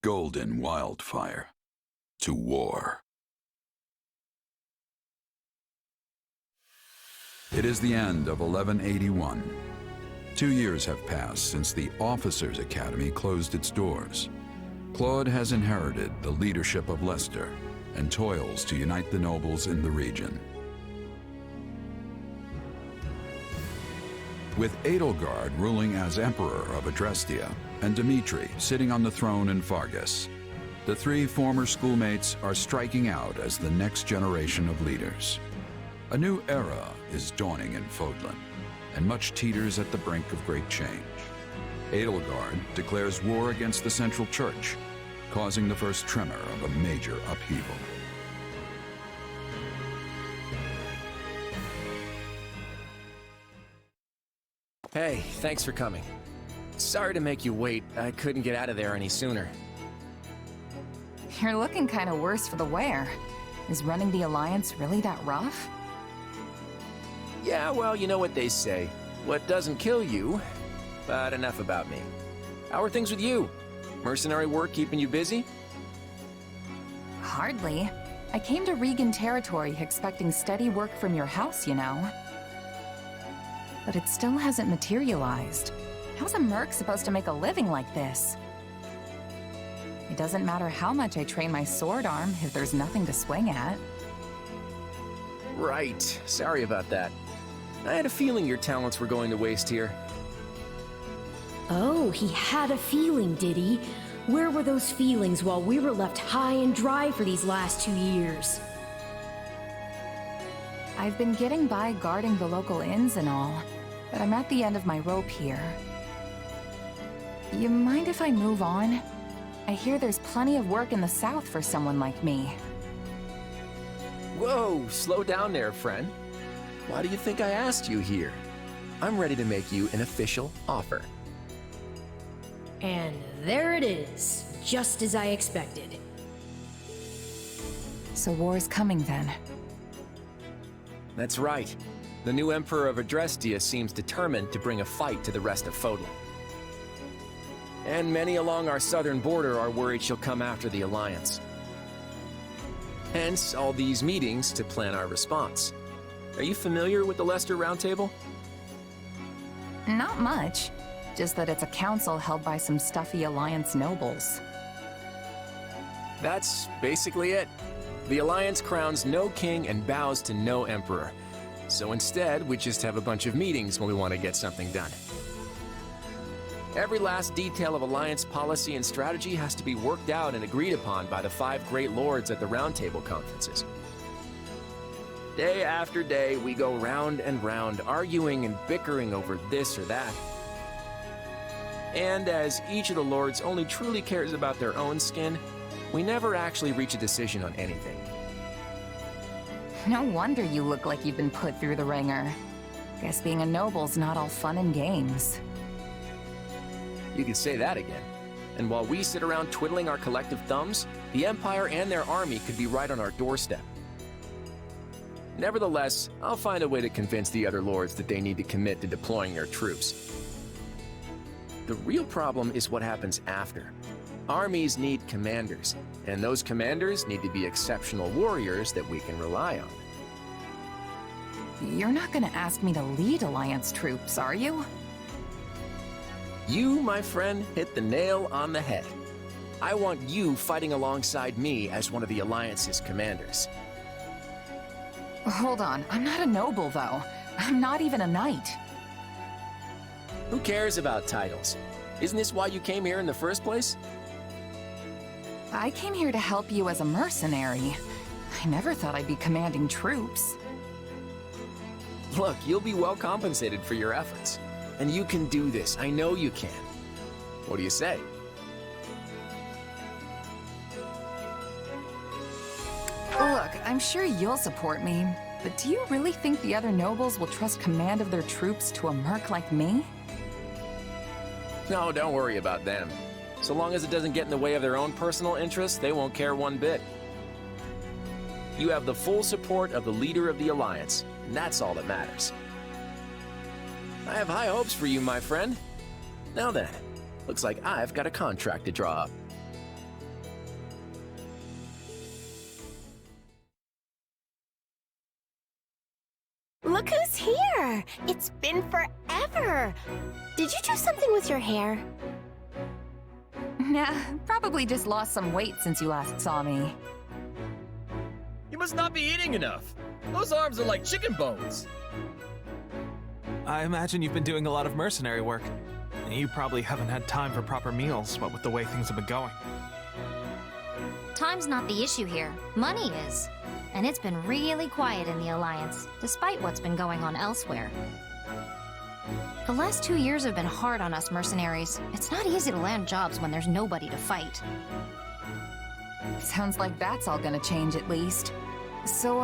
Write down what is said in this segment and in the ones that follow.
golden wildfire, to war. It is the end of 1181. 2 years have passed since the Officers' Academy closed its doors. Claude has inherited the leadership of Leicester and toils to unite the nobles in the region. With Edelgard ruling as Emperor of Adrestia and Dimitri sitting on the throne in Fargus, the three former schoolmates are striking out as the next generation of leaders. A new era is dawning in Fodlan, and much teeters at the brink of great change. Edelgard declares war against the Central Church, causing the first tremor of a major upheaval. Hey, thanks for coming. Sorry to make you wait. I couldn't get out of there any sooner. You're looking kind of worse for the wear. Is running the Alliance really that rough? Yeah, well, you know what they say. What doesn't kill you, but enough about me. How are things with you? Mercenary work keeping you busy? Hardly. I came to Regan territory expecting steady work from your house, you know. But it still hasn't materialized. How's a merc supposed to make a living like this? It doesn't matter how much I train my sword arm if there's nothing to swing at. Right. Sorry about that. I had a feeling your talents were going to waste here. Oh, he had a feeling, did he? Where were those feelings while we were left high and dry for these last 2 years? I've been getting by guarding the local inns and all, but I'm at the end of my rope here. You mind if I move on? I hear there's plenty of work in the south for someone like me. Whoa, slow down there, friend. Why do you think I asked you here? I'm ready to make you an official offer. And there it is, just as I expected. So war's coming then. That's right. The new Emperor of Adrestia seems determined to bring a fight to the rest of Fodlan. And many along our southern border are worried she'll come after the Alliance. Hence, all these meetings to plan our response. Are you familiar with the Leicester Round Table? Not much. Just that it's a council held by some stuffy Alliance nobles. That's basically it. The Alliance crowns no king and bows to no emperor. So instead, we just have a bunch of meetings when we want to get something done. Every last detail of Alliance policy and strategy has to be worked out and agreed upon by the 5 great lords at the Round Table conferences. Day after day, we go round and round, arguing and bickering over this or that. And as each of the lords only truly cares about their own skin, we never actually reach a decision on anything. No wonder you look like you've been put through the ringer. Guess being a noble's not all fun and games. You could say that again. And while we sit around twiddling our collective thumbs, the Empire and their army could be right on our doorstep. Nevertheless, I'll find a way to convince the other lords that they need to commit to deploying their troops. The real problem is what happens after. Armies need commanders, and those commanders need to be exceptional warriors that we can rely on. You're not gonna ask me to lead Alliance troops, are you? You, my friend, hit the nail on the head. I want you fighting alongside me as one of the Alliance's commanders. Hold on, I'm not a noble though. I'm not even a knight. Who cares about titles? Isn't this why you came here in the first place? I came here to help you as a mercenary. I never thought I'd be commanding troops. Look, you'll be well compensated for your efforts. And you can do this. I know you can. What do you say? Look, I'm sure you'll support me, but do you really think the other nobles will trust command of their troops to a merc like me? No, don't worry about them. So long as it doesn't get in the way of their own personal interests, they won't care one bit. You have the full support of the leader of the Alliance, and that's all that matters. I have high hopes for you, my friend. Now then, looks like I've got a contract to draw up. there! It's been forever! Did you do something with your hair? Nah, probably just lost some weight since you last saw me. You must not be eating enough. Those arms are like chicken bones. I imagine you've been doing a lot of mercenary work. You probably haven't had time for proper meals, what with the way things have been going. Time's not the issue here. Money is. And it's been really quiet in the Alliance, despite what's been going on elsewhere. The last 2 years have been hard on us mercenaries. It's not easy to land jobs when there's nobody to fight. Sounds like that's all gonna change at least. So,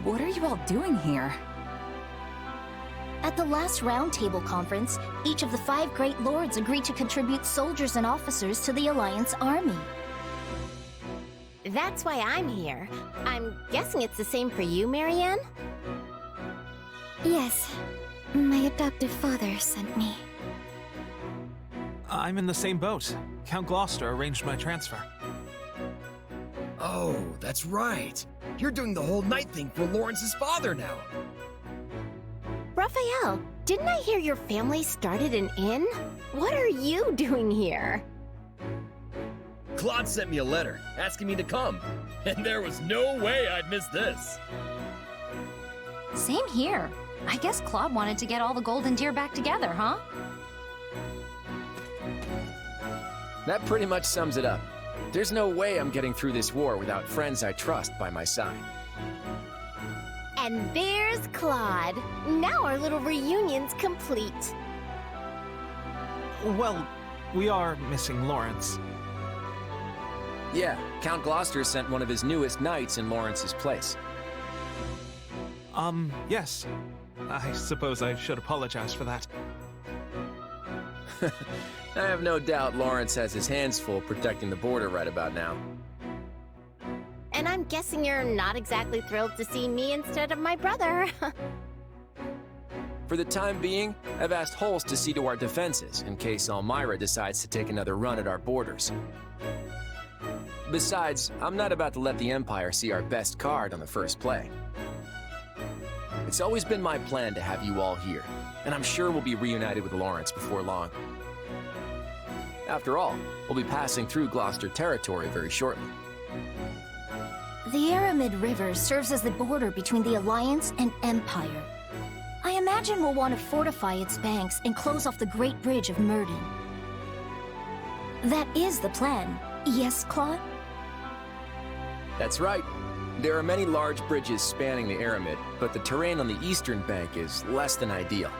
what are you all doing here? At the last Roundtable Conference, each of the 5 Great Lords agreed to contribute soldiers and officers to the Alliance army. That's why I'm here. I'm guessing it's the same for you, Marianne? Yes. My adoptive father sent me. I'm in the same boat. Count Gloucester arranged my transfer. Oh, that's right. You're doing the whole night thing for Lawrence's father now. Raphael, didn't I hear your family started an inn? What are you doing here? Claude sent me a letter asking me to come, and there was no way I'd miss this. Same here. I guess Claude wanted to get all the golden deer back together, huh? That pretty much sums it up. There's no way I'm getting through this war without friends I trust by my side. And there's Claude. Now our little reunion's complete. Well, we are missing Lawrence. Yeah, Count Gloucester sent one of his newest knights in Lawrence's place. Yes. I suppose I should apologize for that. I have no doubt Lawrence has his hands full protecting the border right about now. And I'm guessing you're not exactly thrilled to see me instead of my brother. For the time being, I've asked Holst to see to our defenses in case Elmira decides to take another run at our borders. Besides, I'm not about to let the Empire see our best card on the first play. It's always been my plan to have you all here, and I'm sure we'll be reunited with Lawrence before long. After all, we'll be passing through Gloucester territory very shortly. The Aramid River serves as the border between the Alliance and Empire. I imagine we'll want to fortify its banks and close off the Great Bridge of Murden. That is the plan, yes, Claude? That's right. There are many large bridges spanning the Aramid, but the terrain on the eastern bank is less than ideal.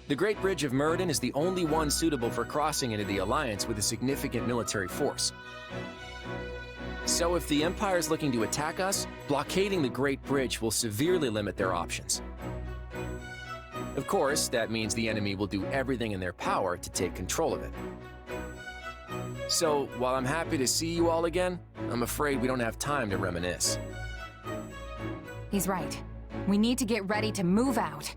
The Great Bridge of Murden is the only one suitable for crossing into the Alliance with a significant military force. So if the Empire's looking to attack us, blockading the Great Bridge will severely limit their options. Of course, that means the enemy will do everything in their power to take control of it. So, while I'm happy to see you all again, I'm afraid we don't have time to reminisce. He's right. We need to get ready to move out.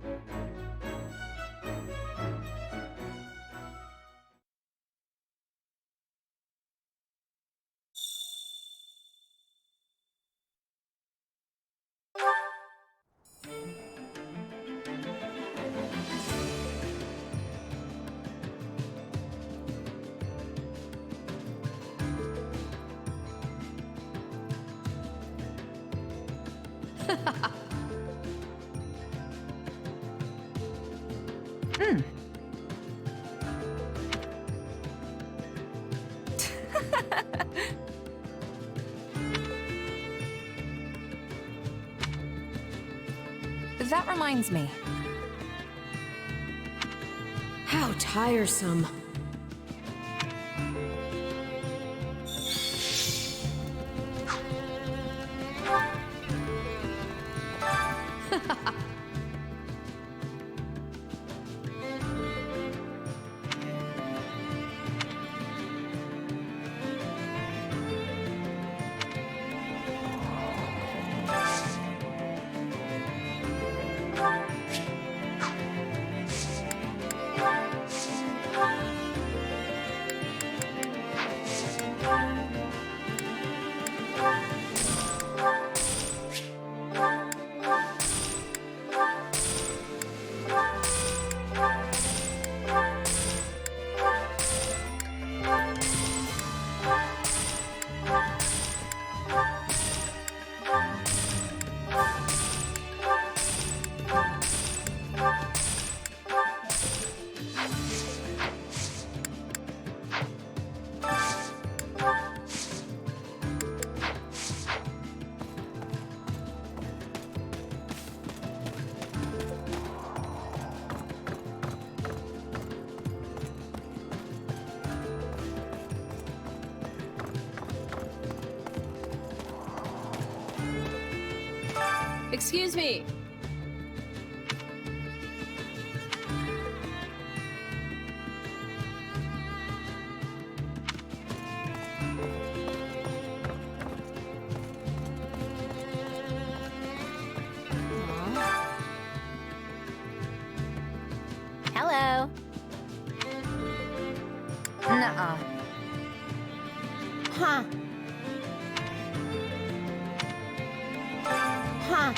That reminds me. How tiresome. Excuse me. Hello. Nuh-uh. Huh. Huh.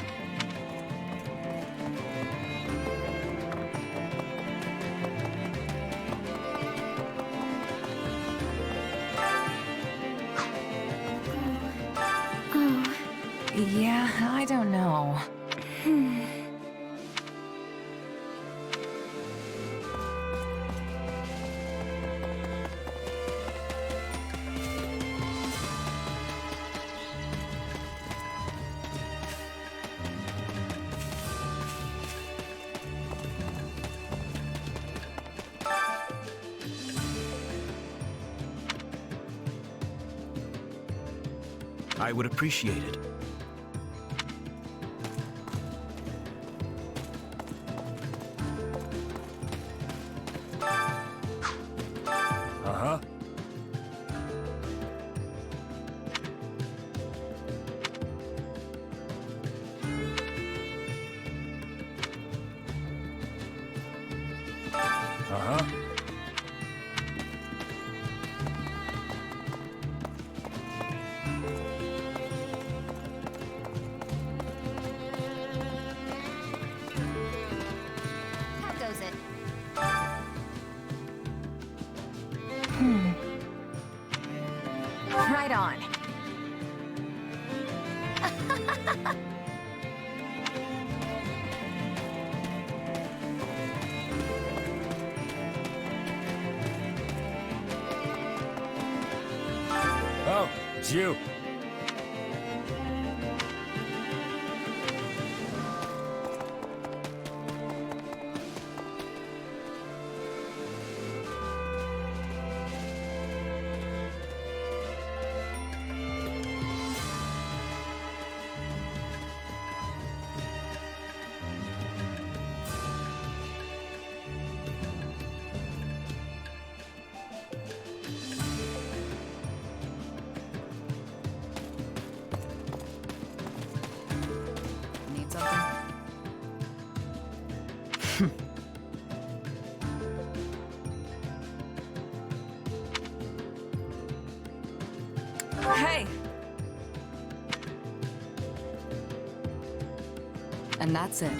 Yeah, I don't know. I would appreciate it. Uh-huh. Uh-huh. How goes it? Right on. Oh, it's you. Need something? Hey! And that's it.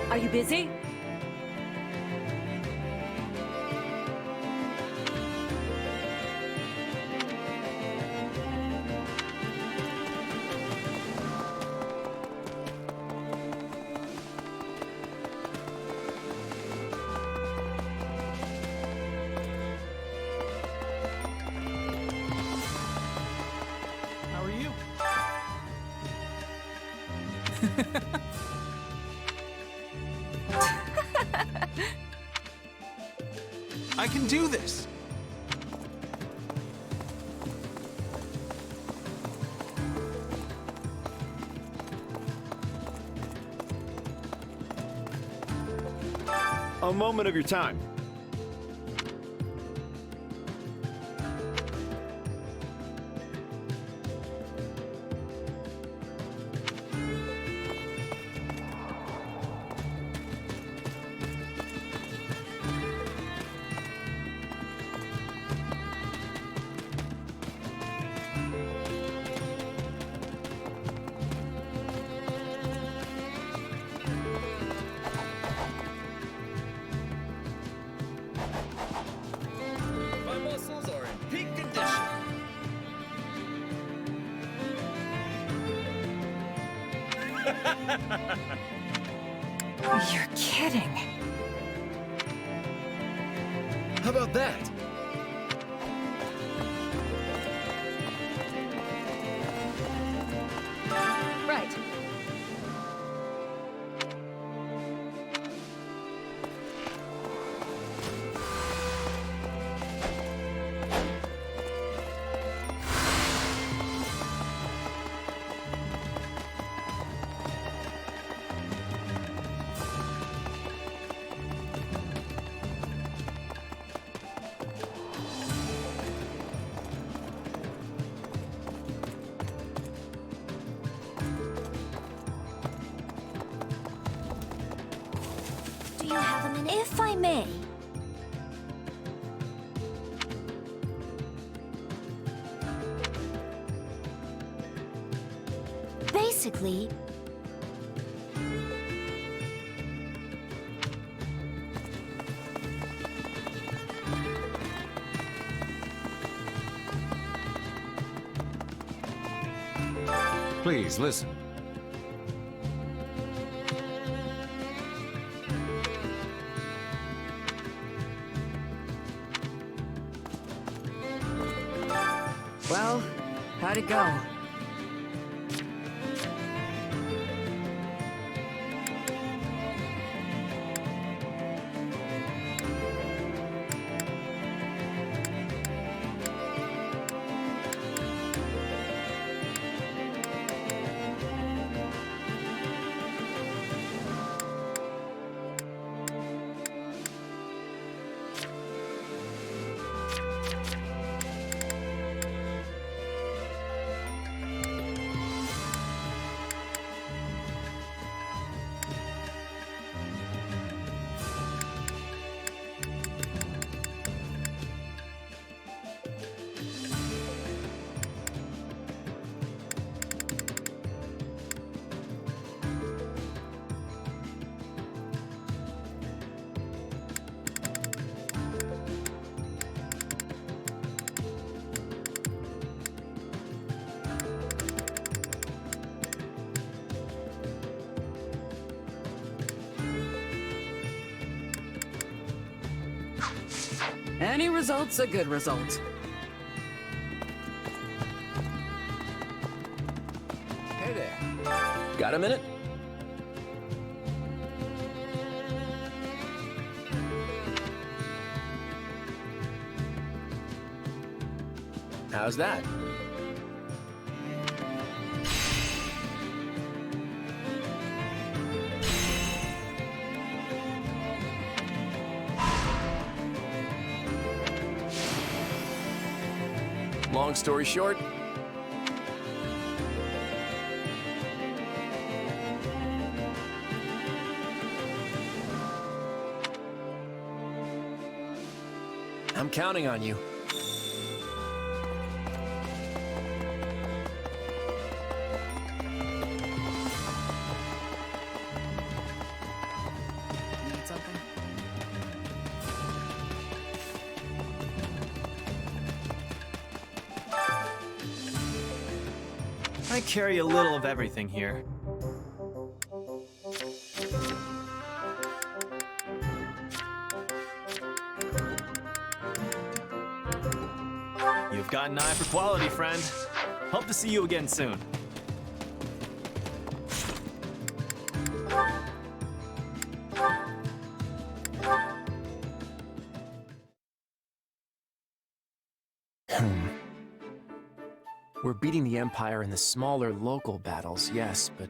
Are you busy? How are you? I can do this! A moment of your time. You're kidding. How about that? Right. Do you have a minute? If I may. Basically, Please listen. Well, how'd it go? Any result's a good result. Hey there. Got a minute? How's that? Long story short, I'm counting on you. Need something? I carry a little of everything here. You've got an eye for quality, friend. Hope to see you again soon. We're beating the Empire in the smaller local battles, yes, but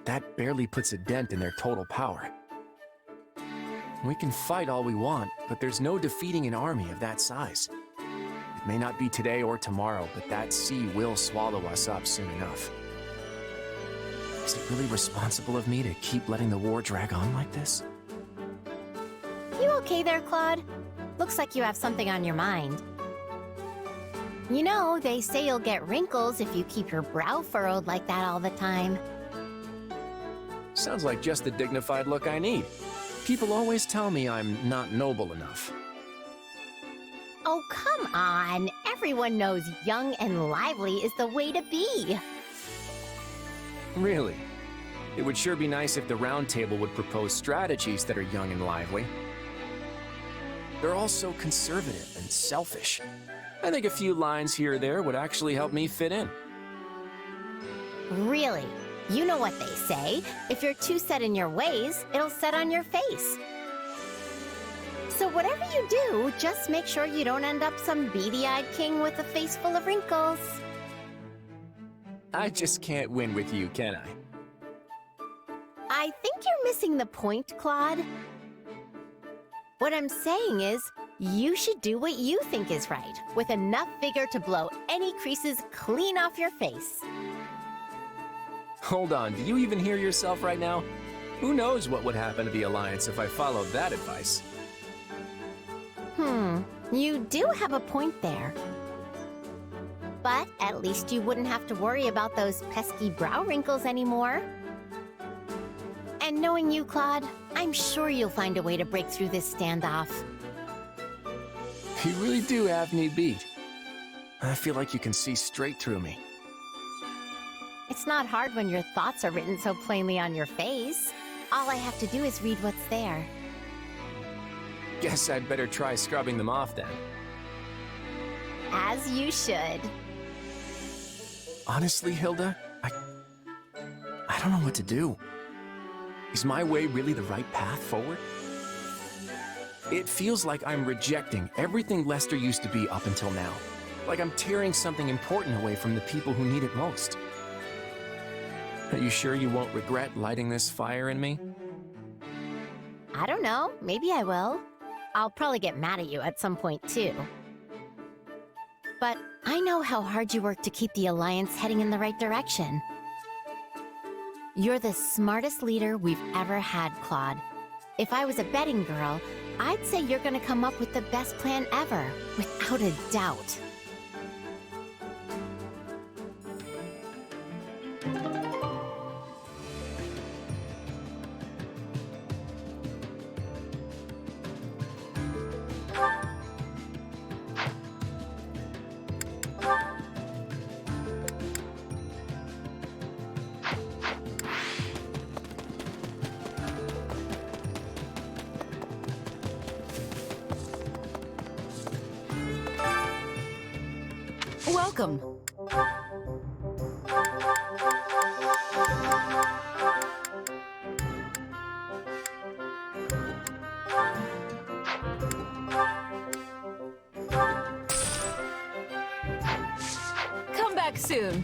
that barely puts a dent in their total power. We can fight all we want, but there's no defeating an army of that size. It may not be today or tomorrow, but that sea will swallow us up soon enough. Is it really responsible of me to keep letting the war drag on like this? You okay there, Claude? Looks like you have something on your mind. You know, they say you'll get wrinkles if you keep your brow furrowed like that all the time. Sounds like just the dignified look I need. People always tell me I'm not noble enough. Oh, come on. Everyone knows young and lively is the way to be. Really? It would sure be nice if the Round Table would propose strategies that are young and lively. They're all so conservative and selfish. I think a few lines here or there would actually help me fit in. Really? You know what they say. If you're too set in your ways, it'll set on your face. So whatever you do, just make sure you don't end up some beady-eyed king with a face full of wrinkles. I just can't win with you, can I? I think you're missing the point, Claude. What I'm saying is, you should do what you think is right, with enough vigor to blow any creases clean off your face. Hold on, do you even hear yourself right now? Who knows what would happen to the Alliance if I followed that advice? You do have a point there. But at least you wouldn't have to worry about those pesky brow wrinkles anymore. And knowing you, Claude, I'm sure you'll find a way to break through this standoff. You really do have me beat. I feel like you can see straight through me. It's not hard when your thoughts are written so plainly on your face. All I have to do is read what's there. Guess I'd better try scrubbing them off then. As you should. Honestly, Hilda, I don't know what to do. Is my way really the right path forward? It feels like I'm rejecting everything Lester used to be up until now. Like I'm tearing something important away from the people who need it most. Are you sure you won't regret lighting this fire in me? I don't know. Maybe I will. I'll probably get mad at you at some point, too. But I know how hard you work to keep the Alliance heading in the right direction. You're the smartest leader we've ever had, Claude. If I was a betting girl, I'd say you're gonna come up with the best plan ever, without a doubt. Welcome. Come back soon.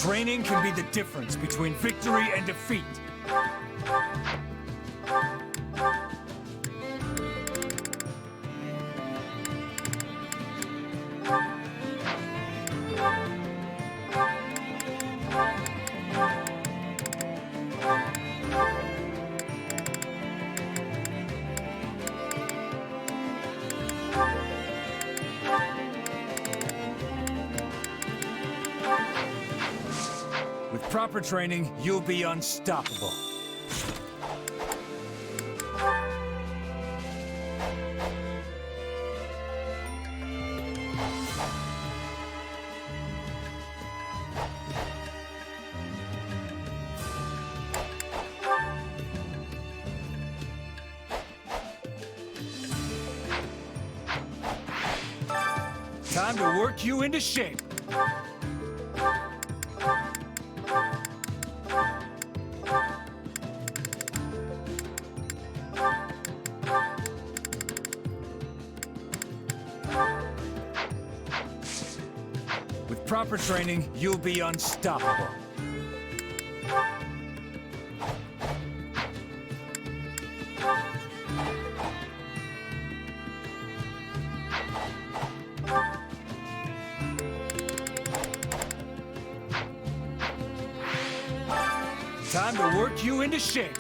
Training can be the difference between victory and defeat. With proper training, you'll be unstoppable. Time to work you into shape. With proper training, you'll be unstoppable. Time to work you into shape.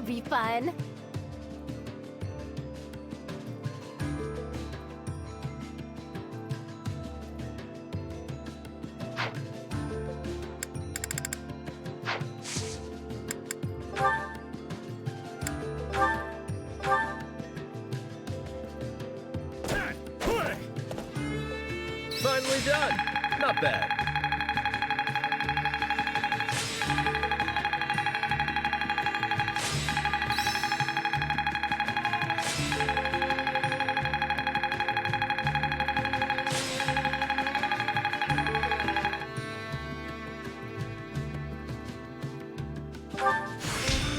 be fun. Finally done. Not bad.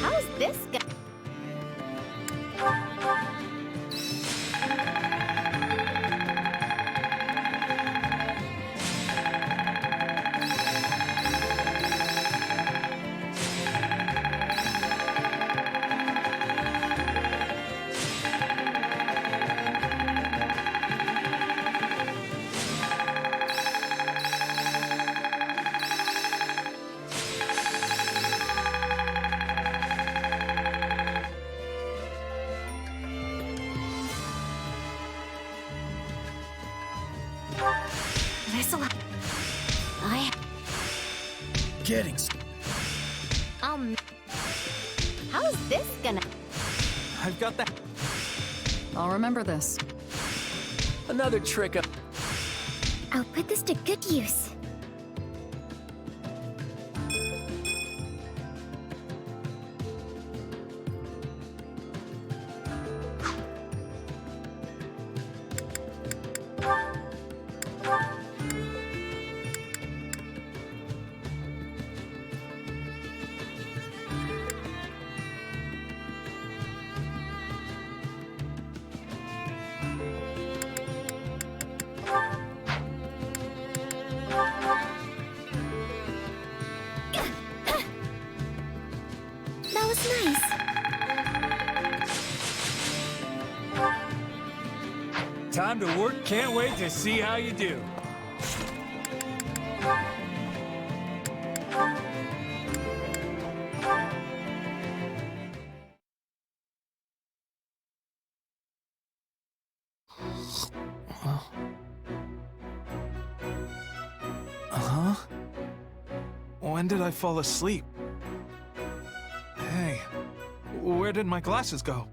How's this go? This'll... Getting how's this gonna... I've got that. I'll remember this. Another trick up. I'll put this to good use. That was nice. Time to work. Can't wait to see how you do. Huh? When did I fall asleep? Hey, where did my glasses go?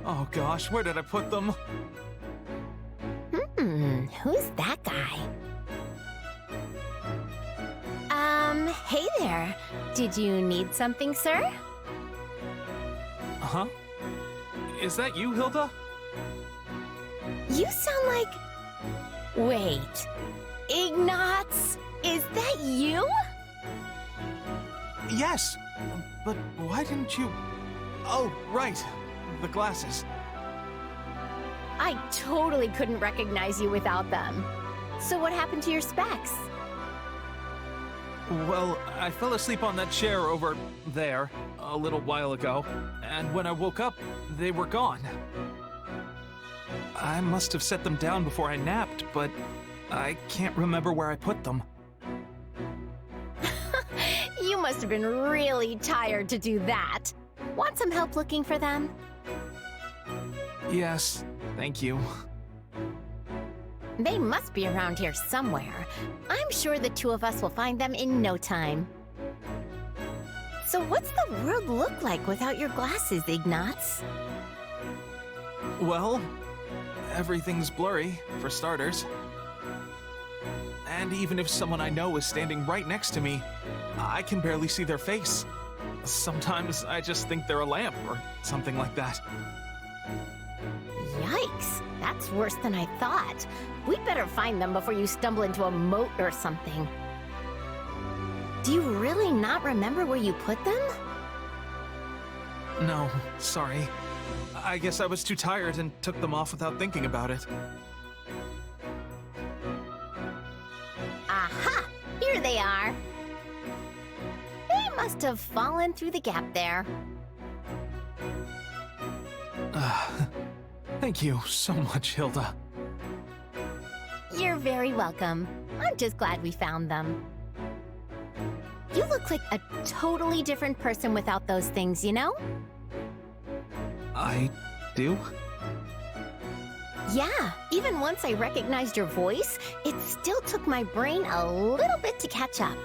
Oh gosh, where did I put them? Who's that guy? Hey there. Did you need something, sir? Huh? Is that you, Hilda? You sound like... Wait. Ignatz? Is that you? Yes, but why didn't you... Oh, right, the glasses. I totally couldn't recognize you without them. So what happened to your specs? Well, I fell asleep on that chair over there a little while ago, and when I woke up, they were gone. I must have set them down before I napped, but I can't remember where I put them. You must have been really tired to do that. Want some help looking for them? Yes, thank you. They must be around here somewhere. I'm sure the two of us will find them in no time. So what's the world look like without your glasses, Ignatz? Well, everything's blurry, for starters. And even if someone I know is standing right next to me, I can barely see their face. Sometimes I just think they're a lamp or something like that. Yikes, that's worse than I thought. We'd better find them before you stumble into a moat or something. Do you really not remember where you put them? No, sorry. I guess I was too tired and took them off without thinking about it. Aha! Here they are. They must have fallen through the gap there. Thank you so much, Hilda. You're very welcome. I'm just glad we found them. You look like a totally different person without those things, you know? I do? Yeah, even once I recognized your voice, it still took my brain a little bit to catch up.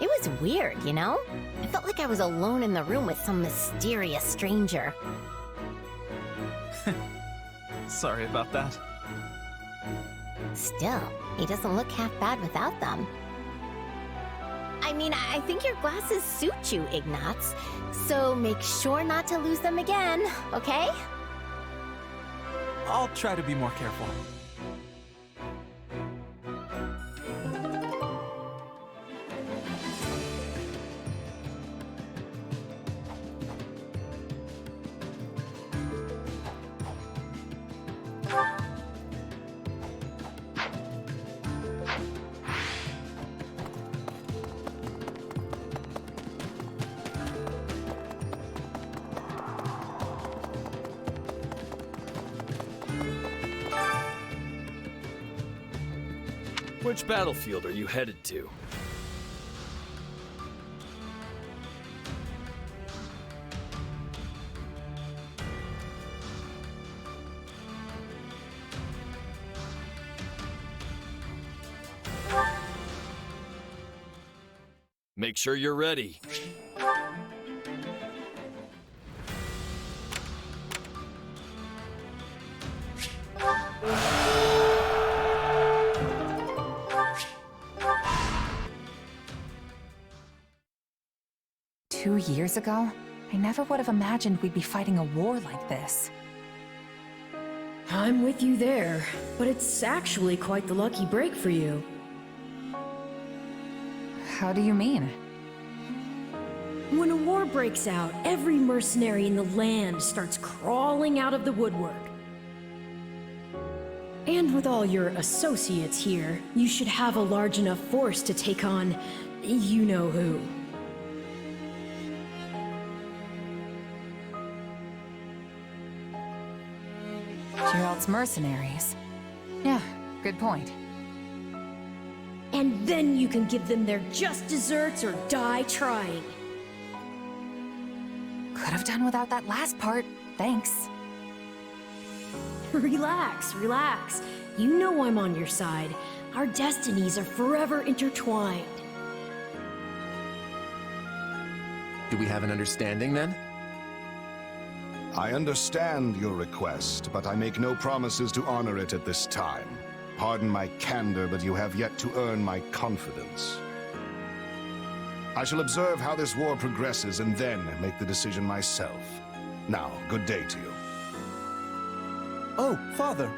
It was weird, you know? I felt like I was alone in the room with some mysterious stranger. Sorry about that. Still, he doesn't look half bad without them. I mean, I think your glasses suit you, Ignatz. So make sure not to lose them again, okay? I'll try to be more careful. Which battlefield are you headed to? Make sure you're ready. 2 years ago, I never would have imagined we'd be fighting a war like this. I'm with you there, but it's actually quite the lucky break for you. How do you mean? When a war breaks out, every mercenary in the land starts crawling out of the woodwork. And with all your associates here, you should have a large enough force to take on you-know-who. Gerald's mercenaries. Yeah, good point. And then you can give them their just desserts or die trying. Could have done without that last part, thanks. Relax, relax. You know I'm on your side. Our destinies are forever intertwined. Do we have an understanding then? I understand your request, but I make no promises to honor it at this time. Pardon my candor, but you have yet to earn my confidence. I shall observe how this war progresses and then make the decision myself. Now, good day to you. Oh, Father!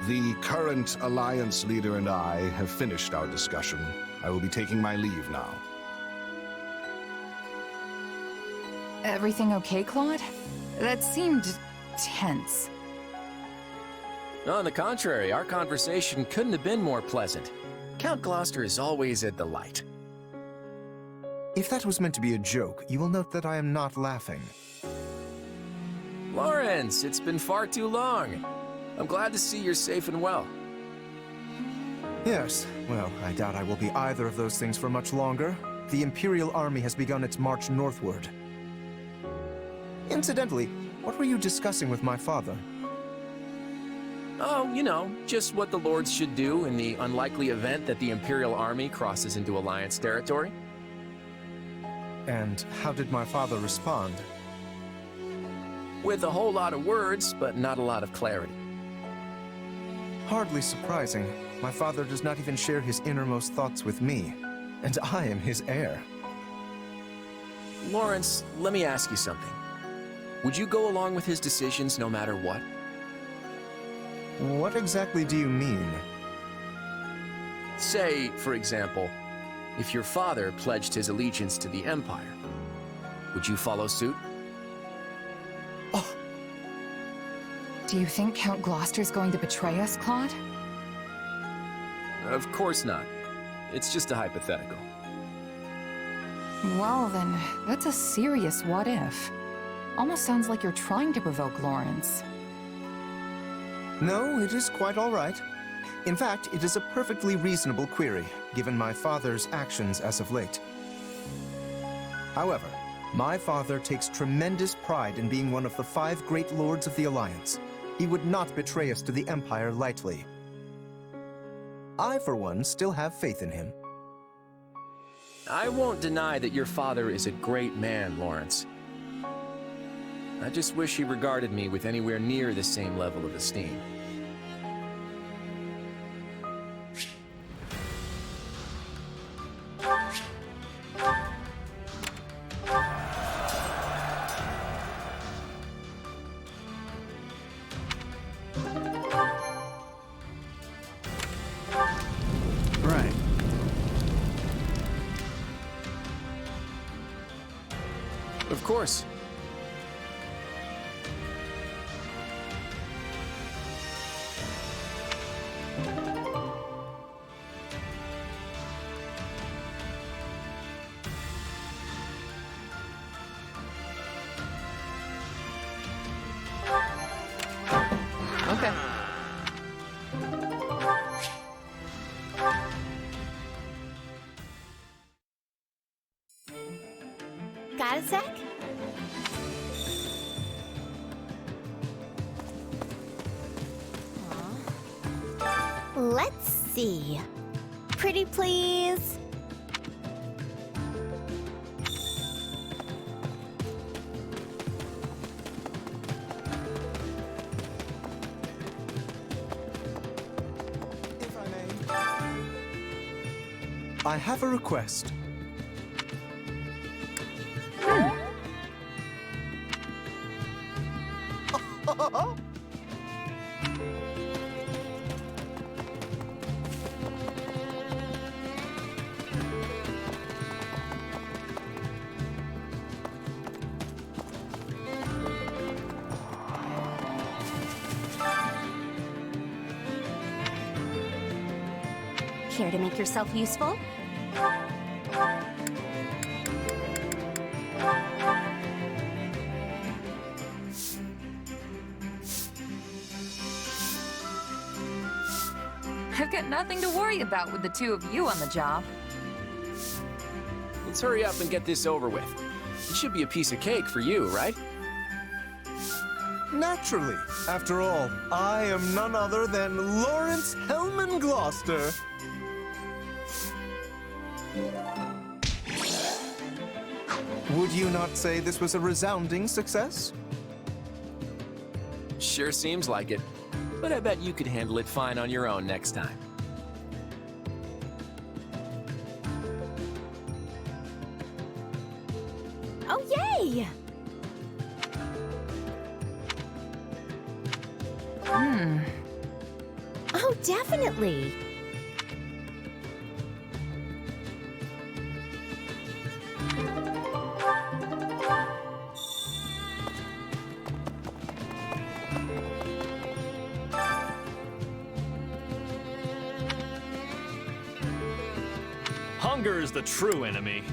The current Alliance leader and I have finished our discussion. I will be taking my leave now. Everything okay, Claude? That seemed tense. On the contrary, our conversation couldn't have been more pleasant. Count Gloucester is always a delight. If that was meant to be a joke, you will note that I am not laughing. Lawrence, it's been far too long. I'm glad to see you're safe and well. Yes, well, I doubt I will be either of those things for much longer. The Imperial Army has begun its march northward. Incidentally, what were you discussing with my father? Oh, you know, just what the Lords should do in the unlikely event that the Imperial Army crosses into Alliance territory. And how did my father respond? With a whole lot of words, but not a lot of clarity. Hardly surprising. My father does not even share his innermost thoughts with me, and I am his heir. Lawrence, let me ask you something. Would you go along with his decisions no matter what? What exactly do you mean? Say, for example, if your father pledged his allegiance to the Empire, would you follow suit? Oh. Do you think Count Gloucester's going to betray us, Claude? Of course not. It's just a hypothetical. Well then, that's a serious what if. Almost sounds like you're trying to provoke Lawrence. No, it is quite all right. In fact, it is a perfectly reasonable query, given my father's actions as of late. However, my father takes tremendous pride in being one of the 5 great lords of the Alliance. He would not betray us to the Empire lightly. I, for one, still have faith in him. I won't deny that your father is a great man, Lawrence. I just wish he regarded me with anywhere near the same level of esteem. Right. Of course. Okay. Got a sec? Let's see. Pretty please. If I may. I have a request. Care to make yourself useful? I've got nothing to worry about with the 2 of you on the job. Let's hurry up and get this over with. It should be a piece of cake for you, right? Naturally. After all, I am none other than Lawrence Hellman Gloucester. Would you not say this was a resounding success? Sure seems like it. But I bet you could handle it fine on your own next time. Oh, yay! Oh, definitely. Hunger is the true enemy.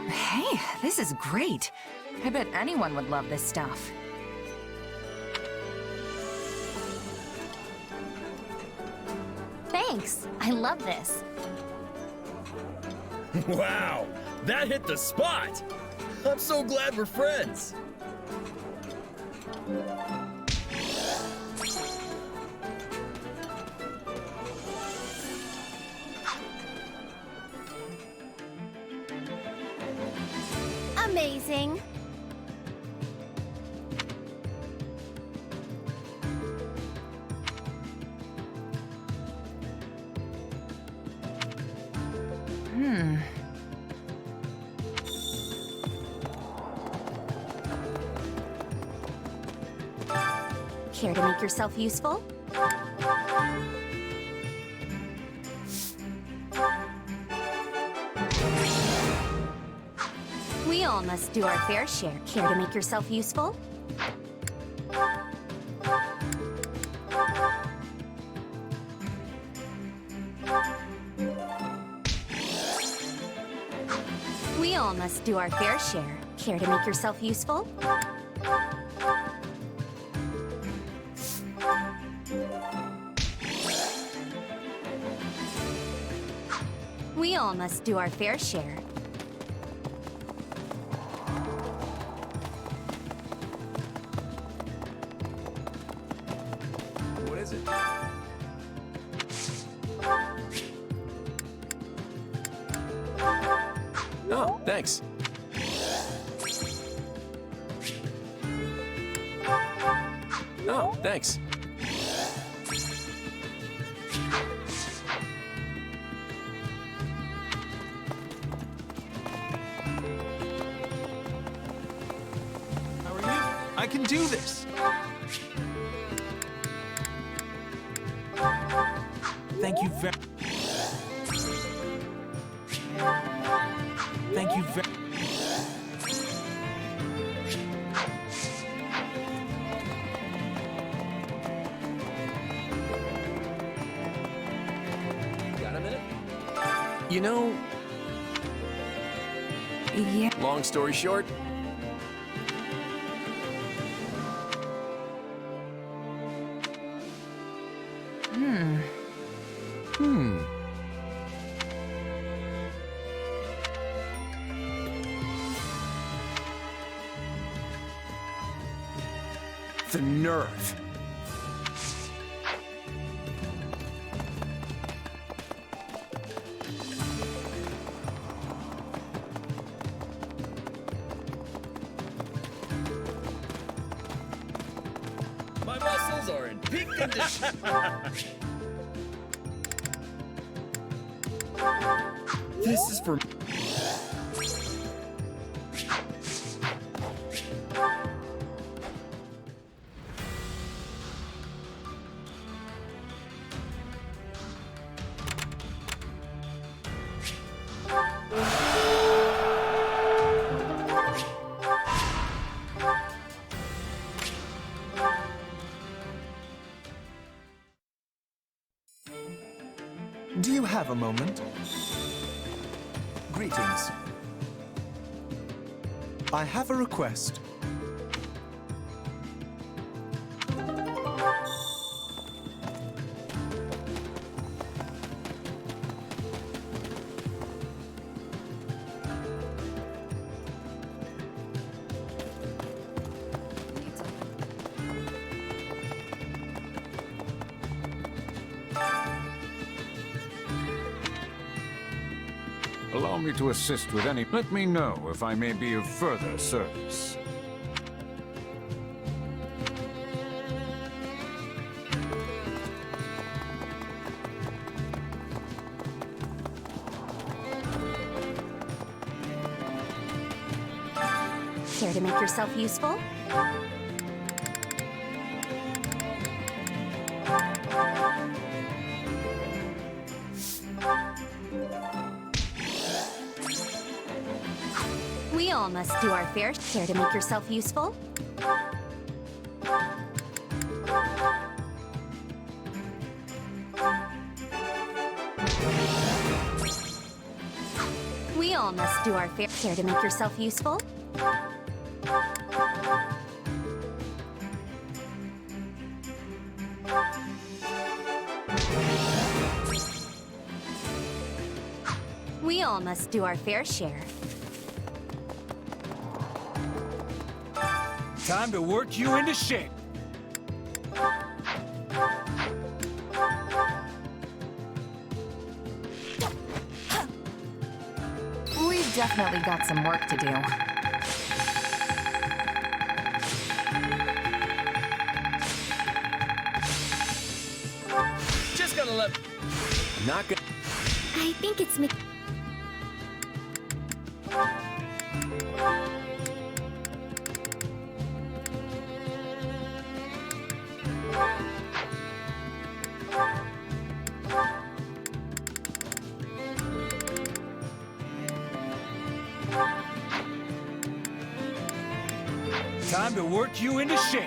Hey, this is great. I bet anyone would love this stuff. Thanks. I love this. Wow, that hit the spot! I'm so glad we're friends. Amazing. Care to make yourself useful? all must do our fair share. Care to make yourself useful? We all must do our fair share. Care to make yourself useful? We all must do our fair share. What is it? Oh, thanks. Oh, thanks. How are you? I can do this. Thank you very. Thank you very. Got a minute? You know... Yeah. Long story short, the nerve. My muscles are in peak condition. This is for... Do you have a moment? Greetings. I have a request. Allow me to assist with any... Let me know if I may be of further service. Care to make yourself useful? We all must do our fair share to make yourself useful. We all must do our fair share to make yourself useful. We all must do our fair share. Time to work you into shape. We've definitely got some work to do. Just gonna let... Not gonna... I think it's me. Time to work you into shape.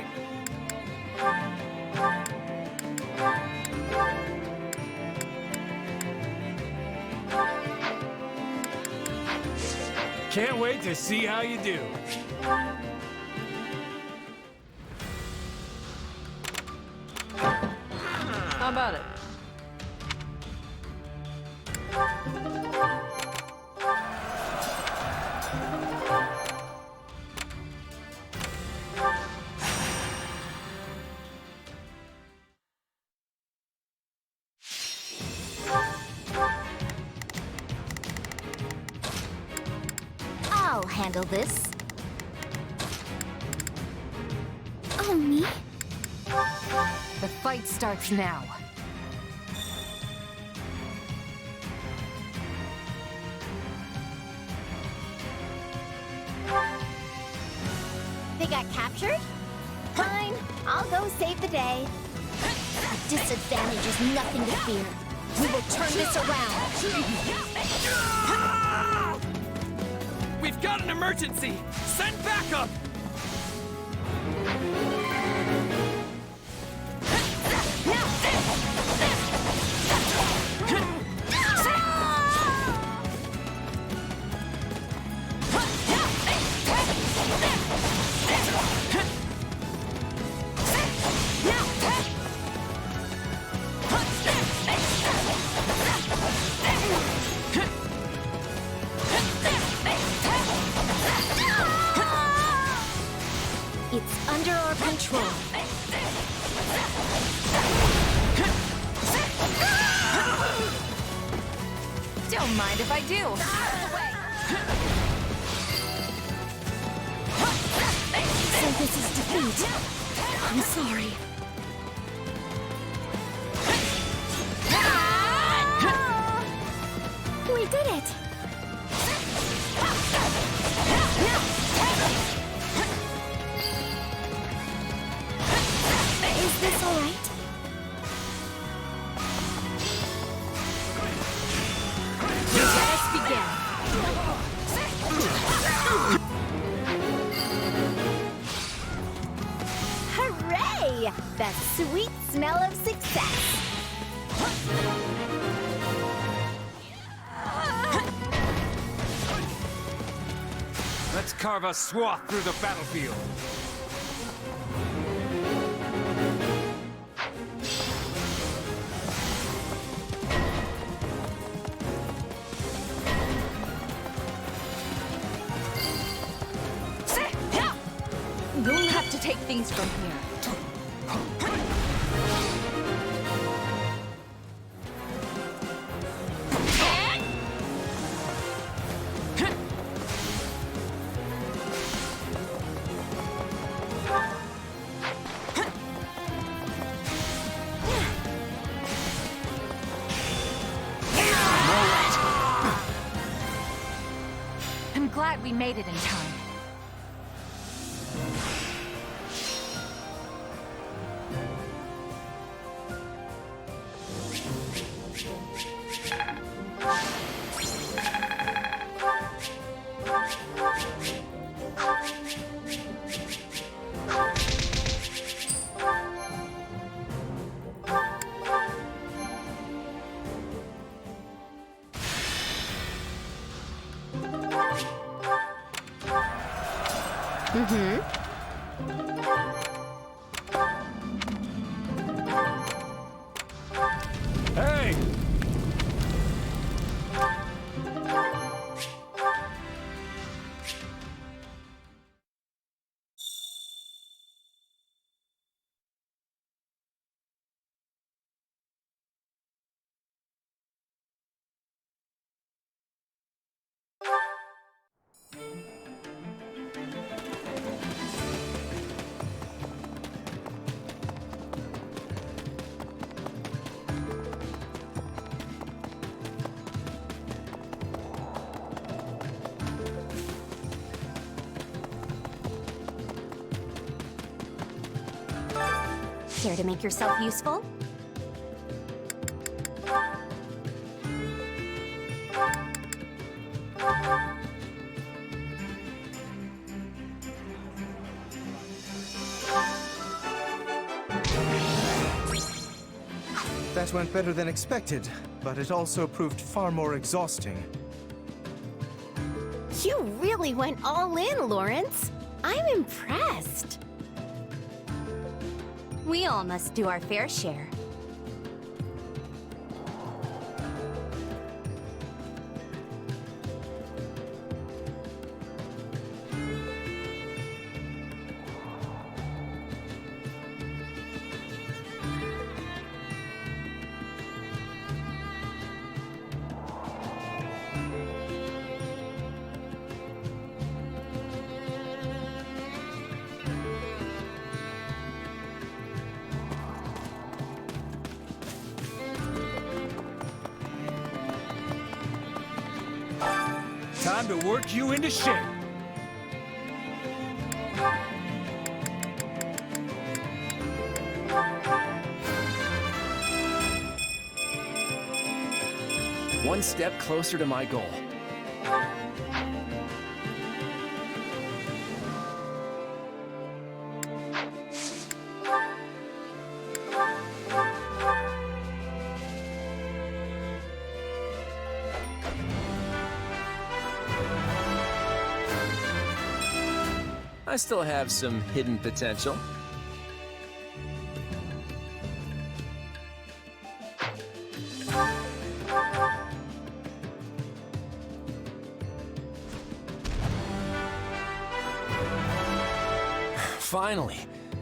Can't wait to see how you do. How about it? I'll handle this. Oh, me? The fight starts now. They got captured? Fine, I'll go save the day. A disadvantage is nothing to fear. We will turn this around. We've got an emergency! Send backup! It's under our control. Don't mind if I do. So this is defeat. I'm sorry. We did it! Is this alright? Let us begin. Hooray! The sweet smell of success! Let's carve a swath through the battlefield. We'll have to take things from here. I'm glad we made it in time. Hey! Care to make yourself useful? That went better than expected, but it also proved far more exhausting. You really went all in, Lawrence. I'm impressed. We all must do our fair share. Time to work you into shape. One step closer to my goal. I still have some hidden potential. Finally!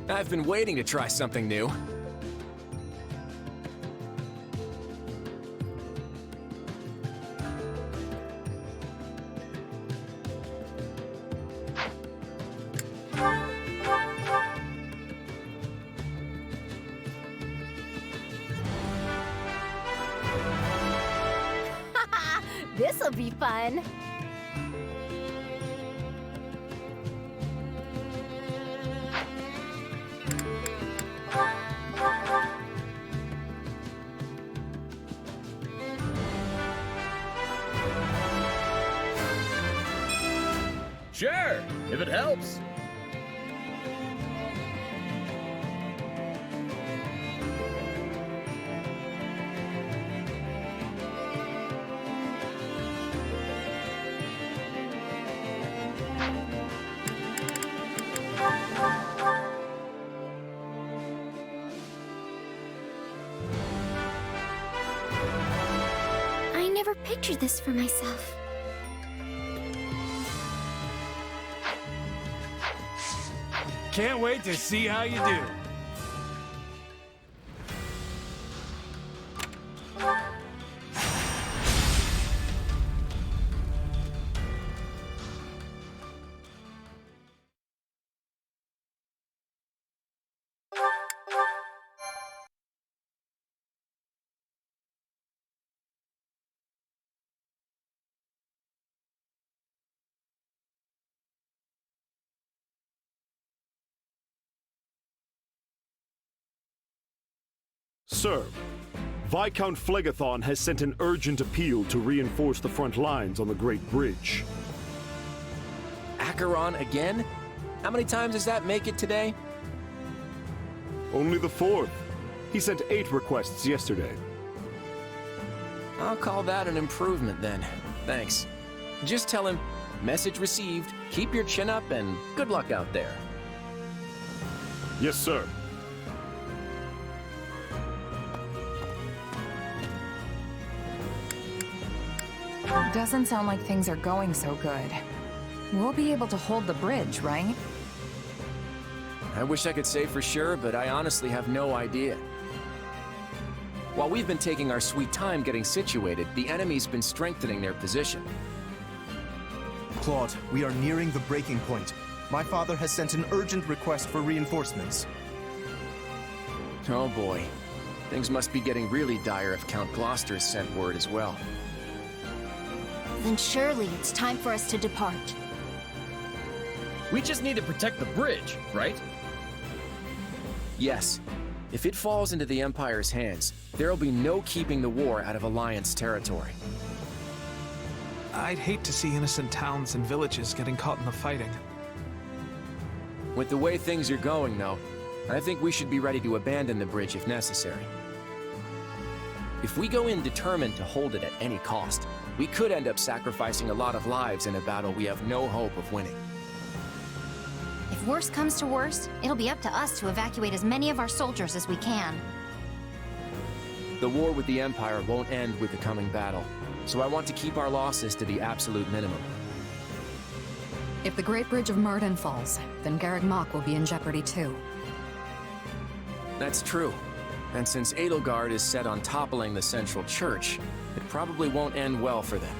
I've been waiting to try something new. This'll be fun. Sure, if it helps. I never pictured this for myself. Can't wait to see how you do. Sir, Viscount Phlegathon has sent an urgent appeal to reinforce the front lines on the Great Bridge. Acheron again? How many times does that make it today? Only the fourth. He sent 8 requests yesterday. I'll call that an improvement then. Thanks. Just tell him, message received, keep your chin up, and good luck out there. Yes, sir. Doesn't sound like things are going so good. We'll be able to hold the bridge, right? I wish I could say for sure, but I honestly have no idea. While we've been taking our sweet time getting situated, the enemy's been strengthening their position. Claude, we are nearing the breaking point. My father has sent an urgent request for reinforcements. Oh boy. Things must be getting really dire if Count Gloucester's sent word as well. Then surely it's time for us to depart. We just need to protect the bridge, right? Yes. If it falls into the Empire's hands, there'll be no keeping the war out of Alliance territory. I'd hate to see innocent towns and villages getting caught in the fighting. With the way things are going, though, I think we should be ready to abandon the bridge if necessary. If we go in determined to hold it at any cost, we could end up sacrificing a lot of lives in a battle we have no hope of winning. If worst comes to worst, it'll be up to us to evacuate as many of our soldiers as we can. The war with the Empire won't end with the coming battle, so I want to keep our losses to the absolute minimum. If the Great Bridge of Myrden falls, then Garreg Mach will be in jeopardy too. That's true. And since Edelgard is set on toppling the central church, it probably won't end well for them.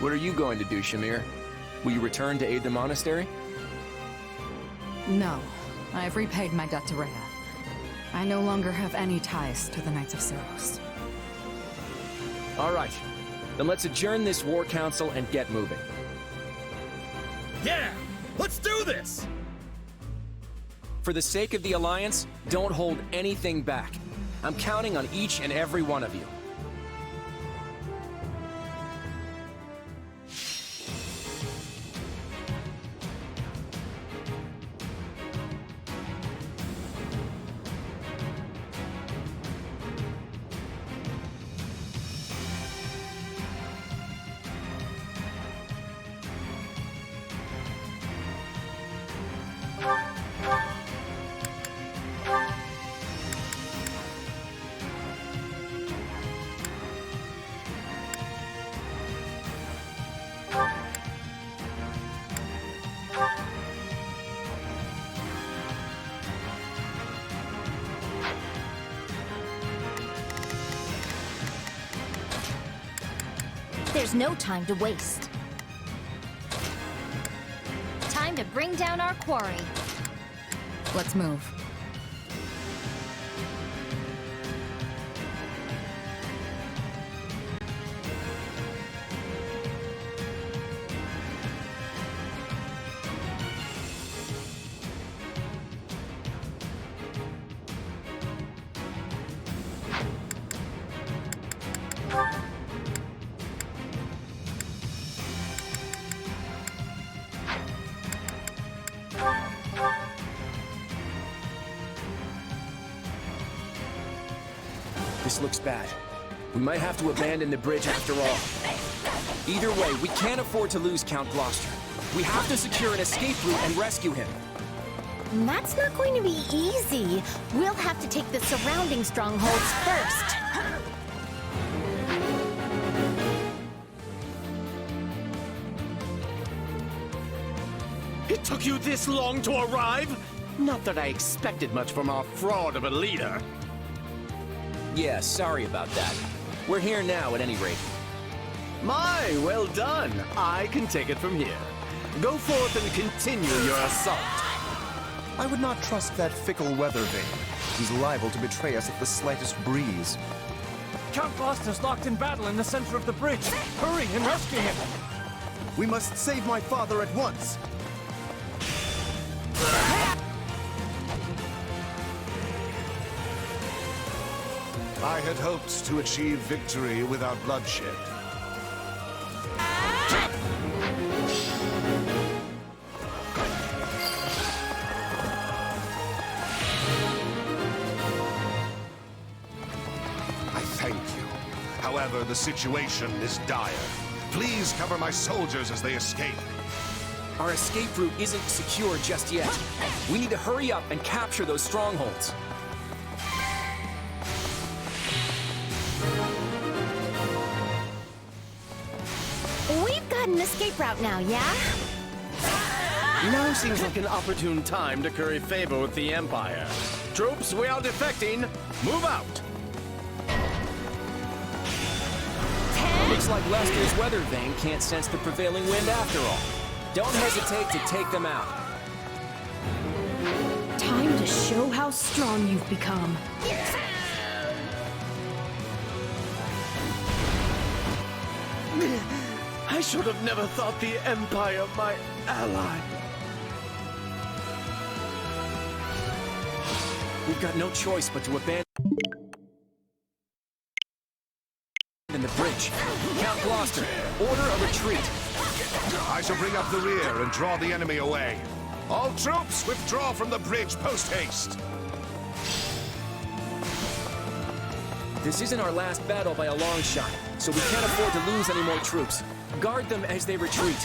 What are you going to do, Shamir? Will you return to aid the monastery? No, I have repaid my debt to Rhea. I no longer have any ties to the Knights of Syros. All right, then let's adjourn this war council and get moving. Yeah, let's do this! For the sake of the Alliance, don't hold anything back. I'm counting on each and every one of you. There's no time to waste. Time to bring down our quarry. Let's move. This looks bad. We might have to abandon the bridge after all. Either way, we can't afford to lose Count Gloucester. We have to secure an escape route and rescue him. That's not going to be easy. We'll have to take the surrounding strongholds first. It took you this long to arrive? Not that I expected much from our fraud of a leader. Yeah, sorry about that. We're here now, at any rate. My, well done. I can take it from here. Go forth and continue your assault. I would not trust that fickle weather vane. He's liable to betray us at the slightest breeze. Count Gloucester's locked in battle in the center of the bridge. Hurry and rescue him. We must save my father at once. I had hoped to achieve victory without bloodshed. I thank you. However, the situation is dire. Please cover my soldiers as they escape. Our escape route isn't secure just yet. We need to hurry up and capture those strongholds. We've got an escape route now, yeah? Now seems like an opportune time to curry favor with the Empire. Troops, we are defecting. Move out. Looks like Lester's weather vane can't sense the prevailing wind after all. Don't hesitate to take them out. Time to show how strong you've become. I should have never thought the Empire my ally. We've got no choice but to abandon the bridge. Count Gloucester, order a retreat. I shall bring up the rear and draw the enemy away. All troops, withdraw from the bridge post-haste. This isn't our last battle by a long shot, so we can't afford to lose any more troops. Guard them as they retreat.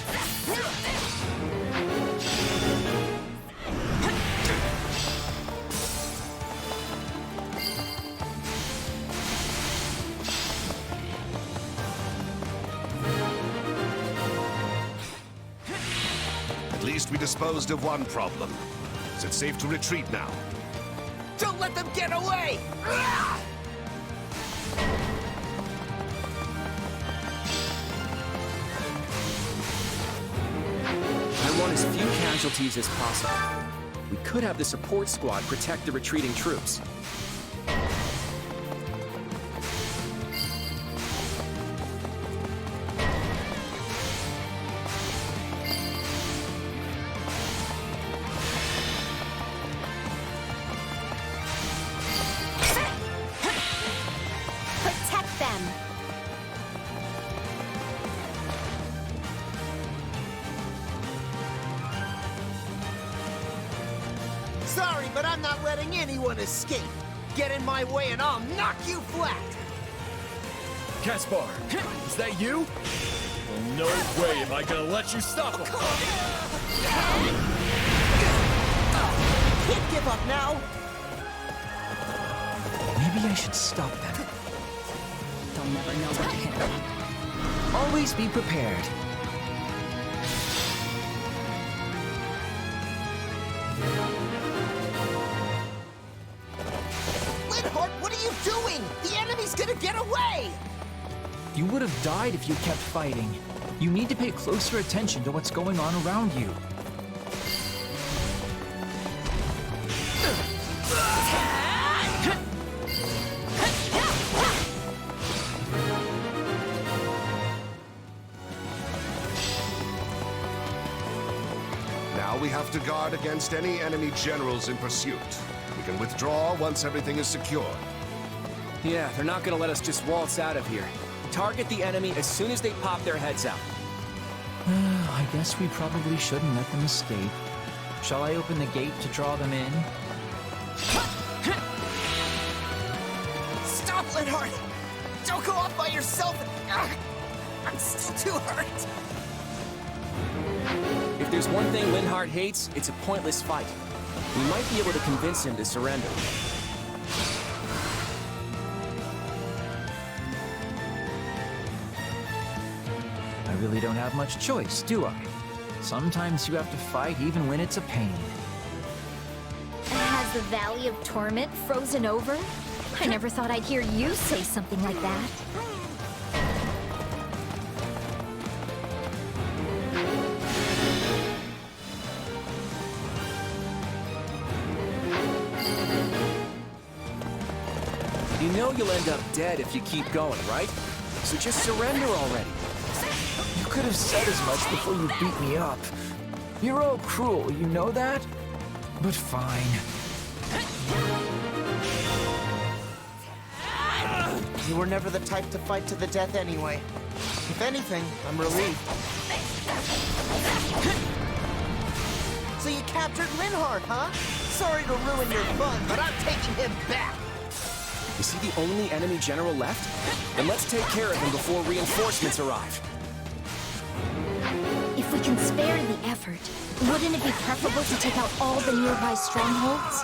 At least we disposed of one problem. Is it safe to retreat now? Don't let them get away! I want as few casualties as possible. We could have the support squad protect the retreating troops. Protect them! Sorry, but I'm not letting anyone escape. Get in my way and I'll knock you flat! Caspar, is that you? Well, no way am I gonna let you stop him! Can't give up now! Maybe I should stop them. They'll never know what hit them. Always be prepared. Linhardt, what are you doing? The enemy's gonna get away! You would have died if you kept fighting. You need to pay closer attention to what's going on around you. Now we have to guard against any enemy generals in pursuit. We can withdraw once everything is secure. Yeah, they're not gonna let us just waltz out of here. Target the enemy as soon as they pop their heads out. I guess we probably shouldn't let them escape. Shall I open the gate to draw them in? Stop, Linhardt! Don't go off by yourself! I'm still too hurt! If there's one thing Linhardt hates, it's a pointless fight. We might be able to convince him to surrender. I really don't have much choice, do I? Sometimes you have to fight even when it's a pain. And has the Valley of Torment frozen over? I never thought I'd hear you say something like that. You know you'll end up dead if you keep going, right? So just surrender already. You could have said as much before you beat me up. You're all cruel, you know that? But fine. You were never the type to fight to the death anyway. If anything, I'm relieved. So you captured Linhardt, huh? Sorry to ruin your fun, but I'm taking him back! Is he the only enemy general left? Then let's take care of him before reinforcements arrive. If we can spare the effort, wouldn't it be preferable to take out all the nearby strongholds?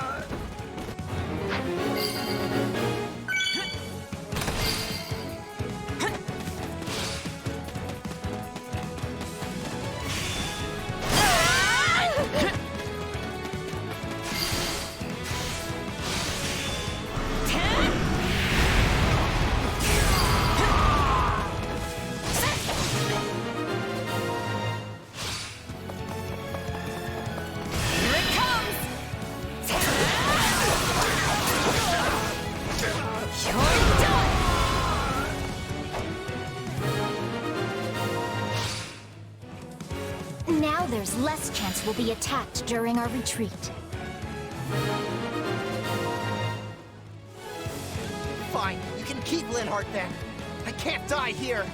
Now there's less chance we'll be attacked during our retreat. Fine, you can keep Linhardt then. I can't die here.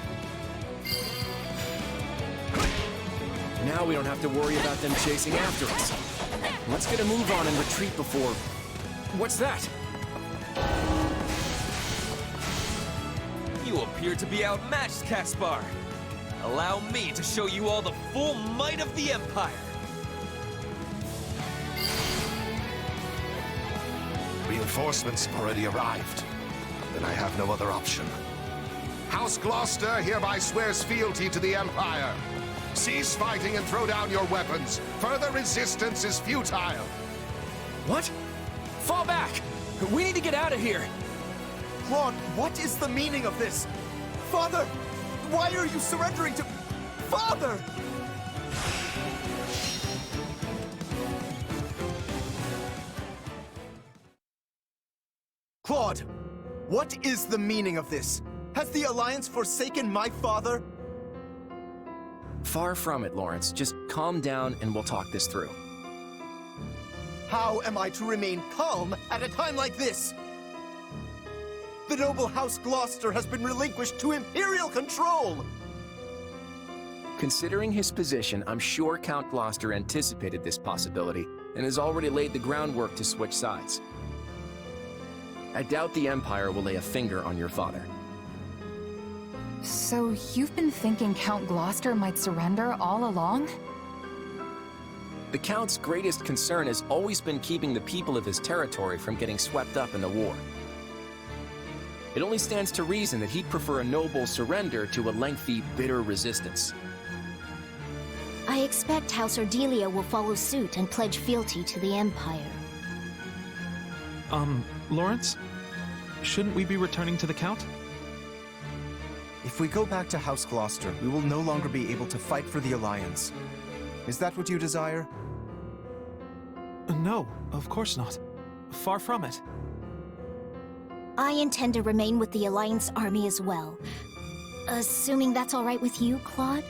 Now we don't have to worry about them chasing after us. Let's get a move on and retreat before... What's that? You appear to be outmatched, Caspar. Allow me to show you all the full might of the Empire. Reinforcements have already arrived. Then I have no other option. House Gloucester hereby swears fealty to the Empire. Cease fighting and throw down your weapons. Further resistance is futile. What? Fall back! We need to get out of here! Claude, what is the meaning of this? Father! Why are you surrendering to... Father! Claude, what is the meaning of this? Has the Alliance forsaken my father? Far from it, Lawrence. Just calm down and we'll talk this through. How am I to remain calm at a time like this? The noble House Gloucester has been relinquished to Imperial control! Considering his position, I'm sure Count Gloucester anticipated this possibility and has already laid the groundwork to switch sides. I doubt the Empire will lay a finger on your father. So you've been thinking Count Gloucester might surrender all along? The Count's greatest concern has always been keeping the people of his territory from getting swept up in the war. It only stands to reason that he'd prefer a noble surrender to a lengthy, bitter resistance. I expect House Ordelia will follow suit and pledge fealty to the Empire. Lawrence? Shouldn't we be returning to the Count? If we go back to House Gloucester, we will no longer be able to fight for the Alliance. Is that what you desire? No, of course not. Far from it. I intend to remain with the Alliance army as well. Assuming that's all right with you, Claude?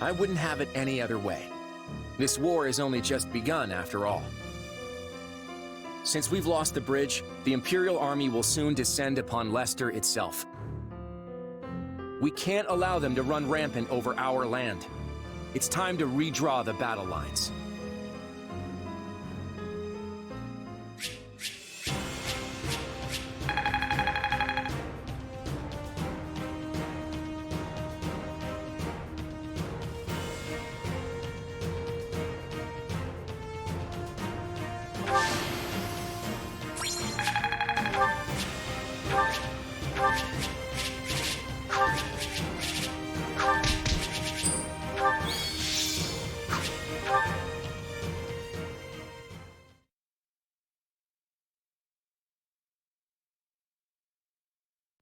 I wouldn't have it any other way. This war has only just begun, after all. Since we've lost the bridge, the Imperial army will soon descend upon Leicester itself. We can't allow them to run rampant over our land. It's time to redraw the battle lines.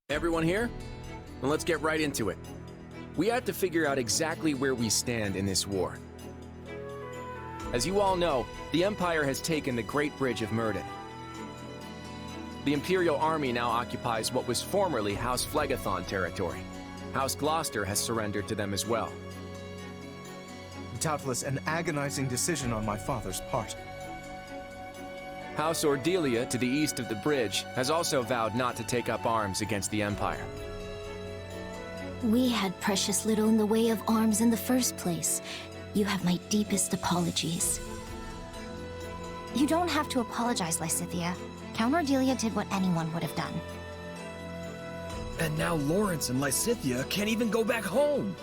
Everyone here? Well, let's get right into it. We have to figure out exactly where we stand in this war. As you all know, the Empire has taken the Great Bridge of Myrddin. The Imperial Army now occupies what was formerly House Phlegethon territory. House Gloucester has surrendered to them as well. Doubtless an agonizing decision on my father's part. House Ordelia, to the east of the bridge, has also vowed not to take up arms against the Empire. We had precious little in the way of arms in the first place. You have my deepest apologies. You don't have to apologize, Lysithea. Count Ordelia did what anyone would have done. And now Lawrence and Lysithea can't even go back home.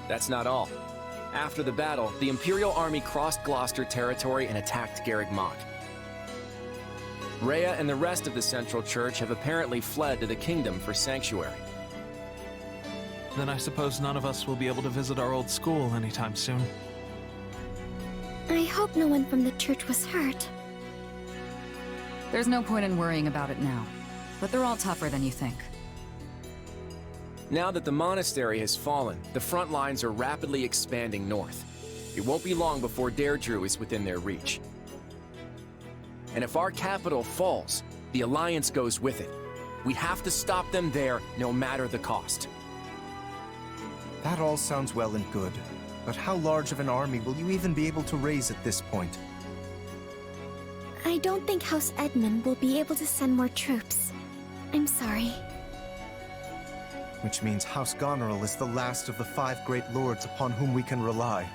That's not all. After the battle, the Imperial army crossed Gloucester territory and attacked Garreg Mach. Rhea and the rest of the Central Church have apparently fled to the kingdom for sanctuary. Then I suppose none of us will be able to visit our old school anytime soon. I hope no one from the church was hurt. There's no point in worrying about it now, but they're all tougher than you think. Now that the monastery has fallen, the front lines are rapidly expanding north. It won't be long before Deirdre is within their reach. And if our capital falls, the Alliance goes with it. We have to stop them there, no matter the cost. That all sounds well and good, but how large of an army will you even be able to raise at this point? I don't think House Edmund will be able to send more troops. I'm sorry. Which means House Goneril is the last of the 5 great lords upon whom we can rely.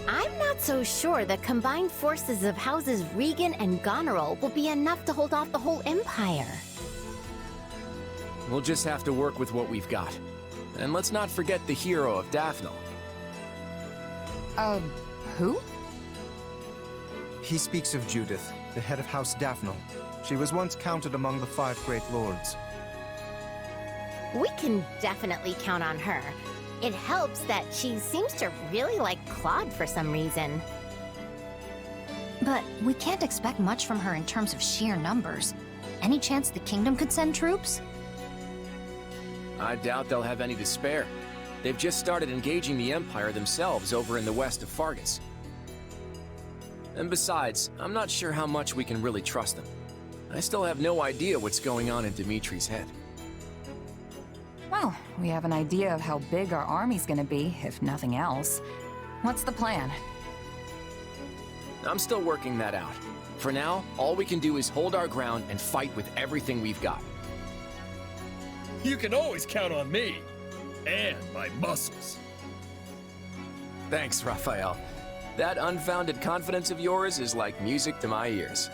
I'm not so sure the combined forces of Houses Regan and Goneril will be enough to hold off the whole Empire. We'll just have to work with what we've got. And let's not forget the hero of Daphne. Who? He speaks of Judith, the head of House Daphne. She was once counted among the 5 great lords. We can definitely count on her. It helps that she seems to really like Claude for some reason. But we can't expect much from her in terms of sheer numbers. Any chance the kingdom could send troops? I doubt they'll have any to spare. They've just started engaging the Empire themselves over in the west of Fargus. And besides, I'm not sure how much we can really trust them. I still have no idea what's going on in Dimitri's head. Well, we have an idea of how big our army's gonna be, if nothing else. What's the plan? I'm still working that out. For now, all we can do is hold our ground and fight with everything we've got. You can always count on me. And my muscles. Thanks, Raphael. That unfounded confidence of yours is like music to my ears.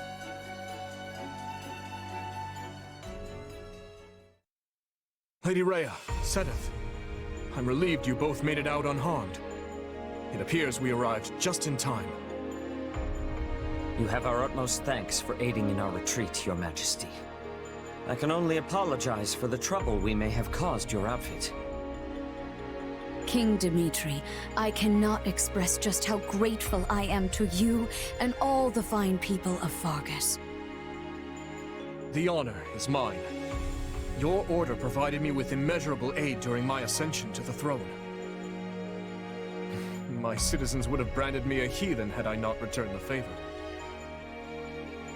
Lady Rhea, Sedith, I'm relieved you both made it out unharmed. It appears we arrived just in time. You have our utmost thanks for aiding in our retreat, Your Majesty. I can only apologize for the trouble we may have caused your outfit. King Dimitri, I cannot express just how grateful I am to you and all the fine people of Fargus. The honor is mine. Your order provided me with immeasurable aid during my ascension to the throne. My citizens would have branded me a heathen had I not returned the favor.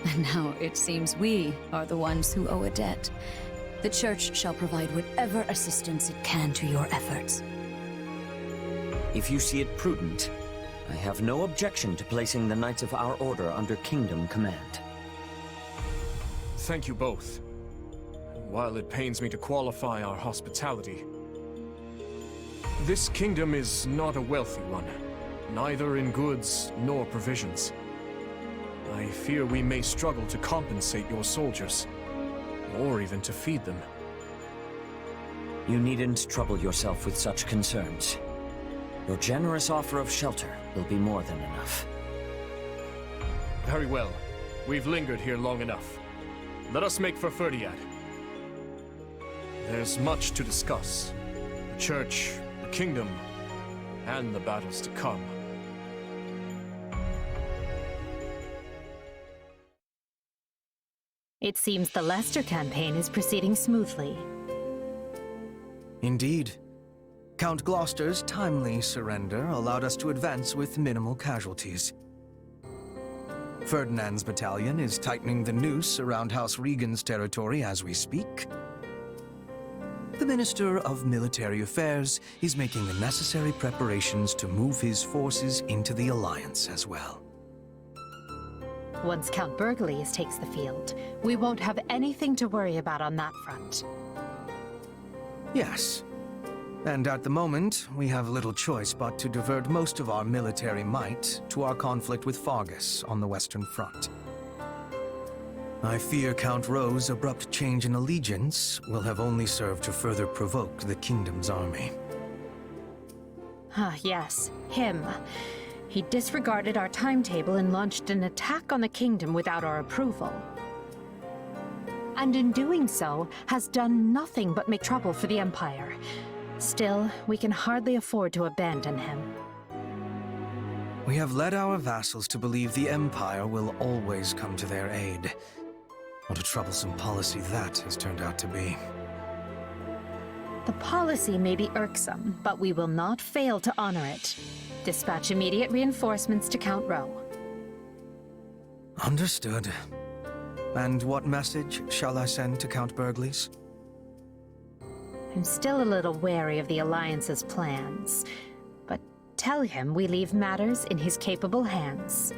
And now it seems we are the ones who owe a debt. The Church shall provide whatever assistance it can to your efforts. If you see it prudent, I have no objection to placing the Knights of our Order under Kingdom command. Thank you both. While it pains me to qualify our hospitality, this kingdom is not a wealthy one, neither in goods nor provisions. I fear we may struggle to compensate your soldiers, or even to feed them. You needn't trouble yourself with such concerns. Your generous offer of shelter will be more than enough. Very well. We've lingered here long enough. Let us make for Ferdiad. There's much to discuss. The Church, the Kingdom, and the battles to come. It seems the Leicester campaign is proceeding smoothly. Indeed. Count Gloucester's timely surrender allowed us to advance with minimal casualties. Ferdinand's battalion is tightening the noose around House Regan's territory as we speak. The Minister of Military Affairs is making the necessary preparations to move his forces into the Alliance as well. Once Count Burghley takes the field, we won't have anything to worry about on that front. Yes. And at the moment, we have little choice but to divert most of our military might to our conflict with Fargus on the Western Front. I fear Count Rowe's abrupt change in allegiance will have only served to further provoke the Kingdom's army. Ah, yes, him. He disregarded our timetable and launched an attack on the Kingdom without our approval. And in doing so, has done nothing but make trouble for the Empire. Still, we can hardly afford to abandon him. We have led our vassals to believe the Empire will always come to their aid. What a troublesome policy that has turned out to be. The policy may be irksome, but we will not fail to honor it. Dispatch immediate reinforcements to Count Rowe. Understood. And what message shall I send to Count Burghley's? I'm still a little wary of the Alliance's plans, but tell him we leave matters in his capable hands.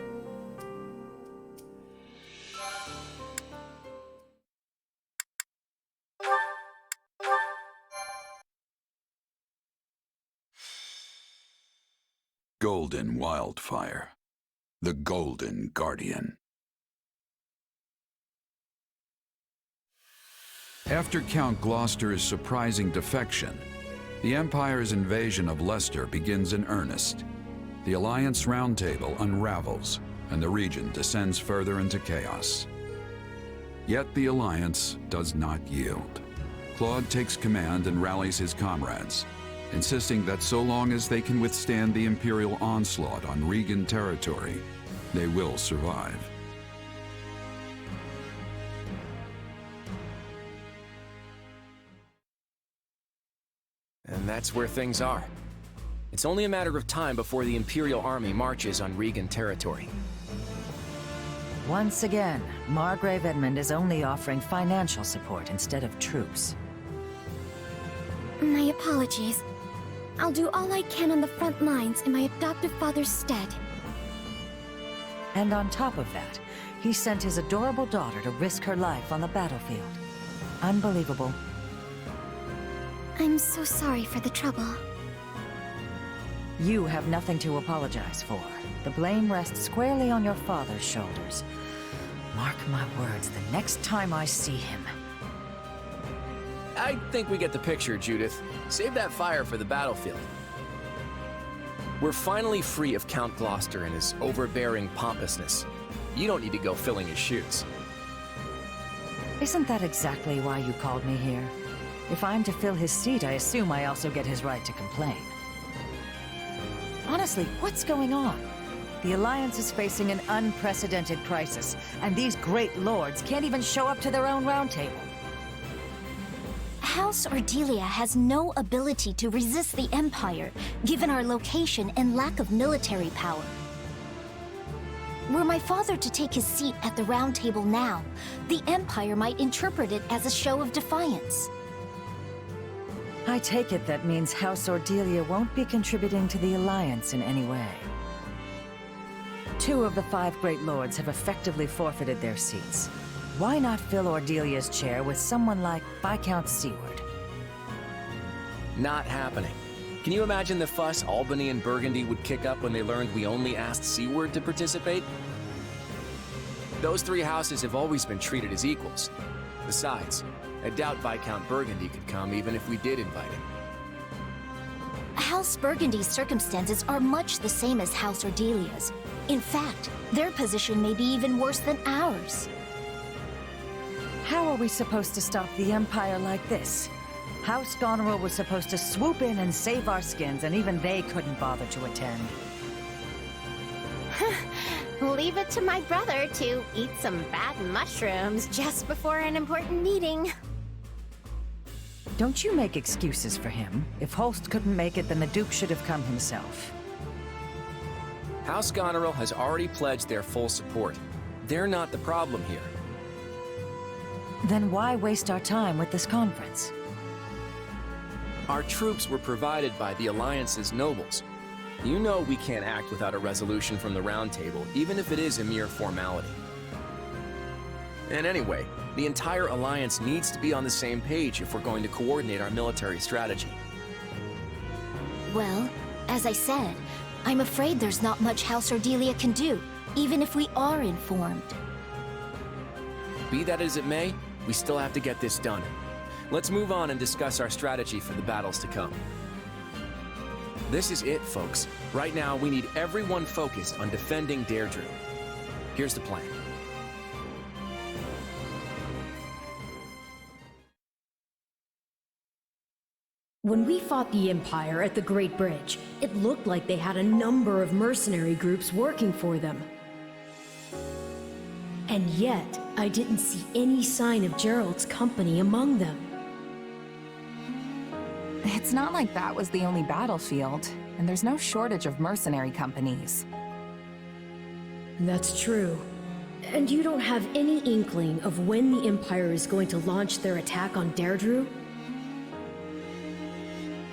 Golden Wildfire, the Golden Guardian. After Count Gloucester's surprising defection, the Empire's invasion of Leicester begins in earnest. The Alliance Roundtable unravels, and the region descends further into chaos. Yet the Alliance does not yield. Claude takes command and rallies his comrades, insisting that so long as they can withstand the Imperial onslaught on Regan territory, they will survive. And that's where things are. It's only a matter of time before the Imperial army marches on Regan territory. Once again, Margrave Edmund is only offering financial support instead of troops. My apologies. I'll do all I can on the front lines in my adoptive father's stead. And on top of that, he sent his adorable daughter to risk her life on the battlefield. Unbelievable. I'm so sorry for the trouble. You have nothing to apologize for. The blame rests squarely on your father's shoulders. Mark my words, the next time I see him... I think we get the picture, Judith. Save that fire for the battlefield. We're finally free of Count Gloucester and his overbearing pompousness. You don't need to go filling his shoes. Isn't that exactly why you called me here? If I'm to fill his seat, I assume I also get his right to complain. Honestly, what's going on? The Alliance is facing an unprecedented crisis, and these great lords can't even show up to their own roundtable. House Ordelia has no ability to resist the Empire, given our location and lack of military power. Were my father to take his seat at the Round Table now, the Empire might interpret it as a show of defiance. I take it that means House Ordelia won't be contributing to the Alliance in any way. 2 of the 5 Great Lords have effectively forfeited their seats. Why not fill Ordelia's chair with someone like Viscount Seward? Not happening. Can you imagine the fuss Albany and Burgundy would kick up when they learned we only asked Seward to participate? Those 3 houses have always been treated as equals. Besides, I doubt Viscount Burgundy could come even if we did invite him. House Burgundy's circumstances are much the same as House Ordelia's. In fact, their position may be even worse than ours. How are we supposed to stop the Empire like this? House Goneril was supposed to swoop in and save our skins, and even they couldn't bother to attend. Leave it to my brother to eat some bad mushrooms just before an important meeting. Don't you make excuses for him. If Holst couldn't make it, then the Duke should have come himself. House Goneril has already pledged their full support. They're not the problem here. Then why waste our time with this conference? Our troops were provided by the Alliance's nobles. You know we can't act without a resolution from the Round Table, even if it is a mere formality. And anyway, the entire Alliance needs to be on the same page if we're going to coordinate our military strategy. Well, as I said, I'm afraid there's not much House Ordelia can do, even if we are informed. Be that as it may, we still have to get this done. Let's move on and discuss our strategy for the battles to come. This is it, folks. Right now, we need everyone focused on defending Deirdre. Here's the plan. When we fought the Empire at the Great Bridge, it looked like they had a number of mercenary groups working for them. And yet, I didn't see any sign of Gerald's company among them. It's not like that was the only battlefield, and there's no shortage of mercenary companies. That's true. And you don't have any inkling of when the Empire is going to launch their attack on Deirdre?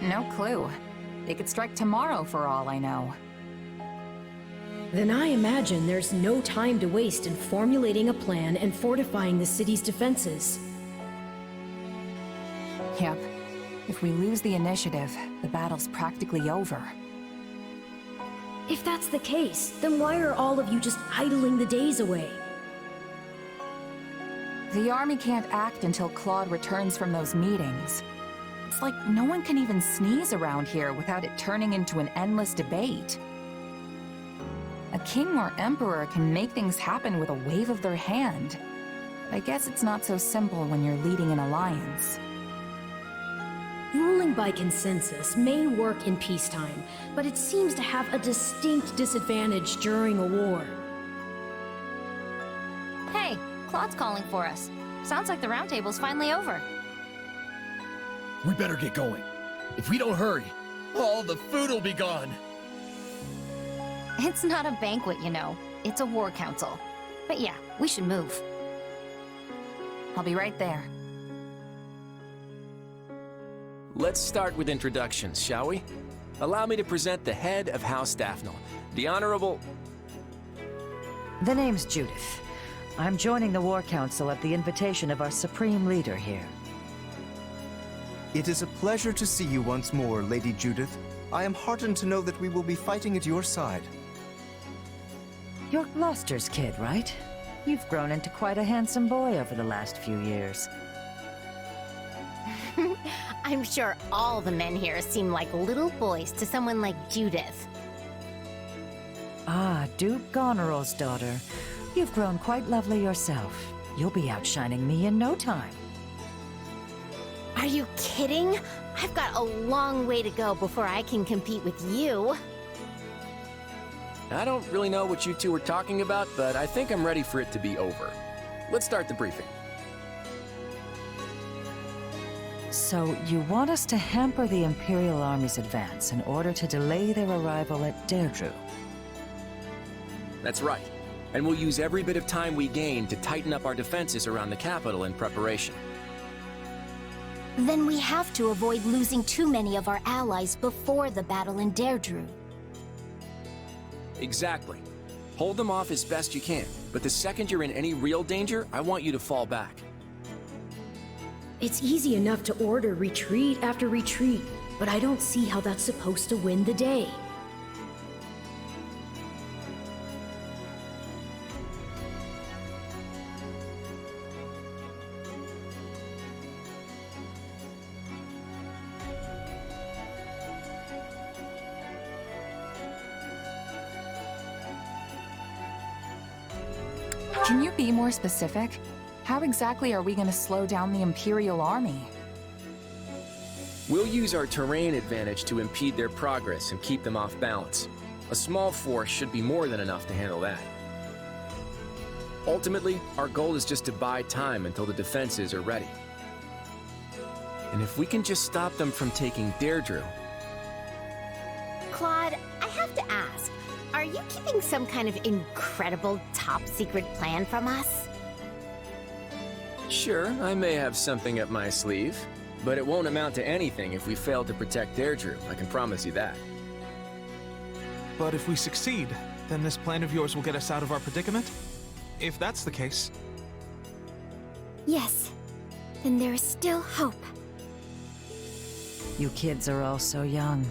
No clue. They could strike tomorrow for all I know. Then I imagine there's no time to waste in formulating a plan and fortifying the city's defenses. Yep. If we lose the initiative, the battle's practically over. If that's the case, then why are all of you just idling the days away? The army can't act until Claude returns from those meetings. It's like no one can even sneeze around here without it turning into an endless debate. A king or emperor can make things happen with a wave of their hand. But I guess it's not so simple when you're leading an alliance. Ruling by consensus may work in peacetime, but it seems to have a distinct disadvantage during a war. Hey, Claude's calling for us. Sounds like the round table's finally over. We better get going. If we don't hurry, all the food will be gone. It's not a banquet, you know. It's a war council. But yeah, we should move. I'll be right there. Let's start with introductions, shall we? Allow me to present the head of House Daphne, the Honorable... The name's Judith. I'm joining the War Council at the invitation of our Supreme Leader here. It is a pleasure to see you once more, Lady Judith. I am heartened to know that we will be fighting at your side. You're Gloucester's kid, right? You've grown into quite a handsome boy over the last few years. I'm sure all the men here seem like little boys to someone like Judith. Ah, Duke Goneril's daughter. You've grown quite lovely yourself. You'll be outshining me in no time. Are you kidding? I've got a long way to go before I can compete with you. I don't really know what you two were talking about, but I think I'm ready for it to be over. Let's start the briefing. So, you want us to hamper the Imperial Army's advance in order to delay their arrival at Deirdre? That's right. And we'll use every bit of time we gain to tighten up our defenses around the capital in preparation. Then we have to avoid losing too many of our allies before the battle in Deirdre. Exactly. Hold them off as best you can, but the second you're in any real danger, I want you to fall back. It's easy enough to order retreat after retreat, but I don't see how that's supposed to win the day. Can you be more specific? How exactly are we going to slow down the Imperial Army? We'll use our terrain advantage to impede their progress and keep them off balance. A small force should be more than enough to handle that. Ultimately, our goal is just to buy time until the defenses are ready. And if we can just stop them from taking Deirdre... Claude, I have to ask, are you keeping some kind of incredible top-secret plan from us? Sure, I may have something up my sleeve, but it won't amount to anything if we fail to protect Deirdre, I can promise you that. But if we succeed, then this plan of yours will get us out of our predicament? If that's the case... Yes. Then there is still hope. You kids are all so young.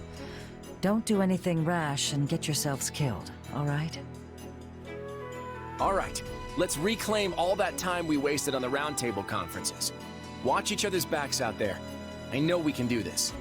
Don't do anything rash and get yourselves killed, all right? All right, let's reclaim all that time we wasted on the roundtable conferences. Watch each other's backs out there. I know we can do this.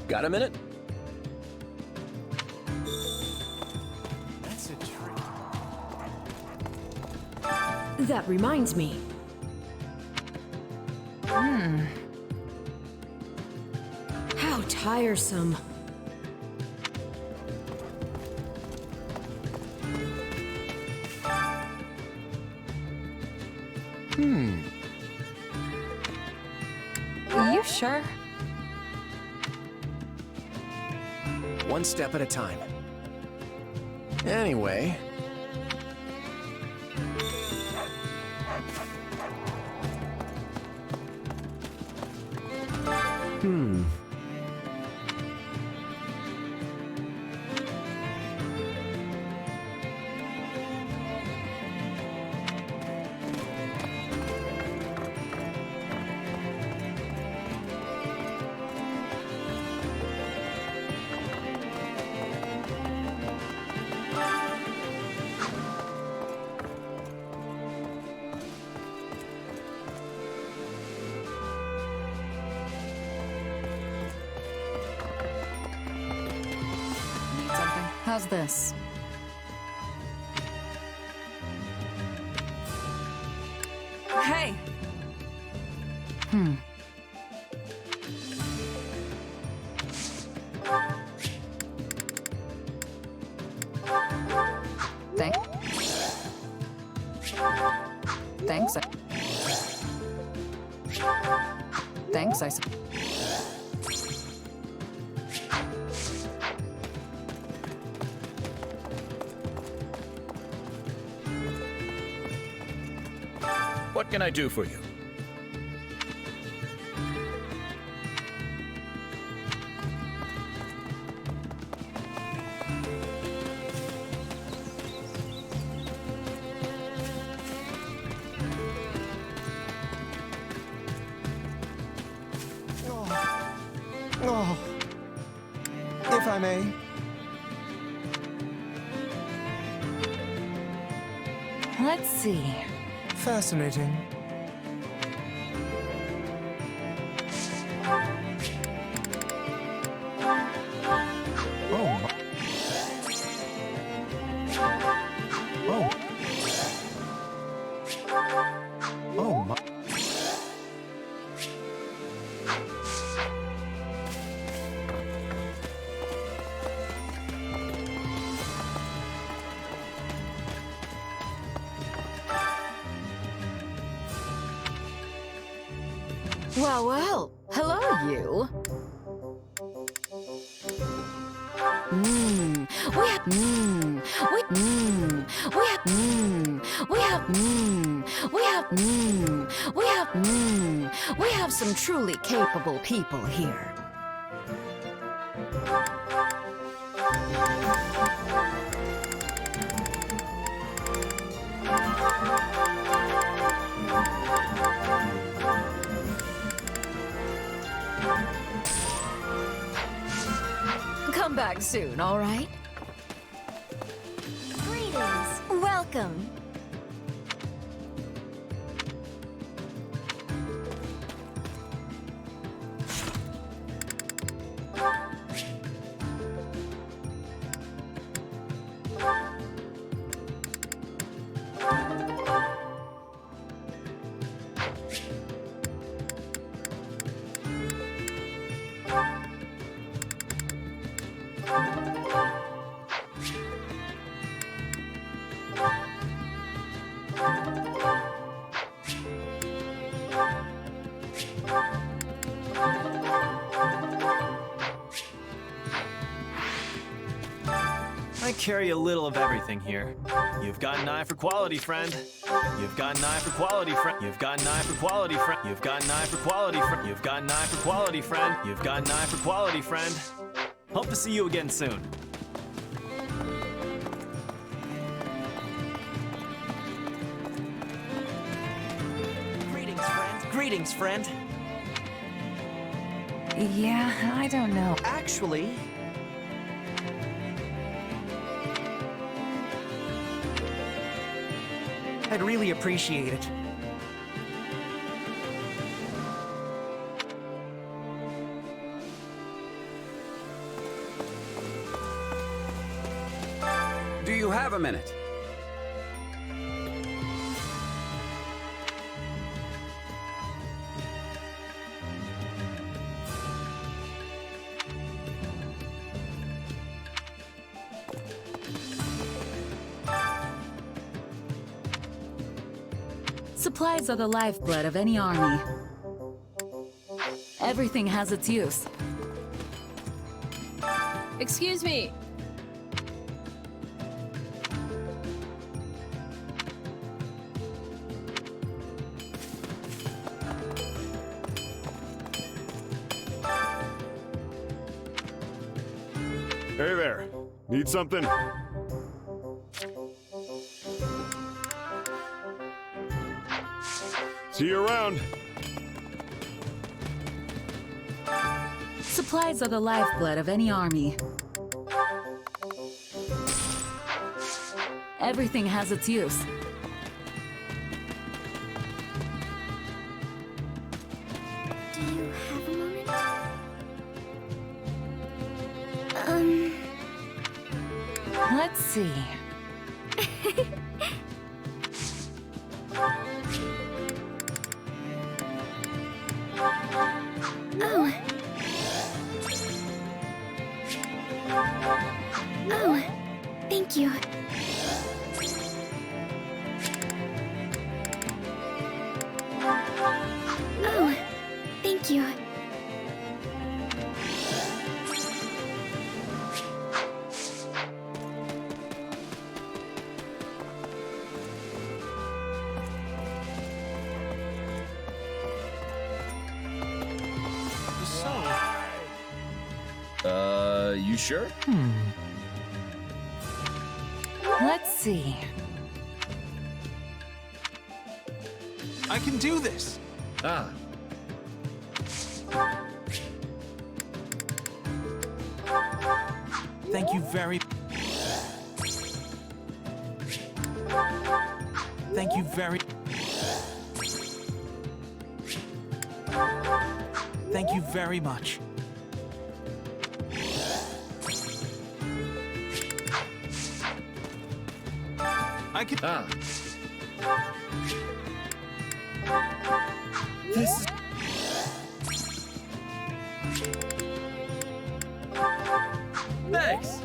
Got a minute? That's a trick. That reminds me. How tiresome. Are you sure? One step at a time. Anyway... Need something? How's this? Hey! Thanks. Thanks, I suppose. What can I do for you? Oh, if I may. Let's see. Fascinating. Oh. Oh. Oh my. Well, well. Hello, you. We have some truly capable people here. Come back soon, all right? Greetings. Welcome. I carry a little of everything here. You've got an eye for quality, friend. You've got an eye for quality, friend. You've got an eye for quality, friend. You've got an eye for quality, friend. You've got an eye for quality, friend. You've got an eye for quality, friend. Hope to see you again soon. Greetings, friend. Greetings, friend. Yeah, I don't know. Actually, I'd really appreciate it. Do you have a minute? Supplies are the lifeblood of any army. Everything has its use. Excuse me. Hey there. Need something? See you around. Supplies are the lifeblood of any army. Everything has its use. Do you have a moment? Let's see. Oh. Oh, thank you. Oh, thank you. You sure? Let's see. I can do this. Ah. Thank you very... Thank you very... Thank you very much. I can... Ah. This is... Thanks.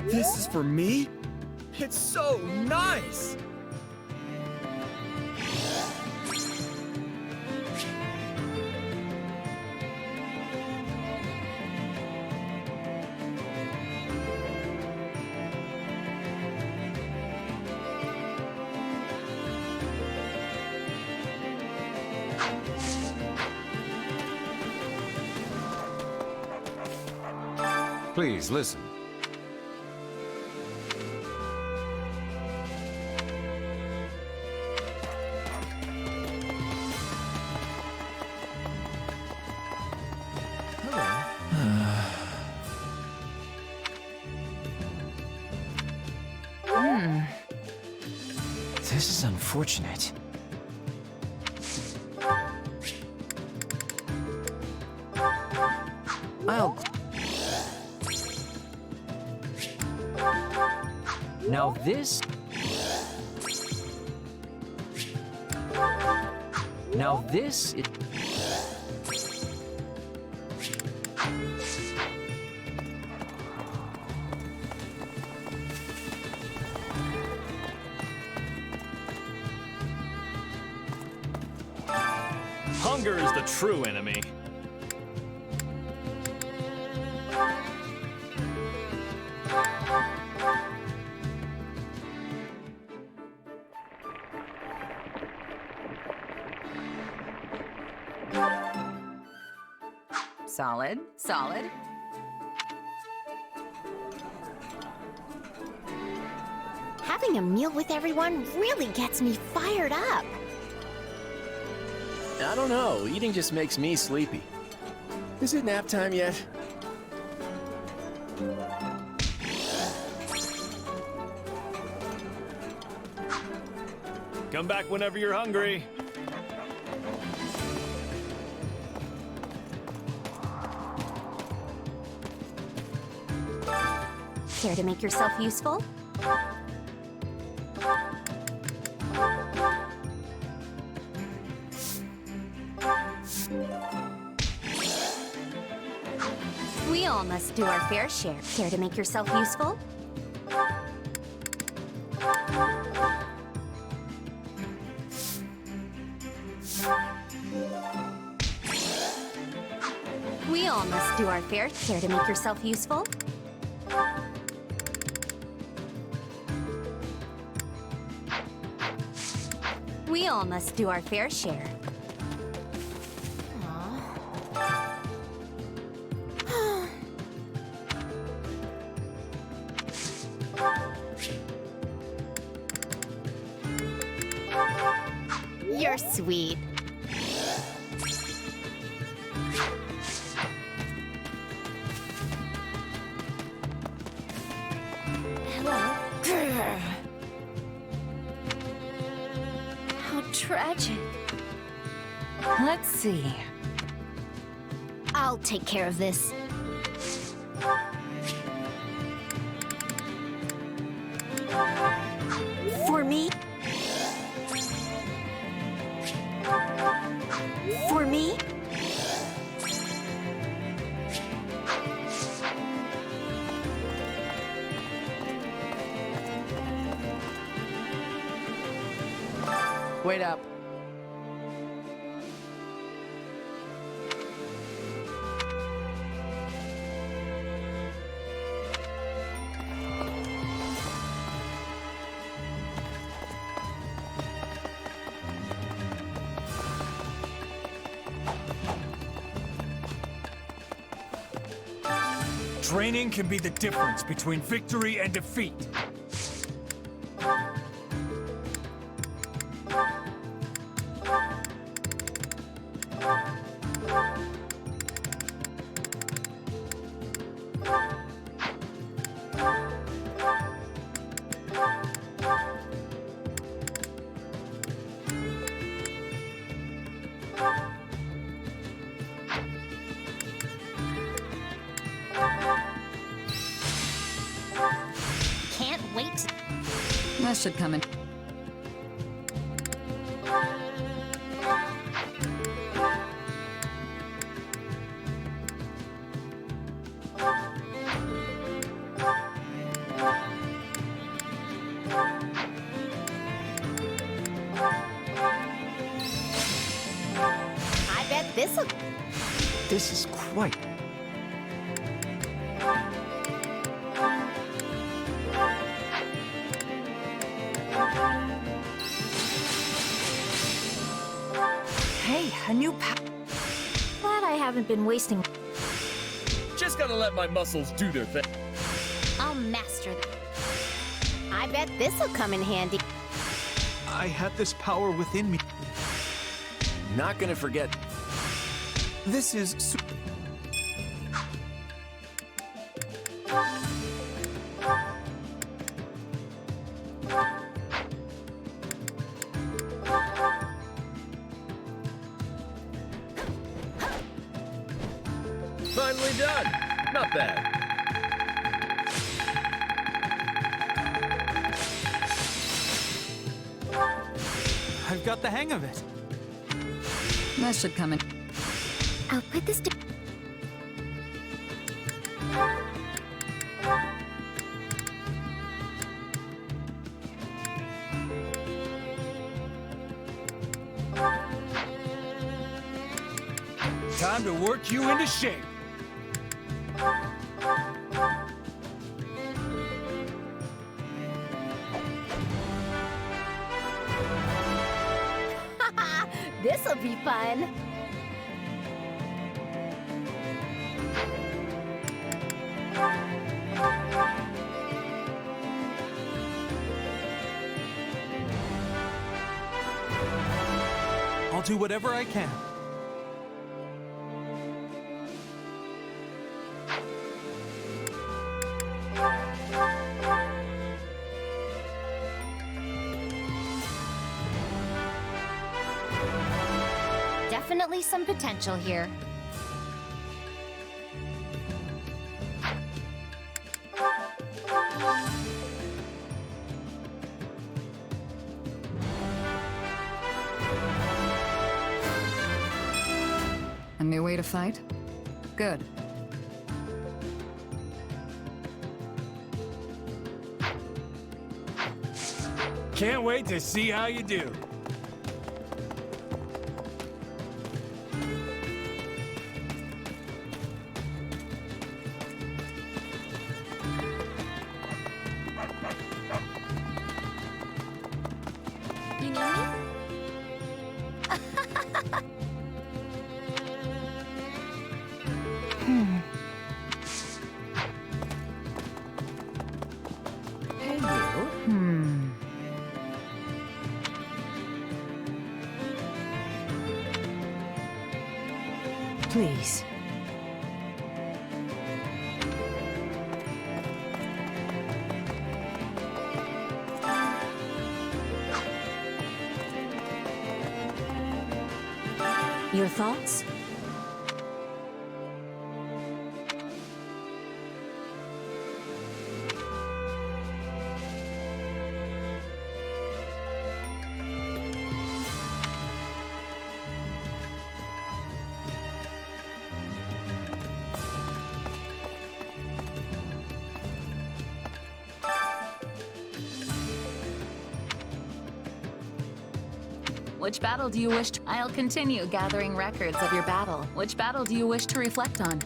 This is for me? It's so nice. Please listen. This is unfortunate. I'll... Now this... Now this... Hunger is the true enemy. Solid, solid. Having a meal with everyone really gets me fired up. I don't know. Eating just makes me sleepy. Is it nap time yet? Come back whenever you're hungry. Care to make yourself useful? We all must do our fair share. Care to make yourself useful? We all must do our fair. Care to make yourself useful? We all must do our fair share. You're sweet. Hello. Grr. How tragic. Let's see. I'll take care of this. For me? For me? Wait up. Training can be the difference between victory and defeat. Can't wait. That should come in. I bet this'll... This is quite... Hey, a new Glad I haven't been wasting... Just gotta let my muscles do their thing. I'll master them. I bet this'll come in handy. I had this power within me. Not gonna forget. This is... Finally done. Not bad. I've got the hang of it. That should come in. I'll put this to... Time to work you into shape. This'll be fun. I'll do whatever I can. Definitely some potential here. A new way to fight? Good. Can't wait to see how you do. You need me? Hey, you. Please. Your thoughts? Which battle do you wish to... I'll continue gathering records of your battle. Which battle do you wish to reflect on?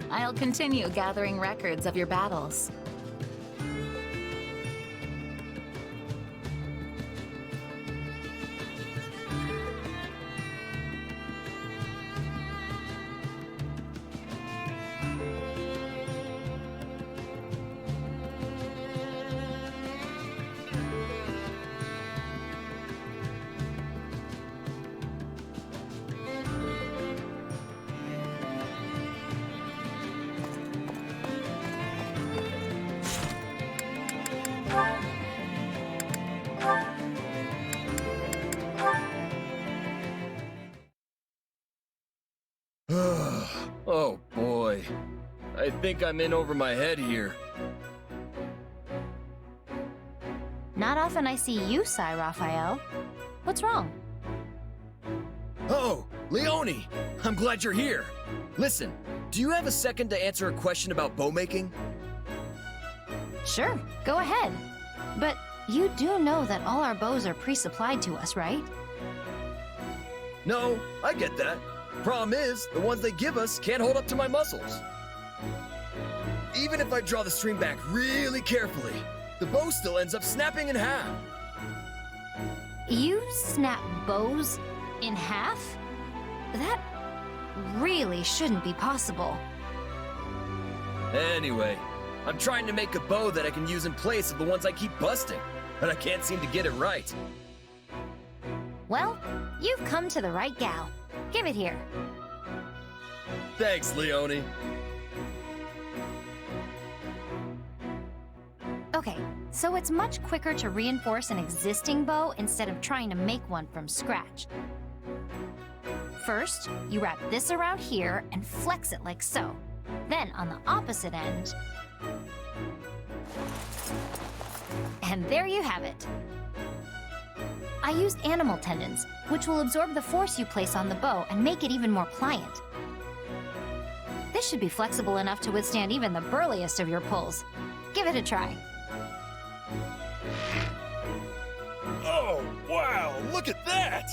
I'll continue gathering records of your battles. Oh boy. I think I'm in over my head here. Not often I see you sigh, Raphael. What's wrong? Oh, Leone! I'm glad you're here. Listen, do you have a second to answer a question about bow making? Sure, go ahead. But you do know that all our bows are pre-supplied to us, right? No, I get that. Problem is, the ones they give us can't hold up to my muscles. Even if I draw the string back really carefully, the bow still ends up snapping in half. You snap bows in half? That really shouldn't be possible. Anyway, I'm trying to make a bow that I can use in place of the ones I keep busting, but I can't seem to get it right. Well, you've come to the right gal. Give it here. Thanks, Leone. Okay, so it's much quicker to reinforce an existing bow instead of trying to make one from scratch. First, you wrap this around here and flex it like so. Then on the opposite end... and there you have it. I used animal tendons, which will absorb the force you place on the bow and make it even more pliant. This should be flexible enough to withstand even the burliest of your pulls. Give it a try. Oh, wow, look at that!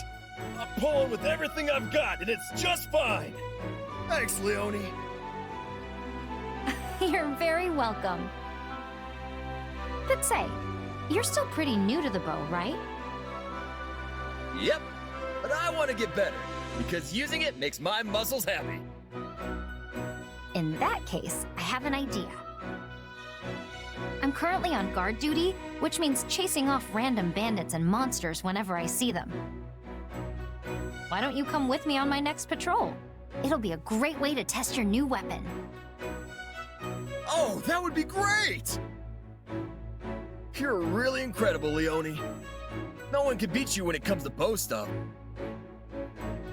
I'm pulling with everything I've got, and it's just fine! Thanks, Leone. You're very welcome. But say, you're still pretty new to the bow, right? Yep, but I want to get better, because using it makes my muscles happy. In that case, I have an idea. I'm currently on guard duty, which means chasing off random bandits and monsters whenever I see them. Why don't you come with me on my next patrol? It'll be a great way to test your new weapon. Oh, that would be great! You're really incredible, Leone. No one can beat you when it comes to bow stuff.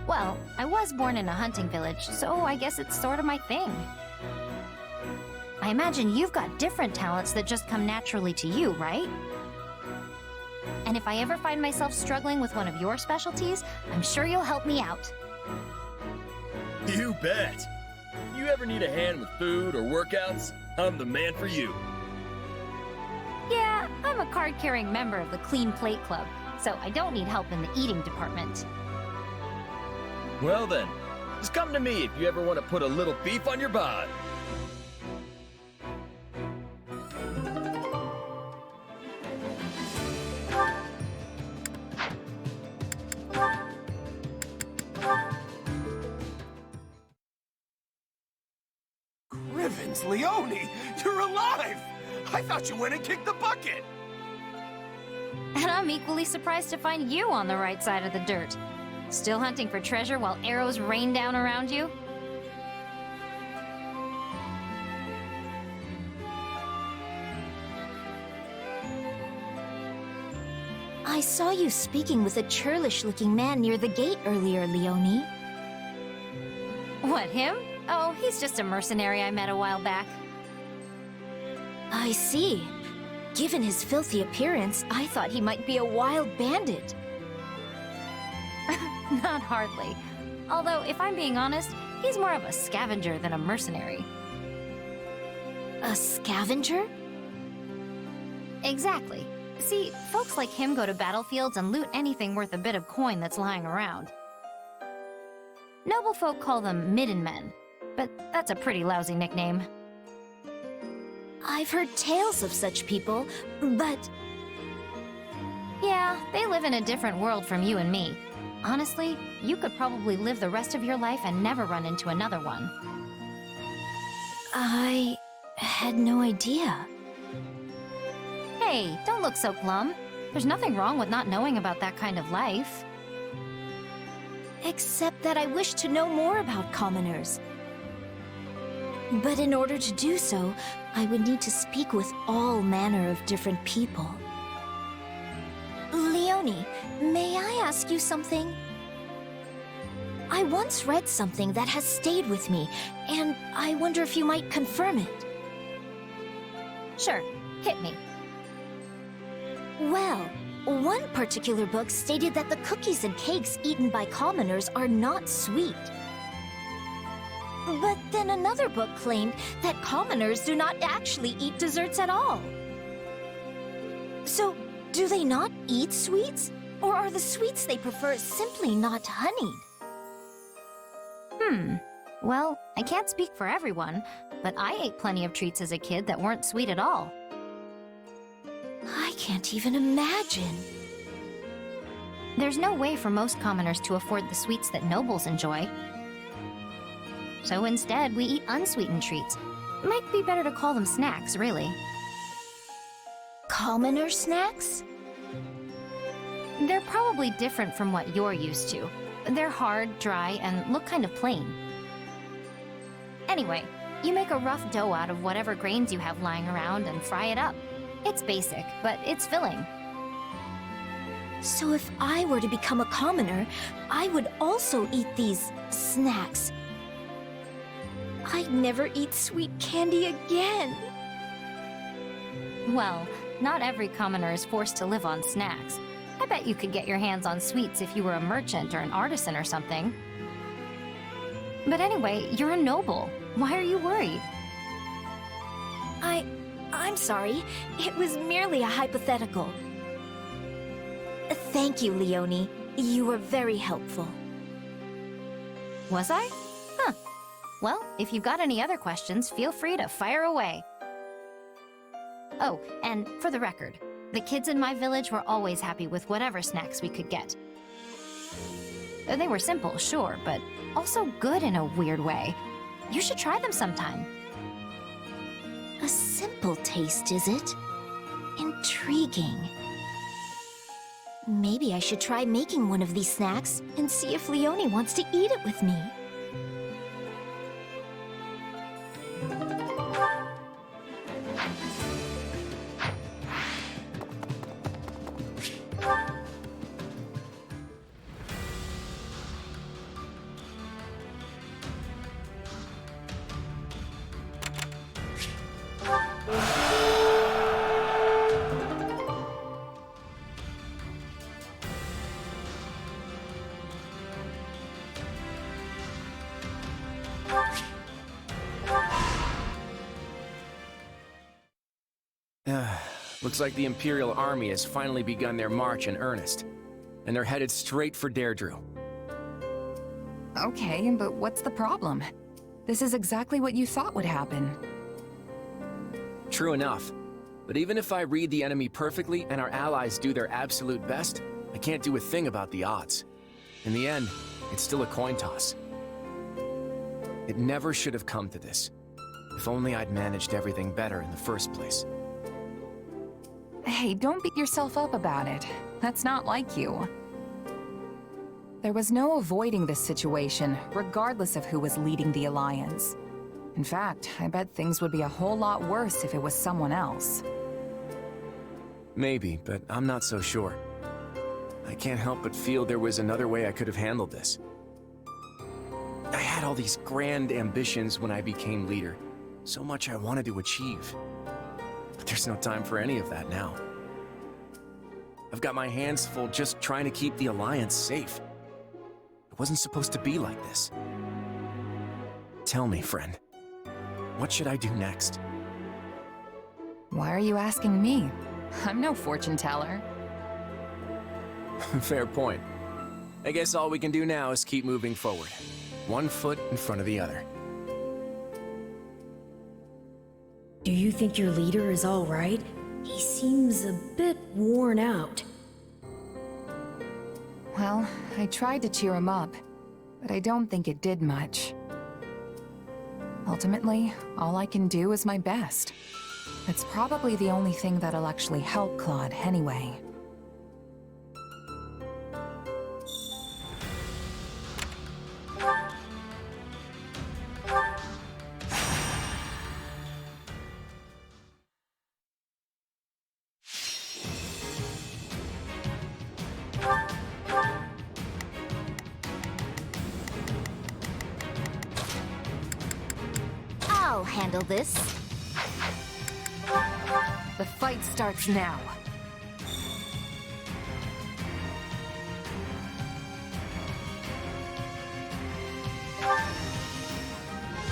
Well, I was born in a hunting village, so I guess it's sort of my thing. I imagine you've got different talents that just come naturally to you, right? And if I ever find myself struggling with one of your specialties, I'm sure you'll help me out. You bet! You ever need a hand with food or workouts, I'm the man for you. Yeah, I'm a card-carrying member of the Clean Plate Club, so I don't need help in the eating department. Well then, just come to me if you ever want to put a little beef on your bod. Grivens, Leone, you're alive! I thought you went and kicked the bucket! And I'm equally surprised to find you on the right side of the dirt. Still hunting for treasure while arrows rain down around you? I saw you speaking with a churlish-looking man near the gate earlier, Leonie. What, him? Oh, he's just a mercenary I met a while back. I see. Given his filthy appearance, I thought he might be a wild bandit. Not hardly. Although, if I'm being honest, he's more of a scavenger than a mercenary. A scavenger? Exactly. See, folks like him go to battlefields and loot anything worth a bit of coin that's lying around. Noble folk call them midden men, but that's a pretty lousy nickname. I've heard tales of such people, but... Yeah, they live in a different world from you and me. Honestly, you could probably live the rest of your life and never run into another one. I had no idea. Hey, don't look so glum. There's nothing wrong with not knowing about that kind of life. Except that I wish to know more about commoners. But in order to do so, I would need to speak with all manner of different people. Leonie, may I ask you something? I once read something that has stayed with me, and I wonder if you might confirm it. Sure, hit me. Well, one particular book stated that the cookies and cakes eaten by commoners are not sweet. But then another book claimed that commoners do not actually eat desserts at all. So, do they not eat sweets? Or are the sweets they prefer simply not honeyed? Well, I can't speak for everyone, but I ate plenty of treats as a kid that weren't sweet at all. I can't even imagine. There's no way for most commoners to afford the sweets that nobles enjoy. So instead, we eat unsweetened treats. Might be better to call them snacks, really. Commoner snacks? They're probably different from what you're used to. They're hard, dry, and look kind of plain. Anyway, you make a rough dough out of whatever grains you have lying around and fry it up. It's basic, but it's filling. So if I were to become a commoner, I would also eat these snacks. I'd never eat sweet candy again. Well, not every commoner is forced to live on snacks. I bet you could get your hands on sweets if you were a merchant or an artisan or something. But anyway, you're a noble. Why are you worried? I'm sorry. It was merely a hypothetical. Thank you, Leonie. You were very helpful. Was I? Huh. Well, if you've got any other questions, feel free to fire away. Oh, and for the record, the kids in my village were always happy with whatever snacks we could get. They were simple, sure, but also good in a weird way. You should try them sometime. A simple taste, is it? Intriguing. Maybe I should try making one of these snacks and see if Leonie wants to eat it with me. Looks like the Imperial Army has finally begun their march in earnest, and they're headed straight for Deirdre. Okay, but what's the problem? This is exactly what you thought would happen. True enough, but even if I read the enemy perfectly and our allies do their absolute best, I can't do a thing about the odds. In the end, it's still a coin toss. It never should have come to this. If only I'd managed everything better in the first place. Hey, don't beat yourself up about it. That's not like you. There was no avoiding this situation, regardless of who was leading the Alliance. In fact, I bet things would be a whole lot worse if it was someone else. Maybe, but I'm not so sure. I can't help but feel there was another way I could have handled this. I had all these grand ambitions when I became leader. So much I wanted to achieve. But there's no time for any of that now. I've got my hands full just trying to keep the Alliance safe. It wasn't supposed to be like this. Tell me, friend. What should I do next? Why are you asking me? I'm no fortune teller. Fair point. I guess all we can do now is keep moving forward. One foot in front of the other. Do you think your leader is all right? He seems a bit worn out. Well, I tried to cheer him up, but I don't think it did much. Ultimately, all I can do is my best. It's probably the only thing that'll actually help Claude anyway. I'll handle this. The fight starts now.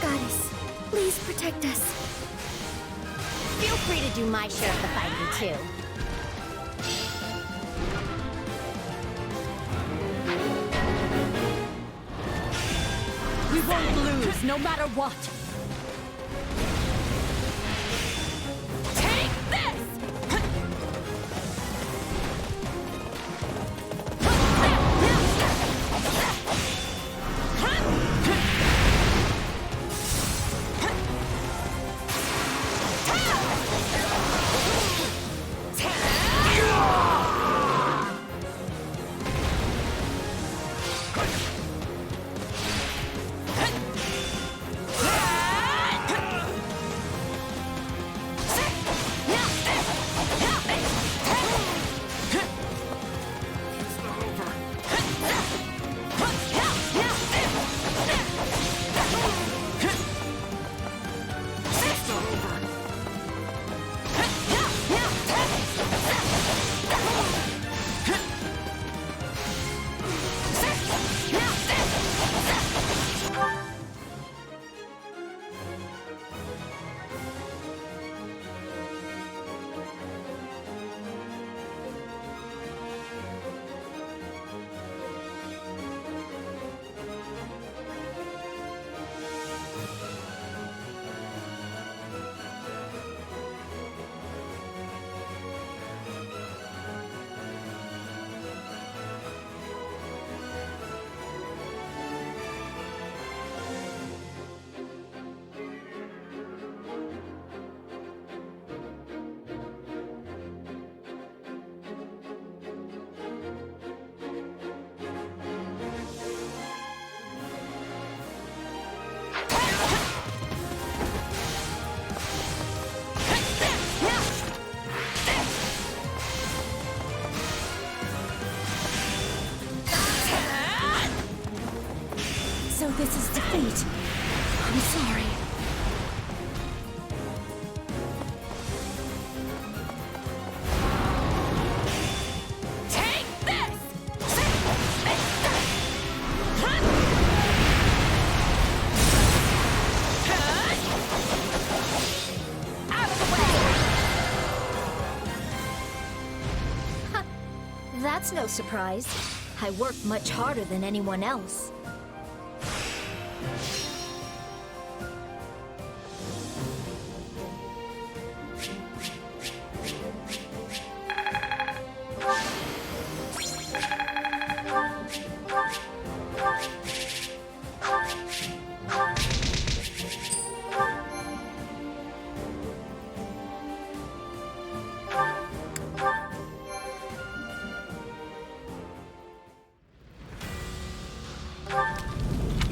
Goddess, please protect us. Feel free to do my share of the fighting, too. We won't lose, no matter what! Take this! So this is defeat. I'm sorry. Take this! Out of the way! That's no surprise. I work much harder than anyone else.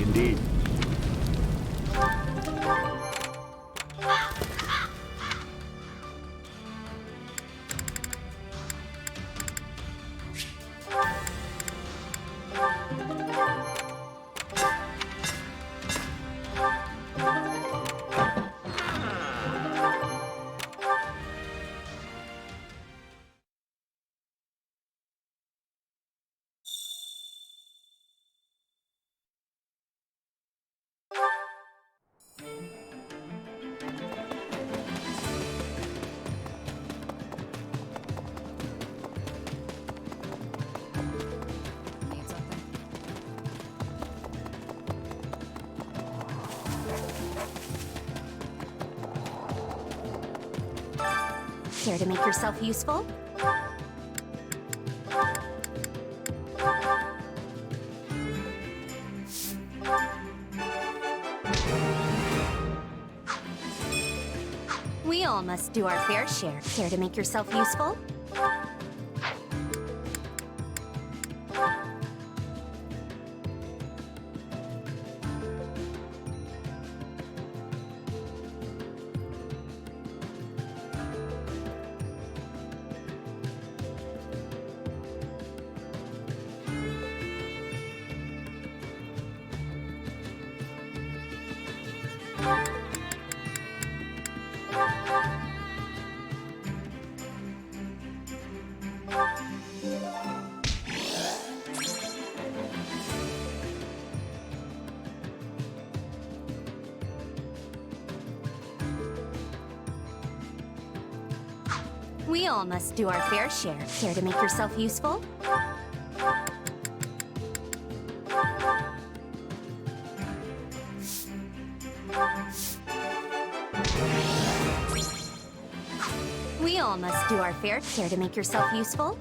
indeed. Care to make yourself useful? We all must do our fair share. Care to make yourself useful? We all must do our fair share. Care to make yourself useful? We all must do our fair. Care to make yourself useful?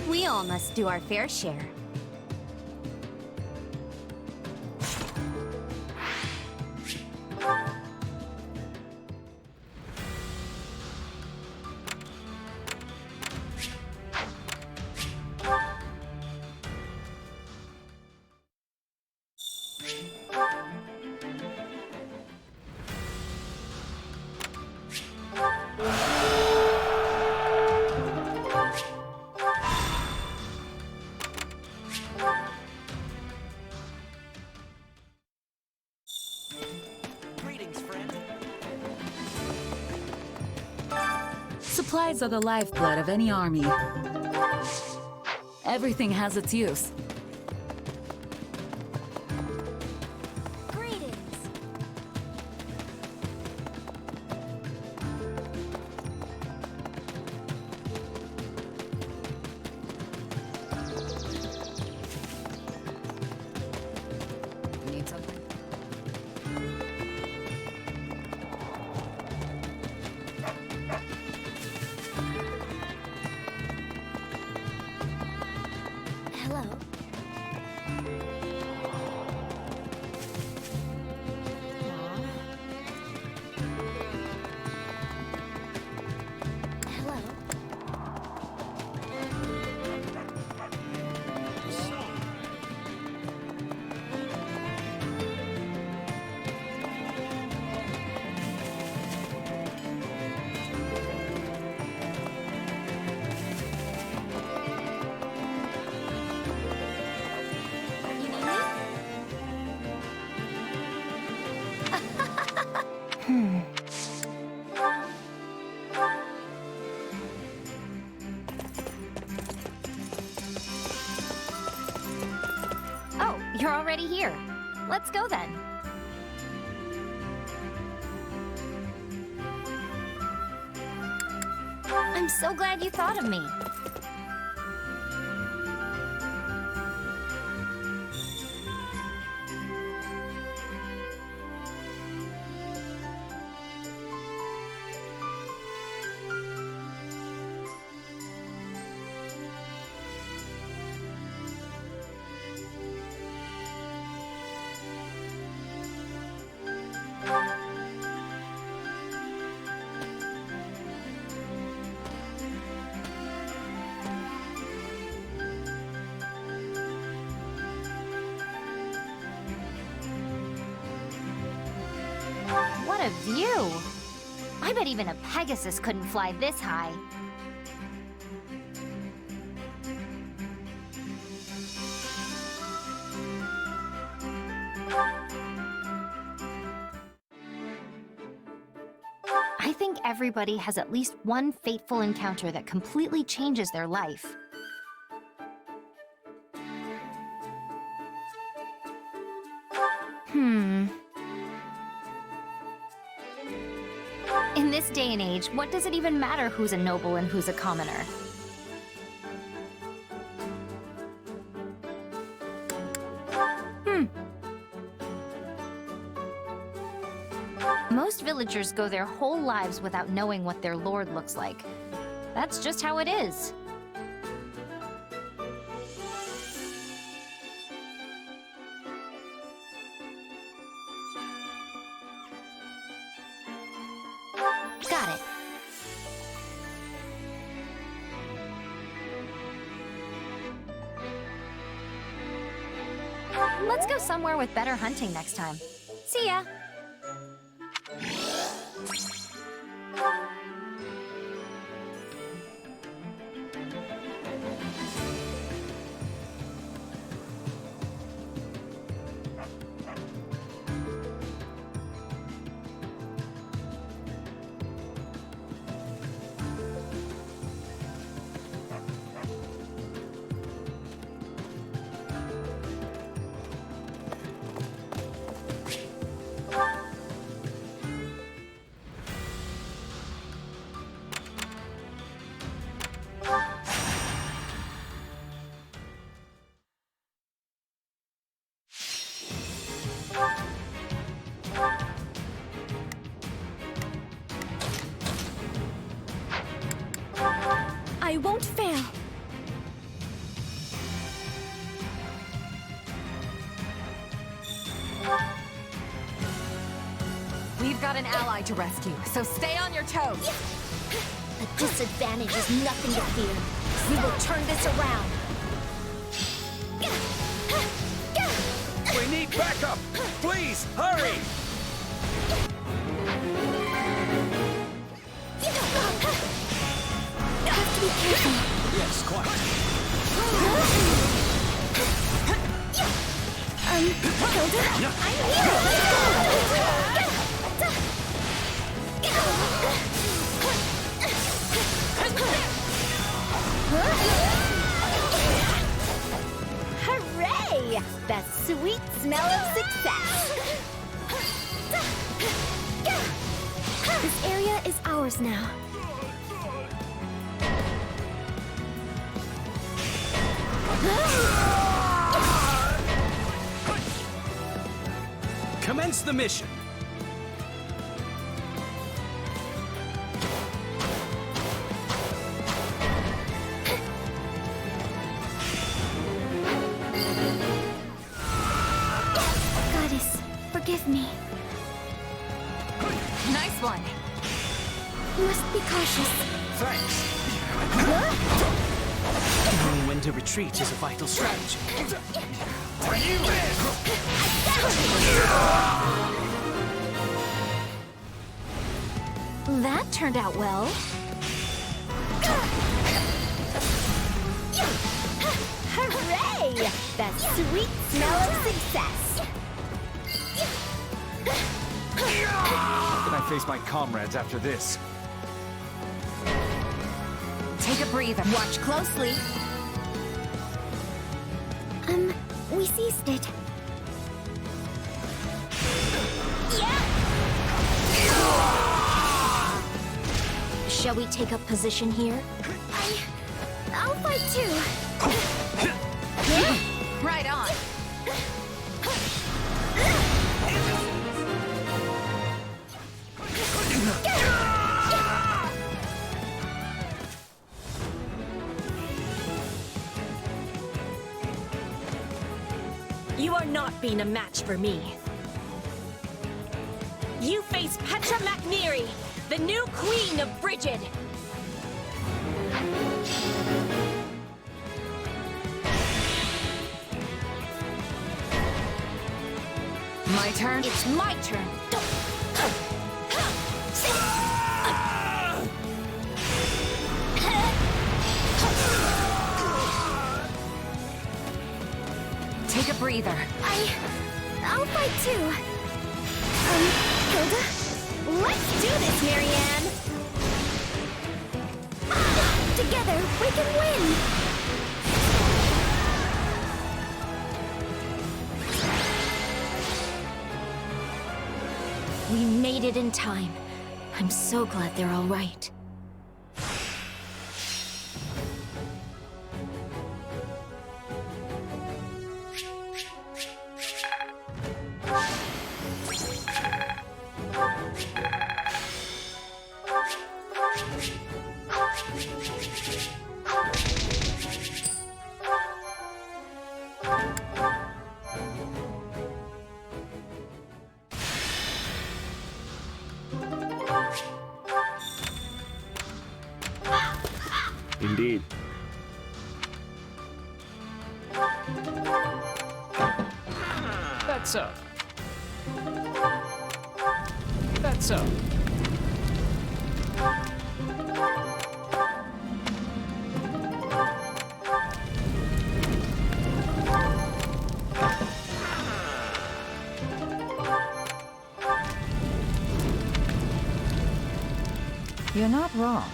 We all must do our fair share. Supplies are the lifeblood of any army. Everything has its use. Need something? Hello. Hello. Oh, you're already here. Let's go then. I'm so glad you thought of me. a view! I bet even a Pegasus couldn't fly this high. I think everybody has at least one fateful encounter that completely changes their life. In this day and age, what does it even matter who's a noble and who's a commoner? Most villagers go their whole lives without knowing what their lord looks like. That's just how it is. Got it. Let's go somewhere with better hunting next time. See ya! I won't fail. We've got an ally to rescue, so stay on your toes. A disadvantage is nothing to fear. We will turn this around. We need backup! Please, hurry! Have to be careful. Yes, quite. Hilda? I'm Hooray! The sweet smell of success! This area is ours now. Commence the mission. Goddess, forgive me. Nice one. Must be cautious. Thanks. Knowing when to retreat is a vital strategy. That turned out well. Hooray! The sweet smell of success! How can I face my comrades after this? Take a breather. Watch closely. We seized it. Shall we take up position here? I'll fight too. Right on. You are not being a match for me. You face Petra McNeary, the new queen of Brigid. My turn? It's my turn. breather. I'll fight too. Hilda? Let's do this, Marianne! Together, we can win! We made it in time. I'm so glad they're all right. Indeed. That's so. That's so. You're not wrong.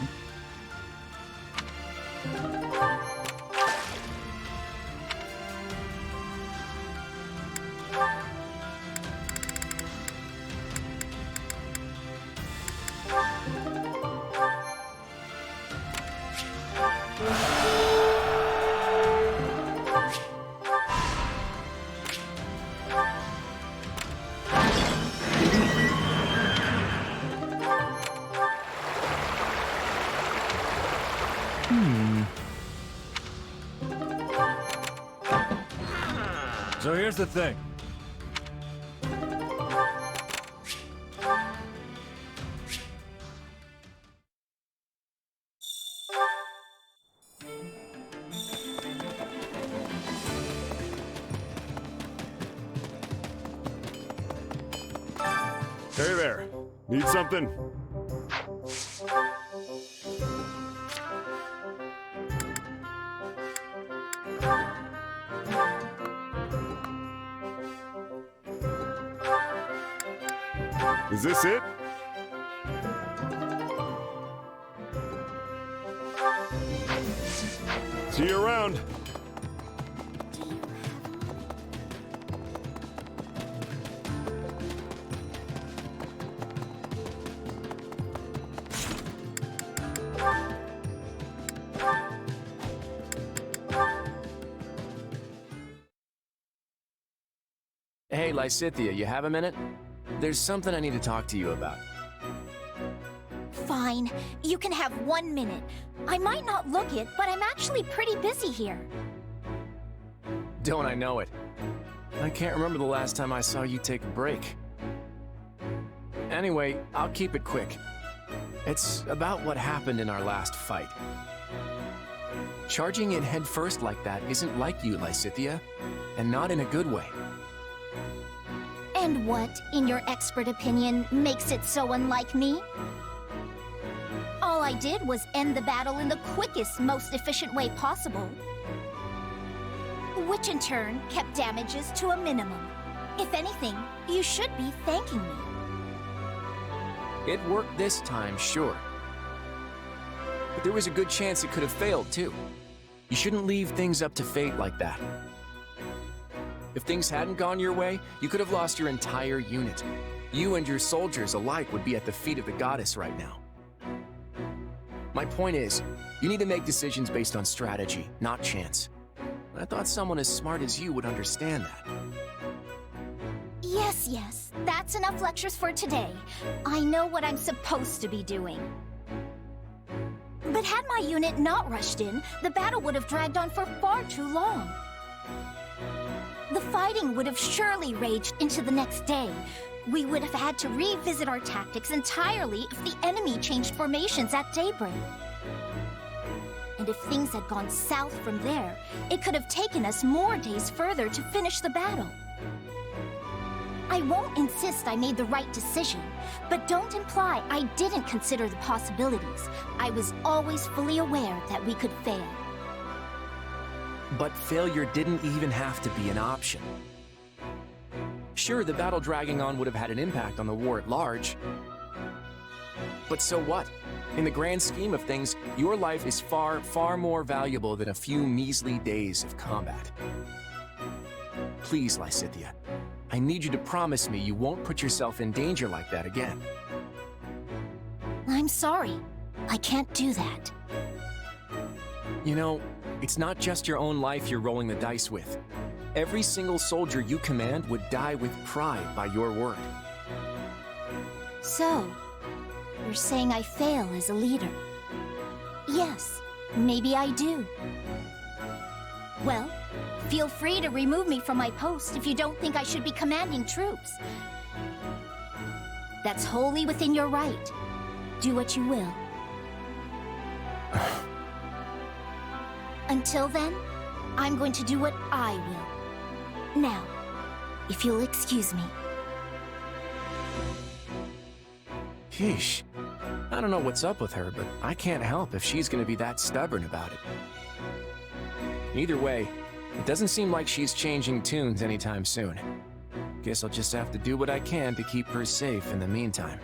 So here's the thing. Hey there. Need something? Is this it? See you around. Hey, Lysithea, you have a minute? There's something I need to talk to you about. Fine. You can have 1 minute. I might not look it, but I'm actually pretty busy here. Don't I know it? I can't remember the last time I saw you take a break. Anyway, I'll keep it quick. It's about what happened in our last fight. Charging in headfirst like that isn't like you, Lysithea, and not in a good way. And what, in your expert opinion, makes it so unlike me? All I did was end the battle in the quickest, most efficient way possible. Which in turn kept damages to a minimum. If anything, you should be thanking me. It worked this time, sure. But there was a good chance it could have failed, too. You shouldn't leave things up to fate like that. If things hadn't gone your way, you could have lost your entire unit. You and your soldiers alike would be at the feet of the goddess right now. My point is, you need to make decisions based on strategy, not chance. I thought someone as smart as you would understand that. Yes, that's enough lectures for today. I know what I'm supposed to be doing. But had my unit not rushed in, the battle would have dragged on for far too long. The fighting would have surely raged into the next day. We would have had to revisit our tactics entirely if the enemy changed formations at daybreak. And if things had gone south from there, it could have taken us more days further to finish the battle. I won't insist I made the right decision, but don't imply I didn't consider the possibilities. I was always fully aware that we could fail. But failure didn't even have to be an option. Sure, the battle dragging on would have had an impact on the war at large. But so what? In the grand scheme of things, your life is far, far more valuable than a few measly days of combat. Please, Lysithea, I need you to promise me you won't put yourself in danger like that again. I'm sorry. I can't do that. You know, it's not just your own life you're rolling the dice with. Every single soldier you command would die with pride by your word. So, you're saying I fail as a leader? Yes, maybe I do. Well, feel free to remove me from my post if you don't think I should be commanding troops. That's wholly within your right. Do what you will. Until then, I'm going to do what I will. Now, if you'll excuse me. Sheesh. I don't know what's up with her, but I can't help if she's gonna be that stubborn about it. Either way, it doesn't seem like she's changing tunes anytime soon. Guess I'll just have to do what I can to keep her safe in the meantime.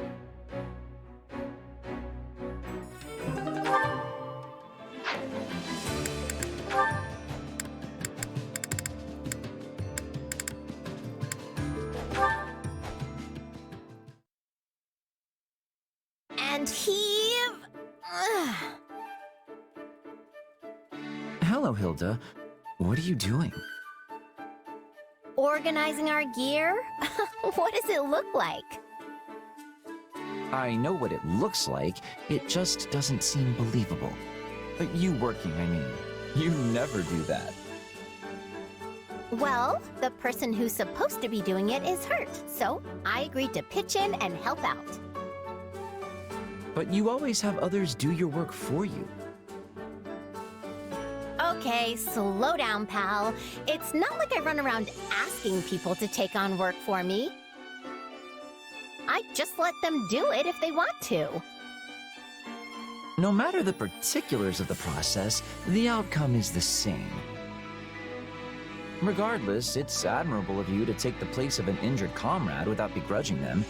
And heave. Hello, Hilda. What are you doing? Organizing our gear? What does it look like? I know what it looks like. It just doesn't seem believable. You working, I mean. You never do that. Well, the person who's supposed to be doing it is hurt, so I agreed to pitch in and help out. But you always have others do your work for you. Okay, slow down, pal. It's not like I run around asking people to take on work for me. I just let them do it if they want to. No matter the particulars of the process, the outcome is the same. Regardless, it's admirable of you to take the place of an injured comrade without begrudging them.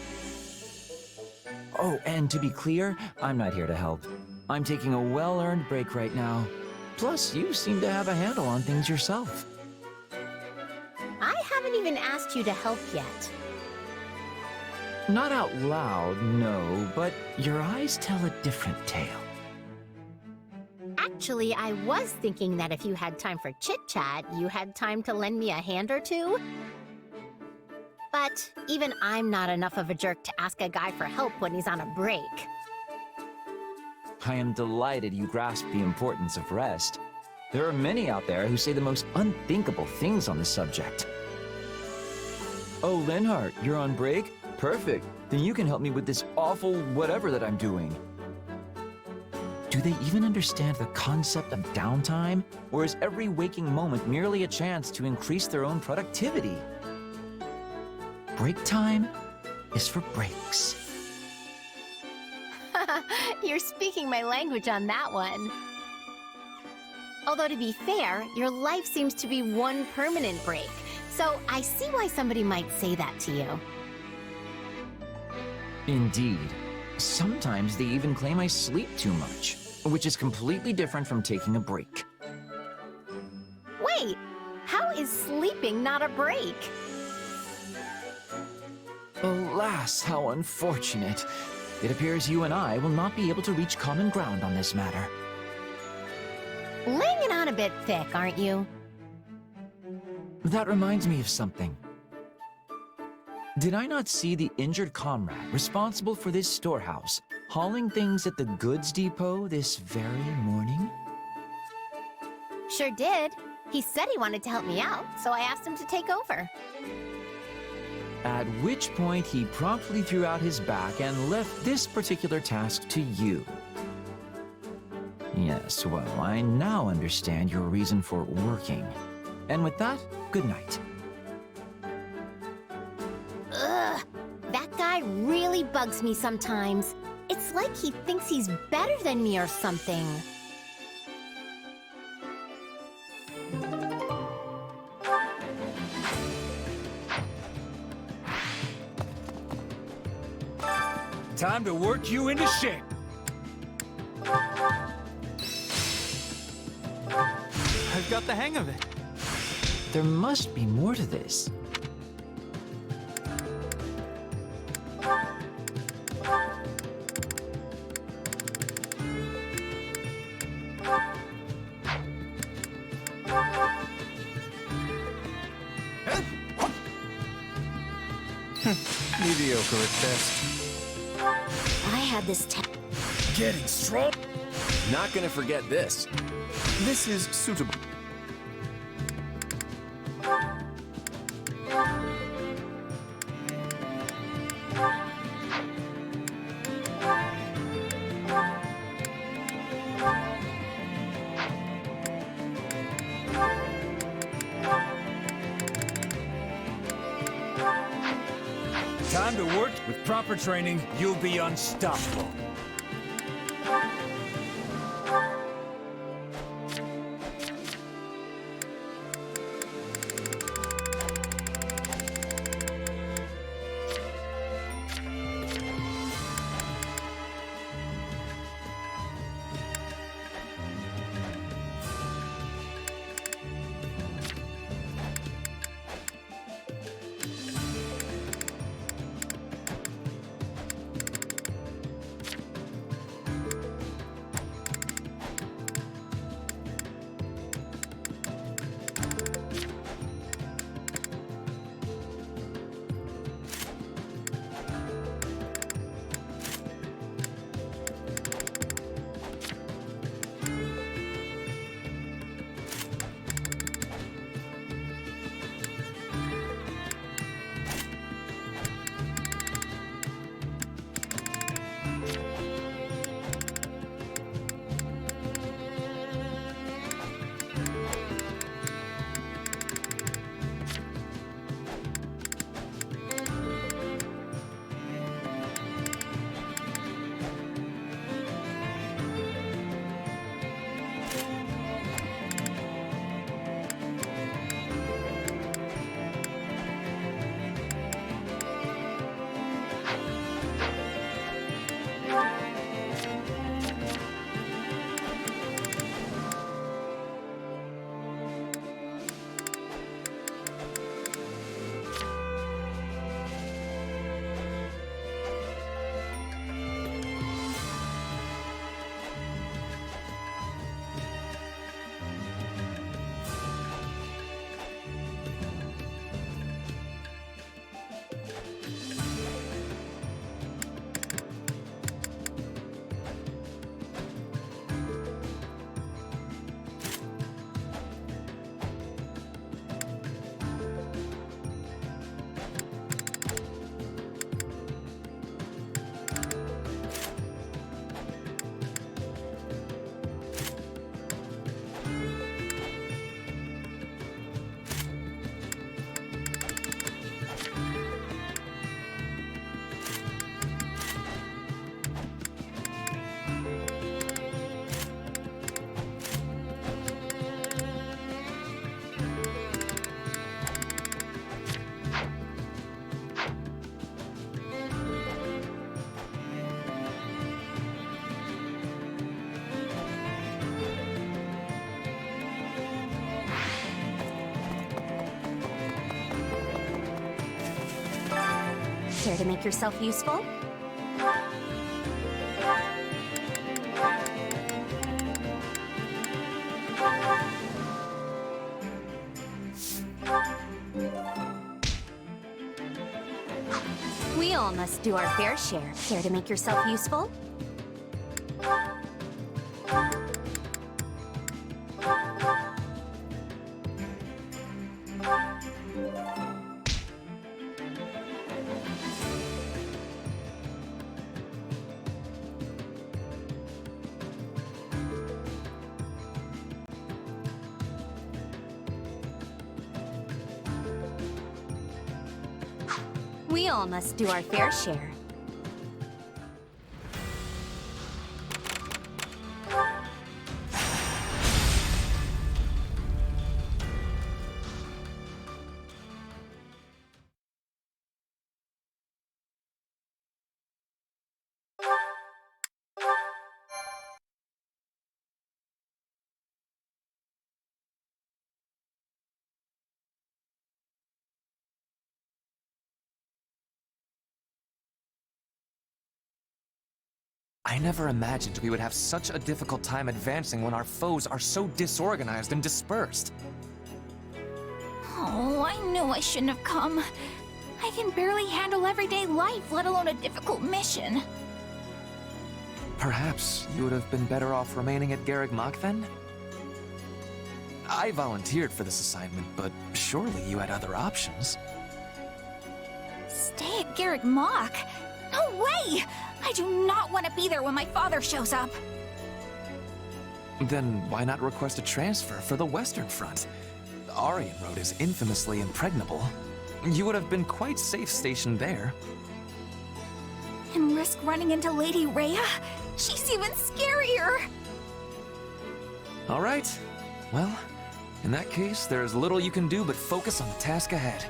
Oh, and to be clear, I'm not here to help. I'm taking a well-earned break right now. Plus, you seem to have a handle on things yourself. I haven't even asked you to help yet. Not out loud, no, but your eyes tell a different tale. Actually, I was thinking that if you had time for chit-chat, you had time to lend me a hand or two. But even I'm not enough of a jerk to ask a guy for help when he's on a break. I am delighted you grasp the importance of rest. There are many out there who say the most unthinkable things on the subject. Oh, Linhart, you're on break? Perfect. Then you can help me with this awful whatever that I'm doing. Do they even understand the concept of downtime? Or is every waking moment merely a chance to increase their own productivity? Break time is for breaks. You're speaking my language on that one. Although to be fair, your life seems to be one permanent break, so I see why somebody might say that to you. Indeed. Sometimes they even claim I sleep too much, which is completely different from taking a break. Wait, how is sleeping not a break? Alas, how unfortunate. It appears you and I will not be able to reach common ground on this matter. Laying it on a bit thick, aren't you? That reminds me of something. Did I not see the injured comrade responsible for this storehouse hauling things at the goods depot this very morning? Sure did. He said he wanted to help me out, so I asked him to take over. At which point he promptly threw out his back and left this particular task to you. Yes, well, I now understand your reason for working. And with that, good night. Ugh, that guy really bugs me sometimes. It's like he thinks he's better than me or something. Time to work you into shape. I've got the hang of it. There must be more to this. Mediocre at best. I had this Getting strong. Not gonna forget this. This is suitable. Time to work. With proper training, you'll be unstoppable. Care to make yourself useful? We all must do our fair share. Care to make yourself useful? We all must do our fair share. I never imagined we would have such a difficult time advancing when our foes are so disorganized and dispersed. Oh, I knew I shouldn't have come. I can barely handle everyday life, let alone a difficult mission. Perhaps you would have been better off remaining at Garreg Mach then? I volunteered for this assignment, but surely you had other options. Stay at Garreg Mach? No way! I do not want to be there when my father shows up. Then why not request a transfer for the Western Front? The Aryan Road is infamously impregnable. You would have been quite safe stationed there. And risk running into Lady Rhea? She's even scarier! All right. Well, in that case, there is little you can do but focus on the task ahead.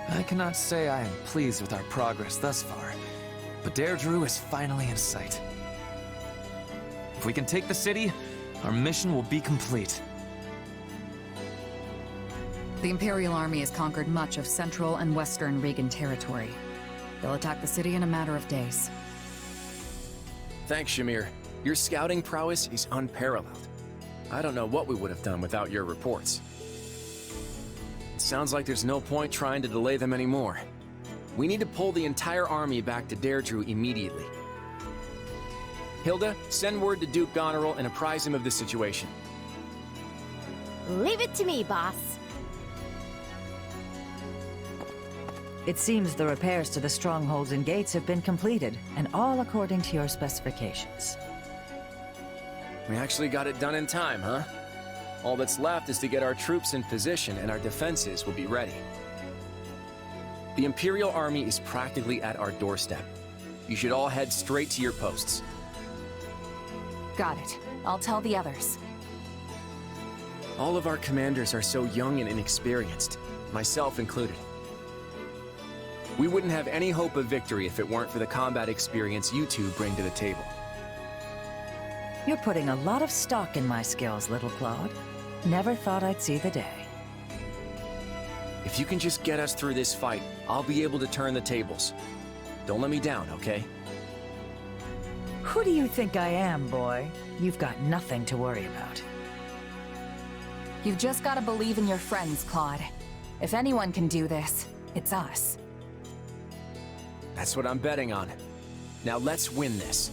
I cannot say I am pleased with our progress thus far, but Deirdre is finally in sight. If we can take the city, our mission will be complete. The Imperial Army has conquered much of central and western Regan territory. They'll attack the city in a matter of days. Thanks, Shamir. Your scouting prowess is unparalleled. I don't know what we would have done without your reports. It sounds like there's no point trying to delay them anymore. We need to pull the entire army back to Deirdre immediately. Hilda, send word to Duke Goneril and apprise him of the situation. Leave it to me, boss. It seems the repairs to the strongholds and gates have been completed, and all according to your specifications. We actually got it done in time, huh? All that's left is to get our troops in position and our defenses will be ready. The Imperial Army is practically at our doorstep. You should all head straight to your posts. Got it. I'll tell the others. All of our commanders are so young and inexperienced, myself included. We wouldn't have any hope of victory if it weren't for the combat experience you two bring to the table. You're putting a lot of stock in my skills, little Claude. Never thought I'd see the day. If you can just get us through this fight, I'll be able to turn the tables. Don't let me down, okay? Who do you think I am, boy? You've got nothing to worry about. You've just got to believe in your friends, Claude. If anyone can do this, it's us. That's what I'm betting on. Now let's win this.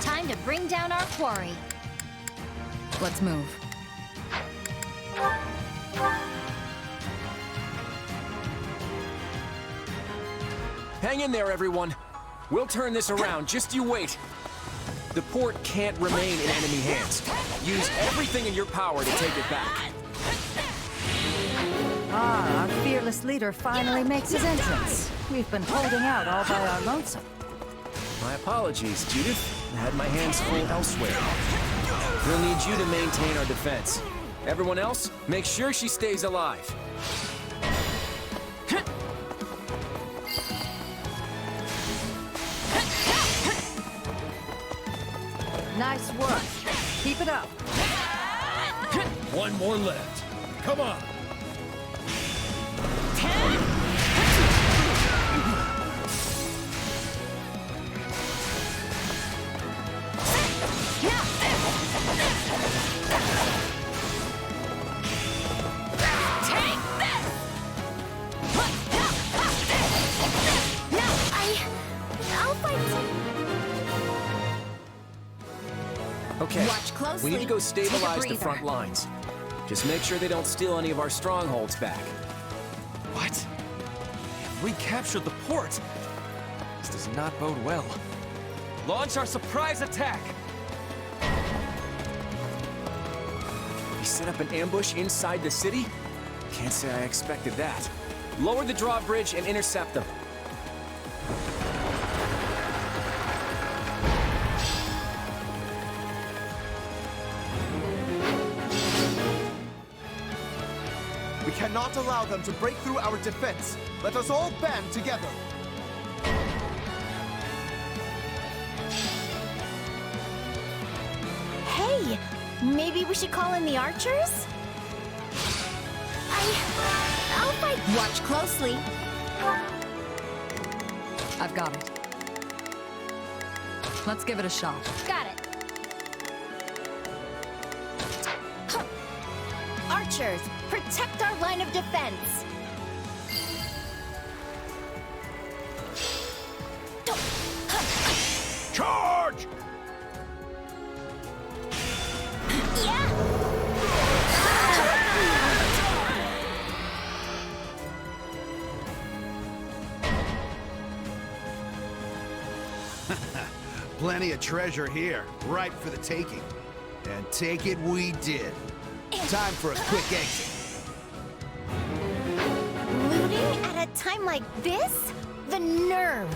Time to bring down our quarry. Let's move. Hang in there, everyone. We'll turn this around, just you wait. The port can't remain in enemy hands. Use everything in your power to take it back. Ah, our fearless leader finally makes his entrance. We've been holding out all by our lonesome. My apologies, Judith. I had my hands full elsewhere. We'll need you to maintain our defense. Everyone else, make sure she stays alive. Nice work. Keep it up. One more left. Come on. Okay, Watch closely. we need to go stabilize Take a the front lines. Just make sure they don't steal any of our strongholds back. What? Have we captured the port? This does not bode well. Launch our surprise attack! We set up an ambush inside the city? Can't say I expected that. Lower the drawbridge and intercept them. cannot allow them to break through our defense. Let us all band together. Hey, maybe we should call in the archers? I'll fight. Watch closely. I've got it. Let's give it a shot. Got it. Archers, protect our line of defense. Charge! Plenty of treasure here, ripe for the taking. And take it we did. Time for a quick exit. Looting at a time like this? The nerve.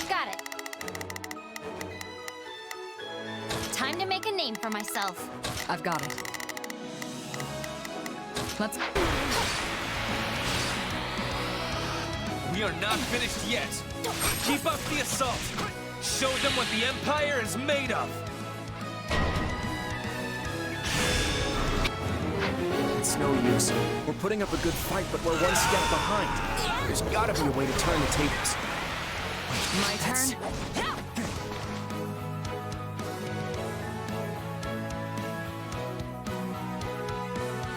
Got it. Time to make a name for myself. I've got it. Let's... We are not finished yet. Keep up the assault. Show them what the Empire is made of. It's no use. We're putting up a good fight, but we're one step behind. There's gotta be a way to turn the tables. My turn?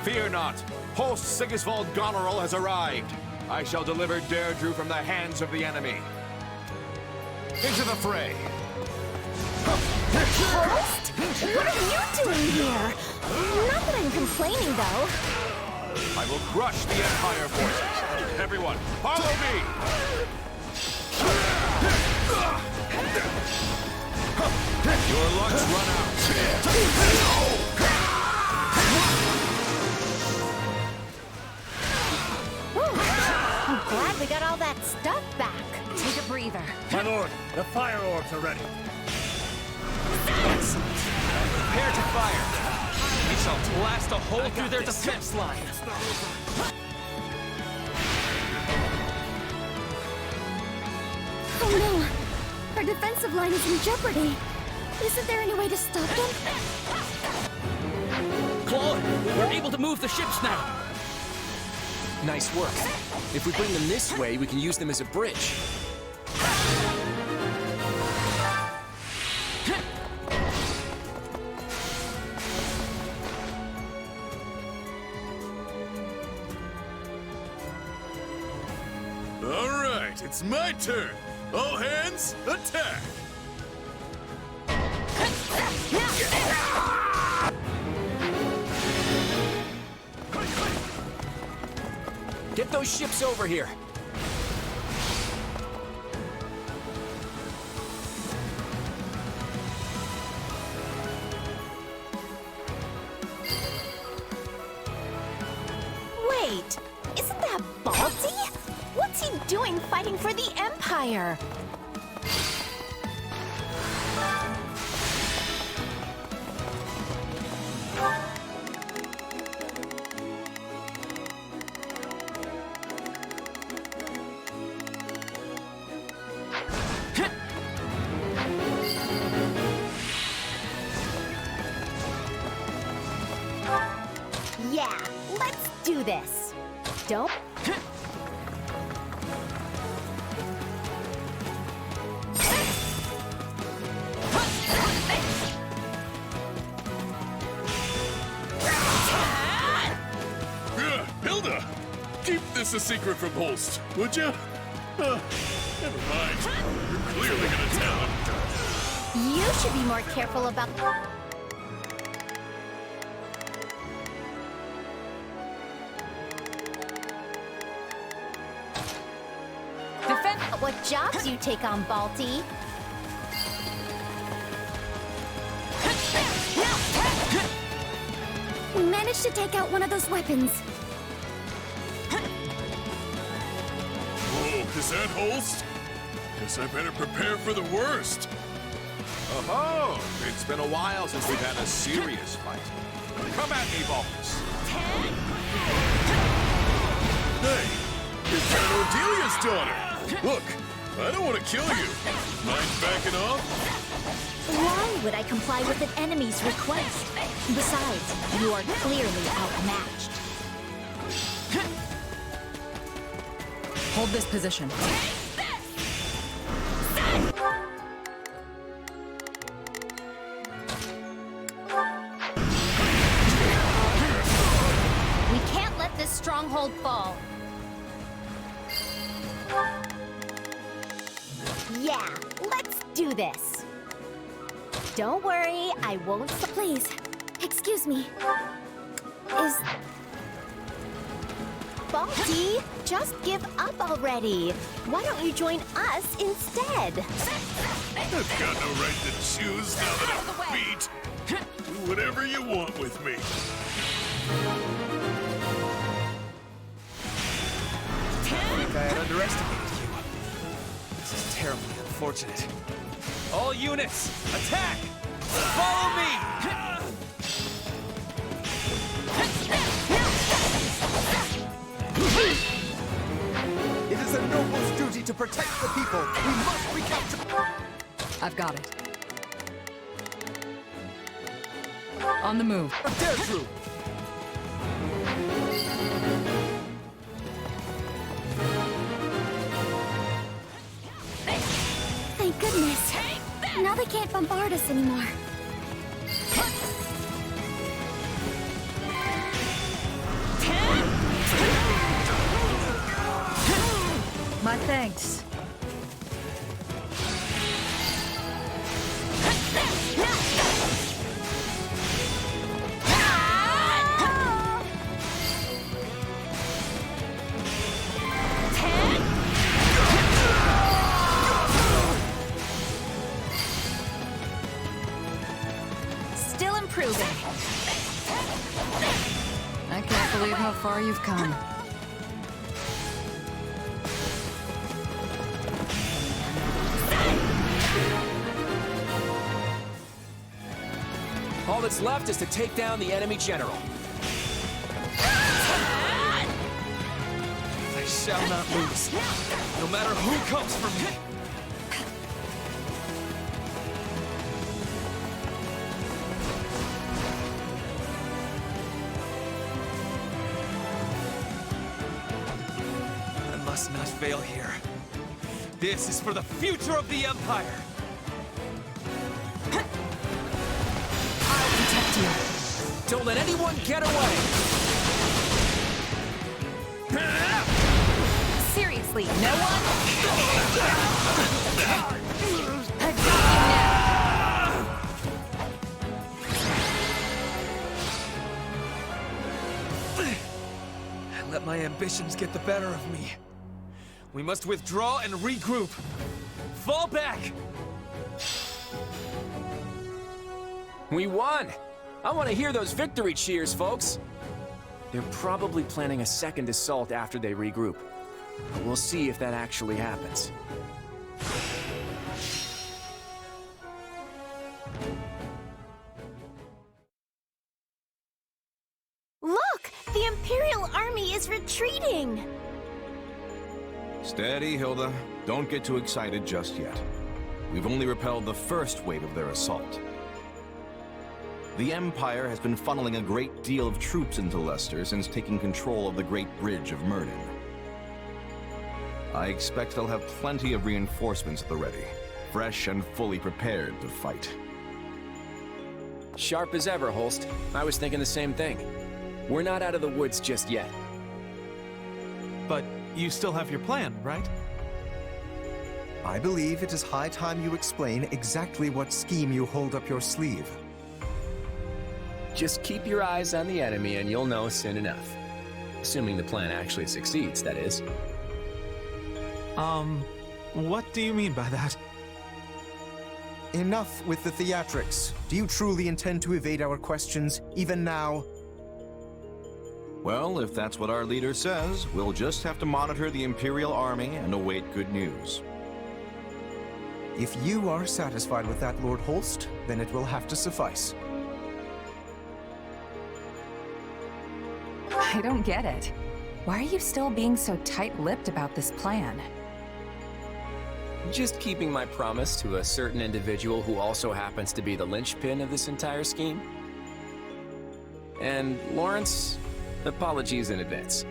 Fear not. Host Sigisvald Goneril has arrived. I shall deliver Deirdre from the hands of the enemy. Into the fray. Host? What are you doing here? Not that I'm complaining, though. I will crush the Empire forces. Everyone, follow me! Your luck's run out. I'm glad we got all that stuff back. Take a breather. My lord, the fire orbs are ready. Prepare to fire. We shall blast a hole through their defense line. Oh no! Our defensive line is in jeopardy. Isn't there any way to stop them? Claude, we're able to move the ships now. Nice work. If we bring them this way, we can use them as a bridge. All right, it's my turn. All hands, attack! Get those ships over here. Wait, isn't that Balti? What's he doing fighting for the Empire? Yeah, let's do this. Don't... Hilda! Keep this a secret from Holst, would you? Never mind. You're clearly gonna tell him. You should be more careful about... Defend what jobs you take on, Balti. We managed to take out one of those weapons. Is that Holst? Guess I better prepare for the worst. Oh, it's been a while since we've had a serious fight. Come at me, Volks. Hey, you're Count Ordelia's daughter. Look, I don't want to kill you. Mind backing off? Why would I comply with an enemy's request? Besides, you are clearly outmatched. Hold this position. We can't let this stronghold fall. Yeah, let's do this. Don't worry, I won't. Please, excuse me. Is... Balti, just give up already. Why don't you join us instead? I've got no right to choose now that I'm beat. Do whatever you want with me. I think I had underestimated you. This is terribly unfortunate. All units, attack! Follow me! It is a noble's duty to protect the people. We must recapture... I've got it. On the move. Dare Drew! Thank goodness. Now they can't bombard us anymore. My thanks. Still improving. I can't believe how far you've come. All that's left is to take down the enemy general. I shall not lose, no matter who comes for me. I must not fail here. This is for the future of the Empire. Don't let anyone get away! Seriously, no one? I got I let my ambitions get the better of me. We must withdraw and regroup. Fall back! We won! I want to hear those victory cheers, folks! They're probably planning a second assault after they regroup. We'll see if that actually happens. Look! The Imperial Army is retreating! Steady, Hilda. Don't get too excited just yet. We've only repelled the first wave of their assault. The Empire has been funneling a great deal of troops into Leicester since taking control of the Great Bridge of Murden. I expect they'll have plenty of reinforcements at the ready, fresh and fully prepared to fight. Sharp as ever, Holst. I was thinking the same thing. We're not out of the woods just yet. But you still have your plan, right? I believe it is high time you explain exactly what scheme you hold up your sleeve. Just keep your eyes on the enemy and you'll know soon enough. Assuming the plan actually succeeds, that is. What do you mean by that? Enough with the theatrics. Do you truly intend to evade our questions, even now? Well, if that's what our leader says, we'll just have to monitor the Imperial Army and await good news. If you are satisfied with that, Lord Holst, then it will have to suffice. I don't get it. Why are you still being so tight-lipped about this plan? Just keeping my promise to a certain individual who also happens to be the linchpin of this entire scheme. And Lawrence, apologies in advance.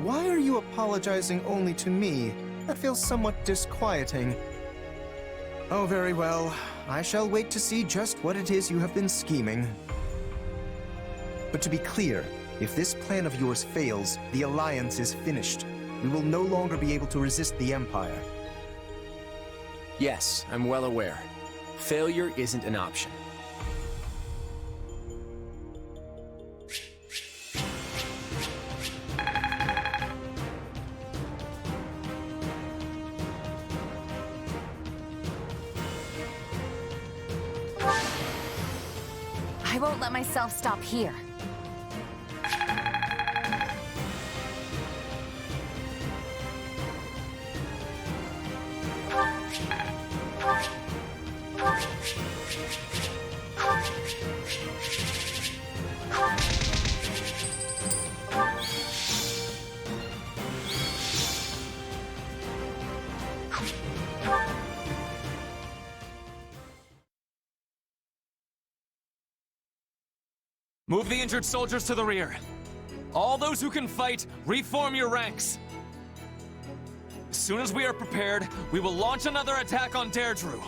Why are you apologizing only to me? That feels somewhat disquieting. Oh, very well. I shall wait to see just what it is you have been scheming. But to be clear, if this plan of yours fails, the Alliance is finished. We will no longer be able to resist the Empire. Yes, I'm well aware. Failure isn't an option. I won't let myself stop here. Move the injured soldiers to the rear. All those who can fight, reform your ranks. As soon as we are prepared, we will launch another attack on Deirdre.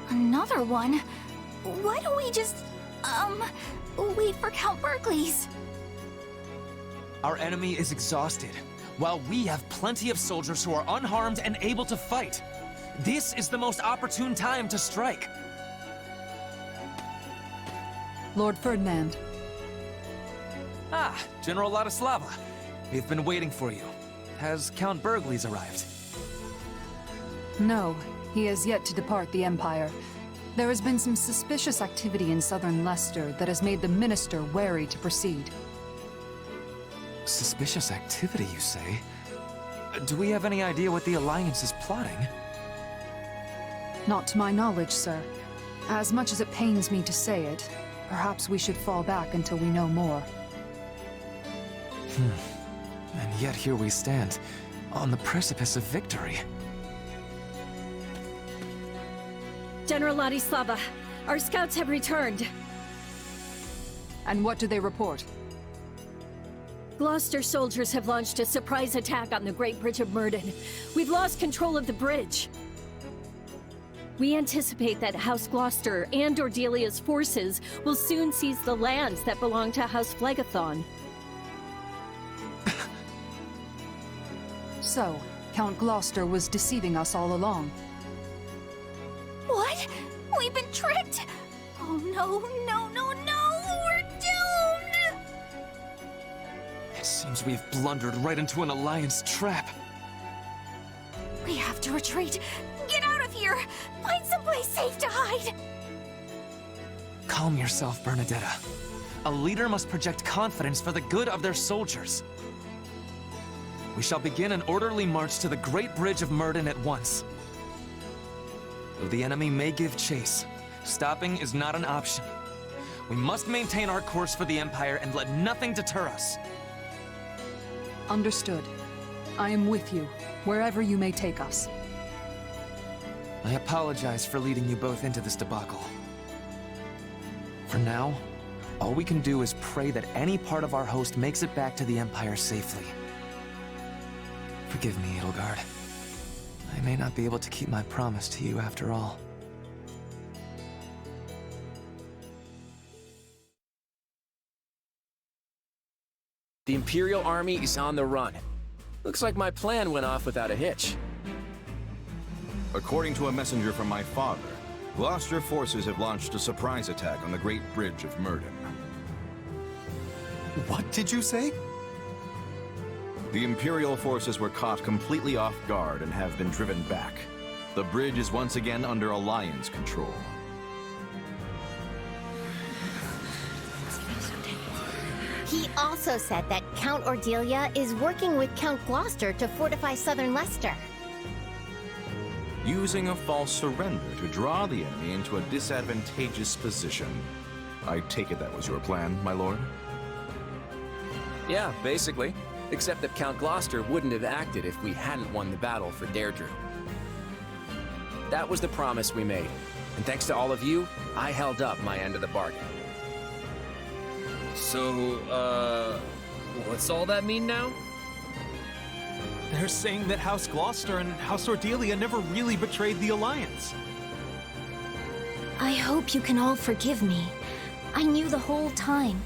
Another one? Why don't we just, wait for Count Berkeley's? Our enemy is exhausted, while we have plenty of soldiers who are unharmed and able to fight. This is the most opportune time to strike. Lord Ferdinand. Ah, General Ladislava. We've been waiting for you. Has Count Berkeley's arrived? No, he has yet to depart the Empire. There has been some suspicious activity in southern Leicester that has made the Minister wary to proceed. Suspicious activity, you say? Do we have any idea what the Alliance is plotting? Not to my knowledge, sir. As much as it pains me to say it, perhaps we should fall back until we know more. And yet here we stand, on the precipice of victory. General Ladislava, our scouts have returned. And what do they report? Gloucester soldiers have launched a surprise attack on the Great Bridge of Murden. We've lost control of the bridge. We anticipate that House Gloucester and Ordelia's forces will soon seize the lands that belong to House Phlegethon. So, Count Gloucester was deceiving us all along. What? We've been tricked? Oh no, no, no, no! We're doomed! It seems we've blundered right into an Alliance trap. We have to retreat. Get out of here! Find someplace safe to hide! Calm yourself, Bernadetta. A leader must project confidence for the good of their soldiers. We shall begin an orderly march to the Great Bridge of Murden at once. Though the enemy may give chase, stopping is not an option. We must maintain our course for the Empire and let nothing deter us. Understood. I am with you, wherever you may take us. I apologize for leading you both into this debacle. For now, all we can do is pray that any part of our host makes it back to the Empire safely. Forgive me, Edelgard. I may not be able to keep my promise to you after all. The Imperial Army is on the run. Looks like my plan went off without a hitch. According to a messenger from my father, Gloucester forces have launched a surprise attack on the Great Bridge of Murden. What did you say? The Imperial forces were caught completely off guard and have been driven back. The bridge is once again under Alliance control. also said that Count Ordelia is working with Count Gloucester to fortify southern Leicester. Using a false surrender to draw the enemy into a disadvantageous position. I take it that was your plan, my lord? Yeah, basically. Except that Count Gloucester wouldn't have acted if we hadn't won the battle for Deirdre. That was the promise we made. And thanks to all of you, I held up my end of the bargain. So, what's all that mean now? They're saying that House Gloucester and House Ordelia never really betrayed the Alliance. I hope you can all forgive me. I knew the whole time,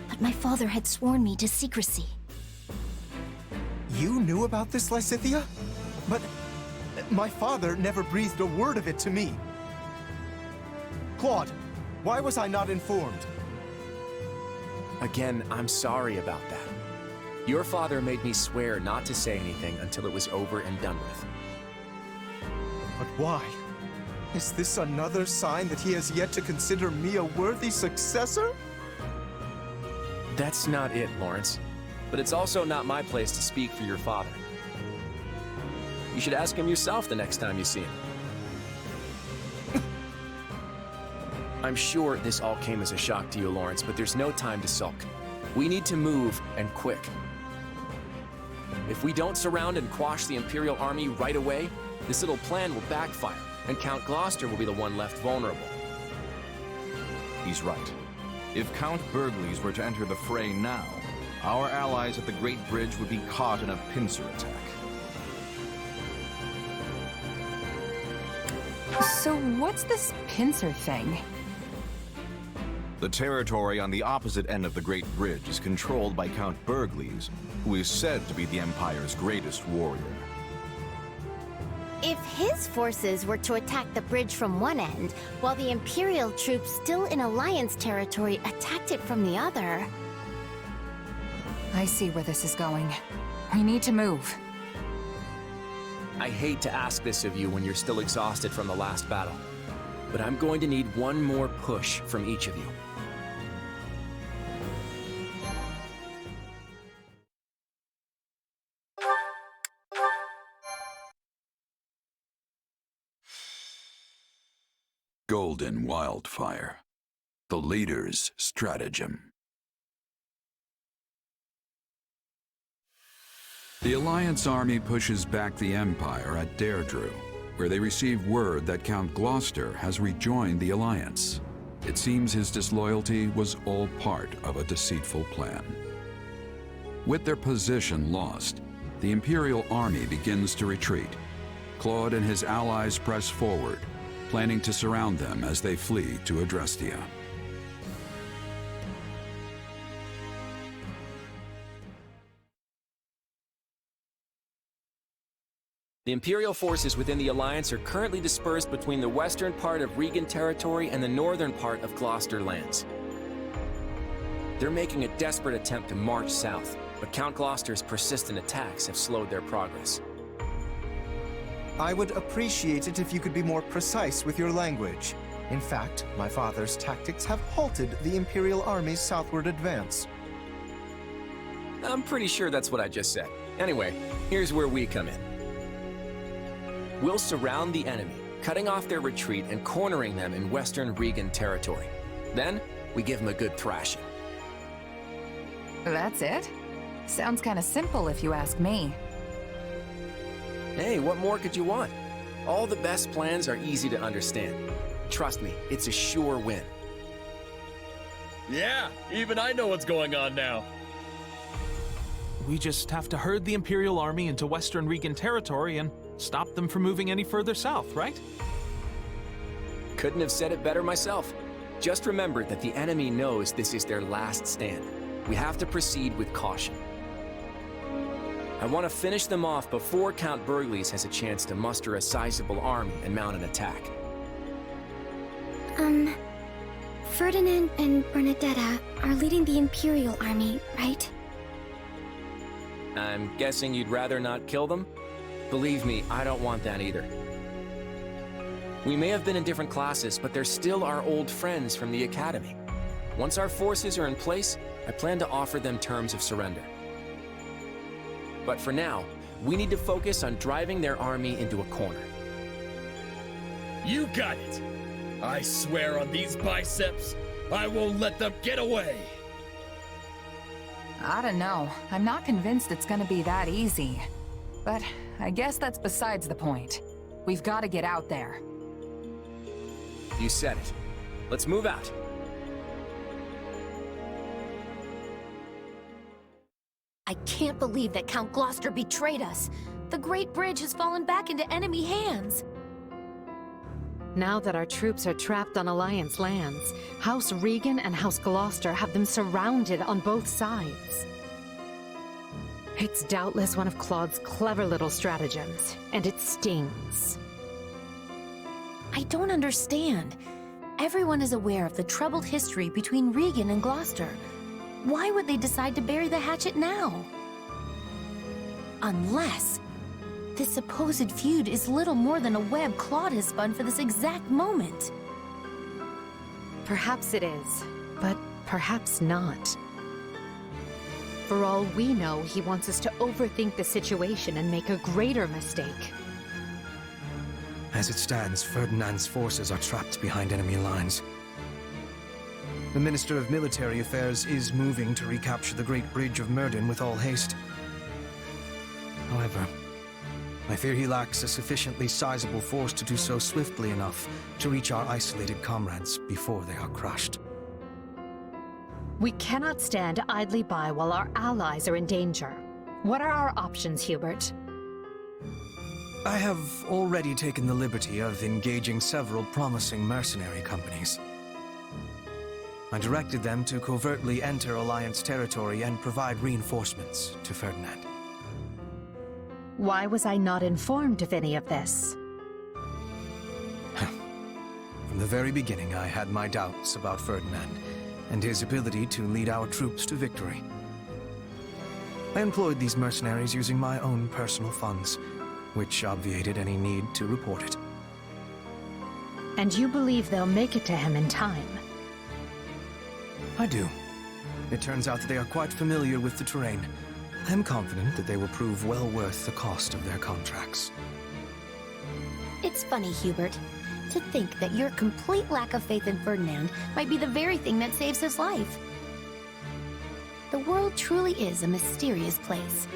but my father had sworn me to secrecy. You knew about this, Lysithea? But my father never breathed a word of it to me. Claude, why was I not informed? Again, I'm sorry about that. Your father made me swear not to say anything until it was over and done with. But why? Is this another sign that he has yet to consider me a worthy successor? That's not it, Lawrence. But it's also not my place to speak for your father. You should ask him yourself the next time you see him. I'm sure this all came as a shock to you, Lawrence, but there's no time to sulk. We need to move, and quick. If we don't surround and quash the Imperial Army right away, this little plan will backfire, and Count Gloucester will be the one left vulnerable. He's right. If Count Burgleys were to enter the fray now, our allies at the Great Bridge would be caught in a pincer attack. So what's this pincer thing? The territory on the opposite end of the Great Bridge is controlled by Count Burgleys, who is said to be the Empire's greatest warrior. If his forces were to attack the bridge from one end, while the Imperial troops still in Alliance territory attacked it from the other... I see where this is going. We need to move. I hate to ask this of you when you're still exhausted from the last battle, but I'm going to need one more push from each of you. Golden Wildfire. The leader's stratagem. The Alliance army pushes back the Empire at Deirdre, where they receive word that Count Gloucester has rejoined the Alliance. It seems his disloyalty was all part of a deceitful plan. With their position lost, the Imperial army begins to retreat. Claude and his allies press forward, planning to surround them as they flee to Adrestia. The Imperial forces within the Alliance are currently dispersed between the western part of Regan territory and the northern part of Gloucester lands. They're making a desperate attempt to march south, but Count Gloucester's persistent attacks have slowed their progress. I would appreciate it if you could be more precise with your language. In fact, my father's tactics have halted the Imperial Army's southward advance. I'm pretty sure that's what I just said. Anyway, here's where we come in. We'll surround the enemy, cutting off their retreat and cornering them in western Regan territory. Then, we give them a good thrashing. That's it? Sounds kind of simple if you ask me. Hey, what more could you want? All the best plans are easy to understand. Trust me, it's a sure win. Yeah, even I know what's going on now. We just have to herd the Imperial Army into Western Regan territory and stop them from moving any further south, right? Couldn't have said it better myself. Just remember that the enemy knows this is their last stand. We have to proceed with caution. I want to finish them off before Count Burgleys has a chance to muster a sizable army and mount an attack. Ferdinand and Bernadetta are leading the Imperial Army, right? I'm guessing you'd rather not kill them? Believe me, I don't want that either. We may have been in different classes, but they're still our old friends from the Academy. Once our forces are in place, I plan to offer them terms of surrender. But for now, we need to focus on driving their army into a corner. You got it! I swear on these biceps, I won't let them get away! I don't know. I'm not convinced it's gonna be that easy. But I guess that's besides the point. We've got to get out there. You said it. Let's move out. I can't believe that Count Gloucester betrayed us. The Great Bridge has fallen back into enemy hands. Now that our troops are trapped on Alliance lands, House Regan and House Gloucester have them surrounded on both sides. It's doubtless one of Claude's clever little stratagems, and it stings. I don't understand. Everyone is aware of the troubled history between Regan and Gloucester. Why would they decide to bury the hatchet now? Unless this supposed feud is little more than a web Claude has spun for this exact moment. Perhaps it is, but perhaps not. For all we know, he wants us to overthink the situation and make a greater mistake. As it stands, Ferdinand's forces are trapped behind enemy lines. The Minister of Military Affairs is moving to recapture the Great Bridge of Myrddin with all haste. However, I fear he lacks a sufficiently sizable force to do so swiftly enough to reach our isolated comrades before they are crushed. We cannot stand idly by while our allies are in danger. What are our options, Hubert? I have already taken the liberty of engaging several promising mercenary companies. I directed them to covertly enter Alliance territory and provide reinforcements to Ferdinand. Why was I not informed of any of this? From the very beginning, I had my doubts about Ferdinand and his ability to lead our troops to victory. I employed these mercenaries using my own personal funds, which obviated any need to report it. And you believe they'll make it to him in time? I do. It turns out that they are quite familiar with the terrain. I am confident that they will prove well worth the cost of their contracts. It's funny, Hubert, to think that your complete lack of faith in Ferdinand might be the very thing that saves his life. The world truly is a mysterious place.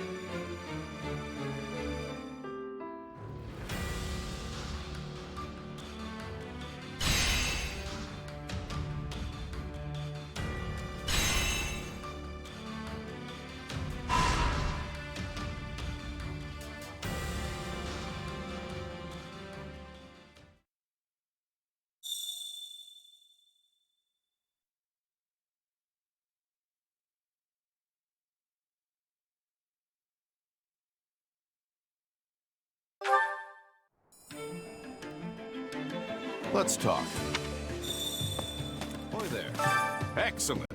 Let's talk. Boy there. Excellent.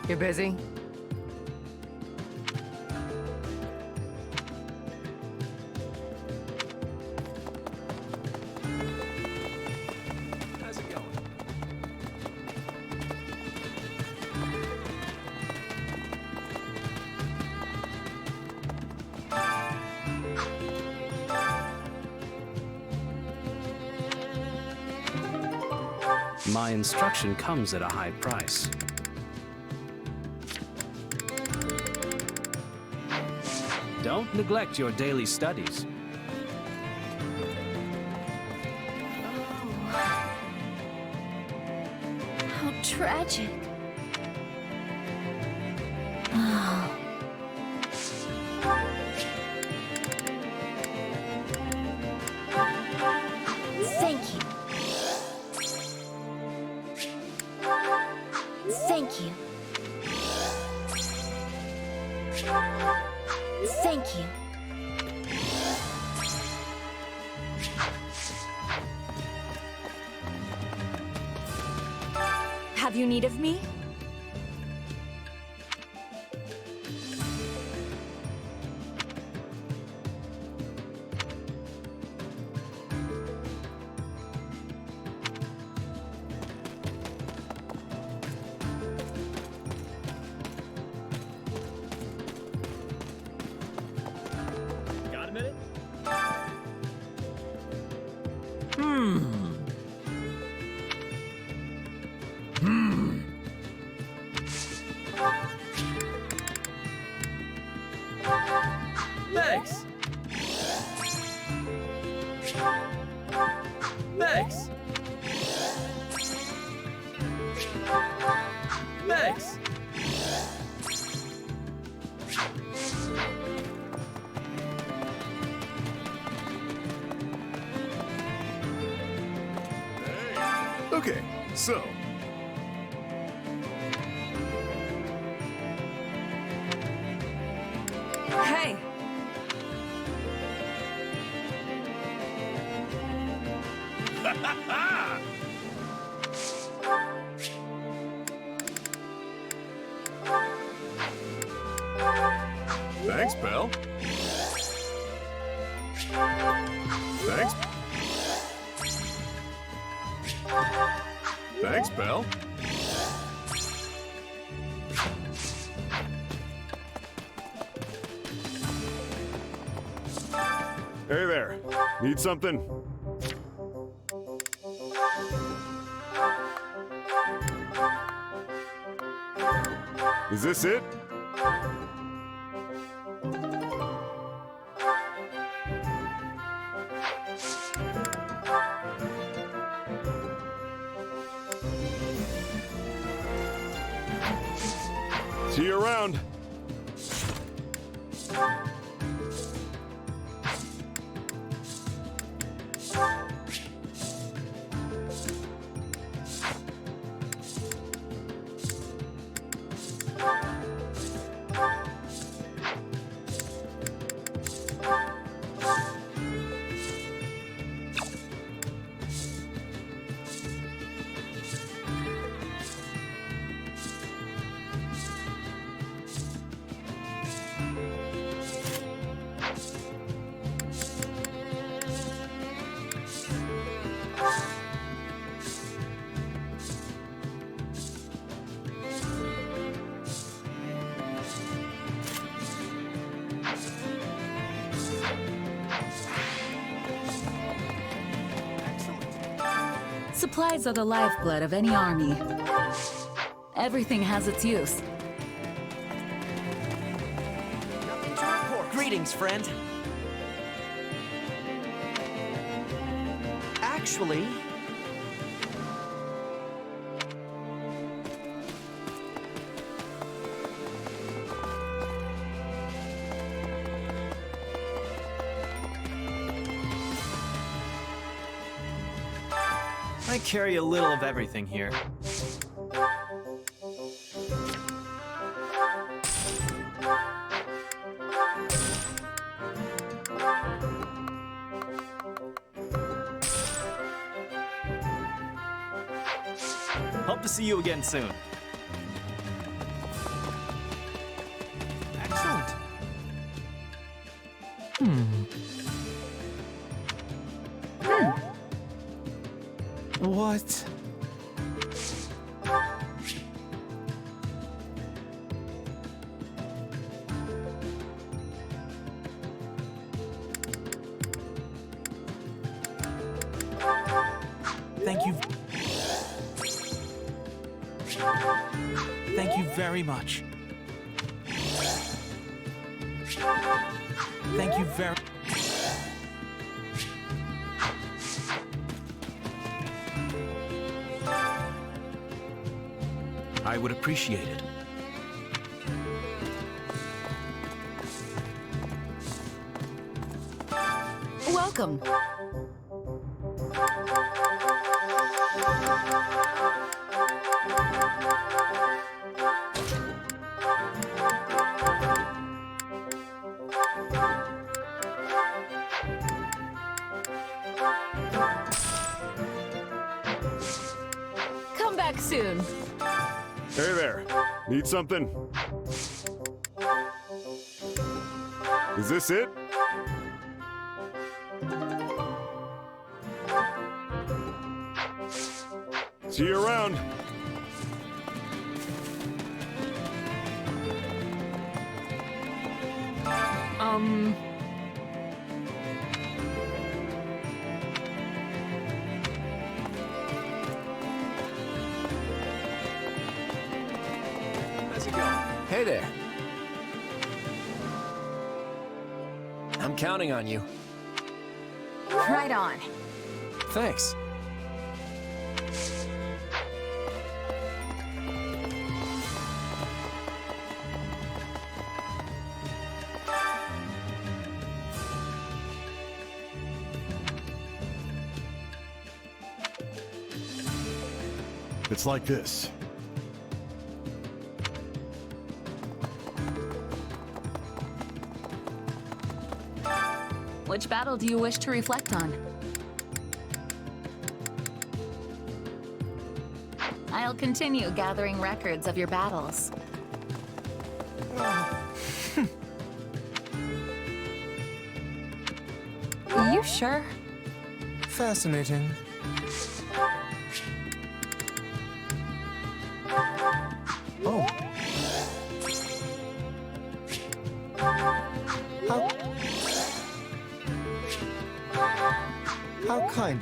You busy? How's it going? My instruction comes at a high price. Don't neglect your daily studies. How tragic. Thank you. Thank you. Thank you. Have you need of me? Thanks. Thanks. Okay, so. Hey! Thanks, pal. Thanks. Thanks, pal. Hey there. Need something? Is this it? See you around. Supplies are the lifeblood of any army. Everything has its use. Greetings, friend. Actually... I carry a little of everything here. Hope to see you again soon. Excellent. What? Thank you. Thank you very much. Thank you very... I would appreciate it. Welcome. Come back soon. Hey there. Need something? Is this it? See you around. How's it going? Hey there. I'm counting on you. Right on. Thanks. It's like this. Which battle do you wish to reflect on? I'll continue gathering records of your battles. You sure? Fascinating. Oh. How kind.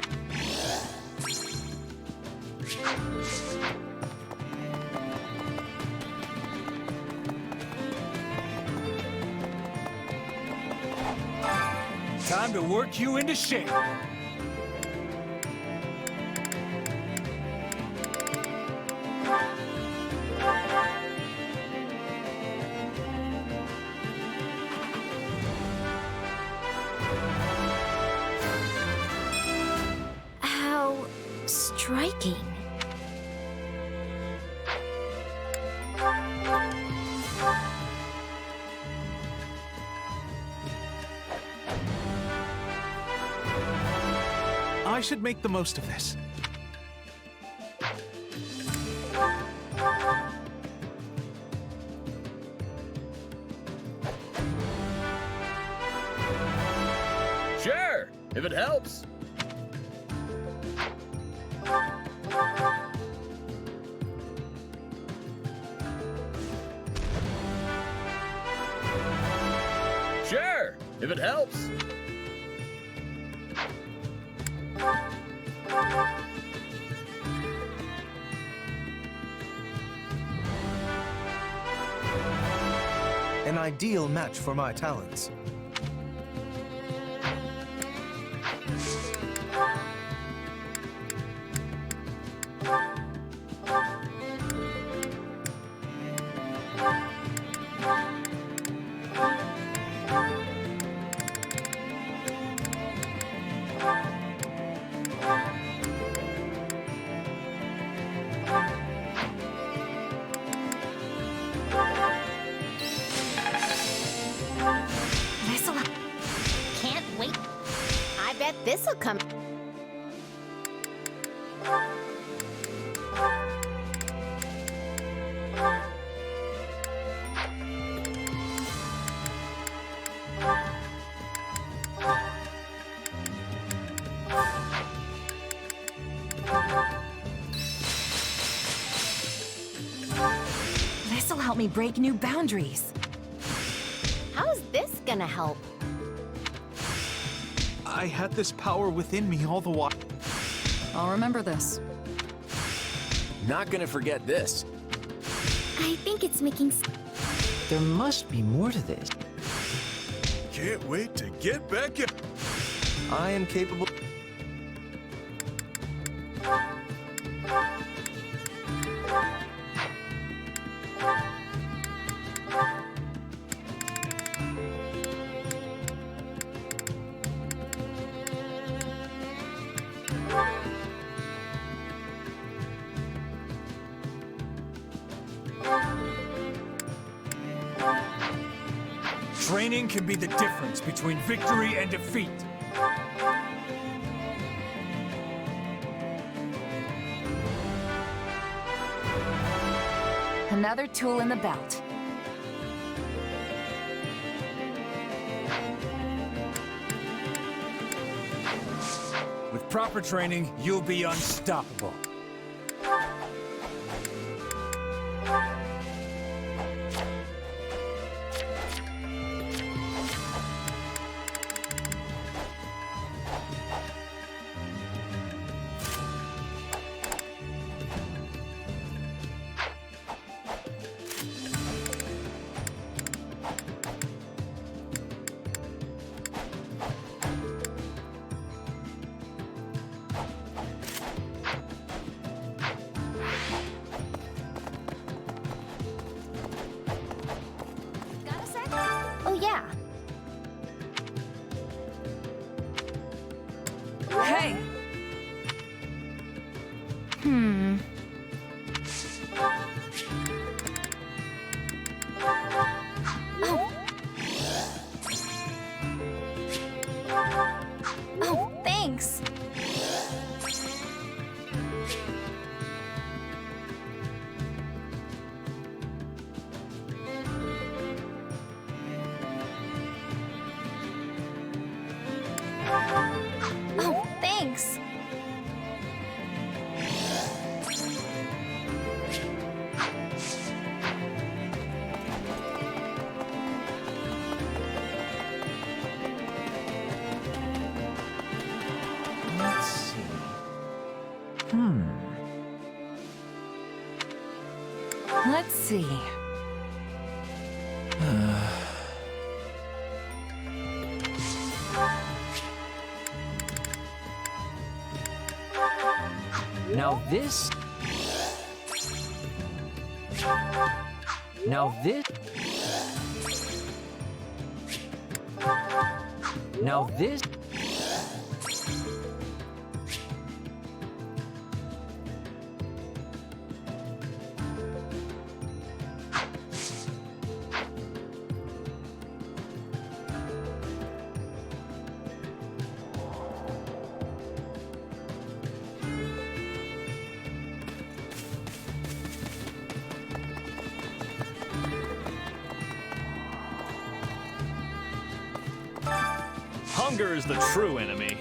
Time to work you into shape. How striking. I should make the most of this. Sure, if it helps. Sure, if it helps. An ideal match for my talents. Can't wait. I bet this'll come. This'll help me break new boundaries. How's this gonna help? I had this power within me all the while. I'll remember this. Not gonna forget this. I think it's making There must be more to this. Can't wait to get back in. I am capable. Training can be the difference between victory and defeat. Another tool in the belt. With proper training, you'll be unstoppable. Oh, yeah. Hey! Let's see. Now this... Now this... Now this... Hunger is the true enemy.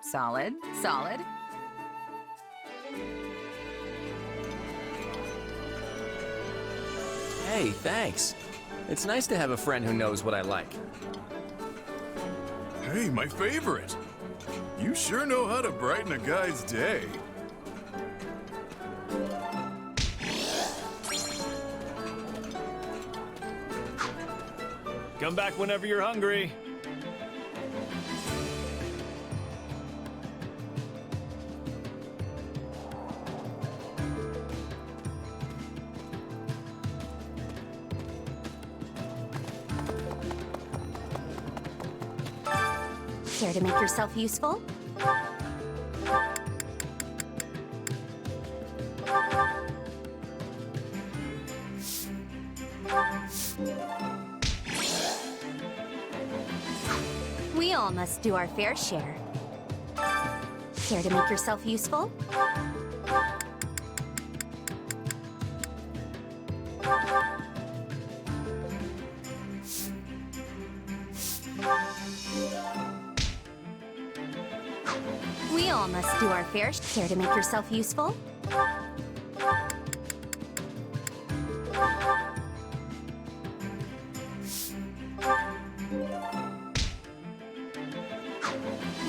Solid, solid. Hey, thanks. It's nice to have a friend who knows what I like. Hey, my favorite. You sure know how to brighten a guy's day. Come back whenever you're hungry. Care to make yourself useful? We all must do our fair share. Care to make yourself useful? We all must do our fair share. Care to make yourself useful?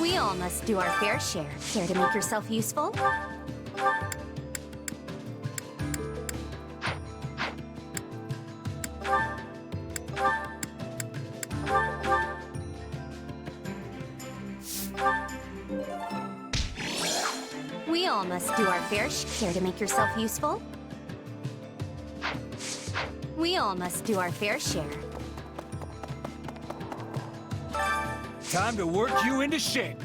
We all must do our fair share. Care to make yourself useful? We all must do our fair share. Care to make yourself useful? We all must do our fair share. Time to work you into shape.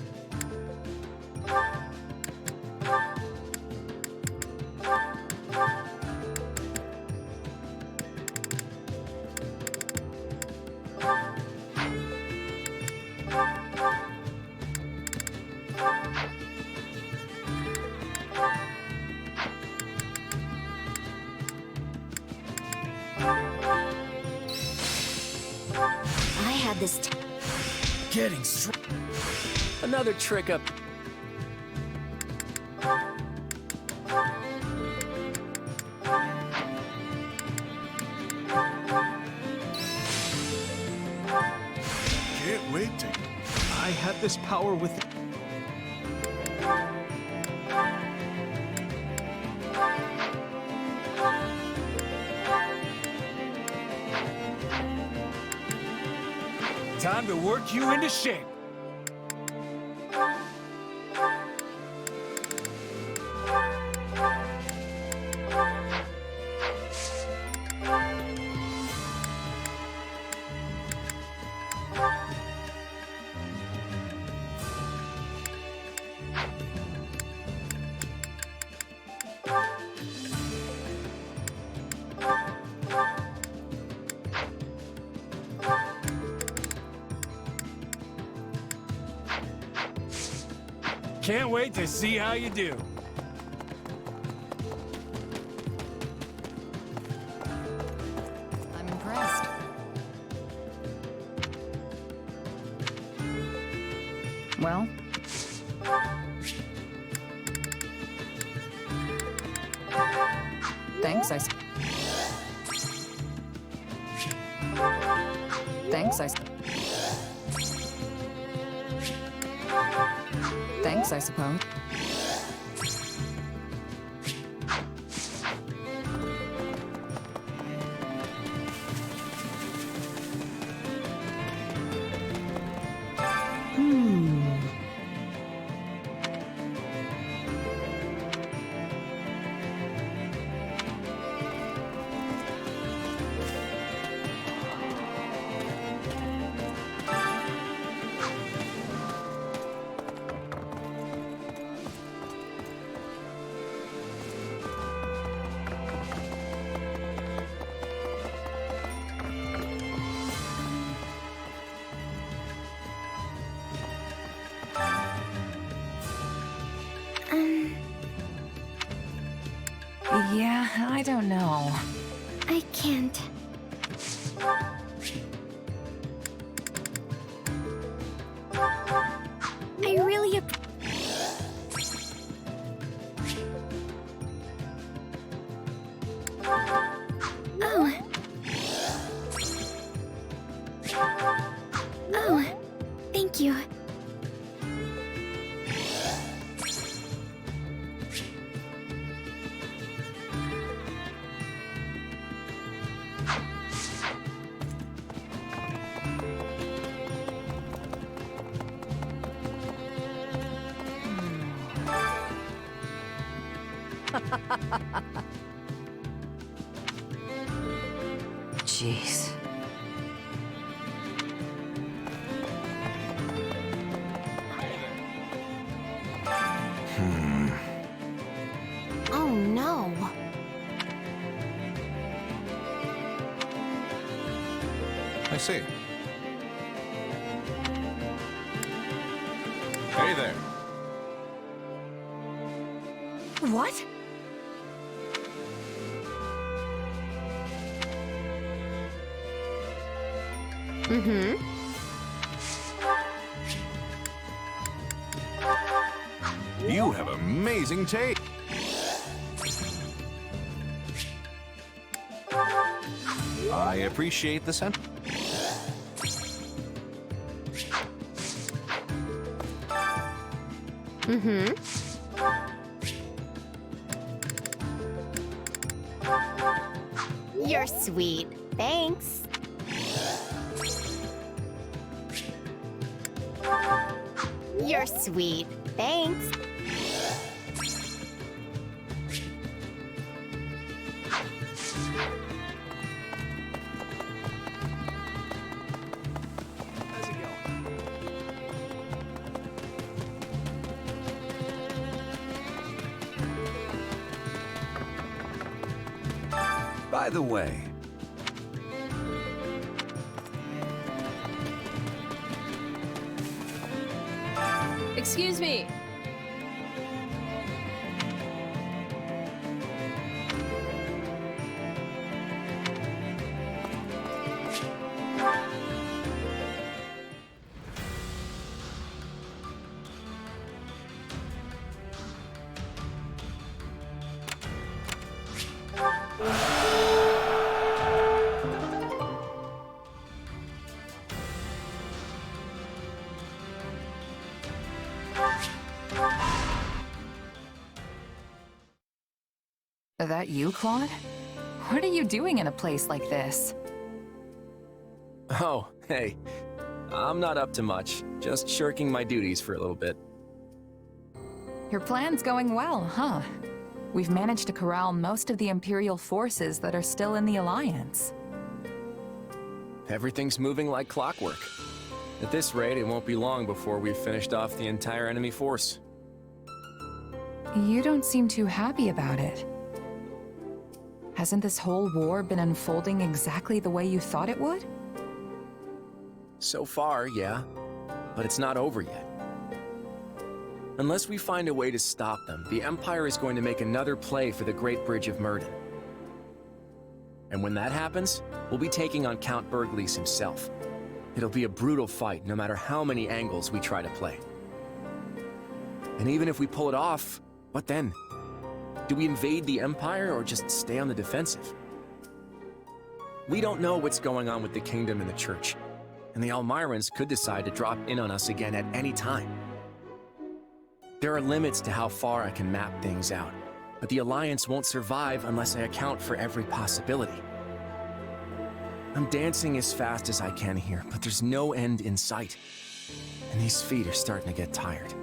I had this Getting strong. Another trick up. Can't wait to... I had this power with... Time to work you into shape. Can't wait to see how you do. I'm impressed. Well... Thanks, Thanks, Thanks, I suppose. Yeah, I don't know. I can't. I really Oh. Oh, thank you. Jeez. Oh no. I see. Hey there. What? Mm-hmm. You have amazing taste. I appreciate the sentiment. Mm-hmm. You're sweet. Thanks. You're sweet. Thanks. How's it going? By the way, Excuse me. That you, Claude? What are you doing in a place like this? Oh, hey. I'm not up to much. Just shirking my duties for a little bit. Your plan's going well, huh? We've managed to corral most of the Imperial forces that are still in the Alliance. Everything's moving like clockwork. At this rate, it won't be long before we've finished off the entire enemy force. You don't seem too happy about it. Hasn't this whole war been unfolding exactly the way you thought it would? So far, yeah. But it's not over yet. Unless we find a way to stop them, the Empire is going to make another play for the Great Bridge of Murden. And when that happens, we'll be taking on Count Bergliez himself. It'll be a brutal fight, no matter how many angles we try to play. And even if we pull it off, what then? Do we invade the Empire or just stay on the defensive? We don't know what's going on with the Kingdom and the Church, and the Almirans could decide to drop in on us again at any time. There are limits to how far I can map things out, but the Alliance won't survive unless I account for every possibility. I'm dancing as fast as I can here, but there's no end in sight, and these feet are starting to get tired.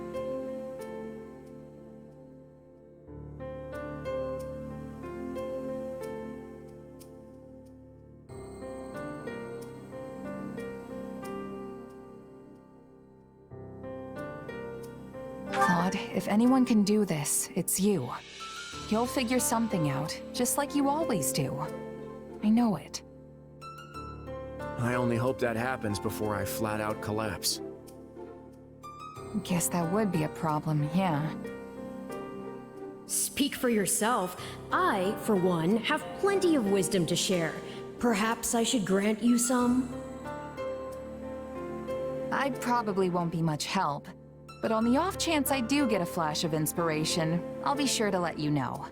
Claude, if anyone can do this, it's you. You'll figure something out, just like you always do. I know it. I only hope that happens before I flat out collapse. Guess that would be a problem, yeah. Speak for yourself. I, for one, have plenty of wisdom to share. Perhaps I should grant you some? I probably won't be much help, but on the off chance I do get a flash of inspiration, I'll be sure to let you know.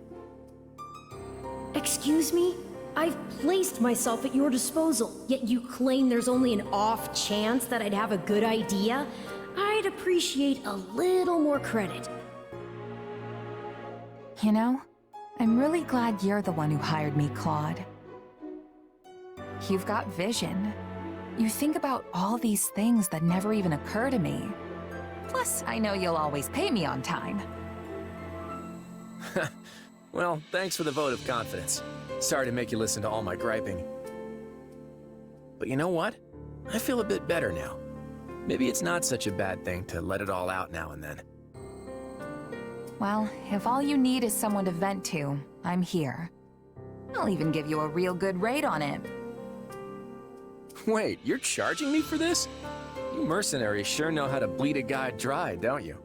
Excuse me? I've placed myself at your disposal, yet you claim there's only an off chance that I'd have a good idea? I'd appreciate a little more credit. You know, I'm really glad you're the one who hired me, Claude. You've got vision. You think about all these things that never even occur to me. Plus, I know you'll always pay me on time. Well, thanks for the vote of confidence. Sorry to make you listen to all my griping. But you know what? I feel a bit better now. Maybe it's not such a bad thing to let it all out now and then. Well, if all you need is someone to vent to, I'm here. I'll even give you a real good rate on it. Wait, you're charging me for this? You mercenaries sure know how to bleed a guy dry, don't you?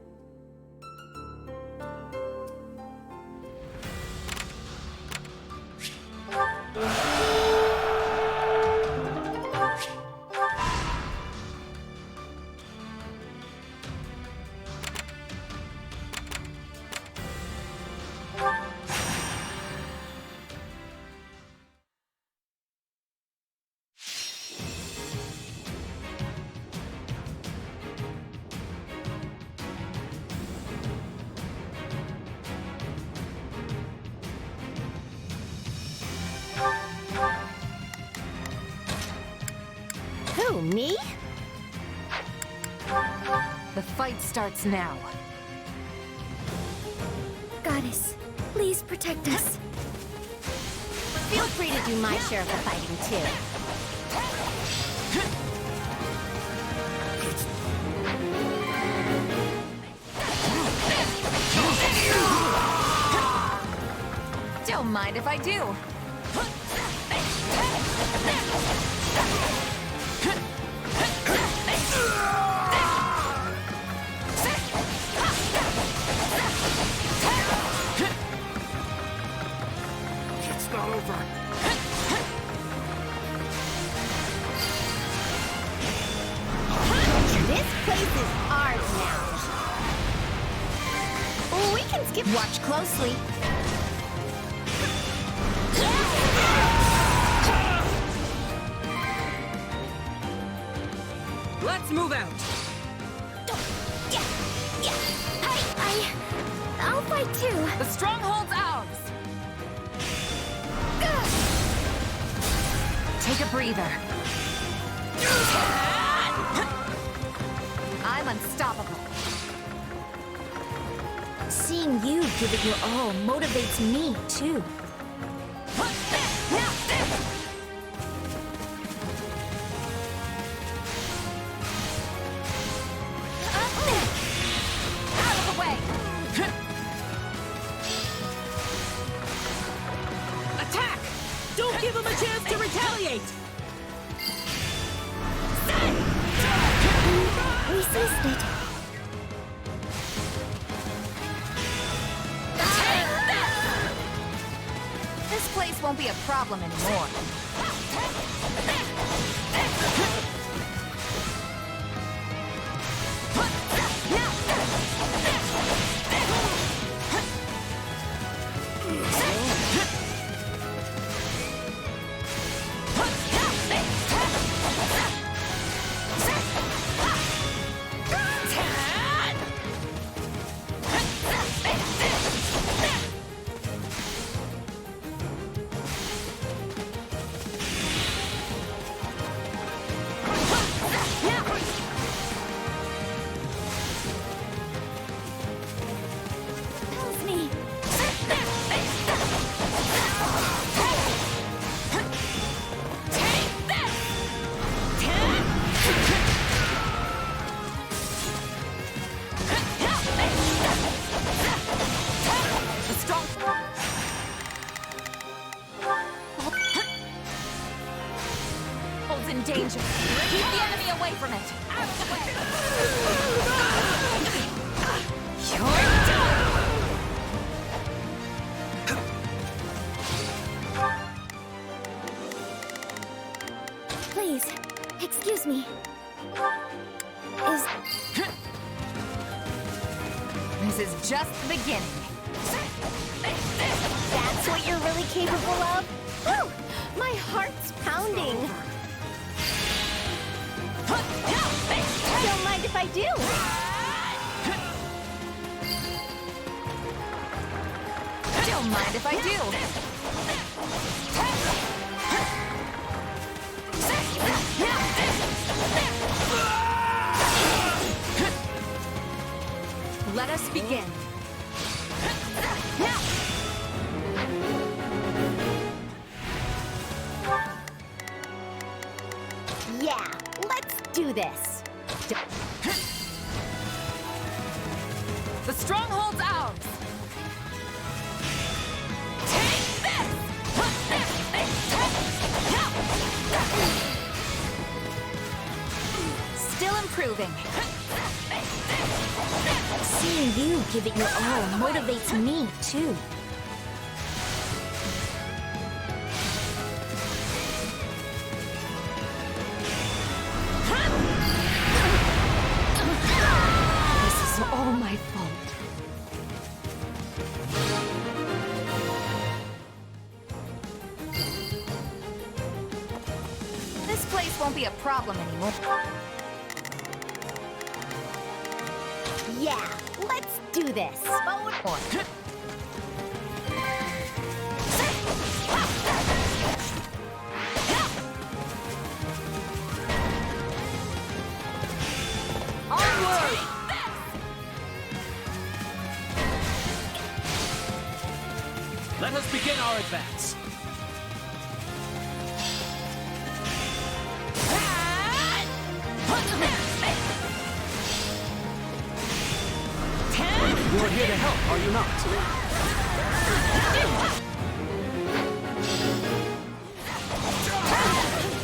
Who, me? The fight starts now. Goddess, please protect us. Feel free to do my share of the fighting, too. Don't mind if I do. It's not over. This place is ours now. We can skip. Watch closely. Let's move out. I'll fight too. The stronghold's ours. Take a breather. I'm unstoppable. Seeing you give it your all motivates me, too. Out of the way. Attack! Don't give him a chance to retaliate! Resist it. This place won't be a problem anymore. danger. Keep the enemy away from it. Out of the way. You're done. Please, excuse me. This is just the beginning. That's what you're really capable of? Woo! My heart's pounding. Don't mind if I do. Don't mind if I do. Let us begin. Yeah, let's do this. The stronghold's ours. Take this! Still improving. Seeing you give it your all motivates me, too. This is all my fault. This place won't be a problem anymore. Yeah, let's do this. Onward! Let us begin our advance. You are here to help, are you not?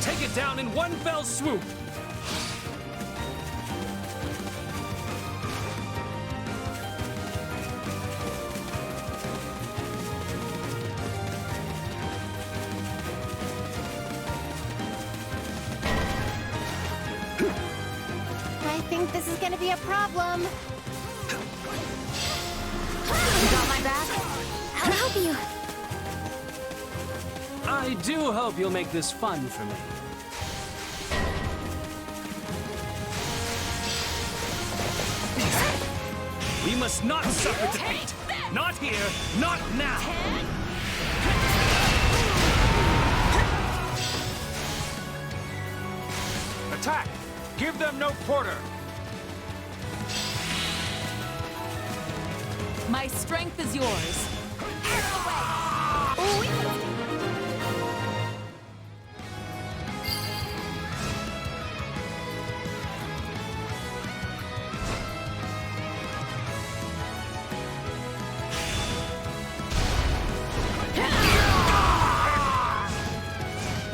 Take it down in one fell swoop. I think this is gonna be a problem. You got my back? I'll help you. I do hope you'll make this fun for me. We must not suffer defeat. Not here, not now. Attack! Give them no quarter! My strength is yours.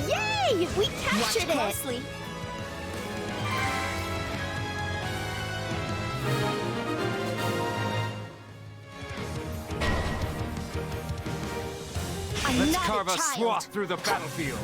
Yay! We captured it! Closely. Let's carve a swath through the battlefield.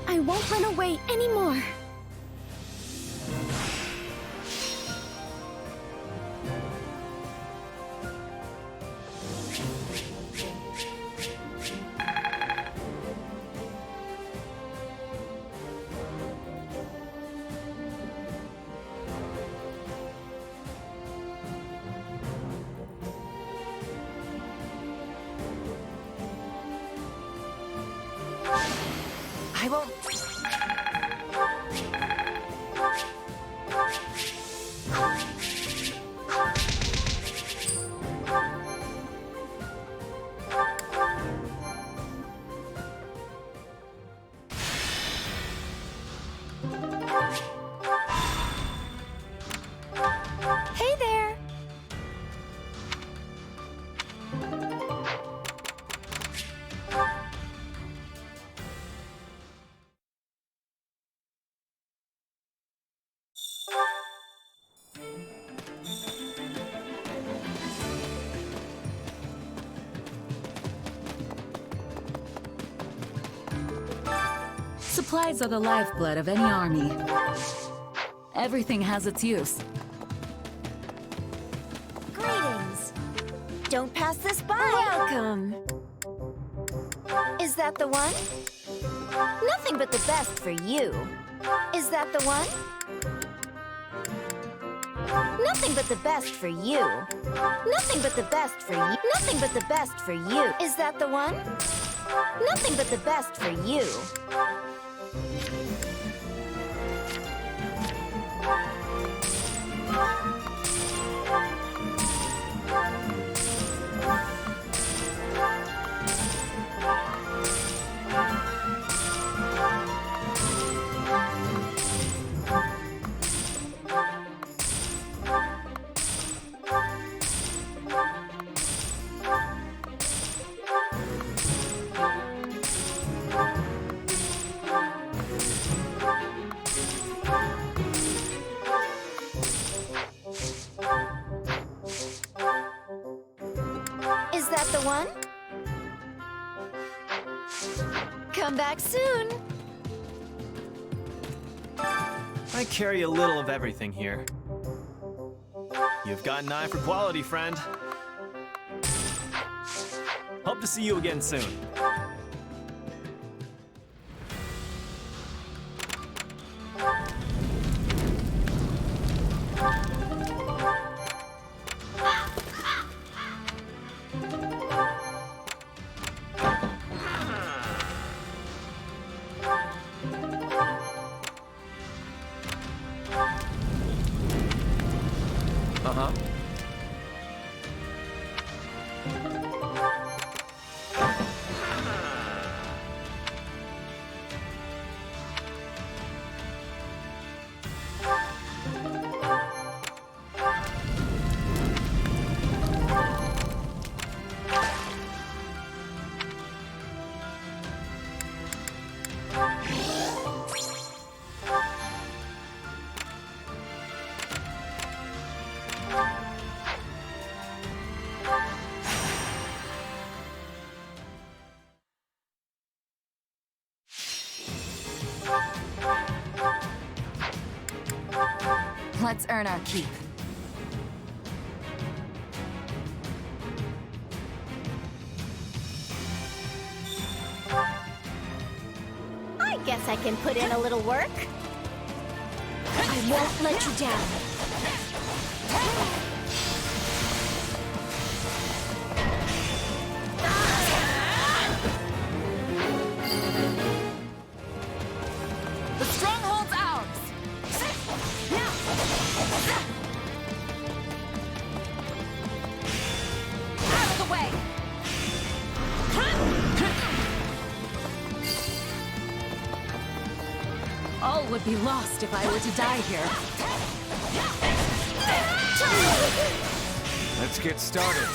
I won't run away anymore. I won't. Hey there! Supplies are the lifeblood of any army. Everything has its use. Greetings! Don't pass this by! Welcome! Is that the one? Nothing but the best for you. Is that the one? Nothing but the best for you. Nothing but the best for you. Nothing but the best for you. Is that the one? Nothing but the best for you. Is that the one? Come back soon. I carry a little of everything here. You've got an eye for quality, friend. Hope to see you again soon. Uh-huh. Let's earn our keep. I guess I can put in a little work. I won't let you down. The stronghold's ours! Out of the way! All would be lost if I were to die here. Let's get started.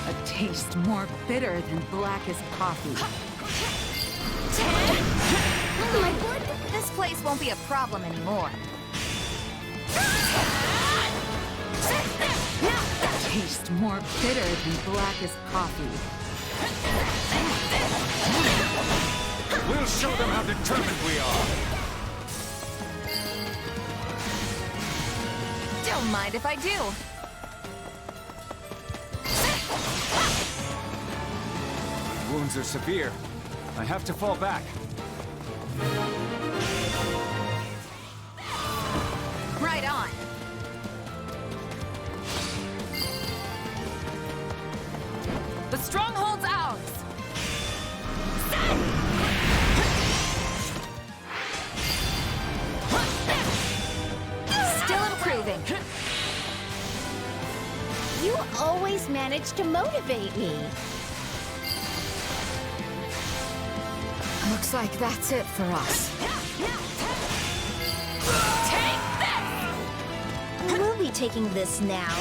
A taste more bitter than blackest coffee. This place won't be a problem anymore. A taste more bitter than blackest coffee. We'll show them how determined we are. Don't mind if I do. Wounds are severe. I have to fall back. Right on. The stronghold's ours! Still improving. You always manage to motivate me. Looks like that's it for us. We'll be taking this now.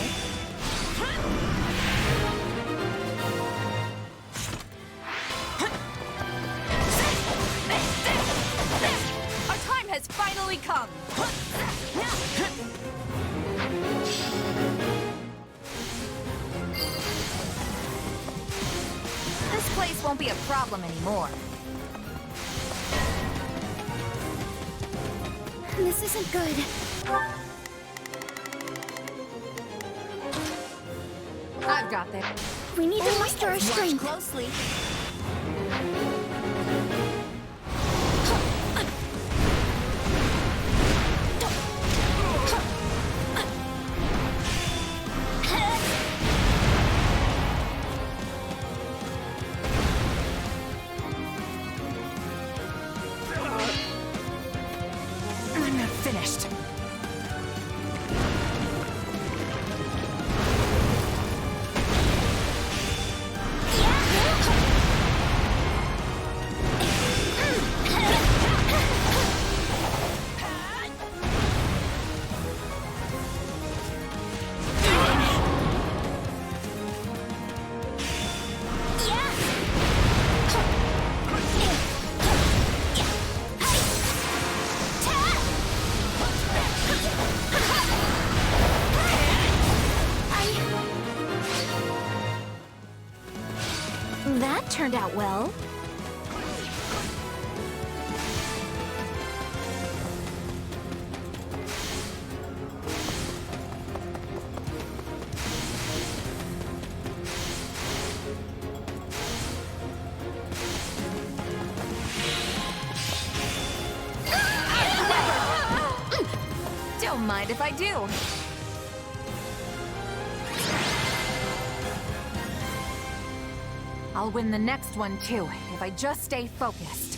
Our time has finally come! This place won't be a problem anymore. This isn't good. I've got this. We need to muster our Watch strength. closely. I'm not finished. That turned out well. Don't mind if I do. I'll win the next one too, if I just stay focused.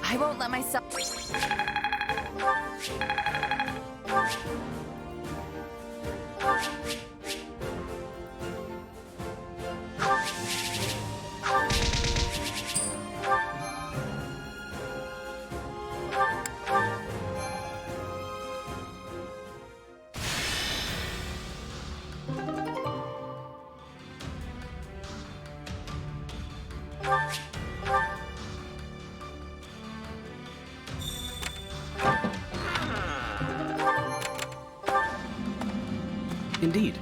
I won't let myself... Indeed.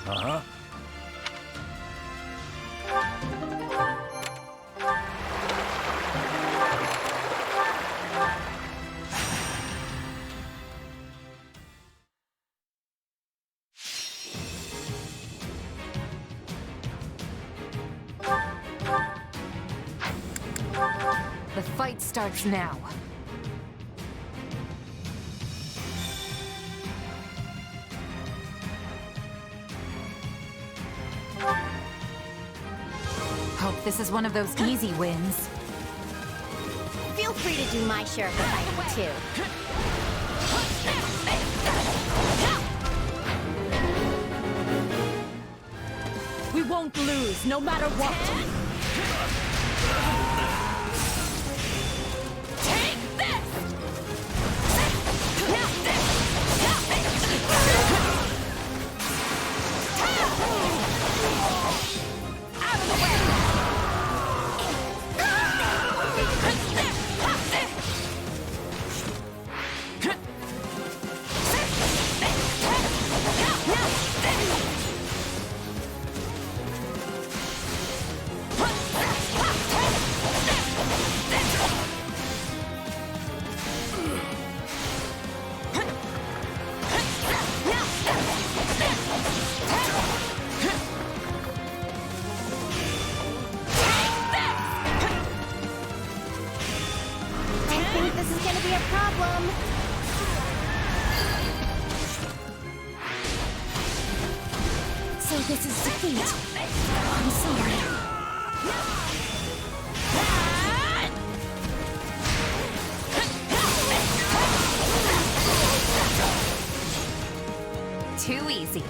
Uh-huh. The fight starts now. Hope this is one of those easy wins. Feel free to do my share of the fighting, too. We won't lose, no matter what. Out of this is defeat. I'm sorry. Too easy.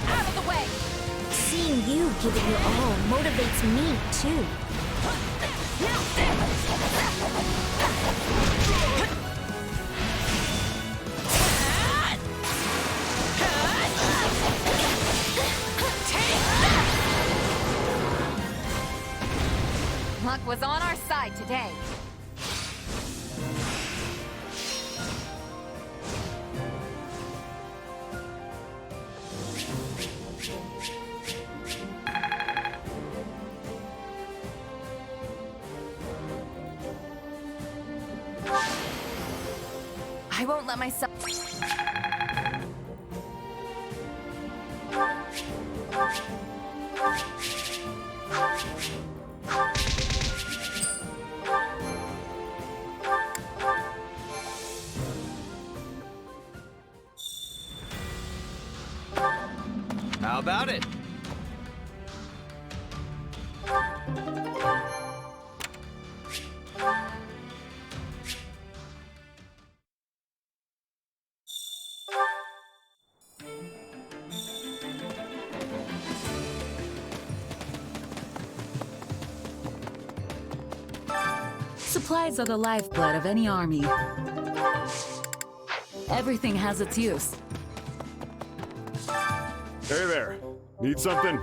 Out of the way! Seeing you give it your all motivates me, too. Luck was on our side today. I won't let myself... How about it? Supplies are the lifeblood of any army. Everything has its use. Hey there. Need something?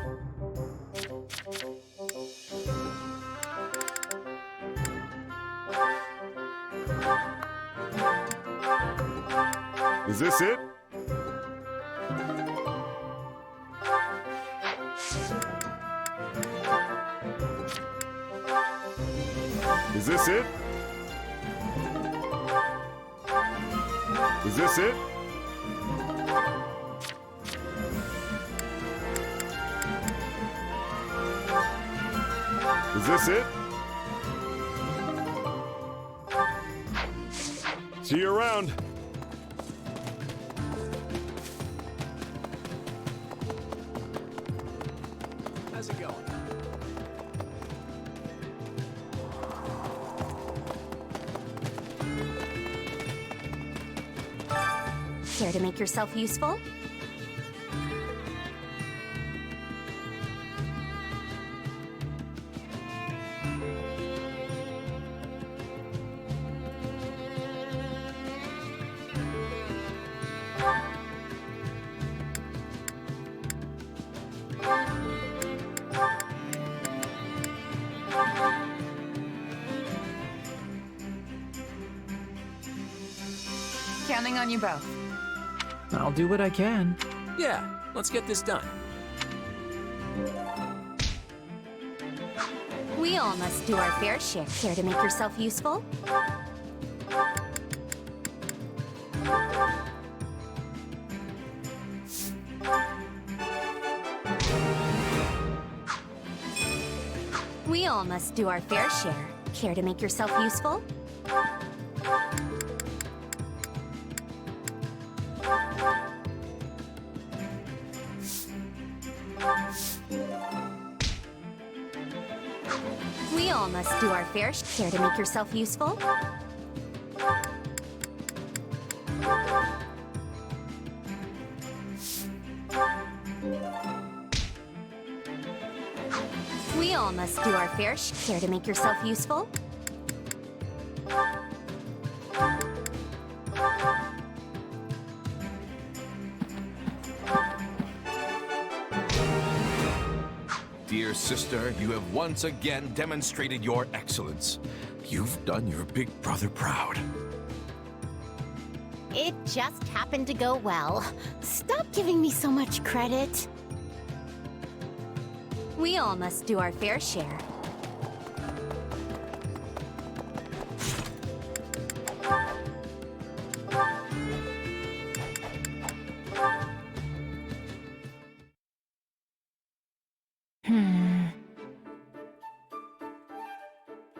Is this it? Is this it? Is this it? Is this it? See you around. How's it going? Care to make yourself useful? Counting on you both. I'll do what I can. Yeah, let's get this done. We all must do our fair share. Care to make yourself useful? We all must do our fair share. Care to make yourself useful? We all must do our fair share. Care to make yourself useful? We all must do our fair share. Care to make yourself useful? Dear sister, you have once again demonstrated your excellence. You've done your big brother proud. It just happened to go well. Stop giving me so much credit. We all must do our fair share.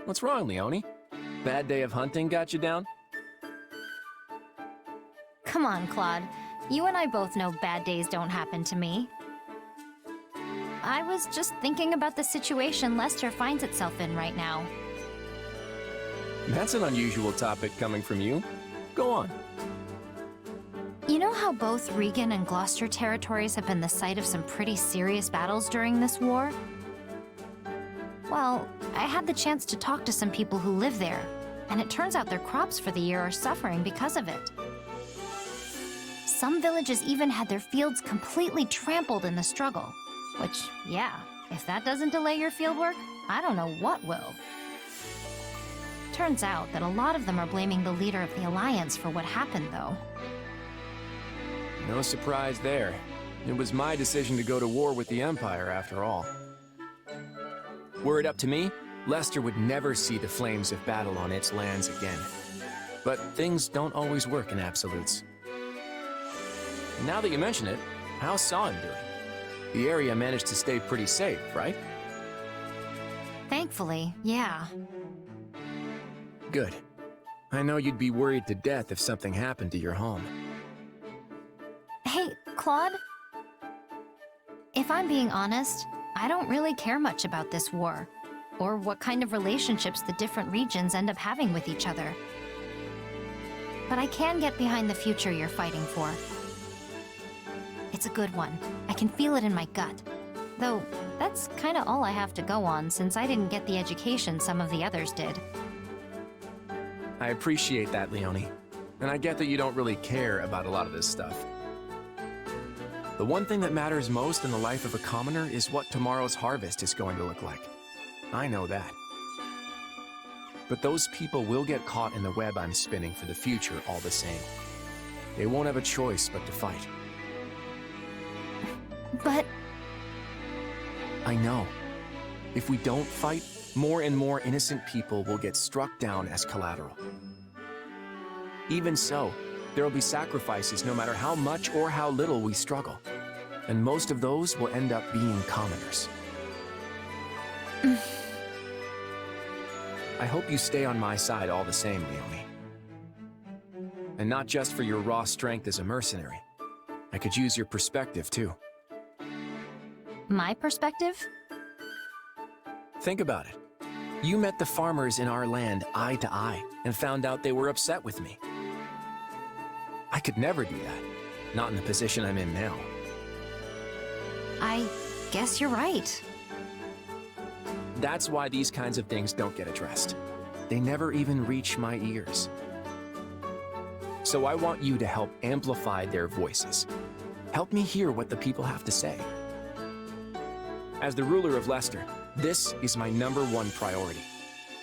What's wrong, Leone? Bad day of hunting got you down? Come on, Claude. You and I both know bad days don't happen to me. I was just thinking about the situation Lester finds itself in right now. That's an unusual topic coming from you. Go on. You know how both Regan and Gloucester territories have been the site of some pretty serious battles during this war? Well, I had the chance to talk to some people who live there, and it turns out their crops for the year are suffering because of it. Some villages even had their fields completely trampled in the struggle. Which, yeah, if that doesn't delay your fieldwork, I don't know what will. Turns out that a lot of them are blaming the leader of the Alliance for what happened, though. No surprise there. It was my decision to go to war with the Empire, after all. Were it up to me, Lester would never see the flames of battle on its lands again. But things don't always work in absolutes. And now that you mention it, how's Son doing? The area managed to stay pretty safe, right? Thankfully, yeah. Good. I know you'd be worried to death if something happened to your home. Hey, Claude? If I'm being honest, I don't really care much about this war, or what kind of relationships the different regions end up having with each other. But I can get behind the future you're fighting for. It's a good one. I can feel it in my gut. Though, that's kinda all I have to go on since I didn't get the education some of the others did. I appreciate that, Leonie. And I get that you don't really care about a lot of this stuff. The one thing that matters most in the life of a commoner is what tomorrow's harvest is going to look like. I know that. But those people will get caught in the web I'm spinning for the future all the same. They won't have a choice but to fight. But... I know. If we don't fight, more and more innocent people will get struck down as collateral. Even so, there will be sacrifices no matter how much or how little we struggle. And most of those will end up being commoners. I hope you stay on my side all the same, Leonie. And not just for your raw strength as a mercenary. I could use your perspective, too. My perspective? Think about it. You met the farmers in our land eye to eye and found out they were upset with me. I could never do that. Not in the position I'm in now. I guess you're right. That's why these kinds of things don't get addressed. They never even reach my ears. So I want you to help amplify their voices. Help me hear what the people have to say. As the ruler of Leicester, this is my #1 priority.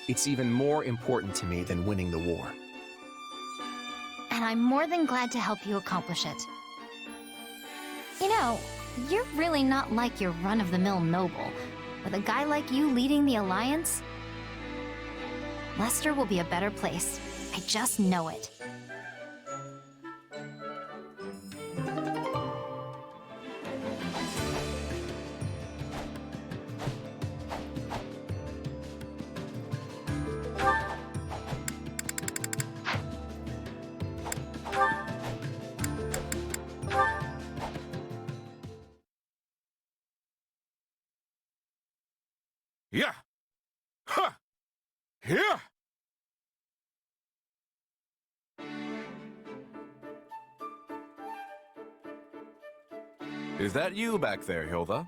It's even more important to me than winning the war. And I'm more than glad to help you accomplish it. You know, you're really not like your run-of-the-mill noble. With a guy like you leading the Alliance, Leicester will be a better place. I just know it. Yeah. Ha! Here! Is that you back there, Hilda?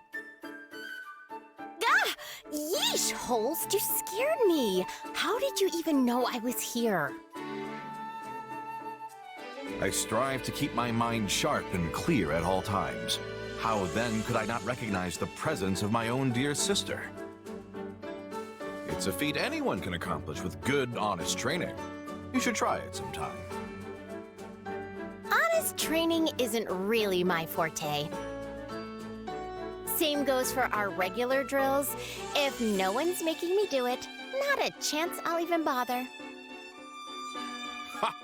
Ah! Yeesh, Holst, you scared me. How did you even know I was here? I strive to keep my mind sharp and clear at all times. How then could I not recognize the presence of my own dear sister? It's a feat anyone can accomplish with good, honest training. You should try it sometime. Honest training isn't really my forte. Same goes for our regular drills. If no one's making me do it, not a chance I'll even bother. Ha!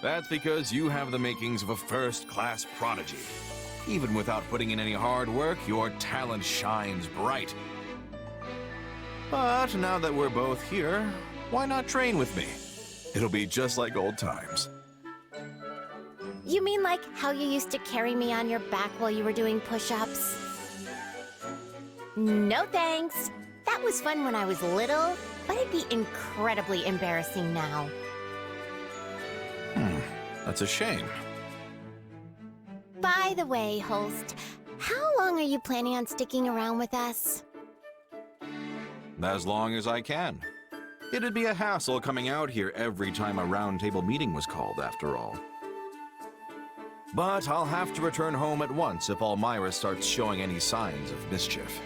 That's because you have the makings of a first-class prodigy. Even without putting in any hard work, your talent shines bright. But now that we're both here, why not train with me? It'll be just like old times. You mean like how you used to carry me on your back while you were doing push-ups? No thanks. That was fun when I was little, but it'd be incredibly embarrassing now. That's a shame. By the way, Holst, how long are you planning on sticking around with us? As long as I can. It'd be a hassle coming out here every time a roundtable meeting was called, after all. But I'll have to return home at once if Almyra starts showing any signs of mischief.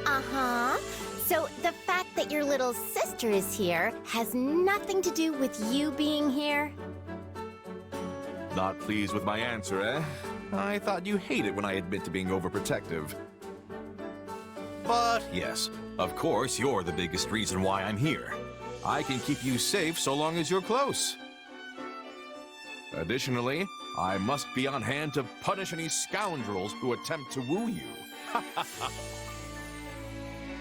Uh-huh. So the fact that your little sister is here has nothing to do with you being here? Not pleased with my answer, eh? I thought you hated when I admit to being overprotective. But yes, of course you're the biggest reason why I'm here. I can keep you safe so long as you're close. Additionally, I must be on hand to punish any scoundrels who attempt to woo you.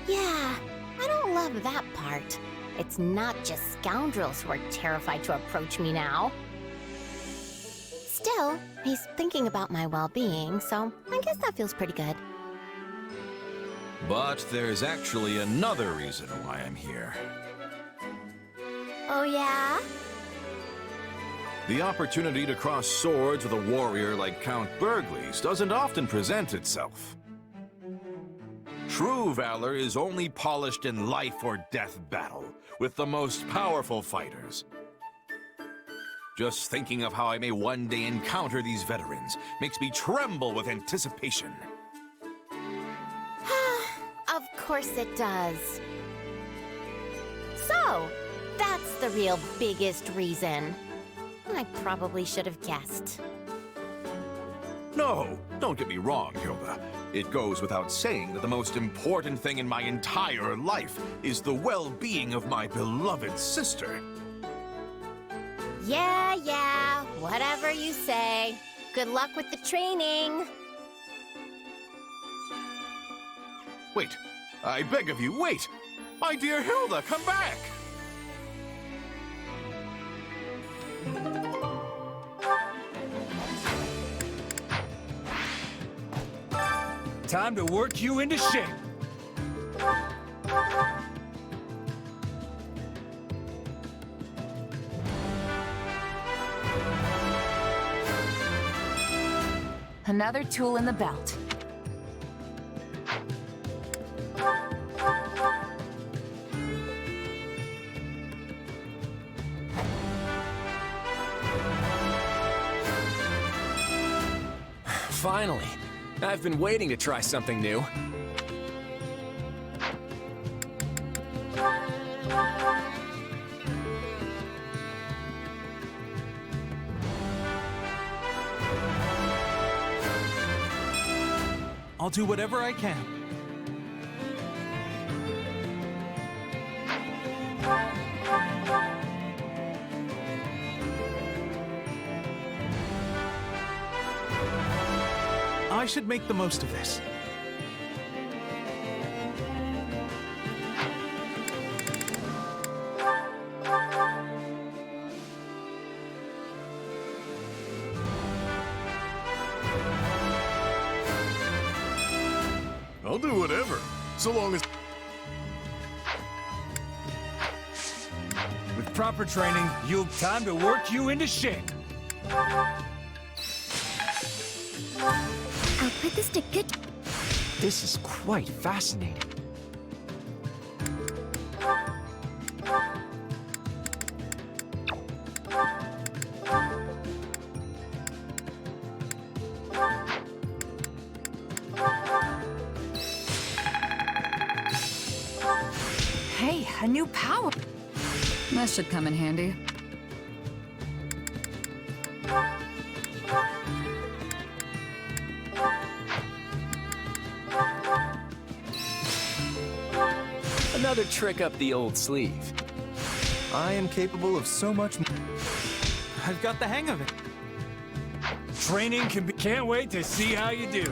Yeah, I don't love that part. It's not just scoundrels who are terrified to approach me now. Still, he's thinking about my well-being, so I guess that feels pretty good. But there's actually another reason why I'm here. Oh yeah? The opportunity to cross swords with a warrior like Count Burgles doesn't often present itself. True valor is only polished in life or death battle, with the most powerful fighters. Just thinking of how I may one day encounter these veterans makes me tremble with anticipation. Of course it does. So, that's the real biggest reason. I probably should have guessed. No, don't get me wrong, Hilda. It goes without saying that the most important thing in my entire life is the well-being of my beloved sister. Yeah, whatever you say. Good luck with the training. Wait, I beg of you, wait! My dear Hilda, come back! Time to work you into shape. Another tool in the belt. Finally! I've been waiting to try something new. I'll do whatever I can. I should make the most of this. I'll do whatever, so long as... With proper training, you'll time to work you into shape. I'll put this to good... This is quite fascinating. Hey, a new power. That should come in handy. Another trick up the old sleeve. I am capable of so much more. I've got the hang of it. Training can be... Can't wait to see how you do.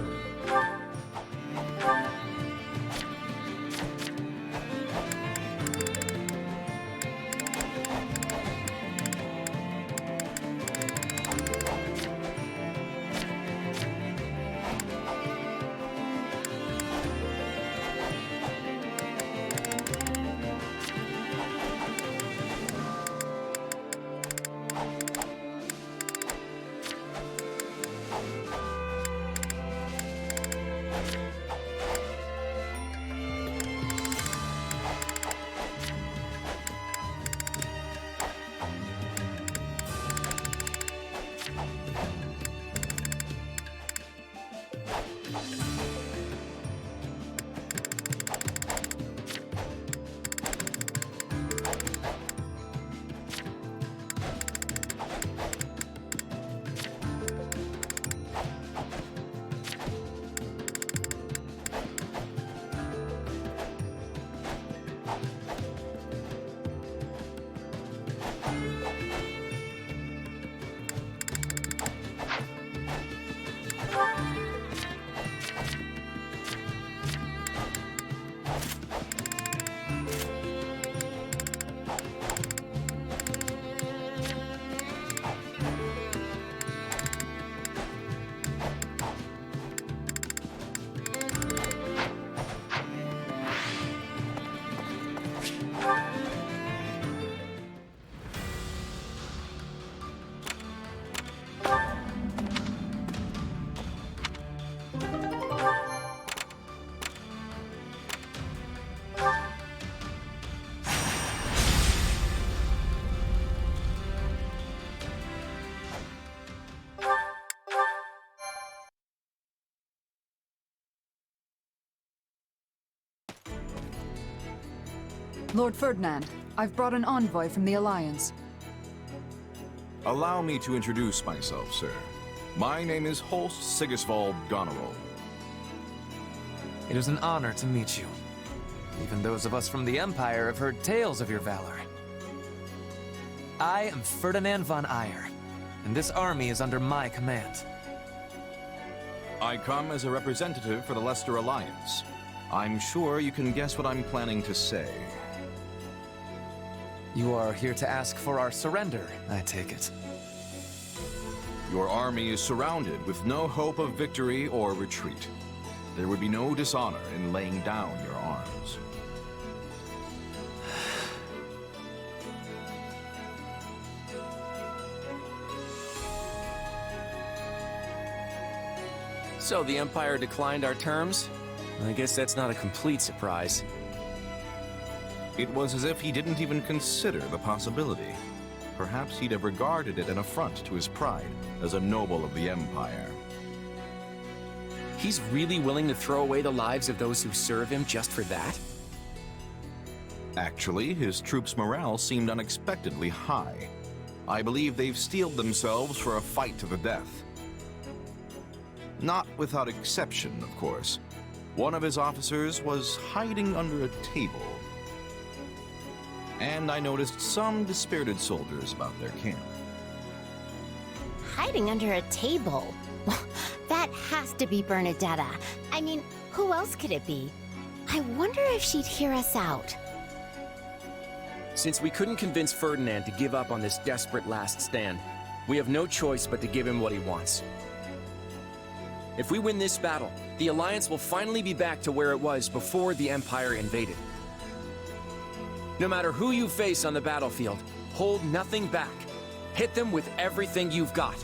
Lord Ferdinand, I've brought an envoy from the Alliance. Allow me to introduce myself, sir. My name is Holst Sigisvald Goneril. It is an honor to meet you. Even those of us from the Empire have heard tales of your valor. I am Ferdinand von Ayer, and this army is under my command. I come as a representative for the Leicester Alliance. I'm sure you can guess what I'm planning to say. You are here to ask for our surrender, I take it. Your army is surrounded with no hope of victory or retreat. There would be no dishonor in laying down your arms. So the Empire declined our terms? I guess that's not a complete surprise. It was as if he didn't even consider the possibility. Perhaps he'd have regarded it an affront to his pride as a noble of the Empire. He's really willing to throw away the lives of those who serve him just for that? Actually, his troops' morale seemed unexpectedly high. I believe they've steeled themselves for a fight to the death. Not without exception, of course. One of his officers was hiding under a table. And I noticed some dispirited soldiers about their camp. Hiding under a table? That has to be Bernadetta. I mean, who else could it be? I wonder if she'd hear us out. Since we couldn't convince Ferdinand to give up on this desperate last stand, we have no choice but to give him what he wants. If we win this battle, the Alliance will finally be back to where it was before the Empire invaded. No matter who you face on the battlefield, hold nothing back. Hit them with everything you've got.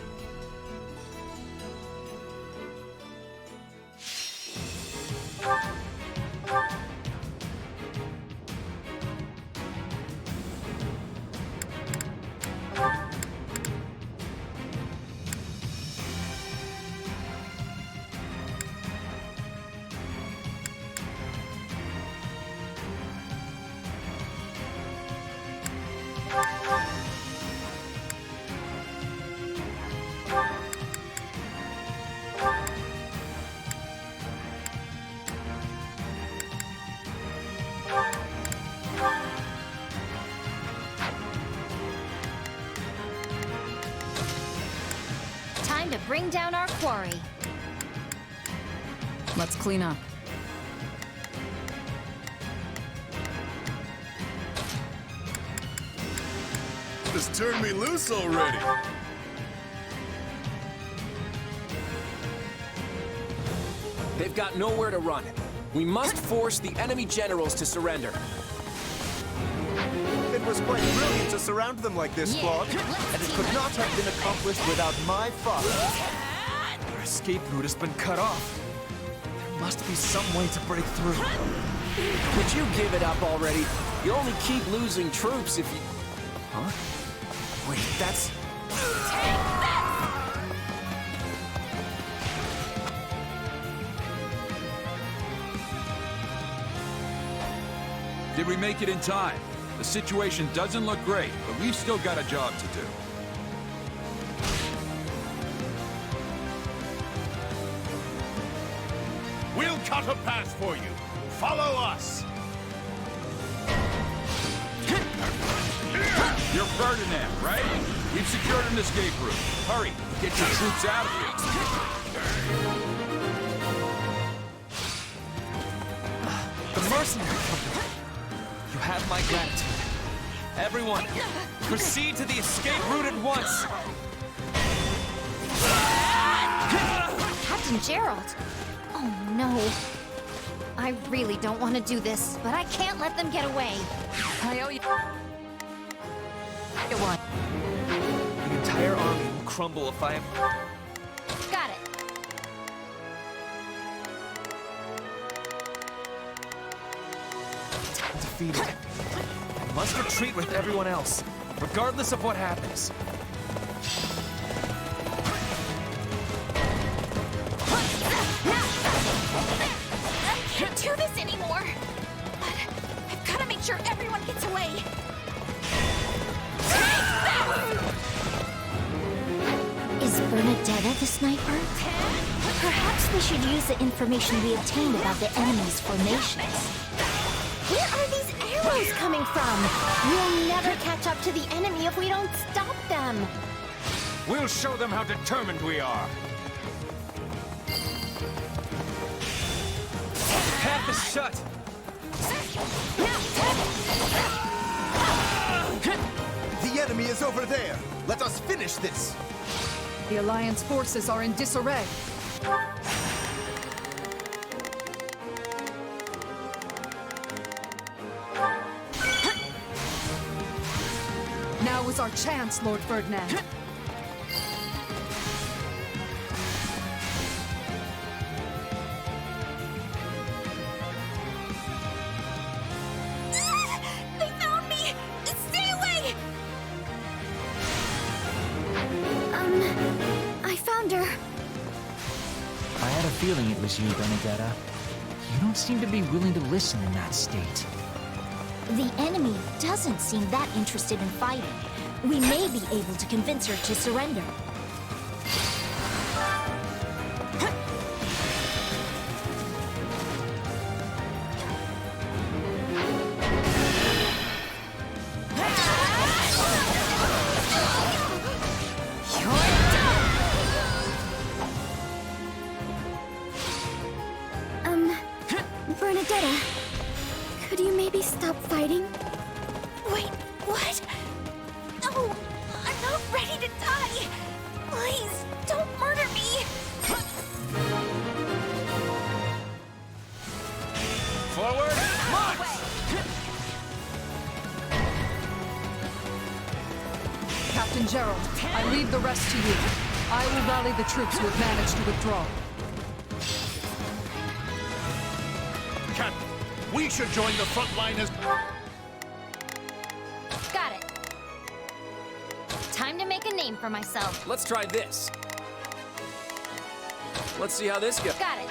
Time to bring down our quarry. Let's clean up. Just turn me loose already. They've got nowhere to run. We must force the enemy generals to surrender. It was quite brilliant to surround them like this, Claude. And it could not have been accomplished without my father. Our escape route has been cut off. There must be some way to break through. Could you give it up already? You only keep losing troops if you... Huh? Wait, that's... Did we make it in time? The situation doesn't look great, but we've still got a job to do. We'll cut a path for you. Follow us. You're Ferdinand, right? We've secured an escape route. Hurry, get your troops out of here. The mercenary company. You have my gratitude. Everyone, proceed to the escape route at once. Captain Gerald! Oh no. I really don't want to do this, but I can't let them get away. I owe you. One. The entire army will crumble if I am... Got it. defeated. I must retreat with everyone else, regardless of what happens. I can't do this anymore. But I've got to make sure everyone It's away! Is Bernadetta the sniper? Perhaps we should use the information we obtained about the enemy's formations. Where are these arrows coming from? We'll never catch up to the enemy if we don't stop them. We'll show them how determined we are. Path is shut. The enemy is over there. Let us finish this. The Alliance forces are in disarray. Now is our chance, Lord Ferdinand. They found me! Stay away! I found her. I had a feeling it was you, Bernadetta. You don't seem to be willing to listen in that state. The enemy doesn't seem that interested in fighting. We may be able to convince her to surrender. Bernadetta, could you maybe stop fighting? Wait, what? No, I'm not ready to die. Please, don't murder me. Forward, march! Captain Gerald, I leave the rest to you. I will rally the troops who have managed to withdraw. Captain, we should join the front line as... Got it. Time to make a name for myself. Let's try this. Let's see how this goes. Got it.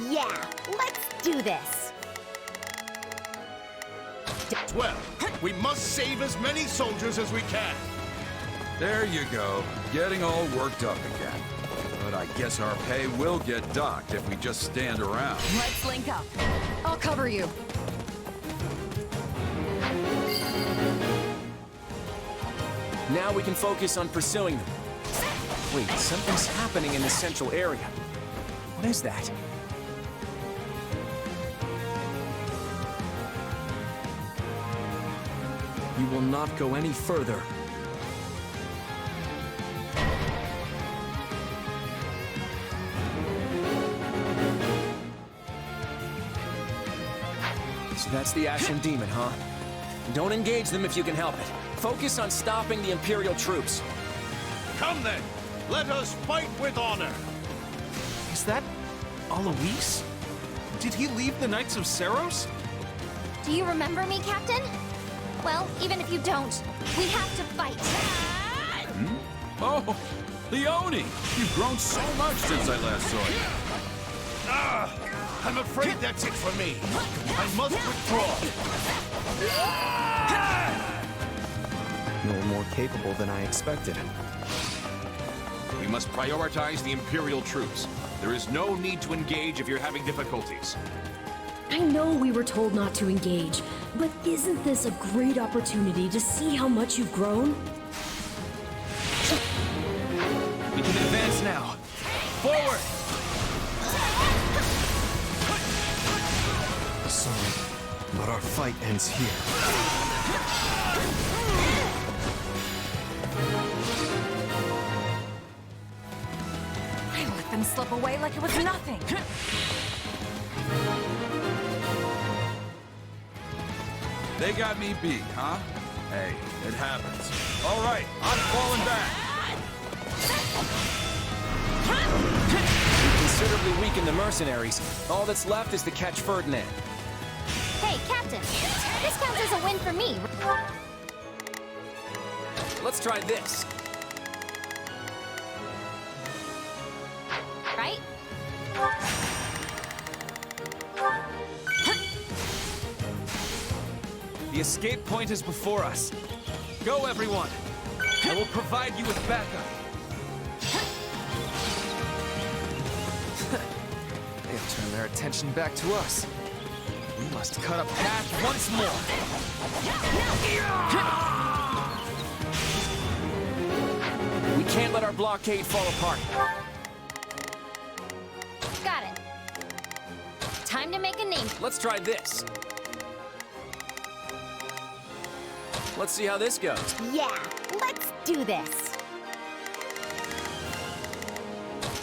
Yeah, let's do this. 12. We must save as many soldiers as we can. There you go. Getting all worked up again. But I guess our pay will get docked if we just stand around. Let's link up. I'll cover you. Now we can focus on pursuing them. Wait, something's happening in the central area. What is that? You will not go any further. So that's the Ashen Demon, huh? Don't engage them if you can help it. Focus on stopping the Imperial troops. Come then, let us fight with honor. Is that Alois? Did he leave the Knights of Seros? Do you remember me, Captain? Well, even if you don't, we have to fight. Oh, Leone! You've grown so much since I last saw you. I'm afraid that's it for me. I must withdraw. You're more capable than I expected. We must prioritize the Imperial troops. There is no need to engage if you're having difficulties. I know we were told not to engage, but isn't this a great opportunity to see how much you've grown? We can advance now. Forward! Sorry, but our fight ends here. I let them slip away like it was nothing. They got me beat, huh? Hey, it happens. All right, I'm falling back. You considerably weakened the mercenaries. All that's left is to catch Ferdinand. Hey, Captain, this counts as a win for me. Let's try this. Right? The escape point is before us. Go, everyone! I will provide you with backup. They've turned their attention back to us. We must cut a path once more. We can't let our blockade fall apart. Got it. Time to make a name. Let's try this. Let's see how this goes. Yeah, let's do this.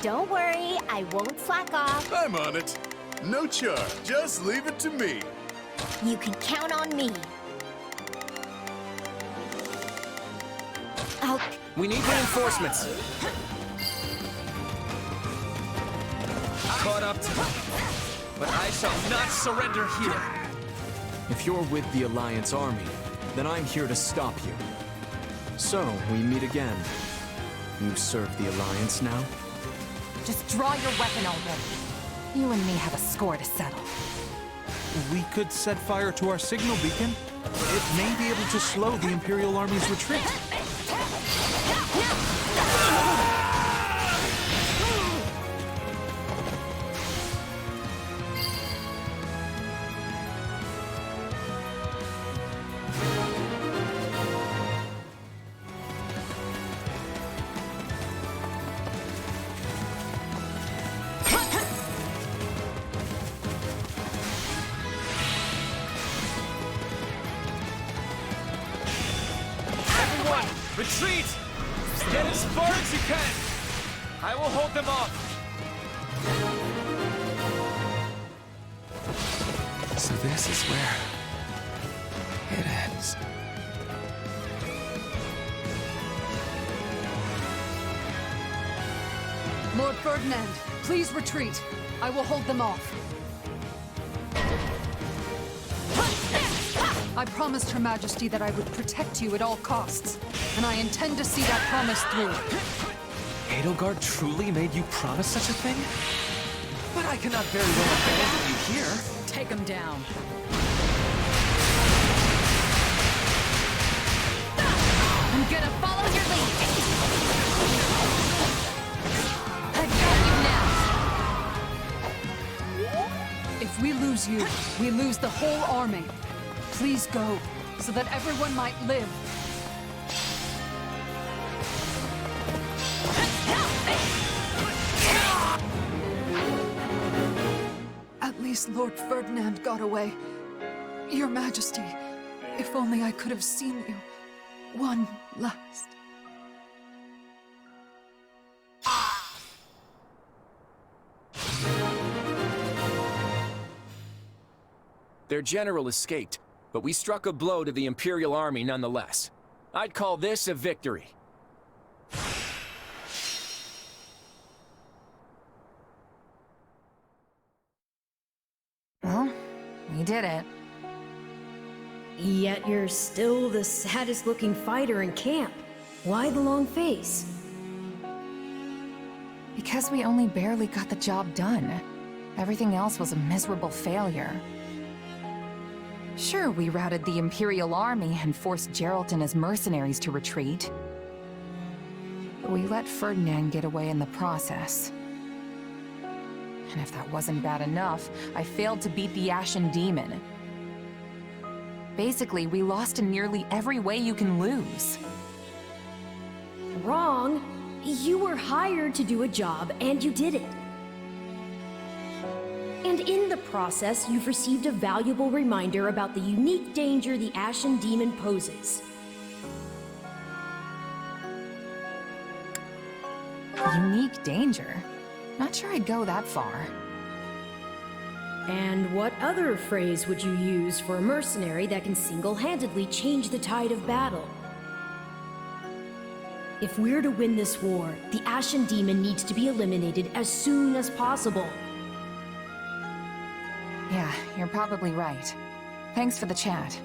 Don't worry, I won't slack off. I'm on it. No charge. Just leave it to me. You can count on me. Oh. We need reinforcements. Caught up to me, but I shall not surrender here. If you're with the Alliance army, then I'm here to stop you. So, we meet again. You serve the Alliance now? Just draw your weapon already. You and me have a score to settle. We could set fire to our signal beacon. It may be able to slow the Imperial Army's retreat. Retreat! Get as far as you can! I will hold them off! So this is where it ends. Lord Ferdinand, please retreat. I will hold them off. I promised Her Majesty that I would protect you at all costs, and I intend to see that promise through. Edelgard truly made you promise such a thing? But I cannot very well abandon you here. Take him down. I'm gonna follow your lead. I've got you now. If we lose you, we lose the whole army. Please go, so that everyone might live. At least Lord Ferdinand got away. Your Majesty, if only I could have seen you one last. Their general escaped, but we struck a blow to the Imperial Army nonetheless. I'd call this a victory. Well, we did it. Yet you're still the saddest looking fighter in camp. Why the long face? Because we only barely got the job done. Everything else was a miserable failure. Sure, we routed the Imperial Army and forced Geralt and his mercenaries to retreat. But we let Ferdinand get away in the process. And if that wasn't bad enough, I failed to beat the Ashen Demon. Basically, we lost in nearly every way you can lose. Wrong. You were hired to do a job, and you did it. And in the process, you've received a valuable reminder about the unique danger the Ashen Demon poses. Unique danger? Not sure I'd go that far. And what other phrase would you use for a mercenary that can single-handedly change the tide of battle? If we're to win this war, the Ashen Demon needs to be eliminated as soon as possible. Yeah, you're probably right. Thanks for the chat.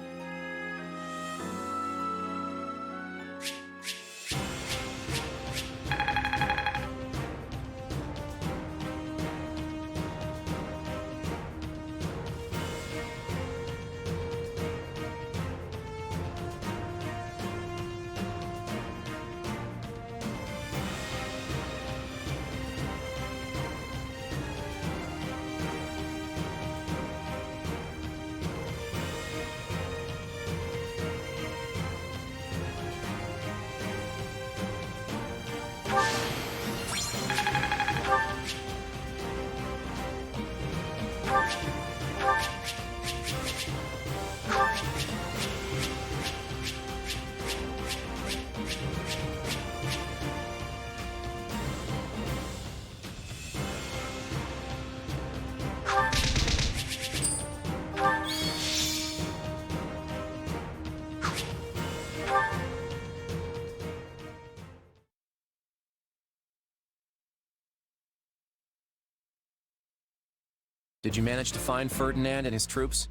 Did you manage to find Ferdinand and his troops?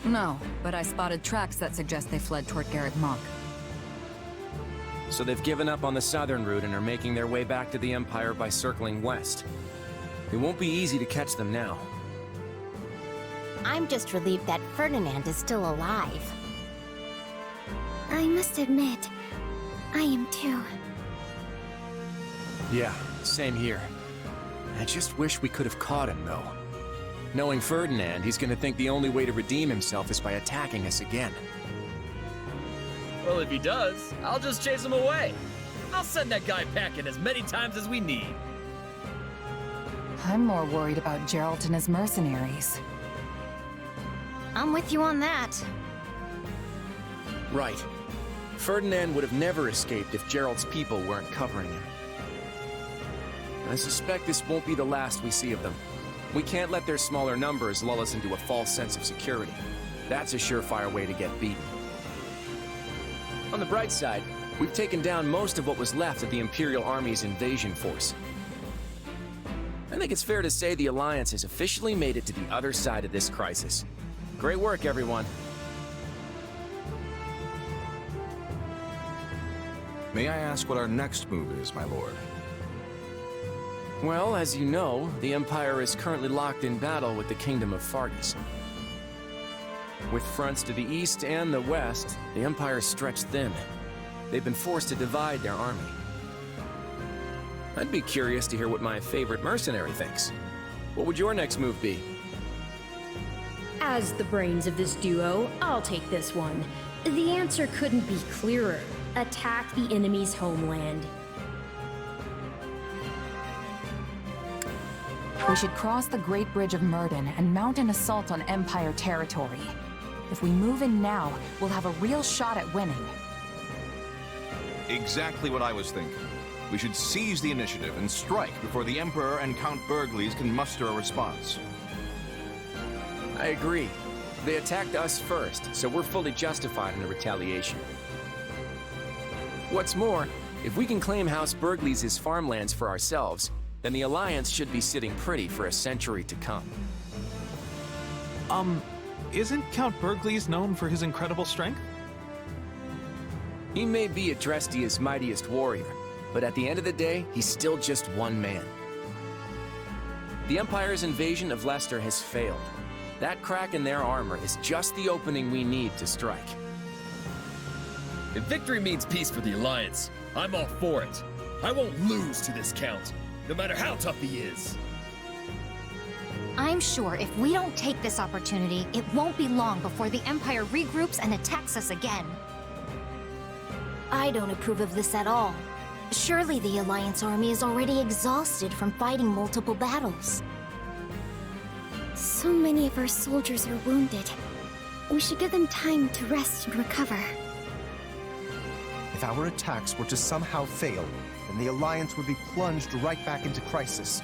No, but I spotted tracks that suggest they fled toward Garrett Monk. So they've given up on the southern route and are making their way back to the Empire by circling west. It won't be easy to catch them now. I'm just relieved that Ferdinand is still alive. I must admit, I am too. Yeah, same here. I just wish we could have caught him, though. Knowing Ferdinand, he's gonna think the only way to redeem himself is by attacking us again. Well, if he does, I'll just chase him away. I'll send that guy packing as many times as we need. I'm more worried about Geralt and his mercenaries. I'm with you on that. Right. Ferdinand would have never escaped if Geralt's people weren't covering him. I suspect this won't be the last we see of them. We can't let their smaller numbers lull us into a false sense of security. That's a surefire way to get beaten. On the bright side, we've taken down most of what was left of the Imperial Army's invasion force. I think it's fair to say the Alliance has officially made it to the other side of this crisis. Great work, everyone. May I ask what our next move is, my lord? Well, as you know, the Empire is currently locked in battle with the Kingdom of Fargus. With fronts to the east and the west, the Empire is stretched thin. They've been forced to divide their army. I'd be curious to hear what my favorite mercenary thinks. What would your next move be? As the brains of this duo, I'll take this one. The answer couldn't be clearer. Attack the enemy's homeland. We should cross the Great Bridge of Myrden and mount an assault on Empire territory. If we move in now, we'll have a real shot at winning. Exactly what I was thinking. We should seize the initiative and strike before the Emperor and Count Burgleys can muster a response. I agree. They attacked us first, so we're fully justified in the retaliation. What's more, if we can claim House Burgleys' farmlands for ourselves, then the Alliance should be sitting pretty for a century to come. Isn't Count Burgleys known for his incredible strength? He may be Adrestia's mightiest warrior, but at the end of the day, he's still just one man. The Empire's invasion of Leicester has failed. That crack in their armor is just the opening we need to strike. If victory means peace for the Alliance, I'm all for it. I won't lose to this Count, no matter how tough he is. I'm sure if we don't take this opportunity, it won't be long before the Empire regroups and attacks us again. I don't approve of this at all. Surely the Alliance army is already exhausted from fighting multiple battles. So many of our soldiers are wounded. We should give them time to rest and recover. If our attacks were to somehow fail, then the Alliance would be plunged right back into crisis.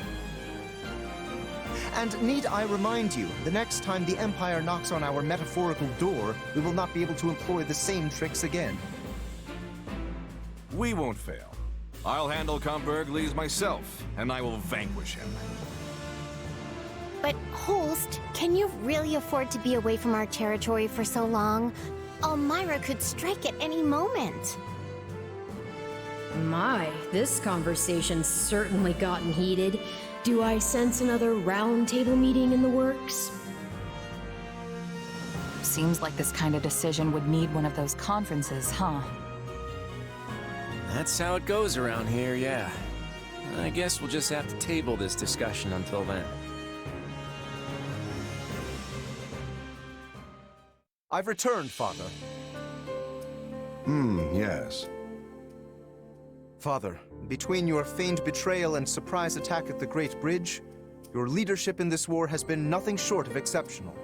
And need I remind you, the next time the Empire knocks on our metaphorical door, we will not be able to employ the same tricks again. We won't fail. I'll handle Count Burgleys myself, and I will vanquish him. But Holst, can you really afford to be away from our territory for so long? Elmira could strike at any moment. My, this conversation's certainly gotten heated. Do I sense another round table meeting in the works? Seems like this kind of decision would need one of those conferences, huh? That's how it goes around here, yeah. I guess we'll just have to table this discussion until then. I've returned, Father. Yes. Father, between your feigned betrayal and surprise attack at the Great Bridge, Your leadership in this war has been nothing short of exceptional.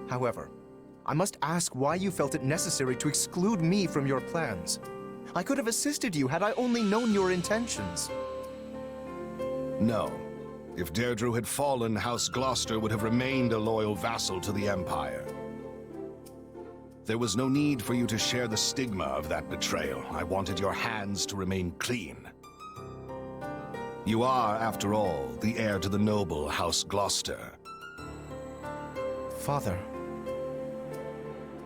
However, I must ask why you felt it necessary to exclude me from your plans. I could have assisted you had I only known your intentions. No. If Deirdre had fallen, House Gloucester would have remained a loyal vassal to the Empire. There was no need for you to share the stigma of that betrayal. I wanted your hands to remain clean. You are, after all, the heir to the noble House Gloucester. Father.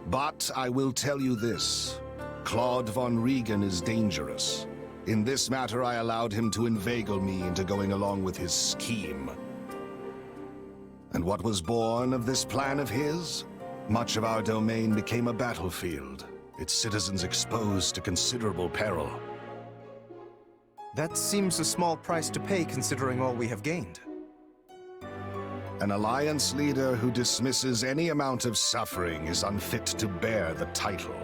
But I will tell you this. Claude von Regan is dangerous. In this matter, I allowed him to inveigle me into going along with his scheme. And what was born of this plan of his? Much of our domain became a battlefield, its citizens exposed to considerable peril. That seems a small price to pay considering all we have gained. An alliance leader who dismisses any amount of suffering is unfit to bear the title.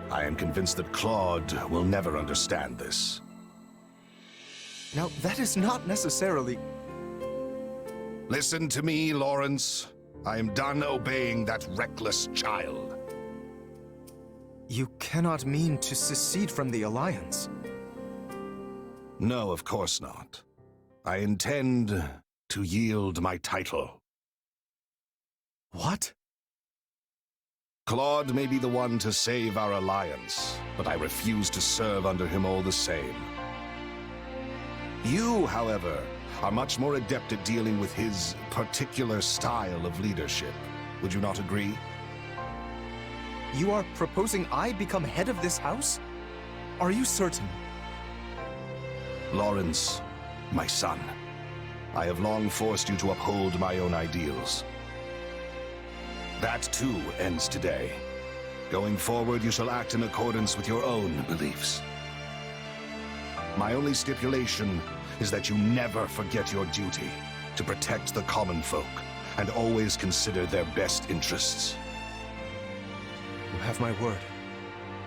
I am convinced that Claude will never understand this. Now, that is not necessarily... Listen to me, Lawrence. I am done obeying that reckless child. You cannot mean to secede from the Alliance. No, of course not. I intend to yield my title. What? Claude may be the one to save our alliance, but I refuse to serve under him all the same. You, however, are much more adept at dealing with his particular style of leadership. Would you not agree? You are proposing I become head of this house? Are you certain? Lawrence, my son, I have long forced you to uphold my own ideals. That, too, ends today. Going forward, you shall act in accordance with your own beliefs. My only stipulation is that you never forget your duty to protect the common folk and always consider their best interests. You have my word.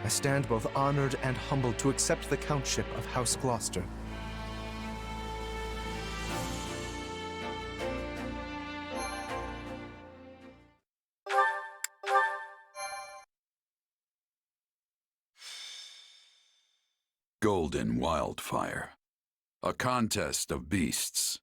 I stand both honored and humbled to accept the countship of House Gloucester. Golden Wildfire. A contest of beasts.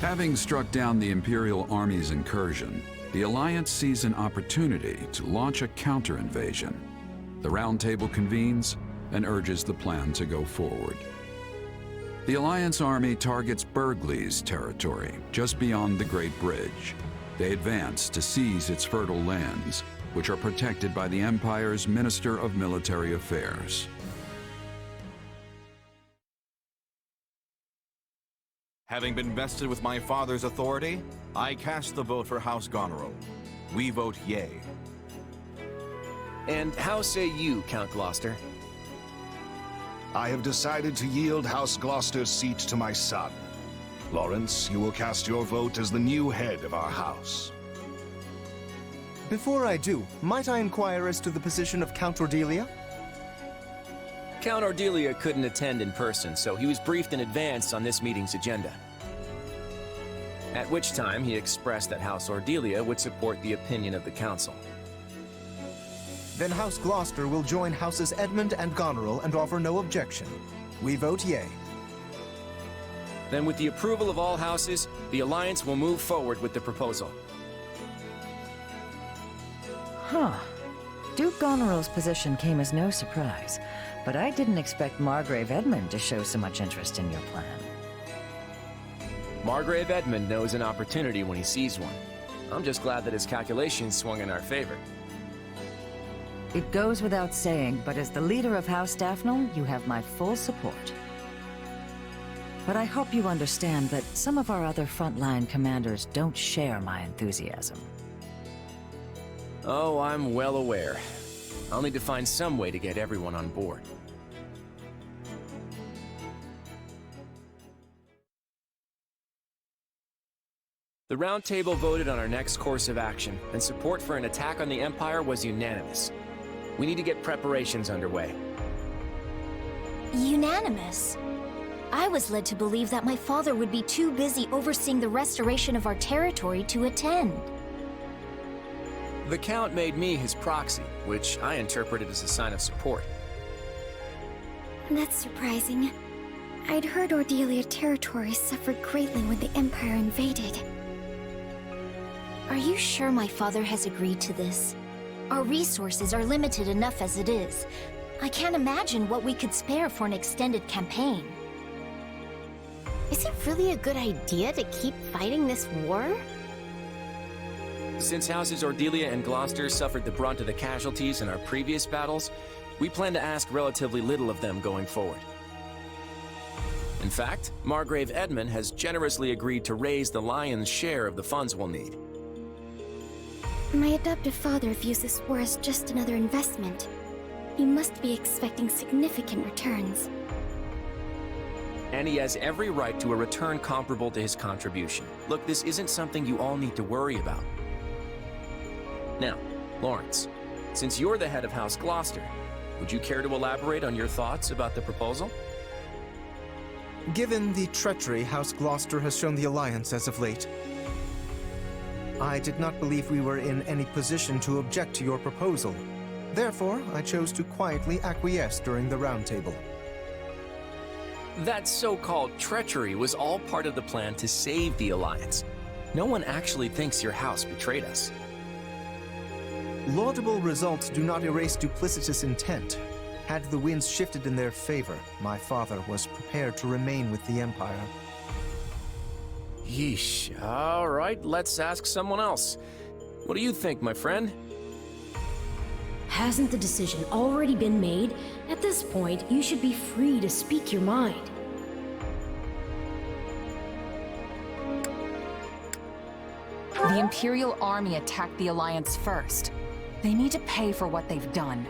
Having struck down the Imperial Army's incursion, the Alliance sees an opportunity to launch a counter-invasion. The Round Table convenes and urges the plan to go forward. The Alliance Army targets Burgley's territory, just beyond the Great Bridge. They advance to seize its fertile lands, which are protected by the Empire's Minister of Military Affairs. Having been vested with my father's authority, I cast the vote for House Goneril. We vote yea. And how say you, Count Gloucester? I have decided to yield House Gloucester's seat to my son. Lawrence, you will cast your vote as the new head of our house. Before I do, might I inquire as to the position of Count Ordelia? Count Ordelia couldn't attend in person, so he was briefed in advance on this meeting's agenda. At which time he expressed that House Ordelia would support the opinion of the Council. Then House Gloucester will join Houses Edmund and Goneril and offer no objection. We vote yea. Then with the approval of all houses, the Alliance will move forward with the proposal. Huh. Duke Goneril's position came as no surprise, but I didn't expect Margrave Edmund to show so much interest in your plan. Margrave Edmund knows an opportunity when he sees one. I'm just glad that his calculations swung in our favor. It goes without saying, but as the leader of House Daphne, you have my full support. But I hope you understand that some of our other frontline commanders don't share my enthusiasm. Oh, I'm well aware. I'll need to find some way to get everyone on board. The Round Table voted on our next course of action, and support for an attack on the Empire was unanimous. We need to get preparations underway. unanimous. I was led to believe that my father would be too busy overseeing the restoration of our territory to attend. The Count made me his proxy, which I interpreted as a sign of support. That's surprising. I'd heard Ordelia territory suffered greatly when the Empire invaded. Are you sure my father has agreed to this? Our resources are limited enough as it is. I can't imagine what we could spare for an extended campaign. Is it really a good idea to keep fighting this war? Since Houses Ordelia and Gloucester suffered the brunt of the casualties in our previous battles, we plan to ask relatively little of them going forward. In fact, Margrave Edmund has generously agreed to raise the lion's share of the funds we'll need. My adoptive father views this war as just another investment. He must be expecting significant returns. And he has every right to a return comparable to his contribution. Look, this isn't something you all need to worry about. Now, Lawrence, since you're the head of House Gloucester, would you care to elaborate on your thoughts about the proposal? Given the treachery House Gloucester has shown the Alliance as of late, I did not believe we were in any position to object to your proposal. Therefore, I chose to quietly acquiesce during the roundtable. That so-called treachery was all part of the plan to save the Alliance. No one actually thinks your house betrayed us. Laudable results do not erase duplicitous intent. Had the winds shifted in their favor, my father was prepared to remain with the Empire. Yeesh. All right, let's ask someone else. What do you think, my friend? Hasn't the decision already been made? At this point, you should be free to speak your mind. The Imperial Army attacked the Alliance first. They need to pay for what they've done.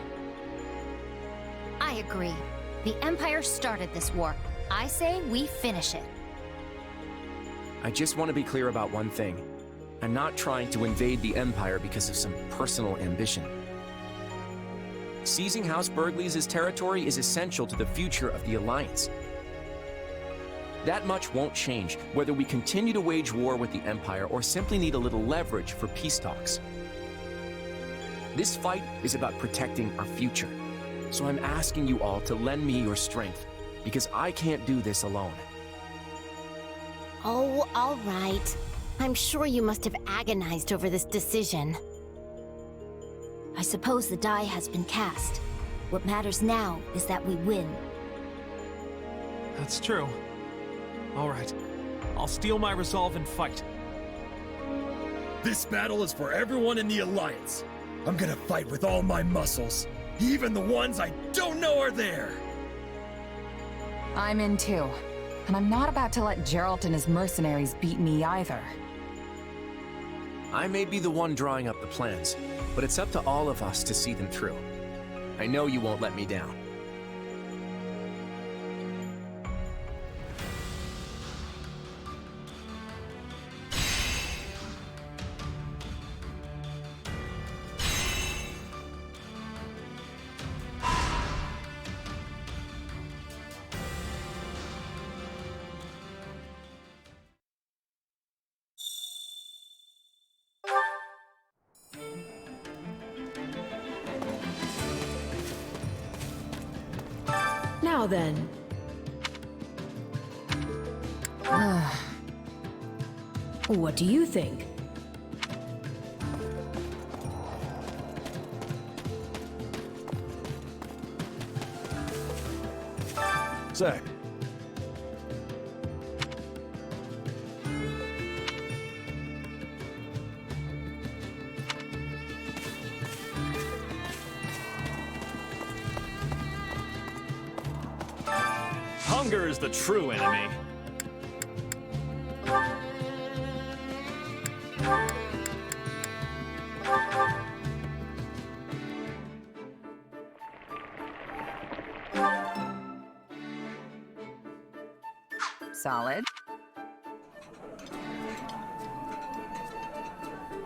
I agree. The Empire started this war. I say we finish it. I just want to be clear about one thing. I'm not trying to invade the Empire because of some personal ambition. Seizing House Burgleys' territory is essential to the future of the Alliance. That much won't change, whether we continue to wage war with the Empire or simply need a little leverage for peace talks. This fight is about protecting our future. So I'm asking you all to lend me your strength, because I can't do this alone. Oh, all right. I'm sure you must have agonized over this decision. I suppose the die has been cast. What matters now is that we win. That's true. All right. I'll steel my resolve and fight. This battle is for everyone in the Alliance. I'm gonna fight with all my muscles, even the ones I don't know are there. I'm in too. And I'm not about to let Geralt and his mercenaries beat me either. I may be the one drawing up the plans, but it's up to all of us to see them through. I know you won't let me down. Now then. What do you think? Say. Hunger is the true enemy. Solid.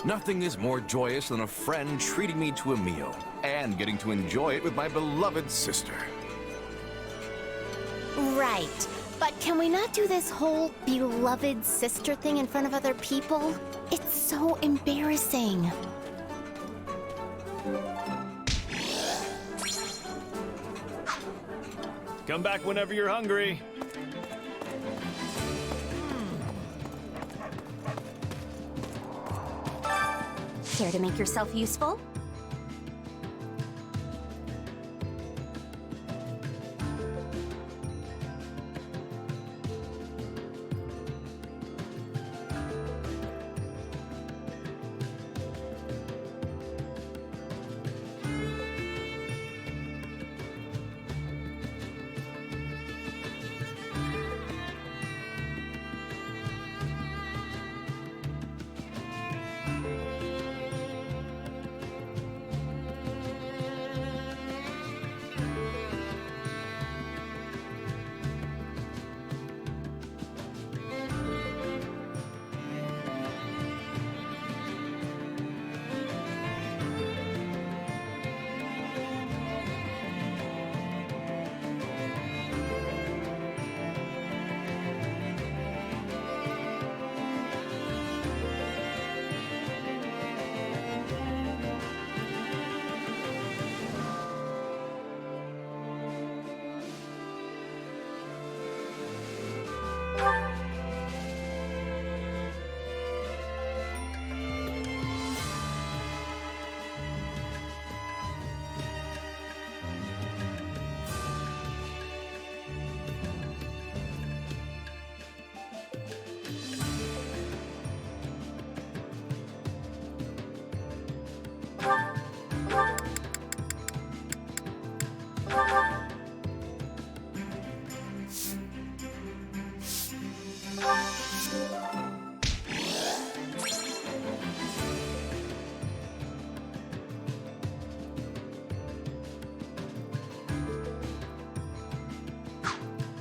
Nothing is more joyous than a friend treating me to a meal, and getting to enjoy it with my beloved sister. Right. But can we not do this whole beloved sister thing in front of other people? It's so embarrassing. Come back whenever you're hungry. Care to make yourself useful?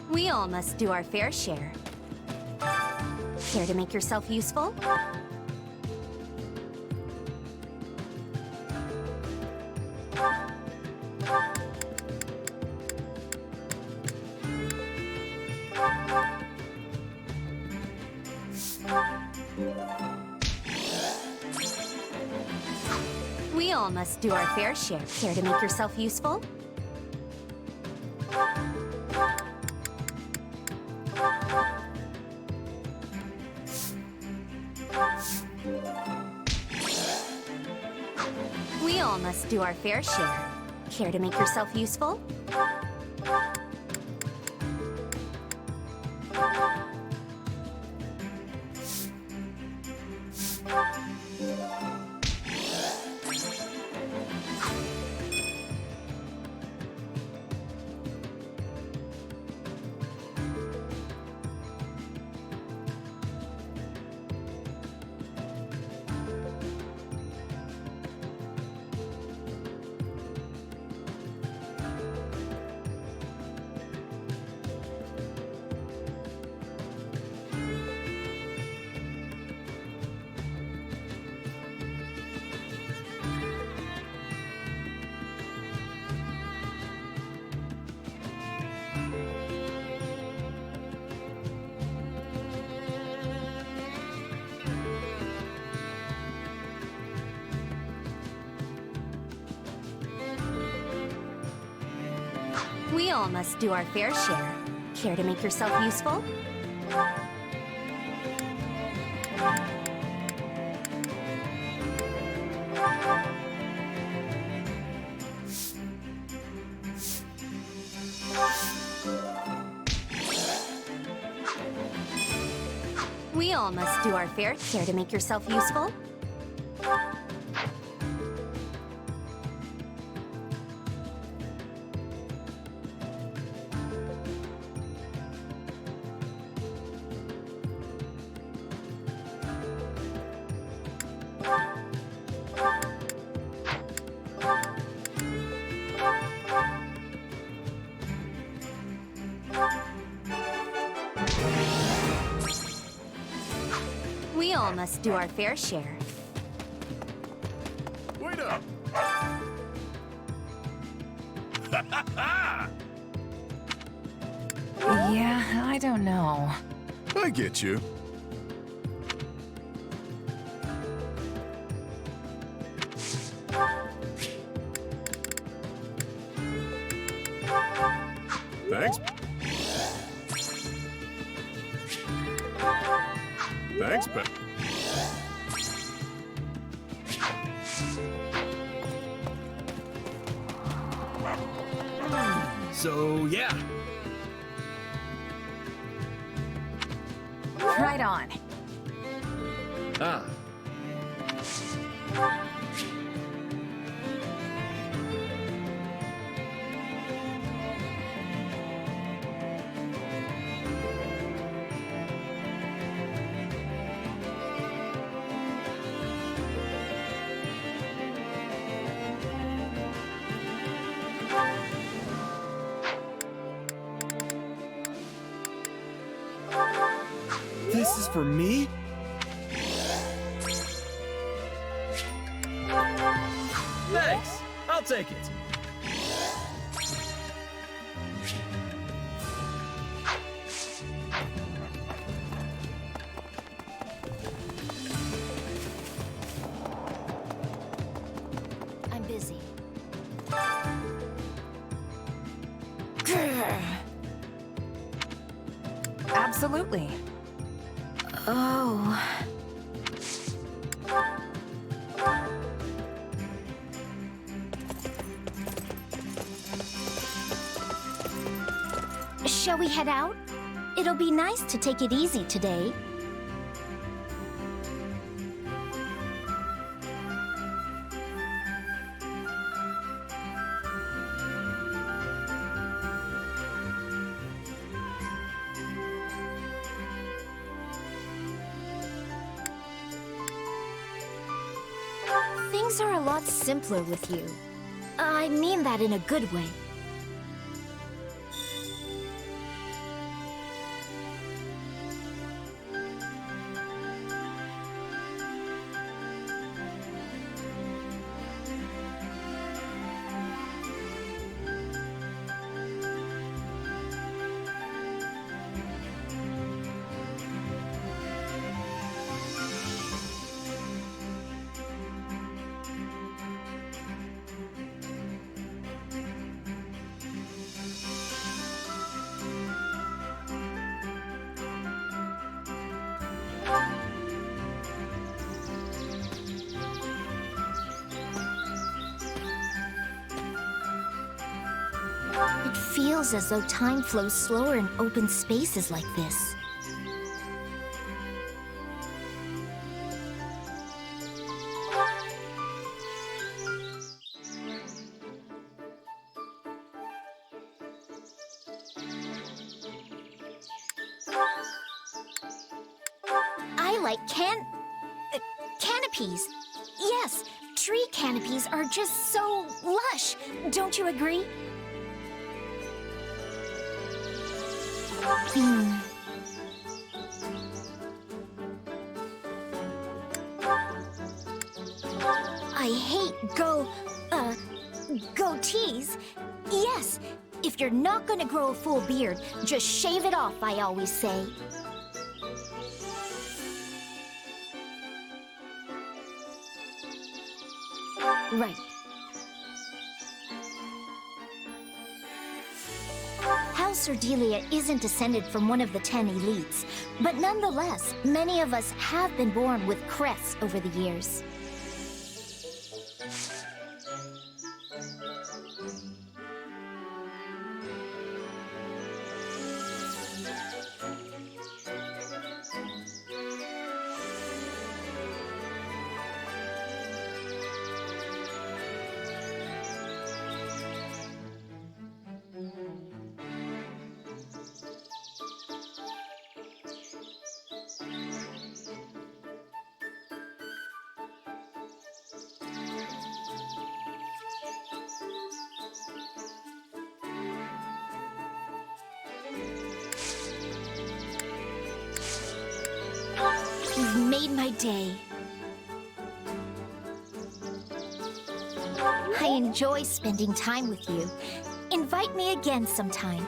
We all must do our fair share. Care to make yourself useful? We all must do our fair share. Care to make yourself useful? We all must do our fair share. Care to make yourself useful? We all must do our fair share. Care to make yourself useful? We all must do our fair. Care to make yourself useful? We all must do our fair share. Wait up! I don't know. I get you. Thanks. Thanks, Pet. So, yeah. Right on. Ah. This is for me? Thanks. I'll take it. I'm busy. Absolutely. Oh. Shall we head out? It'll be nice to take it easy today. Things are a lot simpler with you. I mean that in a good way. It feels as though time flows slower in open spaces like this. I like canopies. Yes, tree canopies are just so lush. Don't you agree? I hate goatees. Yes, if you're not gonna grow a full beard, just shave it off, I always say. Right. House Ordelia isn't descended from one of the 10 elites, but nonetheless, many of us have been born with crests over the years. You've made my day. I enjoy spending time with you. Invite me again sometime.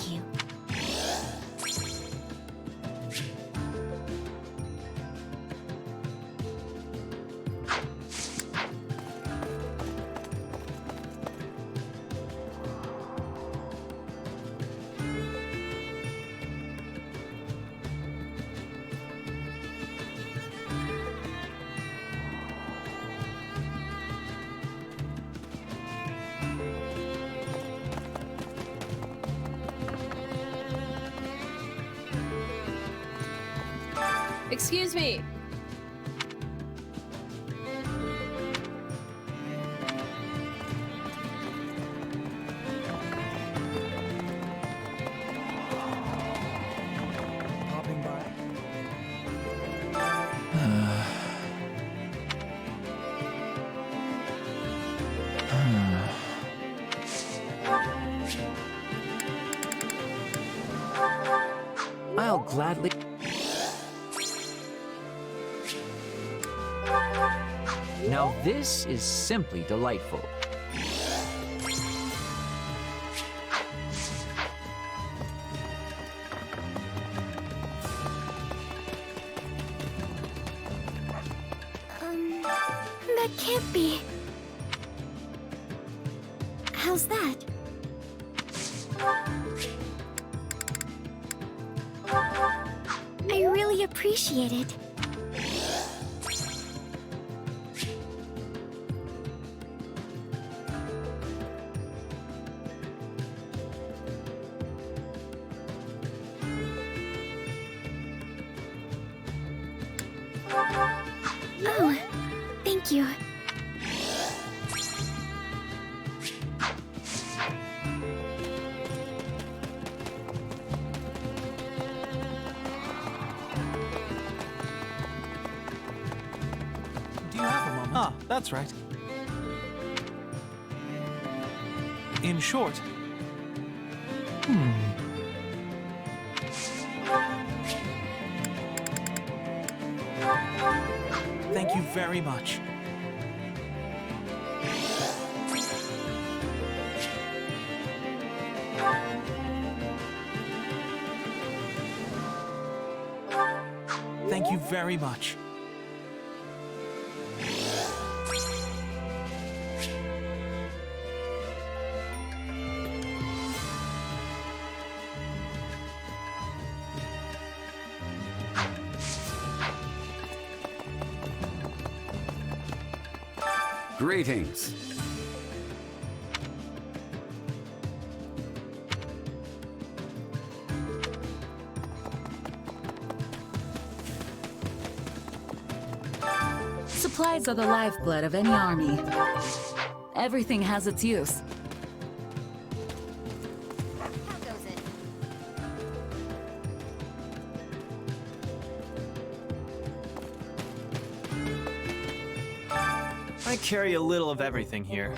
Thank you. Excuse me. Popping by? I'll gladly... Now this is simply delightful. That can't be. How's that? I really appreciate it. Oh, thank you. Do you have a moment? Ah, that's right. In short... Thank you very much. Thank you very much. Greetings. Supplies are the lifeblood of any army. Everything has its use. How goes it? I carry a little of everything here.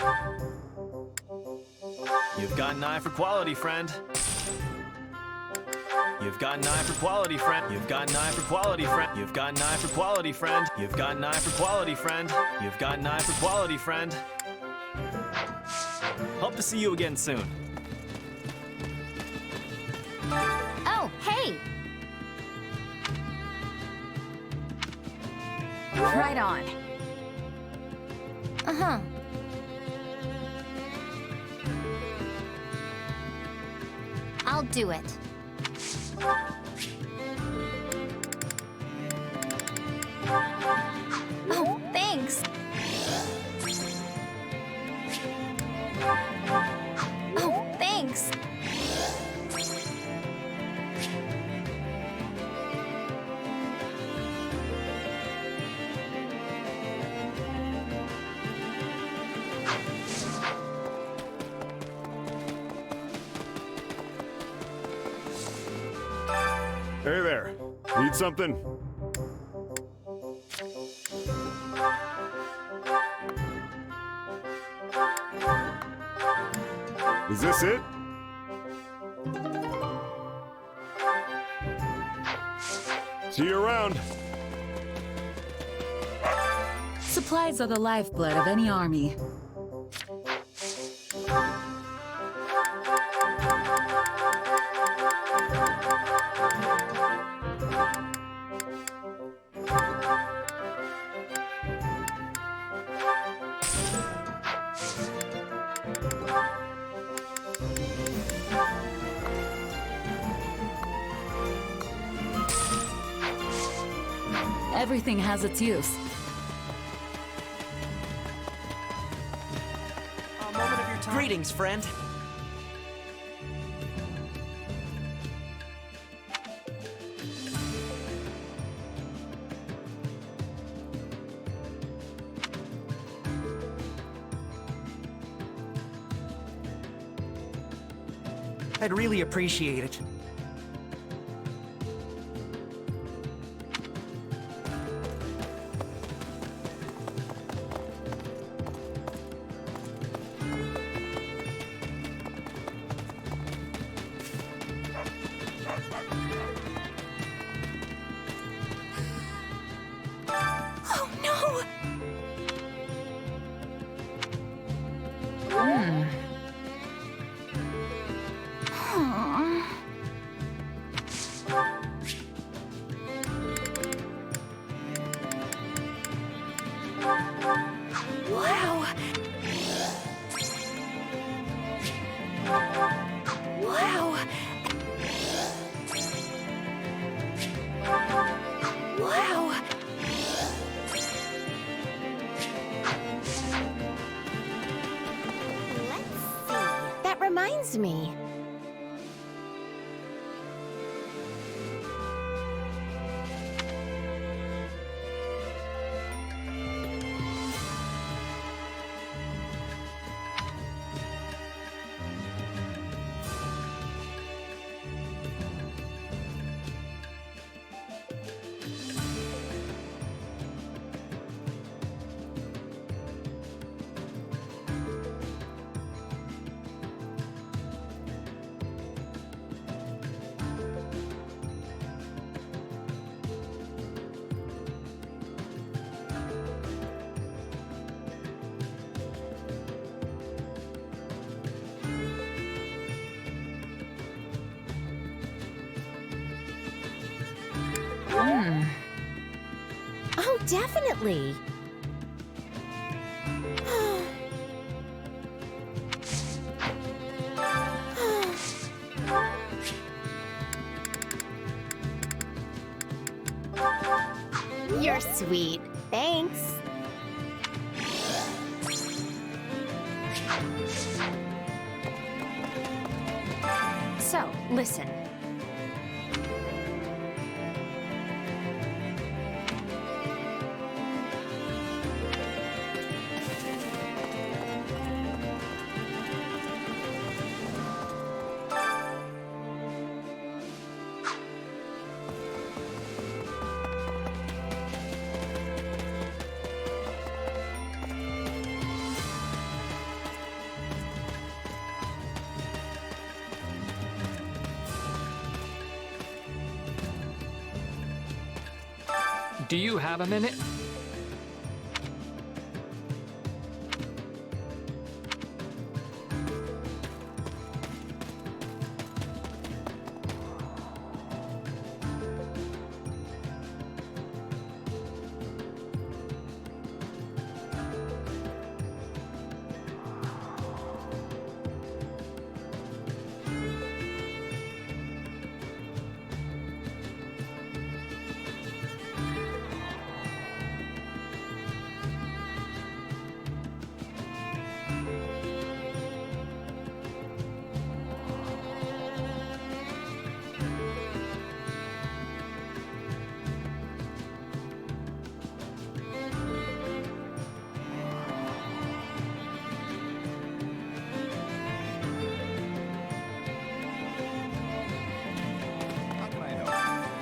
You've got an eye for quality, friend. You've got an eye for quality, friend. You've got an eye for quality, friend. You've got an eye for quality, friend. You've got an eye for quality, friend. You've got an eye for quality, friend. Hope to see you again soon. Oh, hey! Right on. Uh-huh. I'll do it. Oh, thanks. Oh, thanks. Hey there. Need something? Is this it? See you around. Supplies are the lifeblood of any army. Everything has its use. A moment of your time. Greetings, friend. I'd really appreciate it. Oh no! Wow! Wow! Wow! That reminds me. Oh, definitely. You're sweet. Thanks. So, listen. Do you have a minute?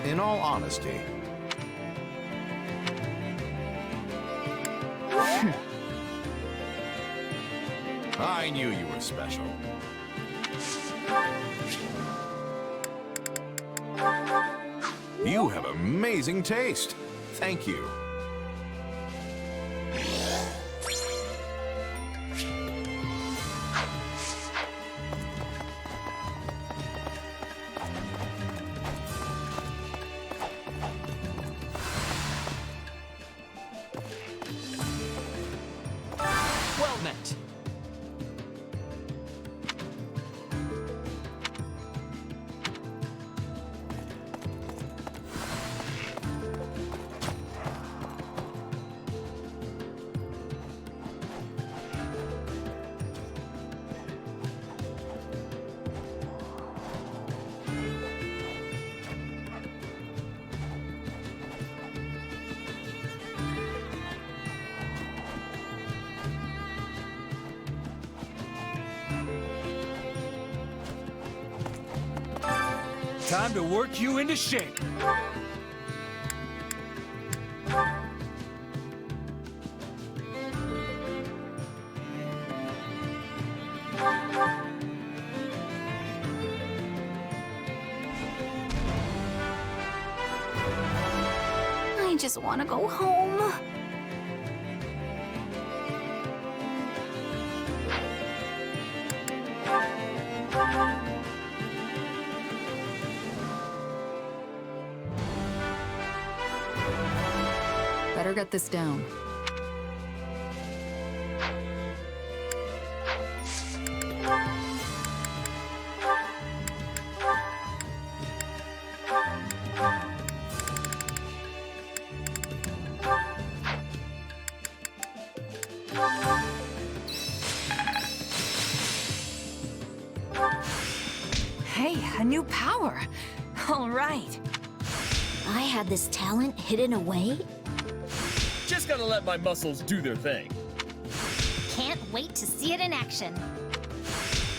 In all honesty, I knew you were special. You have amazing taste. Thank you. Well met. Time to work you into shape. I just want to go home. Better get this down. Hey, a new power. All right. I had this talent hidden away? Just gotta let my muscles do their thing. Can't wait to see it in action.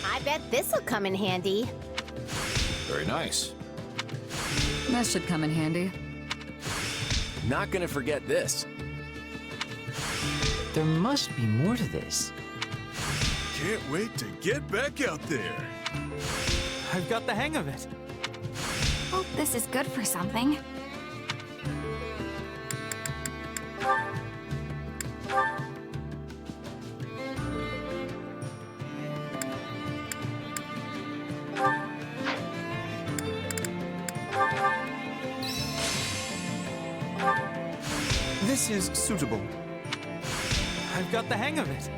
I bet this'll come in handy. Very nice. That should come in handy. Not gonna forget this. There must be more to this. Can't wait to get back out there. I've got the hang of it. Hope this is good for something. This is suitable. I've got the hang of it.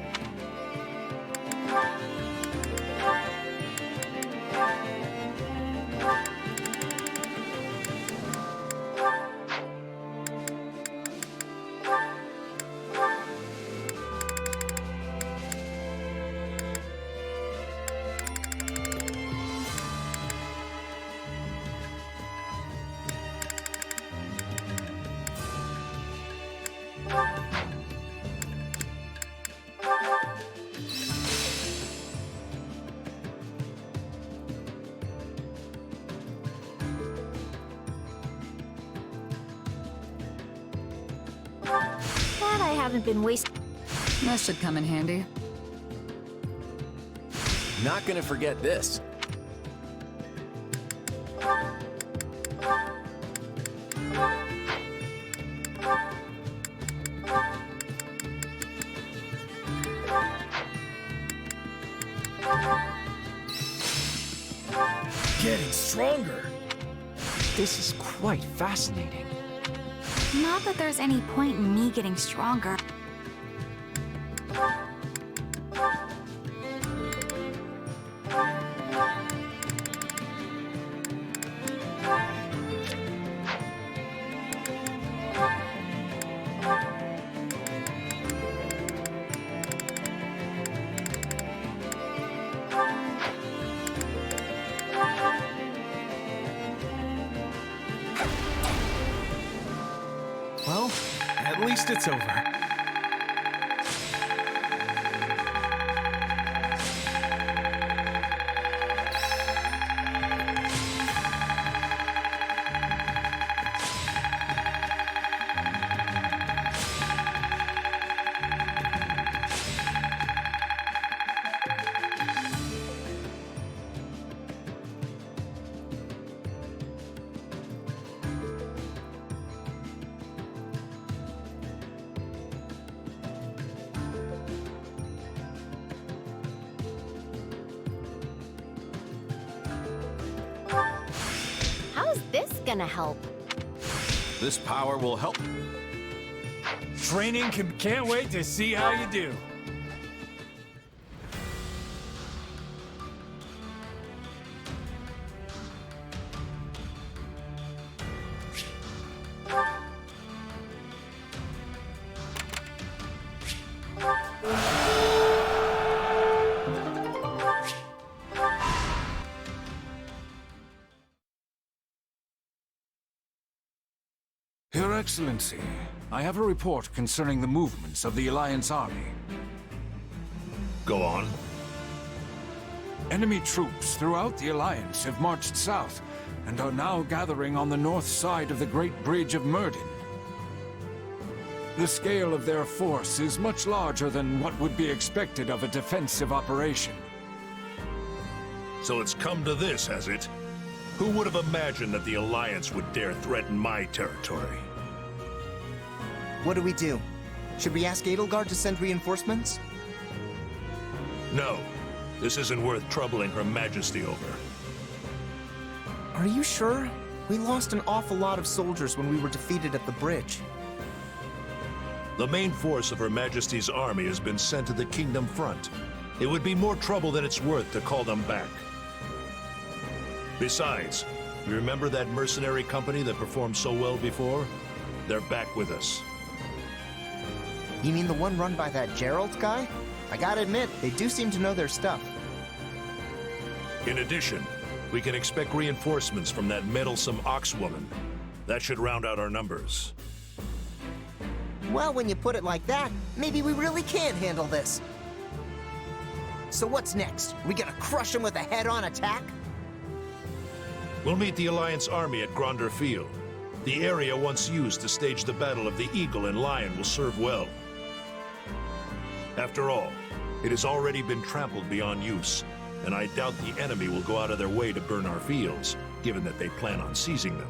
Glad I haven't been wasting. That should come in handy. Not gonna forget this. Getting stronger. This is quite fascinating. Not that there's any point in me getting stronger. Well, at least it's over. How's this gonna help? This power will help. Training can't wait to see how you do. Your Excellency, I have a report concerning the movements of the Alliance army. Go on. Enemy troops throughout the Alliance have marched south and are now gathering on the north side of the Great Bridge of Myrddin. The scale of their force is much larger than what would be expected of a defensive operation. So it's come to this, has it? Who would have imagined that the Alliance would dare threaten my territory? What do we do? Should we ask Edelgard to send reinforcements? No. This isn't worth troubling Her Majesty over. Are you sure? We lost an awful lot of soldiers when we were defeated at the bridge. The main force of Her Majesty's army has been sent to the Kingdom front. It would be more trouble than it's worth to call them back. Besides, you remember that mercenary company that performed so well before? They're back with us. You mean the one run by that Gerald guy? I gotta admit, they do seem to know their stuff. In addition, we can expect reinforcements from that meddlesome ox woman. That should round out our numbers. Well, when you put it like that, maybe we really can handle this. So what's next? We gonna crush them with a head-on attack? We'll meet the Alliance army at Gronder Field. The area once used to stage the Battle of the Eagle and Lion will serve well. After all, it has already been trampled beyond use, and I doubt the enemy will go out of their way to burn our fields, given that they plan on seizing them.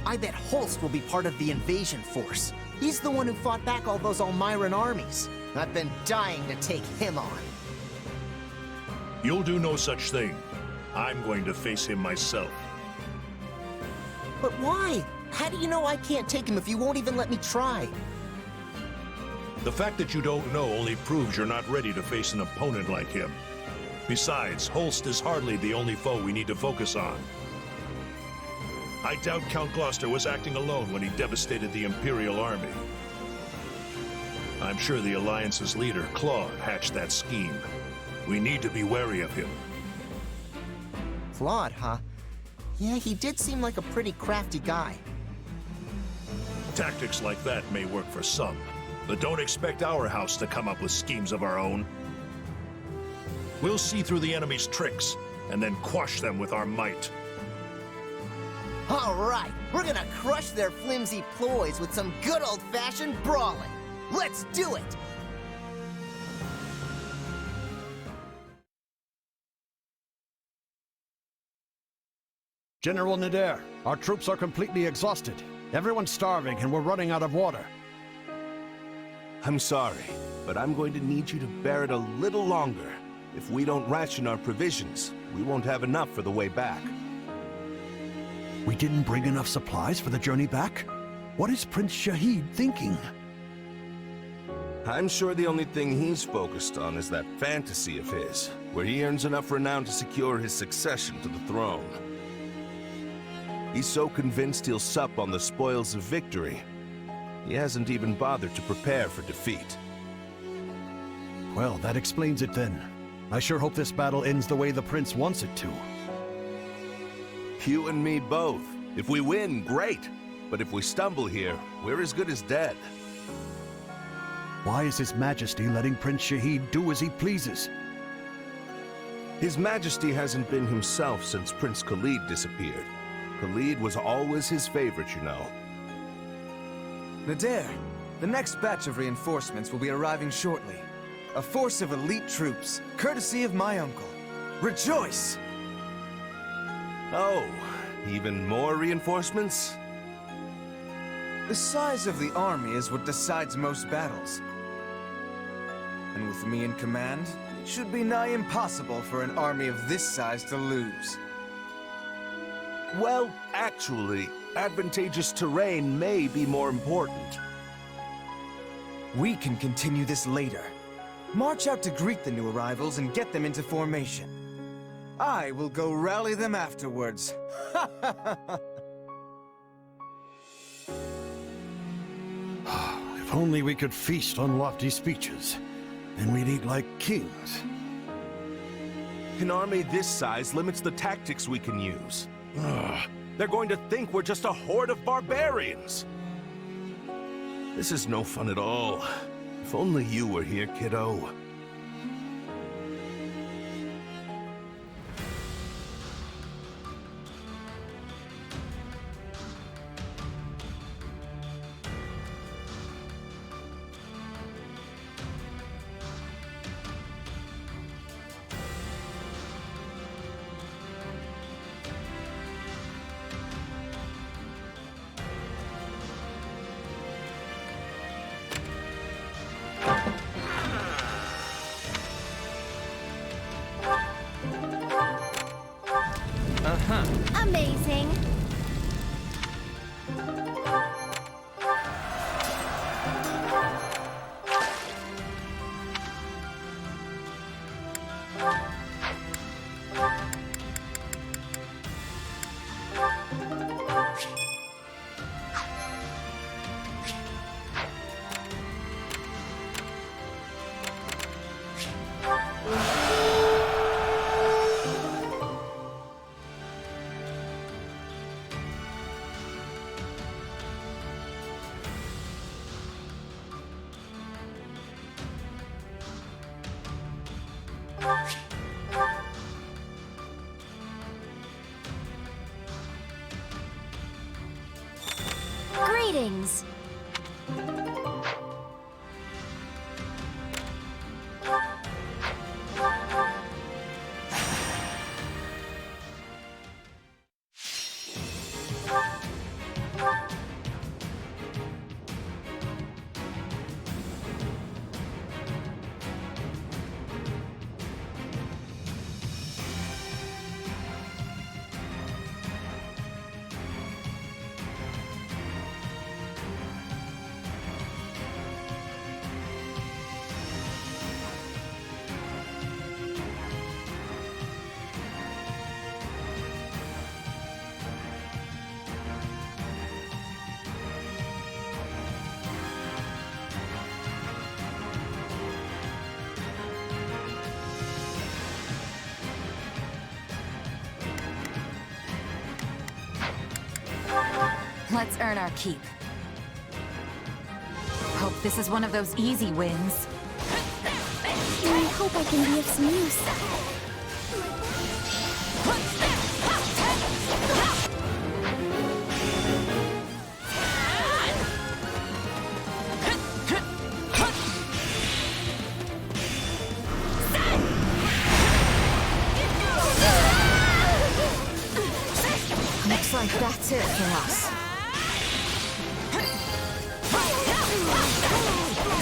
I bet Holst will be part of the invasion force. He's the one who fought back all those Almiran armies. I've been dying to take him on. You'll do no such thing. I'm going to face him myself. But why? How do you know I can't take him if you won't even let me try? The fact that you don't know only proves you're not ready to face an opponent like him. Besides, Holst is hardly the only foe we need to focus on. I doubt Count Gloucester was acting alone when he devastated the Imperial army. I'm sure the Alliance's leader, Claude, hatched that scheme. We need to be wary of him. Claude, huh? Yeah, he did seem like a pretty crafty guy. Tactics like that may work for some, but don't expect our house to come up with schemes of our own. We'll see through the enemy's tricks, and then quash them with our might. All right, we're gonna crush their flimsy ploys with some good old-fashioned brawling. Let's do it! General Nader, our troops are completely exhausted. Everyone's starving and we're running out of water. I'm sorry, but I'm going to need you to bear it a little longer. If we don't ration our provisions, we won't have enough for the way back. We didn't bring enough supplies for the journey back? What is Prince Shahid thinking? I'm sure the only thing he's focused on is that fantasy of his, where he earns enough renown to secure his succession to the throne. He's so convinced he'll sup on the spoils of victory, he hasn't even bothered to prepare for defeat. Well, that explains it then. I sure hope this battle ends the way the prince wants it to. You and me both. If we win, great. But if we stumble here, we're as good as dead. Why is His Majesty letting Prince Shahid do as he pleases? His Majesty hasn't been himself since Prince Khalid disappeared. Khalid was always his favorite, you know. Nader, the next batch of reinforcements will be arriving shortly. A force of elite troops, courtesy of my uncle. Rejoice! Oh, even more reinforcements? The size of the army is what decides most battles. And with me in command, it should be nigh impossible for an army of this size to lose. Well, actually, advantageous terrain may be more important. We can continue this later. March out to greet the new arrivals and get them into formation. I will go rally them afterwards. If only we could feast on lofty speeches, and we'd eat like kings. An army this size limits the tactics we can use. They're going to think we're just a horde of barbarians. This is no fun at all. If only you were here, kiddo. Amazing. Greetings. Let's earn our keep. Hope this is one of those easy wins. I hope I can be of some use. Looks like that's it for us.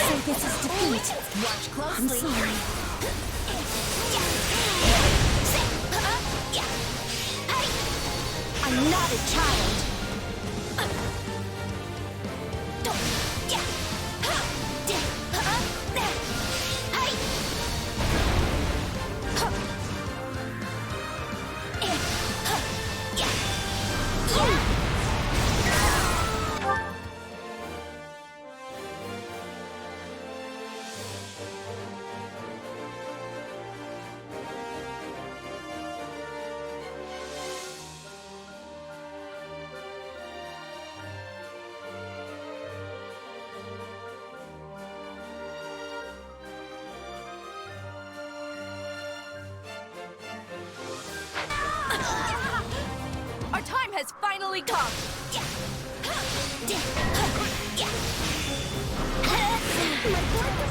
So this is defeat. Watch I'm closely. sorry. I'm not a child. Our time has finally come!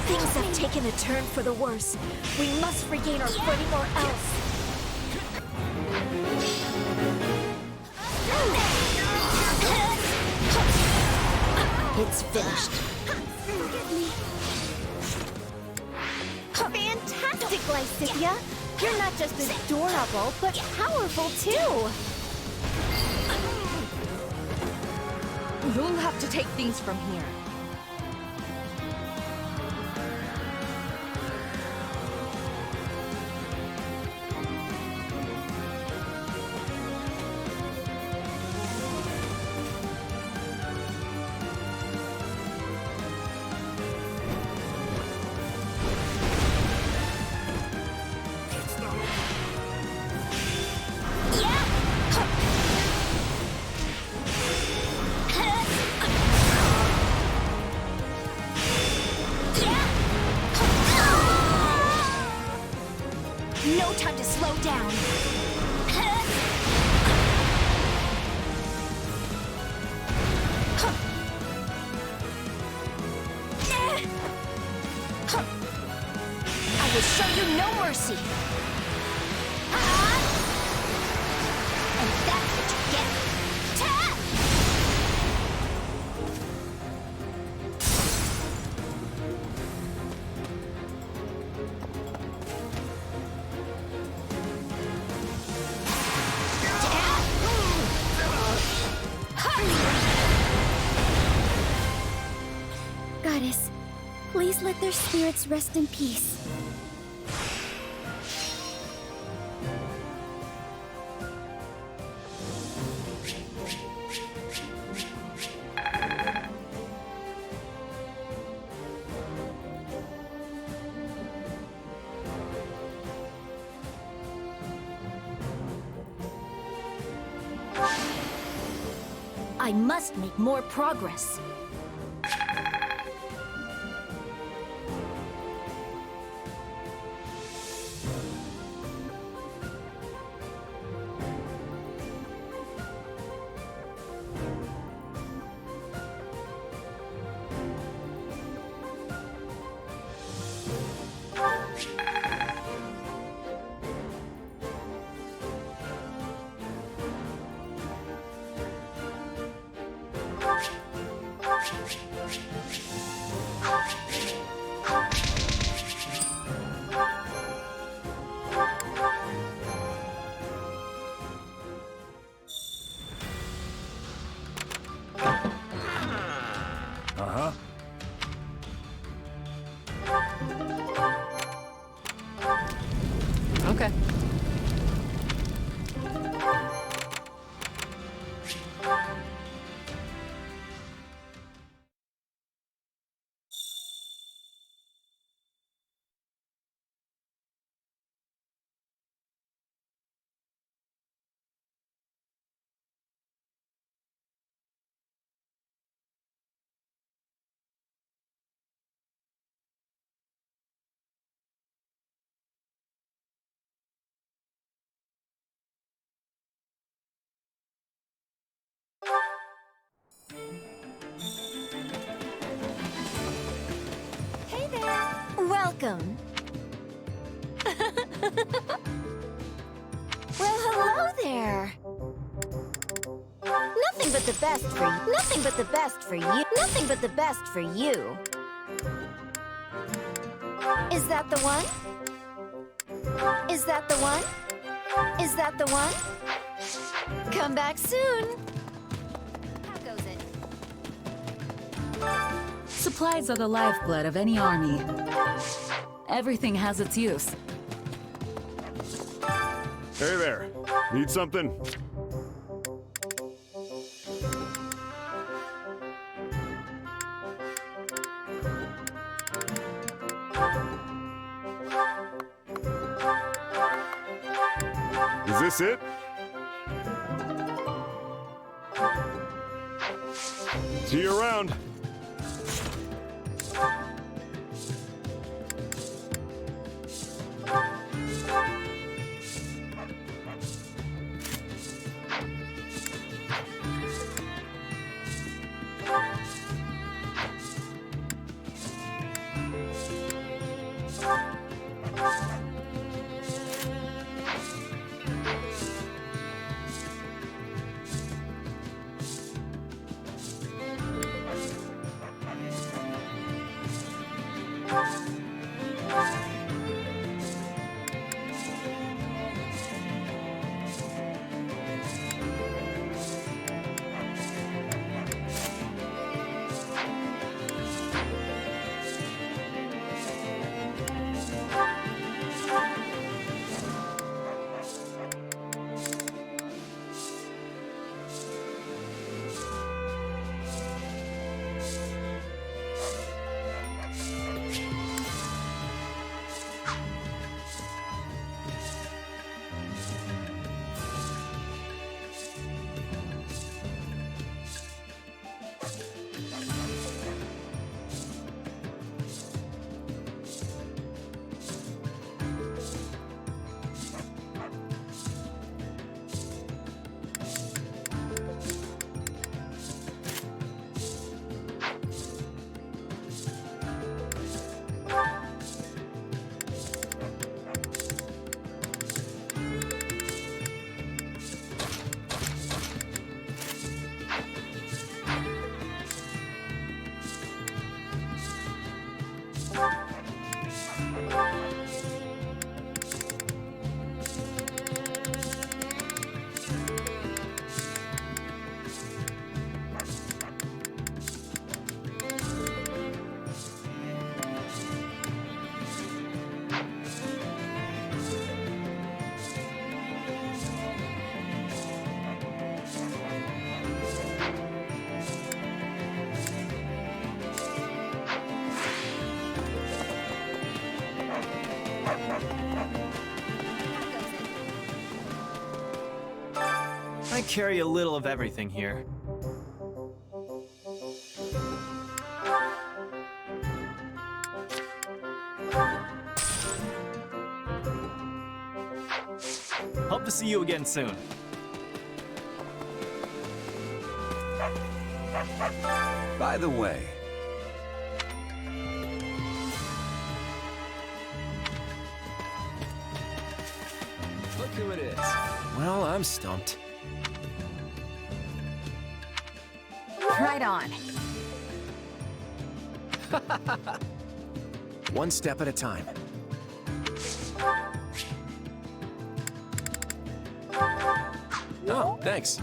Things have taken a turn for the worse. We must regain our footing or else. It's finished. Fantastic, Lysithia! You're not just adorable, but powerful too! You'll have to take things from here. No time to slow down. I will show you no mercy. And that's what you get. Please let their spirits rest in peace. I must make more progress. Uh-huh. Okay. Hey there! Welcome. Well, hello there. Nothing but the best for you. Nothing but the best for you. Nothing but the best for you. Is that the one? Is that the one? Is that the one? Come back soon. How goes it? Supplies are the lifeblood of any army. Everything has its use. Hey there. Need something? Is this it? See you around. I carry a little of everything here. Hope to see you again soon. By the way, Look who it is. Well, I'm stumped. Right on. One step at a time. Oh, thanks.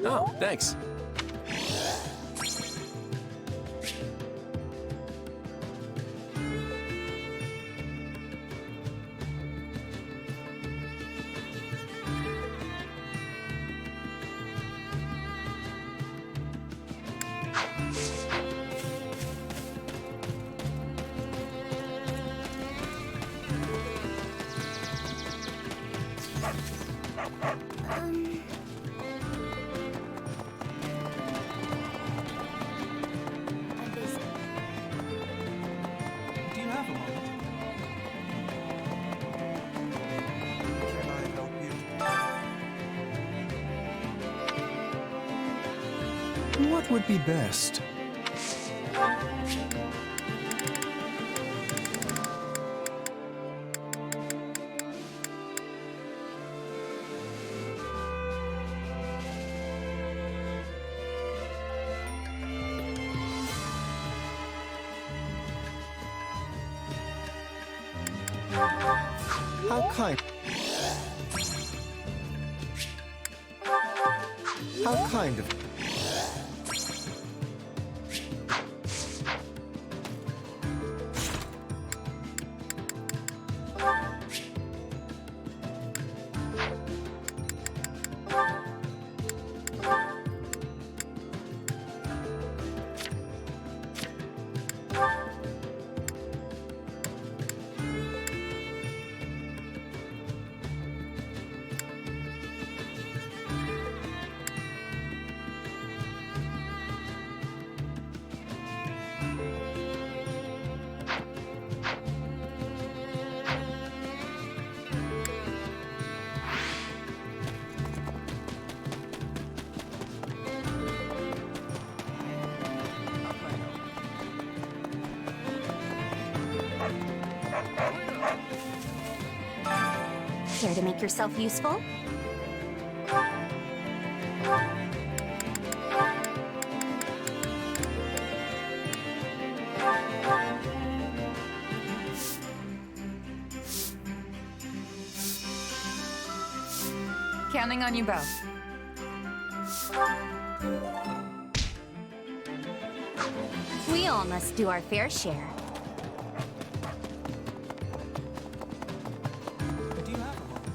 Oh, thanks. Do you have a moment? Can I help you? What would be best? How kind. How kind of. Care to make yourself useful? Counting on you both. We all must do our fair share. Do you have a moment?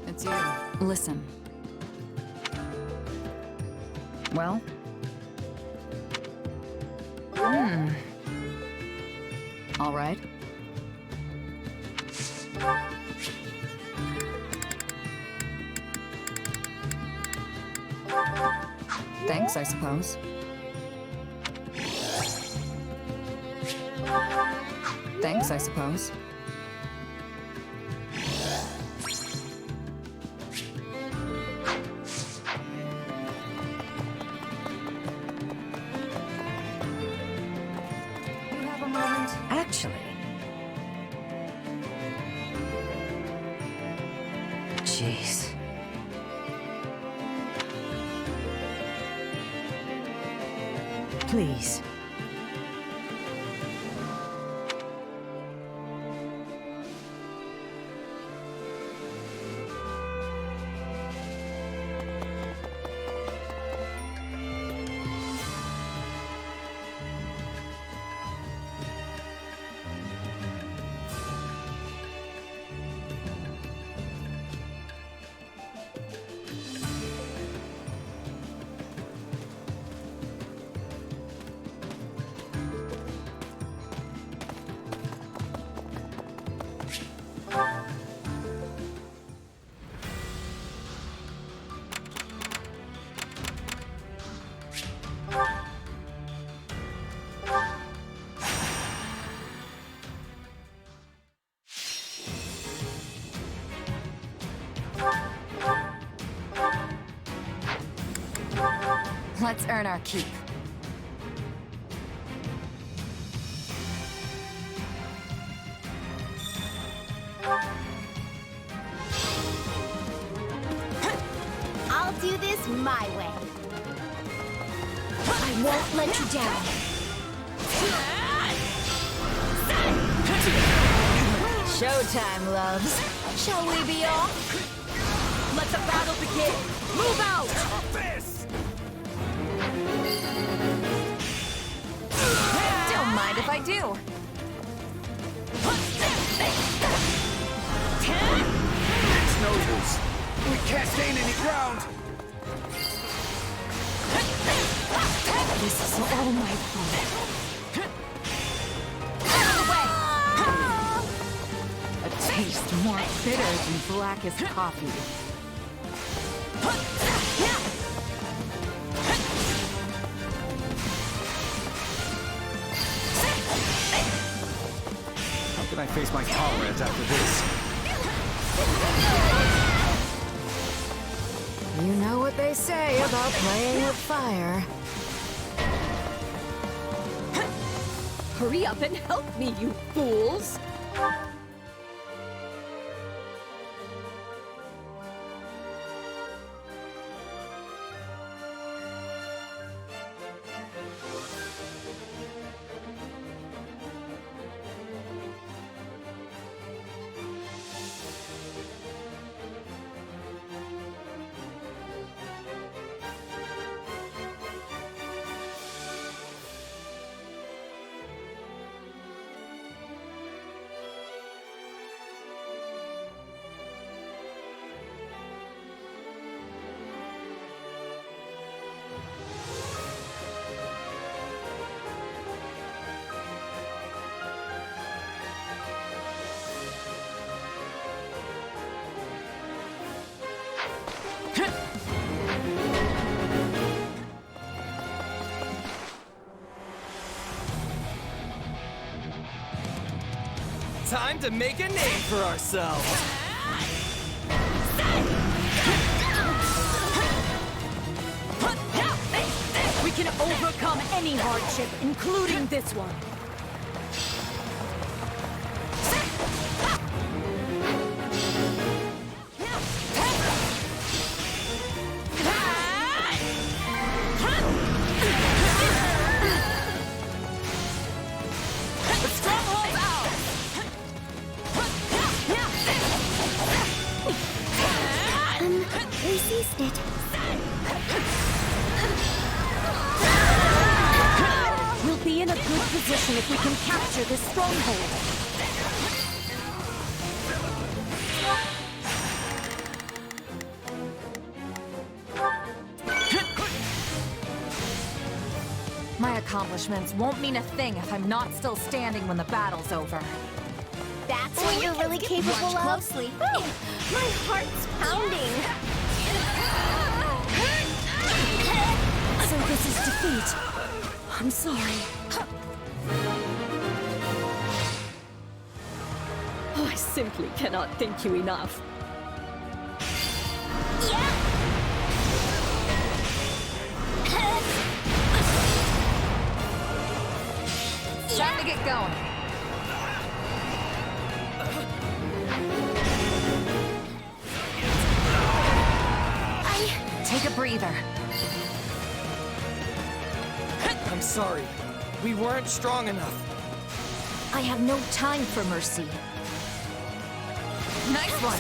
It's you. Listen. Well? All right. Thanks, I suppose. Thanks, I suppose. You have a moment? Actually. Jeez. Please. earn our keep. I'll do this my way. I won't let you down. Showtime, loves. Shall we be off? Let the battle begin! Move out! Don't mind if I do. Noses. We can't gain any ground. This is all my fault. A taste more bitter than blackest coffee. How can I face my comrades after this? You know what they say about playing with fire. Hurry up and help me, you fools! Time to make a name for ourselves. We can overcome any hardship, including this one. We seized it. We'll be in a good position if we can capture this stronghold. My accomplishments won't mean a thing if I'm not still standing when the battle's over. That's what you're really capable Watch of? closely. Oh, my heart's pounding. So this is defeat. I'm sorry. Oh, I simply cannot thank you enough. Time to get going. Take a breather. I'm sorry. We weren't strong enough. I have no time for mercy. Nice one.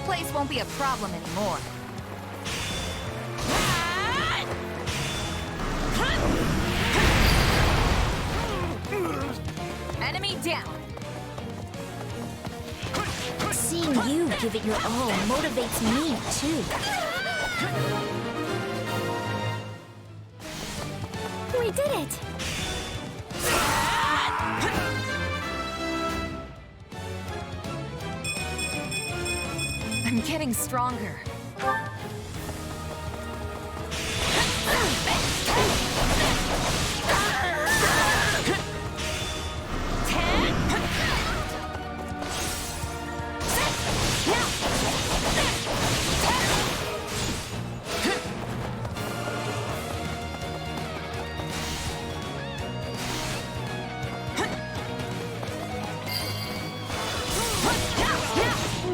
Place won't be a problem anymore. down. Seeing you give it your all motivates me, too. We did it! I'm getting stronger.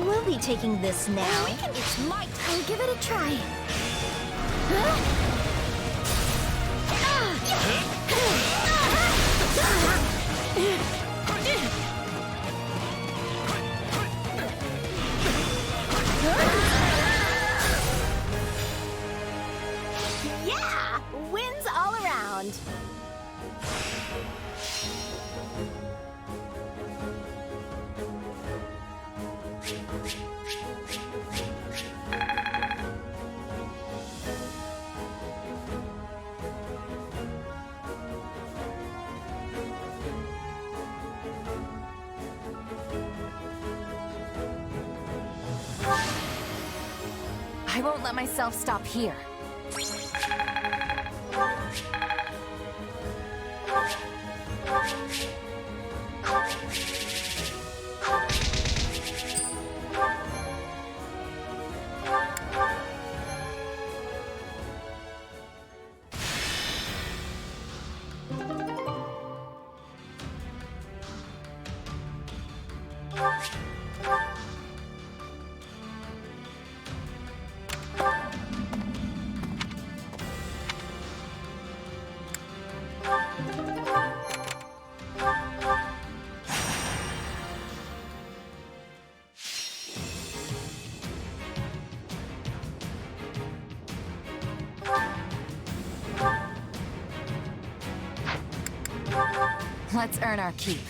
We'll be taking this now. It's my turn. I'll give it a try. Yeah! Wins all around. I won't let myself stop here. Let's earn our keep.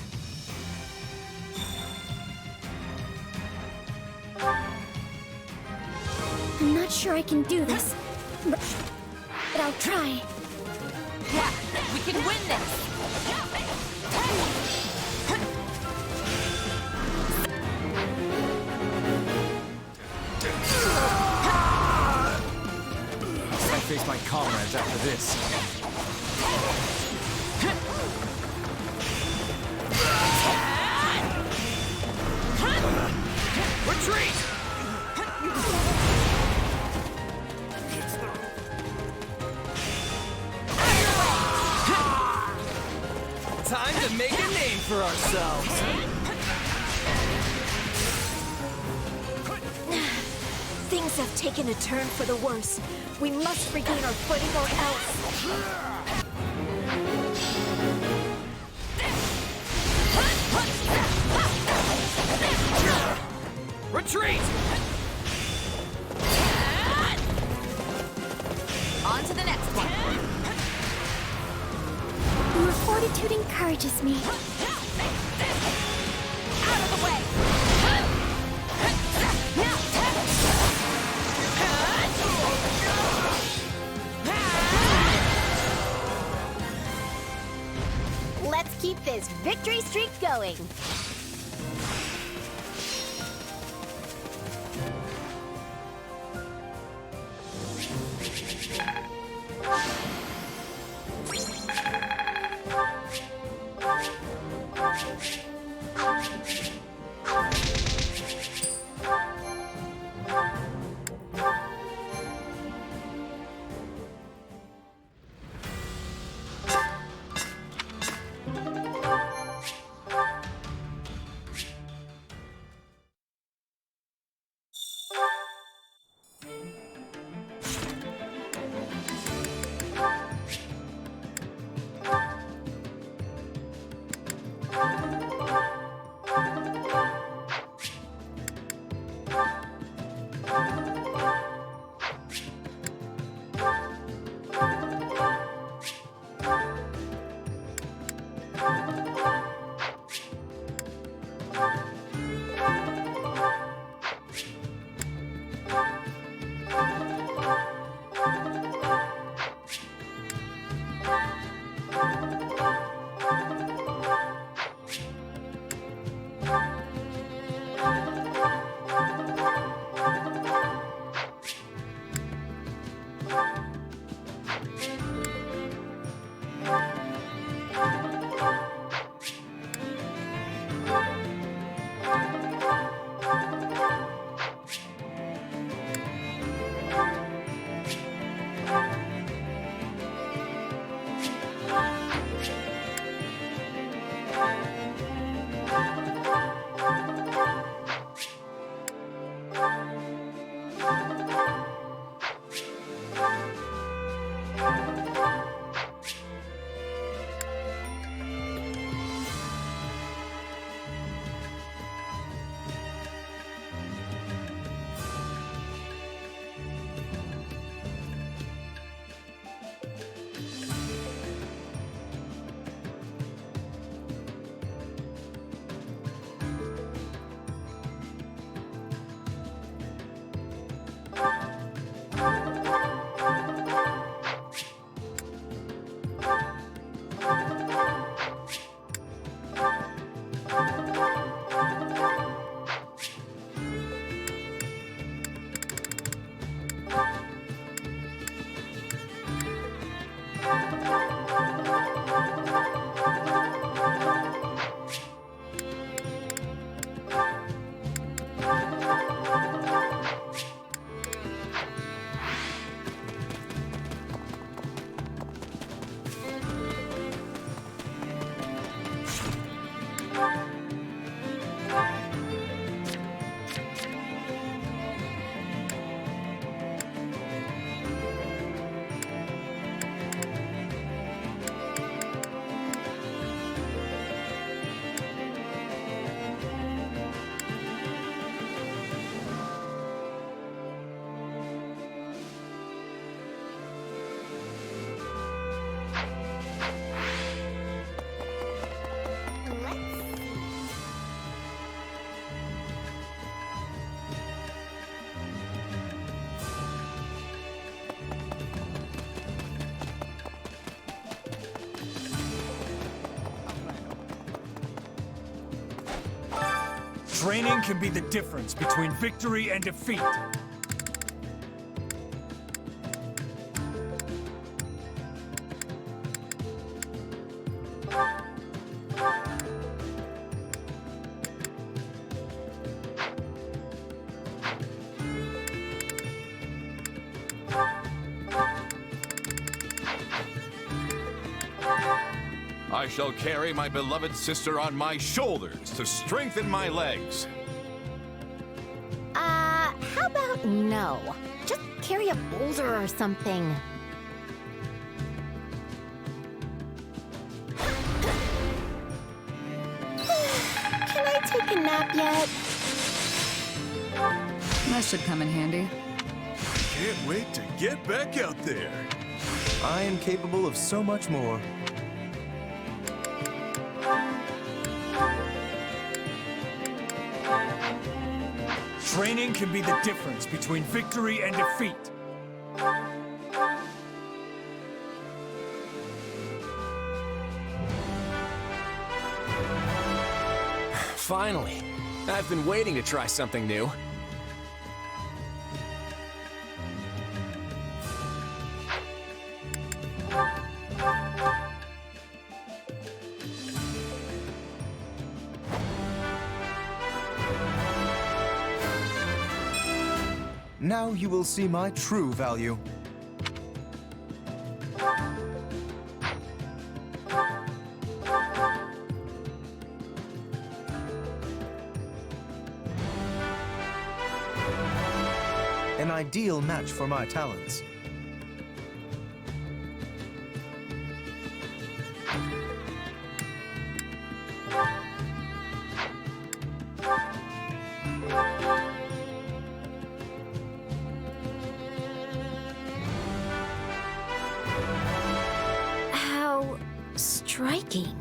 I'm not sure I can do this, but I'll try. Yeah, we can win this! I face my comrades after this. Retreat! Time to make a name for ourselves. Things have taken a turn for the worse. We must regain our footing or else. Retreat! On to the next one. Your fortitude encourages me. Out of the way! Let's keep this victory streak going. Training can be the difference between victory and defeat. I shall carry my beloved sister on my shoulders to strengthen my legs. How about no? Just carry a boulder or something. Can I take a nap yet? That should come in handy. Can't wait to get back out there. I am capable of so much more. Training can be the difference between victory and defeat. Finally. I've been waiting to try something new. Now you will see my true value. An ideal match for my talents. How striking.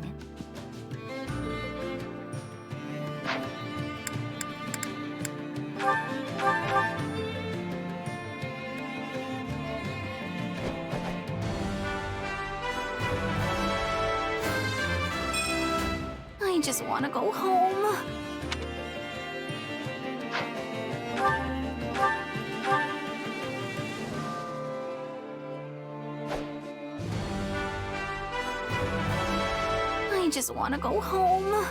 I just want to go home. I just want to go home.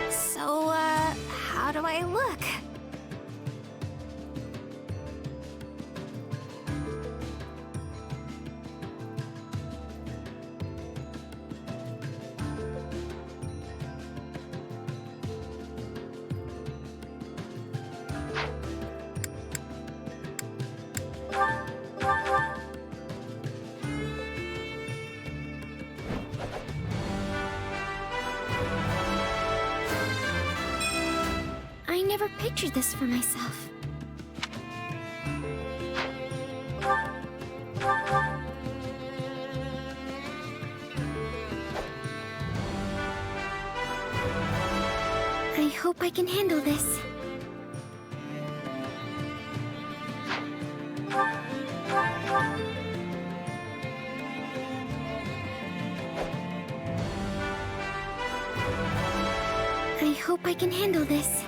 So, how do I look? I never pictured this for myself. I hope I can handle this. I hope I can handle this.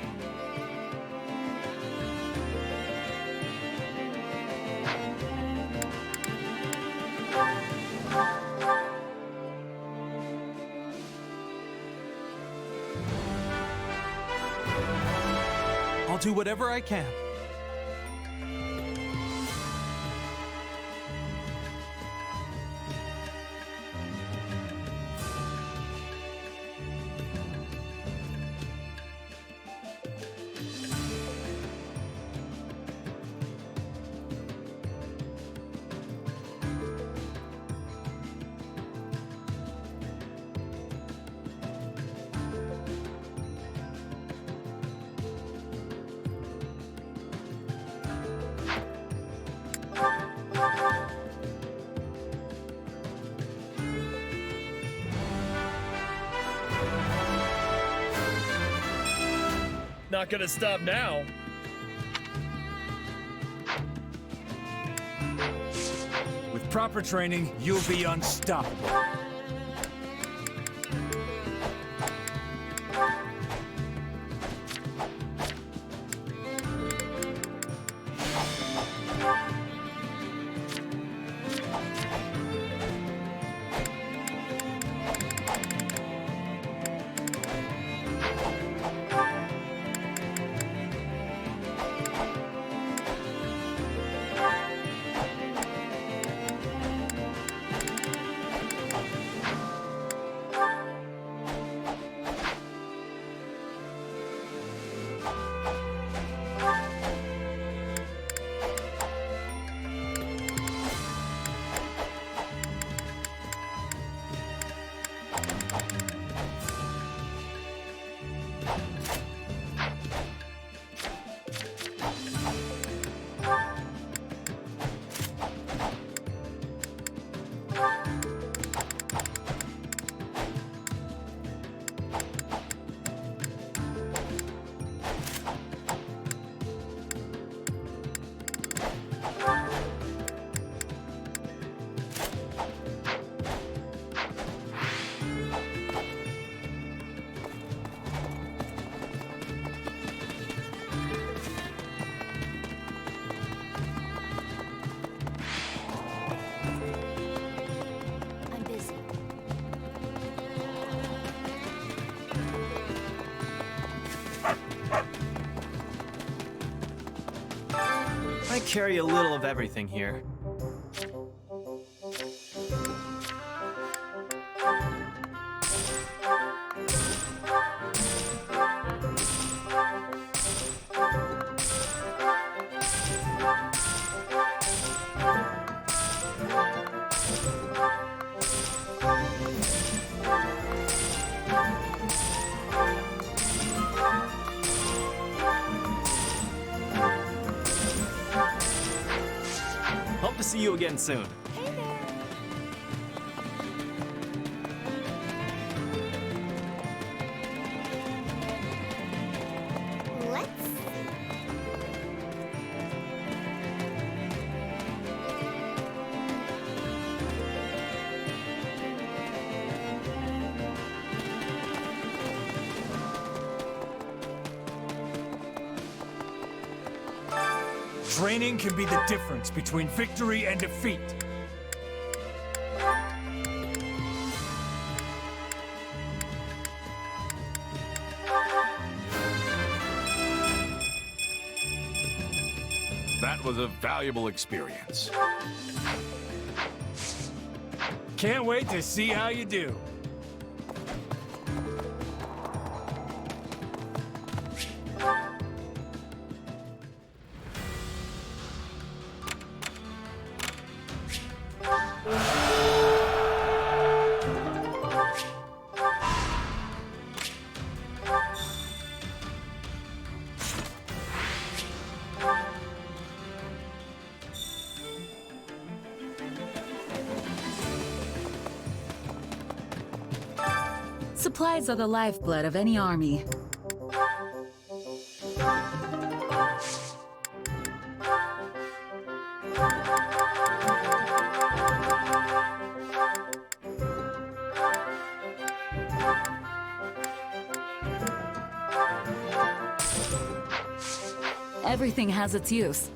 I'll do whatever I can. Not gonna stop now. With proper training, you'll be unstoppable. I carry a little of everything here. Hope to see you again soon. Training can be the difference between victory and defeat. That was a valuable experience. Can't wait to see how you do. Supplies are the lifeblood of any army. Everything has its use.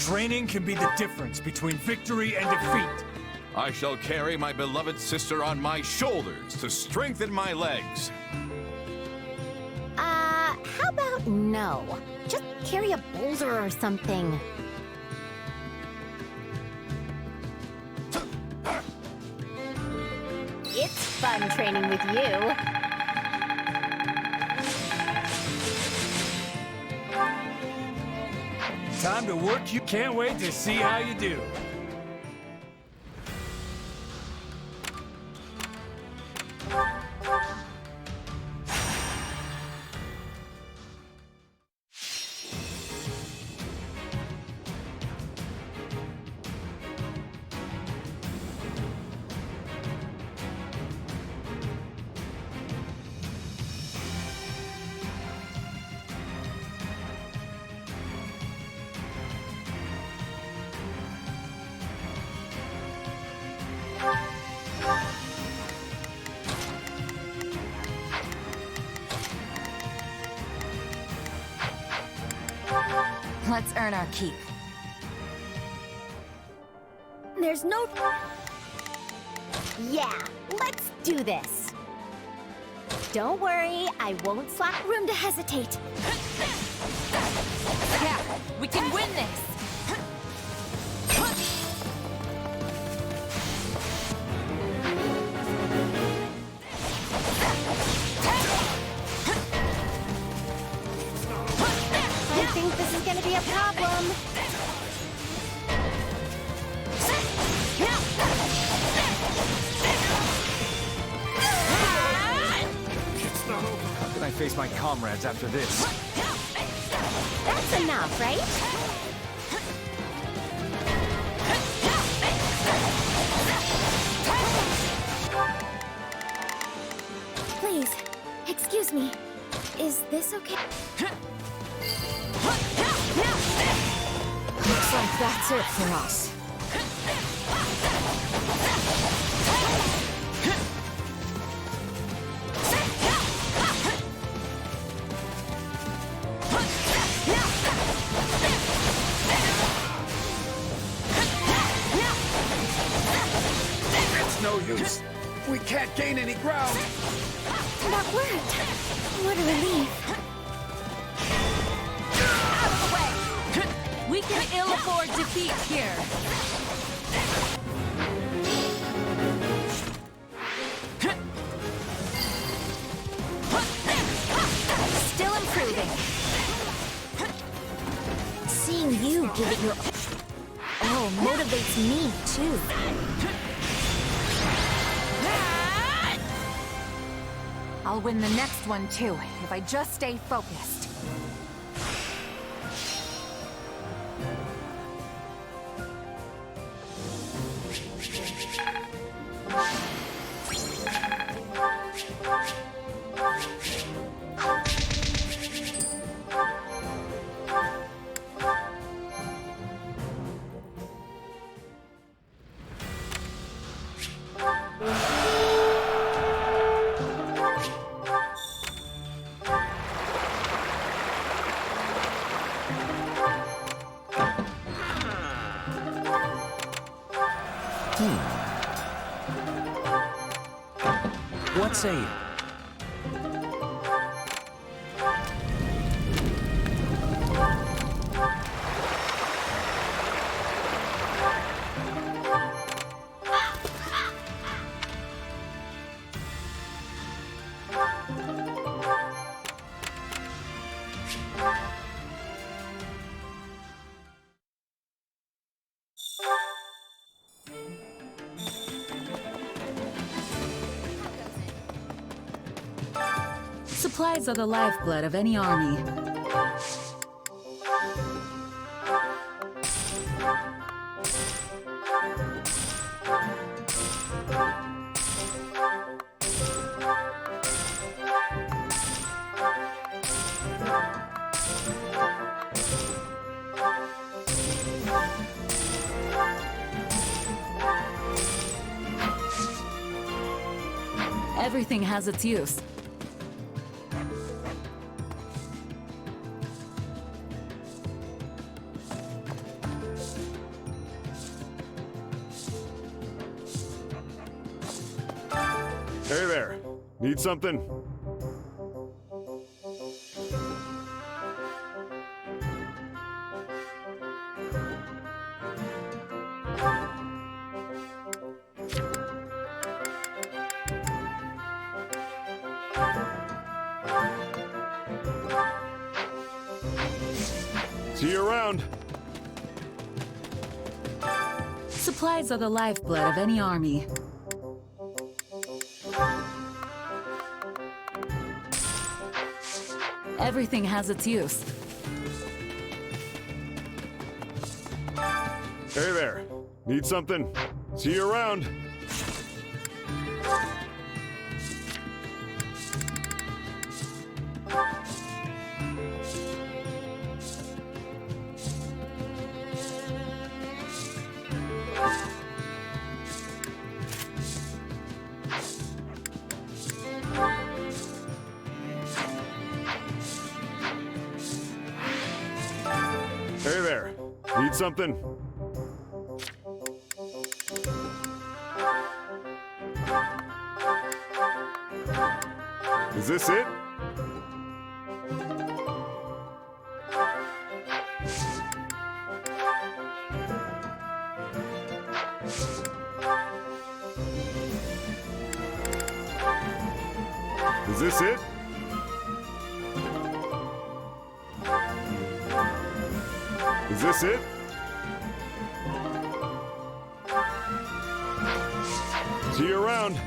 Training can be the difference between victory and defeat. I shall carry my beloved sister on my shoulders to strengthen my legs. How about no? Just carry a boulder or something. It's fun training with you. Time to work. You can't wait to see how you do. Let's earn our keep. There's no... Yeah, let's do this. Don't worry, I won't slack room to hesitate. Yeah, we can win this! I think this is gonna be a problem. It's not over. How can I face my comrades after this? That's enough, right? Please, excuse me. Is this okay? Looks like that's it for us. It's no use. We can't gain any ground. That worked. What a relief. We can ill afford defeat here. Still improving. Seeing you give it your... Oh, motivates me, too. I'll win the next one too, if I just stay focused. What say you? Supplies are the lifeblood of any army. Everything has its use. Hey there. Need something? See you around. Supplies are the lifeblood of any army. Everything has its use. Hey there. Need something? See you around. Hey there. Need something? Is this it? Is this it? Is this it? See you around.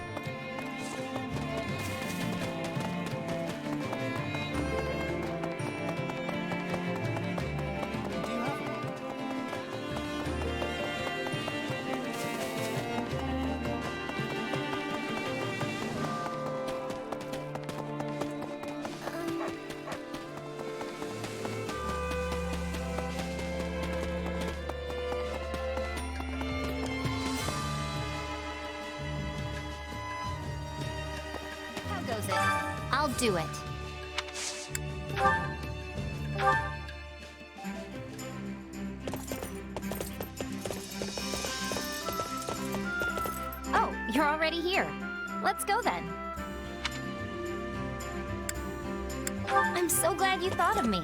How goes it? I'll do it. Oh, you're already here. Let's go then. I'm so glad you thought of me.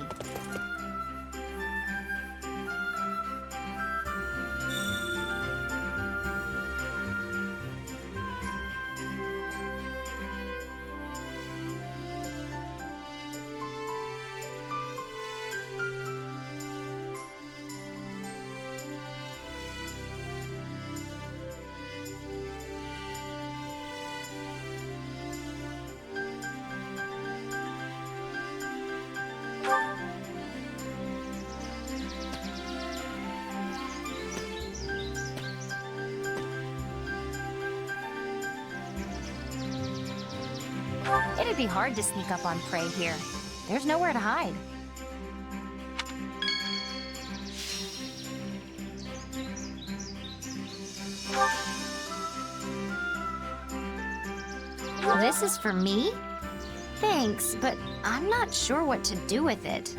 It'd be hard to sneak up on prey here. There's nowhere to hide. This is for me? Thanks, but I'm not sure what to do with it.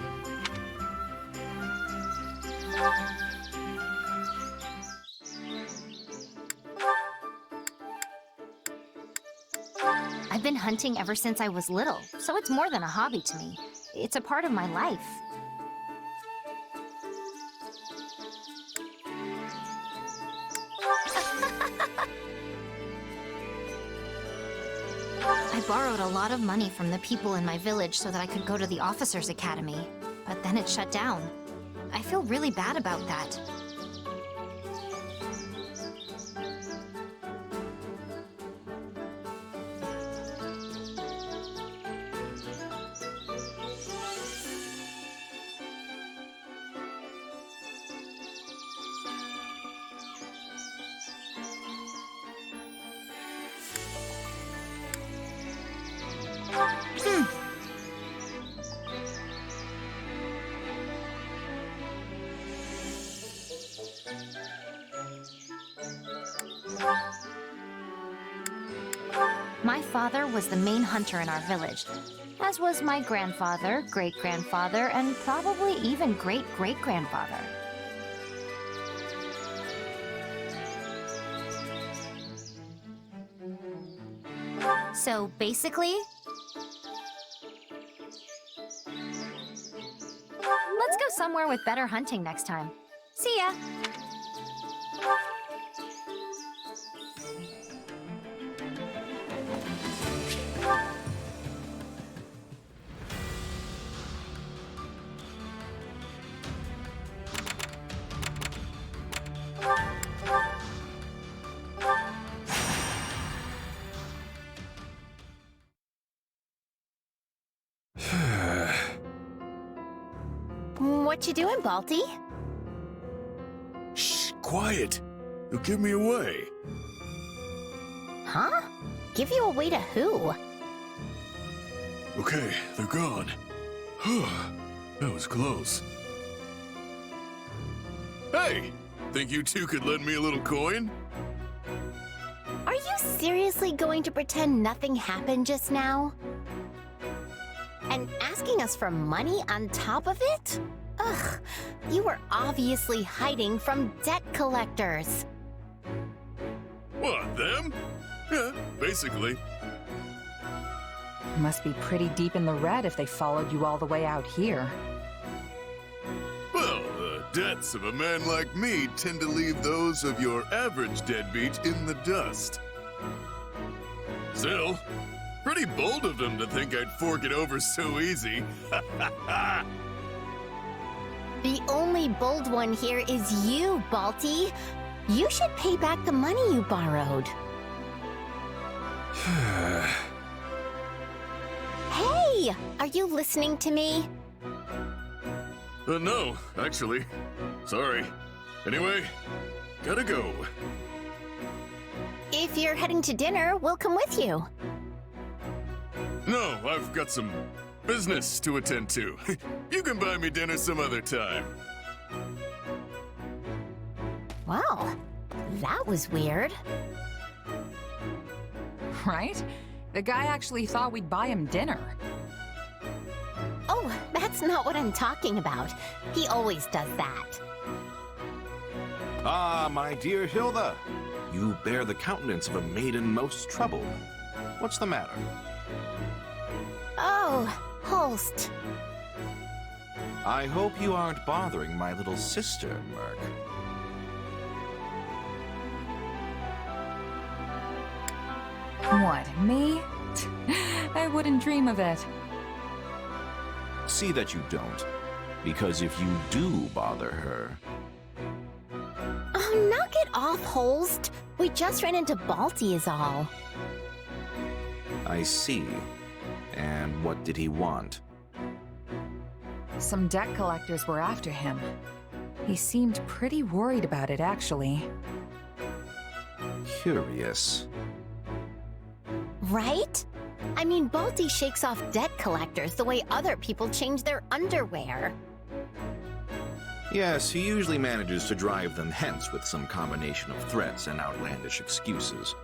I've been hunting ever since I was little, so it's more than a hobby to me. It's a part of my life. I borrowed a lot of money from the people in my village so that I could go to the officers' academy, but then it shut down. I feel really bad about that. My father was the main hunter in our village, as was my grandfather, great-grandfather, and probably even great-great-grandfather. So basically, let's go somewhere with better hunting next time. See ya! What you doing, Balti? Shh, quiet. You'll give me away. Huh? Give you away to who? Okay, they're gone. That was close. Hey! Think you two could lend me a little coin? Are you seriously going to pretend nothing happened just now? And asking us for money on top of it? Ugh, you were obviously hiding from debt collectors. What, them? Yeah, basically. Must be pretty deep in the red if they followed you all the way out here. Well, the debts of a man like me tend to leave those of your average deadbeat in the dust. Still, pretty bold of them to think I'd fork it over so easy. The only bold one here is you, Balti. You should pay back the money you borrowed. Hey! Are you listening to me? No, actually. Sorry. Anyway, gotta go. If you're heading to dinner, we'll come with you. No, I've got some business to attend to. You can buy me dinner some other time. Wow, that was weird. Right? The guy actually thought we'd buy him dinner. Oh, that's not what I'm talking about. He always does that. Ah, my dear Hilda. You bear the countenance of a maiden most troubled. What's the matter? Oh, Holst. I hope you aren't bothering my little sister, Merc. What, me? I wouldn't dream of it. See that you don't, because if you do bother her... Oh, knock it off, Holst. We just ran into Balti is all. I see. And what did he want? Some debt collectors were after him. He seemed pretty worried about it, actually. Curious. Right? I mean, Balti shakes off debt collectors the way other people change their underwear. Yes, he usually manages to drive them hence with some combination of threats and outlandish excuses.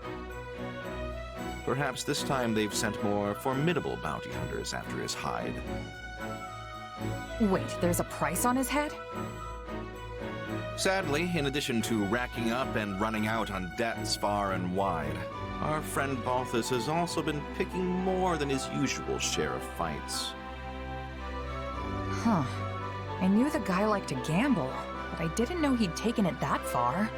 Perhaps this time they've sent more formidable bounty hunters after his hide. Wait, there's a price on his head? Sadly, in addition to racking up and running out on debts far and wide, our friend Balthus has also been picking more than his usual share of fights. Huh. I knew the guy liked to gamble, but I didn't know he'd taken it that far.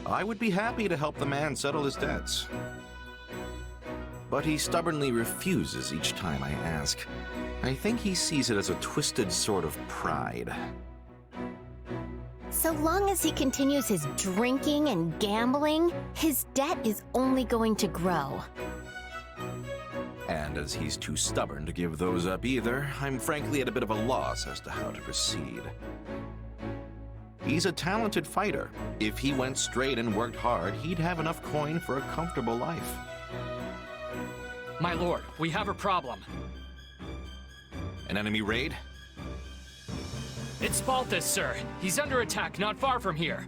I would be happy to help the man settle his debts. But he stubbornly refuses each time I ask. I think he sees it as a twisted sort of pride. So long as he continues his drinking and gambling, his debt is only going to grow. And as he's too stubborn to give those up either, I'm frankly at a bit of a loss as to how to proceed. He's a talented fighter. If he went straight and worked hard, he'd have enough coin for a comfortable life. My lord, we have a problem. An enemy raid? It's Balthus, sir. He's under attack not far from here.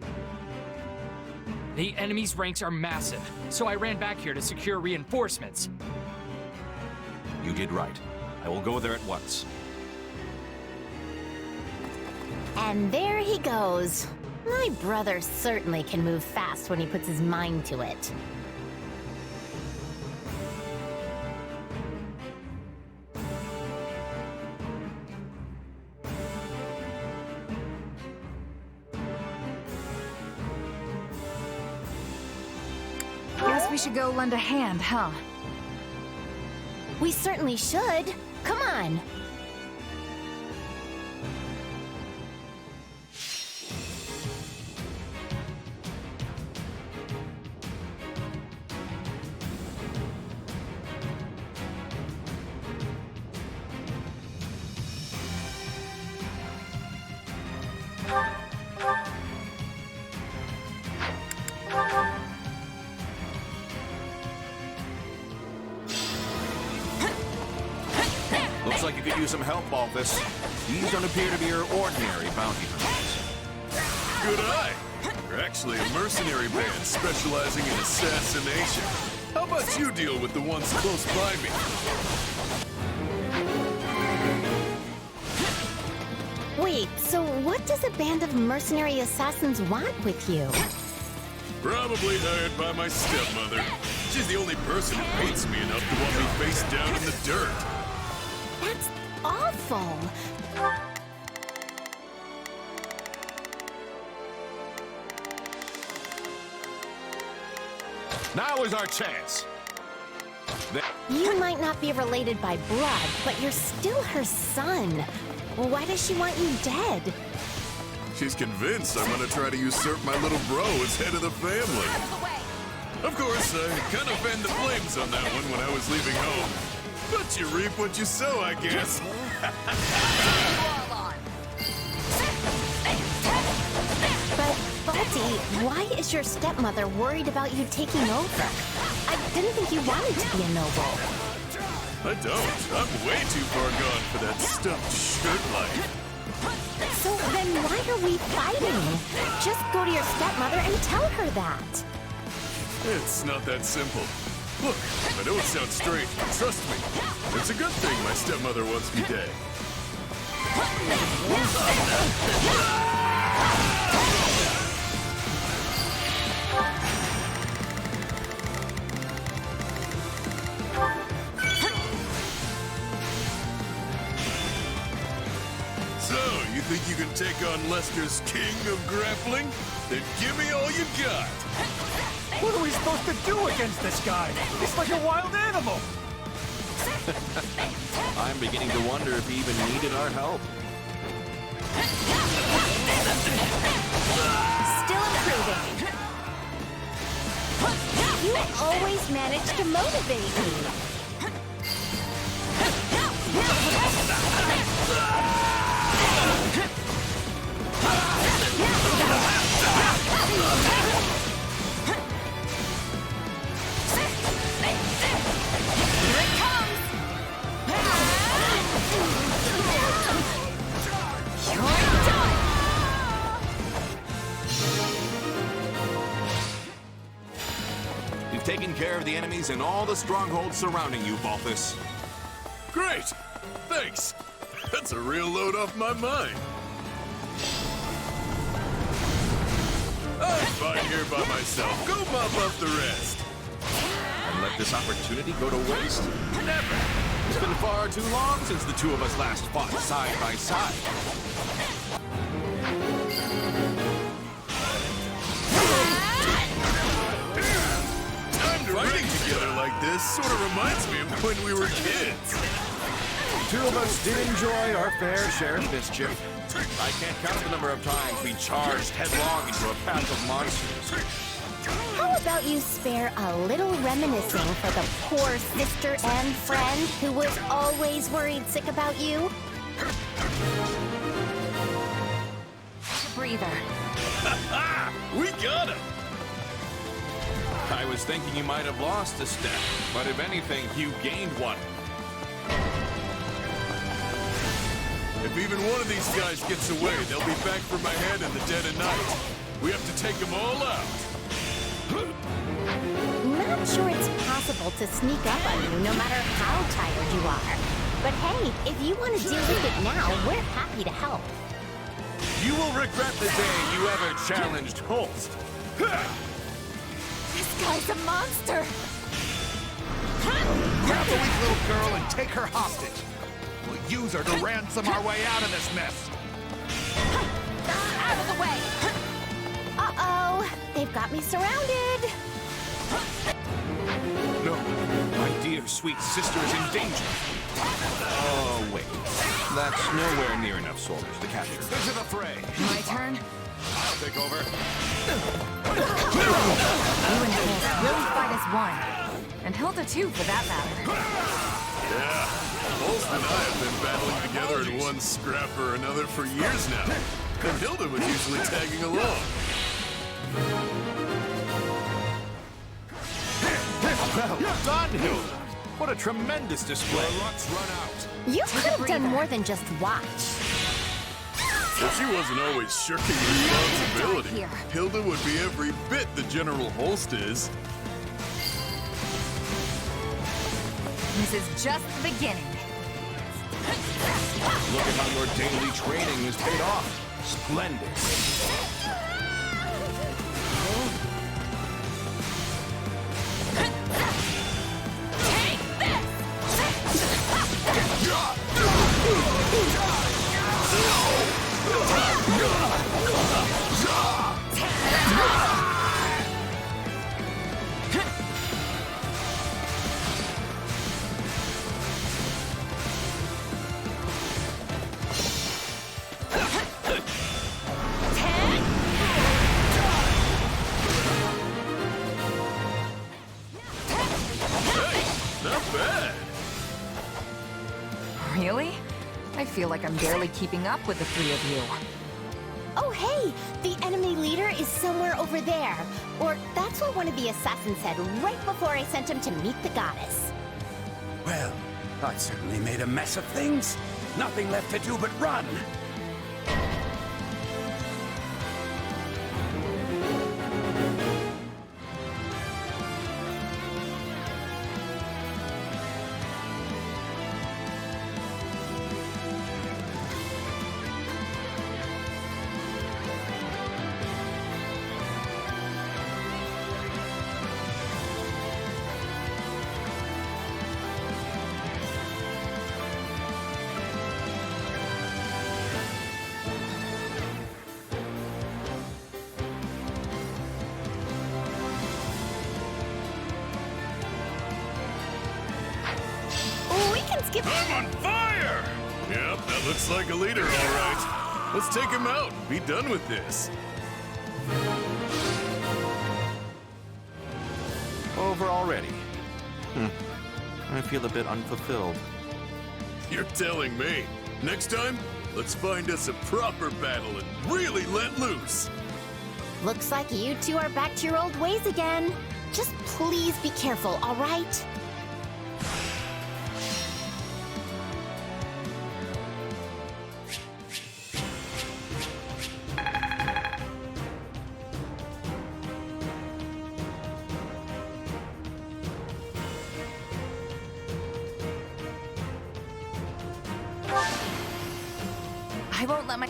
The enemy's ranks are massive, so I ran back here to secure reinforcements. You did right. I will go there at once. And there he goes. My brother certainly can move fast when he puts his mind to it. Guess we should go lend a hand, huh? We certainly should. Come on. Looks like you could use some help, Balthus. These don't appear to be your ordinary bounty hunters. Good eye. We're actually a mercenary band specializing in assassination. How about you deal with the ones close by me? Wait, so what does a band of mercenary assassins want with you? Probably hired by my stepmother. She's the only person who hates me enough to want me face down in the dirt. That's awful. Now is our chance. You might not be related by blood, but you're still her son. Why does she want you dead? She's convinced I'm gonna try to usurp my little bro as head of the family. Of course, I kind of fanned the flames on that one when I was leaving home. But you reap what you sow, I guess. But, Balti, why is your stepmother worried about you taking over? I didn't think you wanted to be a noble. I don't. I'm way too far gone for that stuffed shirt life. So then why are we fighting? Just go to your stepmother and tell her that. It's not that simple. Look, I know it sounds strange, but trust me. It's a good thing my stepmother wants me dead. So, you think you can take on Lester's king of grappling? Then give me all you got! What are we supposed to do against this guy? He's like a wild animal! I'm beginning to wonder if he even needed our help. Still improving. You always manage to motivate me. Here it comes! You're done! You've taken care of the enemies and all the strongholds surrounding you, Balthus. Great! Thanks! That's a real load off my mind. I'm fine here by myself. Go mop up the rest. And let this opportunity go to waste? Never! It's been far too long since the two of us last fought side by side. Fighting together like this sort of reminds me of when we were kids. Two of us did enjoy our fair share of mischief. I can't count the number of times we charged headlong into a pack of monsters. How about you spare a little reminiscing for the poor sister and friend who was always worried sick about you? Take a breather. We got him! I was thinking you might have lost a step, but if anything, you gained one. If even one of these guys gets away, they'll be back for my head in the dead of night. We have to take them all out. Not sure it's possible to sneak up on you no matter how tired you are. But hey, if you want to deal with it now, we're happy to help. You will regret the day you ever challenged Holst. This guy's a monster! Grab the weak little girl and take her hostage. We'll use her to ransom our way out of this mess. Out of the way! Uh-oh, they've got me surrounded. sweet sister is in danger. Oh, wait. That's nowhere near enough soldiers to capture. Into the fray. My turn? I'll take over. You and Hulk really fight as one. And Hilda too, for that matter. Yeah, Holst and I have been battling together in one scrap or another for years now. And Hilda was usually tagging along. Well done, Hilda. What a tremendous display. Luck's run out. You could have done more than just watch. If she wasn't always shirking responsibility, Hilda would be every bit the General Holst is. This is just the beginning. Look at how your daily training has paid off. Splendid. Really? I feel like I'm barely keeping up with the three of you. Oh, hey! The enemy leader is somewhere over there. Or that's what one of the assassins said right before I sent him to meet the goddess. Well, I certainly made a mess of things. Nothing left to do but run. I'm on fire! Yep, that looks like a leader, all right. Let's take him out and be done with this. Over already. I feel a bit unfulfilled. You're telling me. Next time, let's find us a proper battle and really let loose. Looks like you two are back to your old ways again. Just please be careful, all right? I won't let my...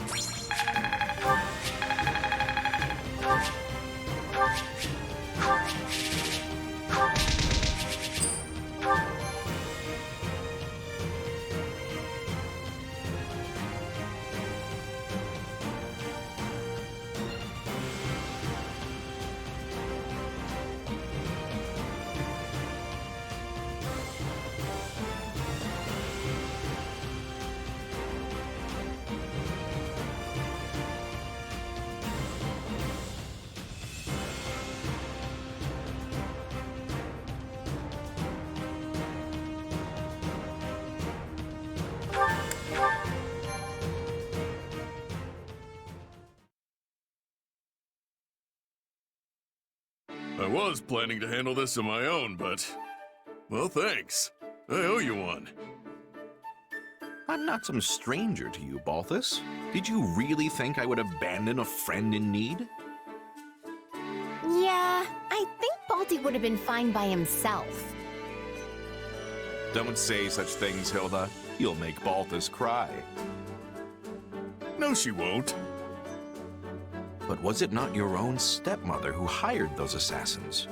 I was planning to handle this on my own, but... well, thanks. I owe you one. I'm not some stranger to you, Balthus. Did you really think I would abandon a friend in need? Yeah, I think Baldy would have been fine by himself. Don't say such things, Hilda. You'll make Balthus cry. No, she won't. But was it not your own stepmother who hired those assassins?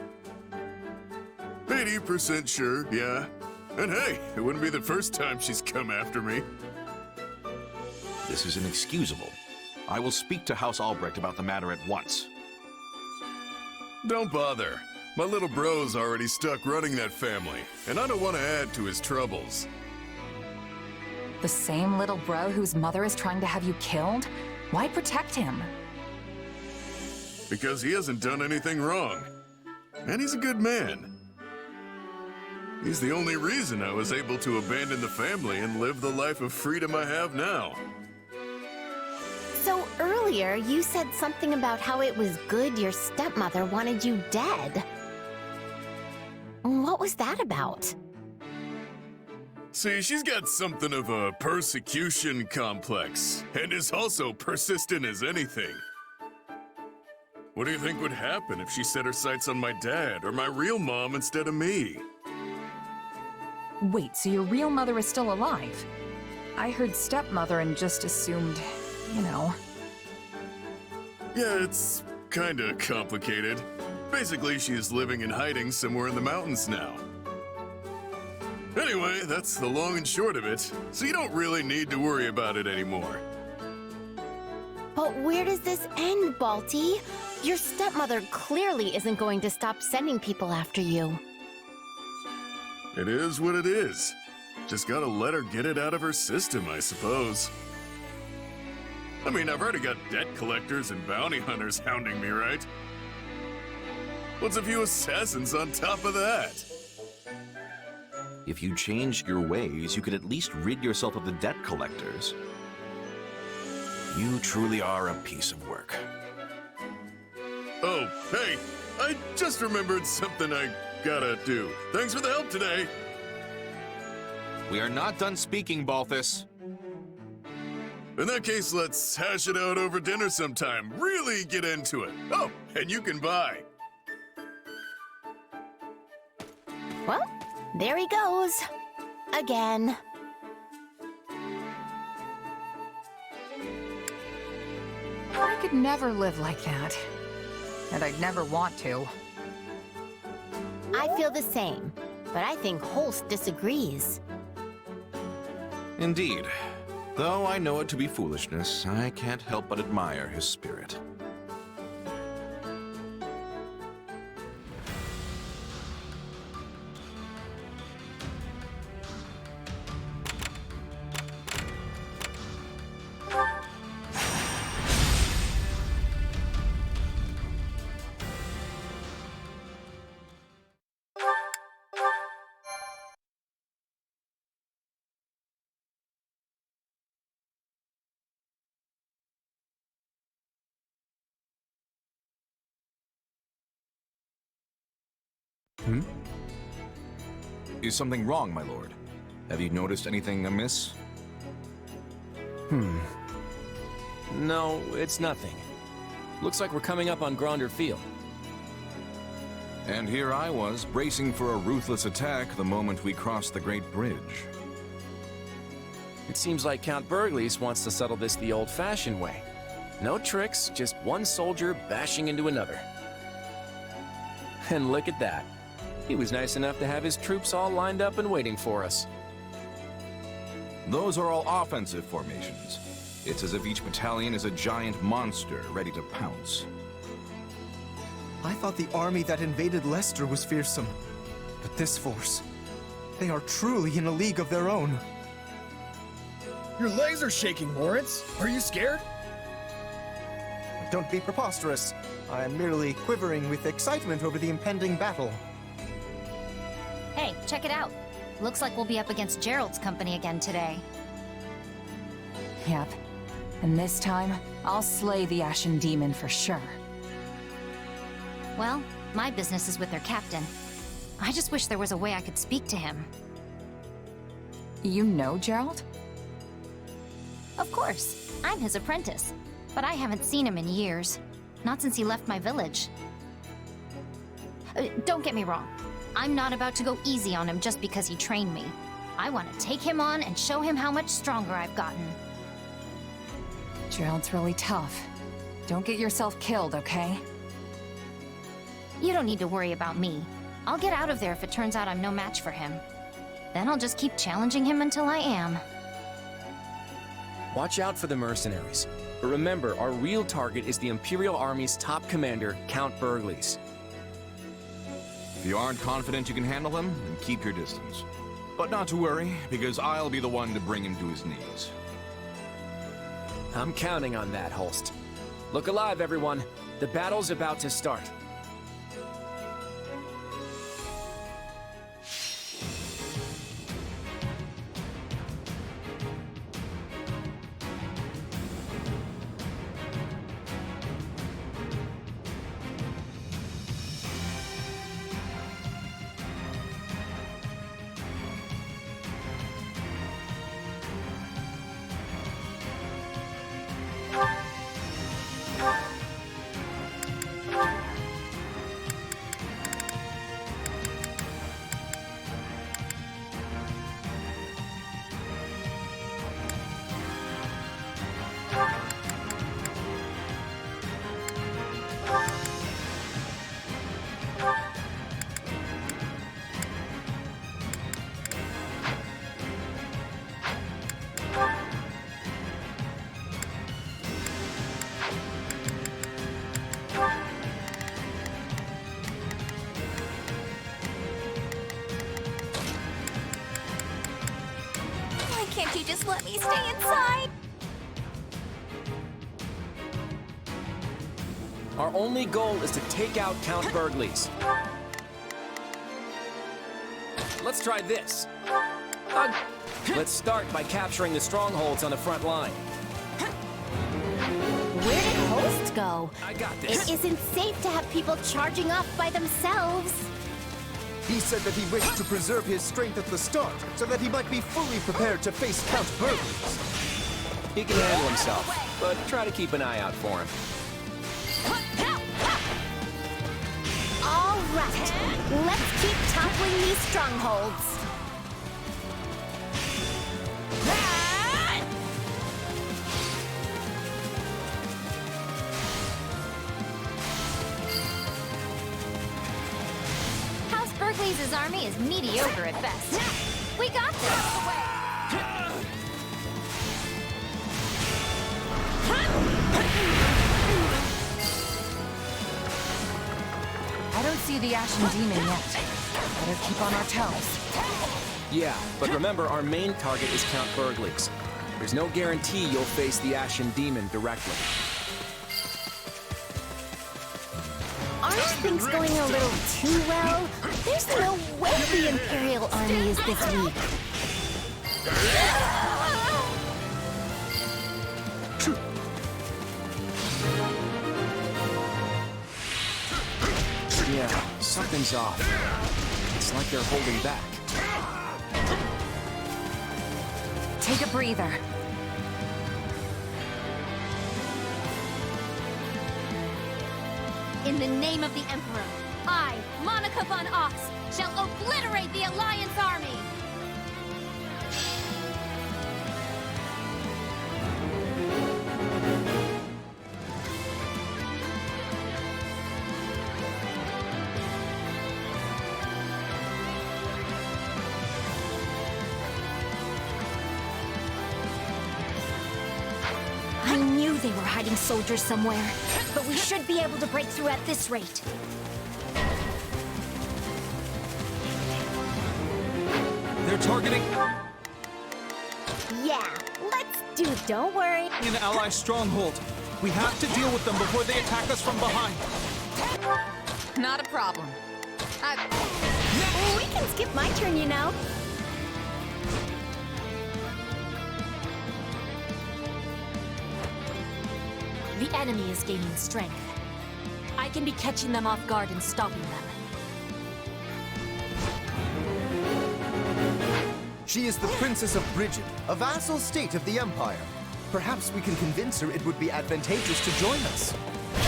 80% sure, yeah. And hey, it wouldn't be the first time she's come after me. This is inexcusable. I will speak to House Albrecht about the matter at once. Don't bother. My little bro's already stuck running that family, and I don't want to add to his troubles. The same little bro whose mother is trying to have you killed? Why protect him? Because he hasn't done anything wrong. And he's a good man. He's the only reason I was able to abandon the family and live the life of freedom I have now. So earlier, you said something about how it was good your stepmother wanted you dead. What was that about? See, she's got something of a persecution complex, and is also persistent as anything. What do you think would happen if she set her sights on my dad or my real mom instead of me? Wait, so your real mother is still alive? I heard stepmother and just assumed, you know. Yeah, it's kinda complicated. Basically, she's living in hiding somewhere in the mountains now. Anyway, that's the long and short of it, so you don't really need to worry about it anymore. But where does this end, Balti? Your stepmother clearly isn't going to stop sending people after you. It is what it is. Just gotta let her get it out of her system, I suppose. I mean, I've already got debt collectors and bounty hunters hounding me, right? What's a few assassins on top of that? If you changed your ways, you could at least rid yourself of the debt collectors. You truly are a piece of work. Oh, hey, I just remembered something I gotta do. Thanks for the help today. We are not done speaking, Balthus. In that case, let's hash it out over dinner sometime. Really get into it. Oh, and you can buy. Well, there he goes. Again. I could never live like that. And I'd never want to. I feel the same, but I think Holst disagrees. Indeed. Though I know it to be foolishness, I can't help but admire his spirit. Is something wrong, my lord? Have you noticed anything amiss? No, it's nothing. Looks like we're coming up on Gronder Field. And here I was, bracing for a ruthless attack the moment we crossed the Great Bridge. It seems like Count Burgles wants to settle this the old-fashioned way. No tricks, just one soldier bashing into another. And look at that. He was nice enough to have his troops all lined up and waiting for us. Those are all offensive formations. It's as if each battalion is a giant monster ready to pounce. I thought the army that invaded Leicester was fearsome. But this force, they are truly in a league of their own. Your legs are shaking, Lawrence. Are you scared? Don't be preposterous. I am merely quivering with excitement over the impending battle. Hey, check it out. Looks like we'll be up against Gerald's company again today. Yep. And this time, I'll slay the Ashen Demon for sure. Well, my business is with their captain. I just wish there was a way I could speak to him. You know Gerald? Of course. I'm his apprentice. But I haven't seen him in years. Not since he left my village. Don't get me wrong. I'm not about to go easy on him just because he trained me. I want to take him on and show him how much stronger I've gotten. Gerald's really tough. Don't get yourself killed, okay? You don't need to worry about me. I'll get out of there if it turns out I'm no match for him. Then I'll just keep challenging him until I am. Watch out for the mercenaries. But remember, our real target is the Imperial Army's top commander, Count Burgles. If you aren't confident you can handle him, then keep your distance. But not to worry, because I'll be the one to bring him to his knees. I'm counting on that, Holst. Look alive, everyone. The battle's about to start. Can't you just let me stay inside? Our only goal is to take out Count Burgley's. Let's try this. Let's start by capturing the strongholds on the front line. Where did Host go? I got this. It isn't safe to have people charging off by themselves. He said that he wished to preserve his strength at the start, so that he might be fully prepared to face Count Burgley's. He can handle himself, but try to keep an eye out for him. All right, let's keep toppling these strongholds. Burgley's army is mediocre at best. We got this! I don't see the Ashen Demon yet. Better keep on our toes. Yeah, but remember, our main target is Count Burgley's. There's no guarantee you'll face the Ashen Demon directly. Aren't things going a little too well? There's no way the Imperial Army is this weak. Yeah, something's off. It's like they're holding back. Take a breather. In the name of the Emperor, I, Monica von Ox, shall obliterate the Alliance army! I knew they were hiding soldiers somewhere, but we should be able to break through at this rate. They're targeting Yeah, let's do it. Don't worry. an ally stronghold. We have to deal with them before they attack us from behind. Not a problem. We can skip my turn, you know. The enemy is gaining strength. I can be catching them off guard and stopping them. She is the Princess of Brigid, a vassal state of the Empire. Perhaps we can convince her it would be advantageous to join us. I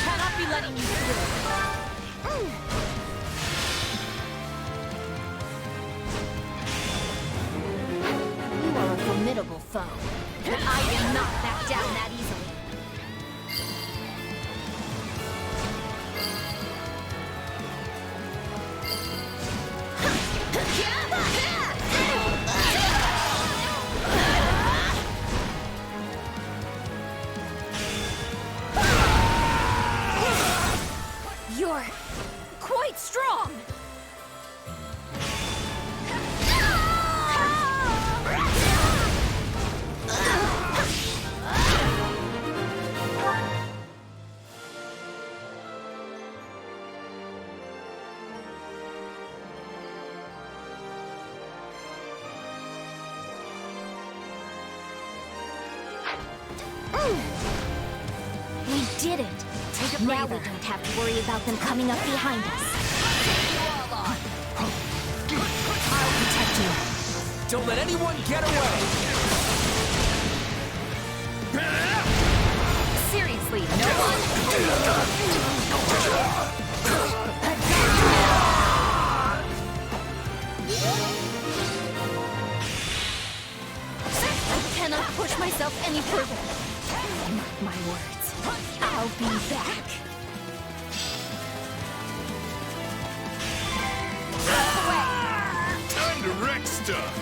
cannot be letting you through. You are a formidable foe, but I will not back down that easily. You're quite strong! We did it! Take a Now we breather. don't have to worry about them coming up behind us. I'll protect you. Don't let anyone get away! Seriously, no one? I cannot push myself any further. Mark my words. I'll be back. Time to wreck stuff.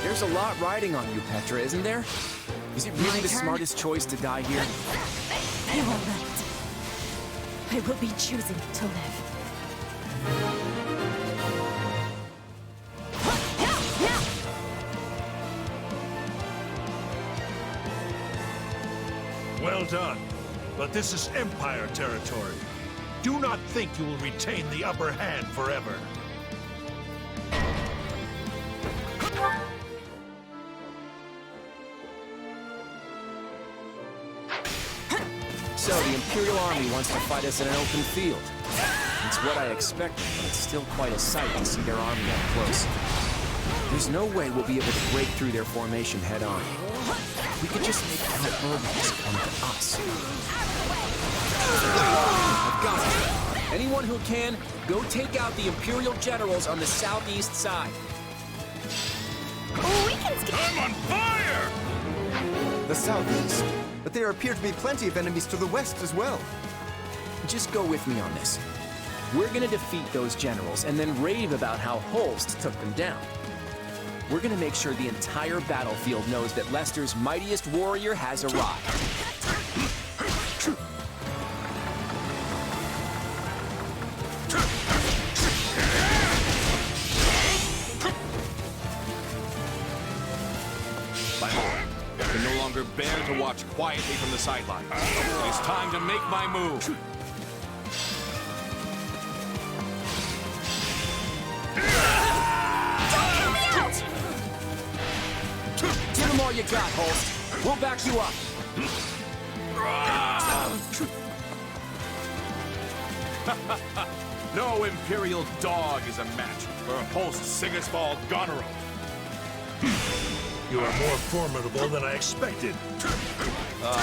There's a lot riding on you, Petra, isn't there? Is it really My the turn? smartest choice to die here? I won't let it. I will be choosing to live. Well done. But this is Empire territory. Do not think you will retain the upper hand forever. So, the Imperial Army wants to fight us in an open field. It's what I expected, but it's still quite a sight to see their army up close. There's no way we'll be able to break through their formation head-on. We could just make Count Burgunds come to us. I've got it. Anyone who can, go take out the Imperial generals on the southeast side. We can I'm on fire! The southeast? But there appear to be plenty of enemies to the west as well. Just go with me on this. We're gonna defeat those generals and then rave about how Holst took them down. We're gonna make sure the entire battlefield knows that Leicester's mightiest warrior has arrived. My lord, I can no longer bear to watch quietly from the sidelines. It is time to make my move. Give them all you got, Holst. We'll back you up. No Imperial dog is a match for Holst Sigisvald Goneril. You are more formidable than I expected. The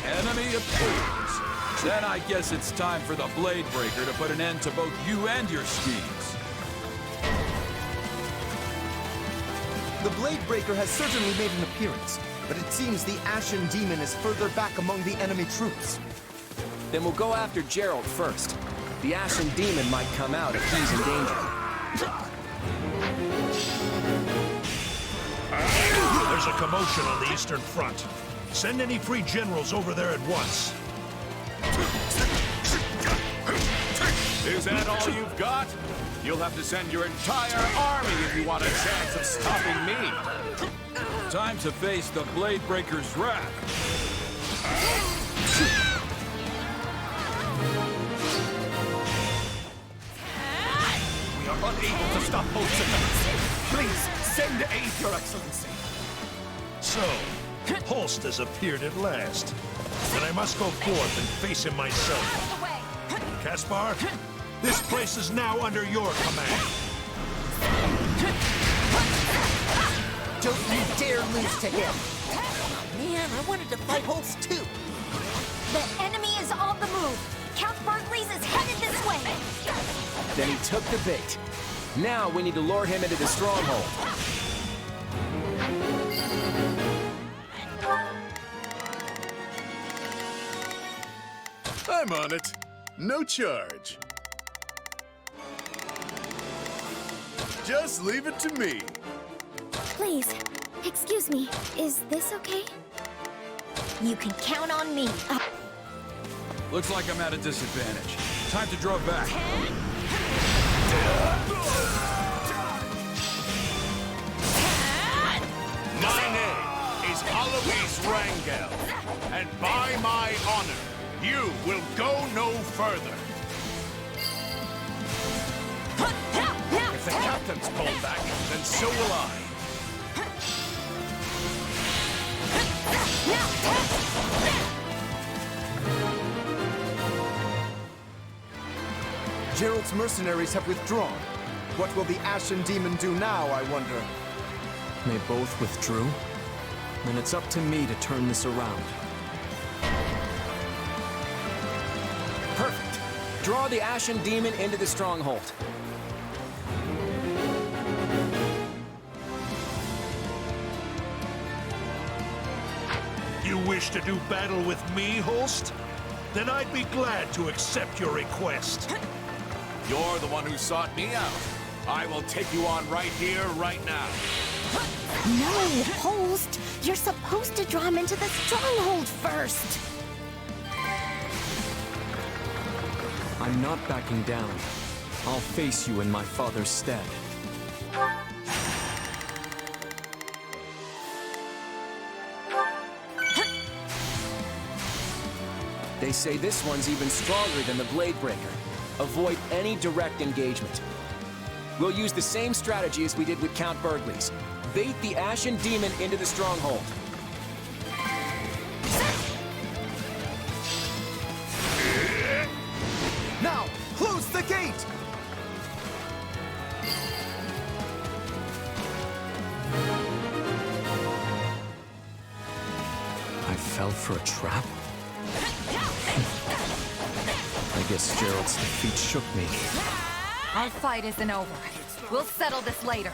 enemy appears. Then I guess it's time for the Blade Breaker to put an end to both you and your schemes. The Blade Breaker has certainly made an appearance, but it seems the Ashen Demon is further back among the enemy troops. Then we'll go after Gerald first. The Ashen Demon might come out if he's in danger. There's a commotion on the Eastern Front. Send any free generals over there at once. Is that all you've got? You'll have to send your entire army if you want a chance of stopping me. Time to face the Blade Breaker's wrath. We are unable to stop Holst's attacks. Please, send aid, Your Excellency. So, Holst has appeared at last. Then I must go forth and face him myself. Caspar, this place is now under your command. Don't you dare lose to him! Man, I wanted to fight Holst too. The enemy is on the move. Count Burgleys is headed this way. Then he took the bait. Now we need to lure him into the stronghold. I'm on it. No charge. Just leave it to me. Please, excuse me. Is this okay? You can count on me. Looks like I'm at a disadvantage. Time to draw back. My name is Alois Rangel, and by my honor, You will go no further. If the captain's pulled back, then so will I. Gerald's mercenaries have withdrawn. What will the Ashen Demon do now, I wonder? They both withdrew? Then it's up to me to turn this around. Perfect. Draw the Ashen Demon into the stronghold. You wish to do battle with me, Holst? Then I'd be glad to accept your request. You're the one who sought me out. I will take you on right here, right now. No, Holst! You're supposed to draw him into the stronghold first! I'm not backing down. I'll face you in my father's stead. They say this one's even stronger than the Blade Breaker. Avoid any direct engagement. We'll use the same strategy as we did with Count Burgley's. Bait the Ashen Demon into the stronghold. Now, close the gate! I fell for a trap? I guess Gerald's defeat shook me. Our fight isn't over. We'll settle this later.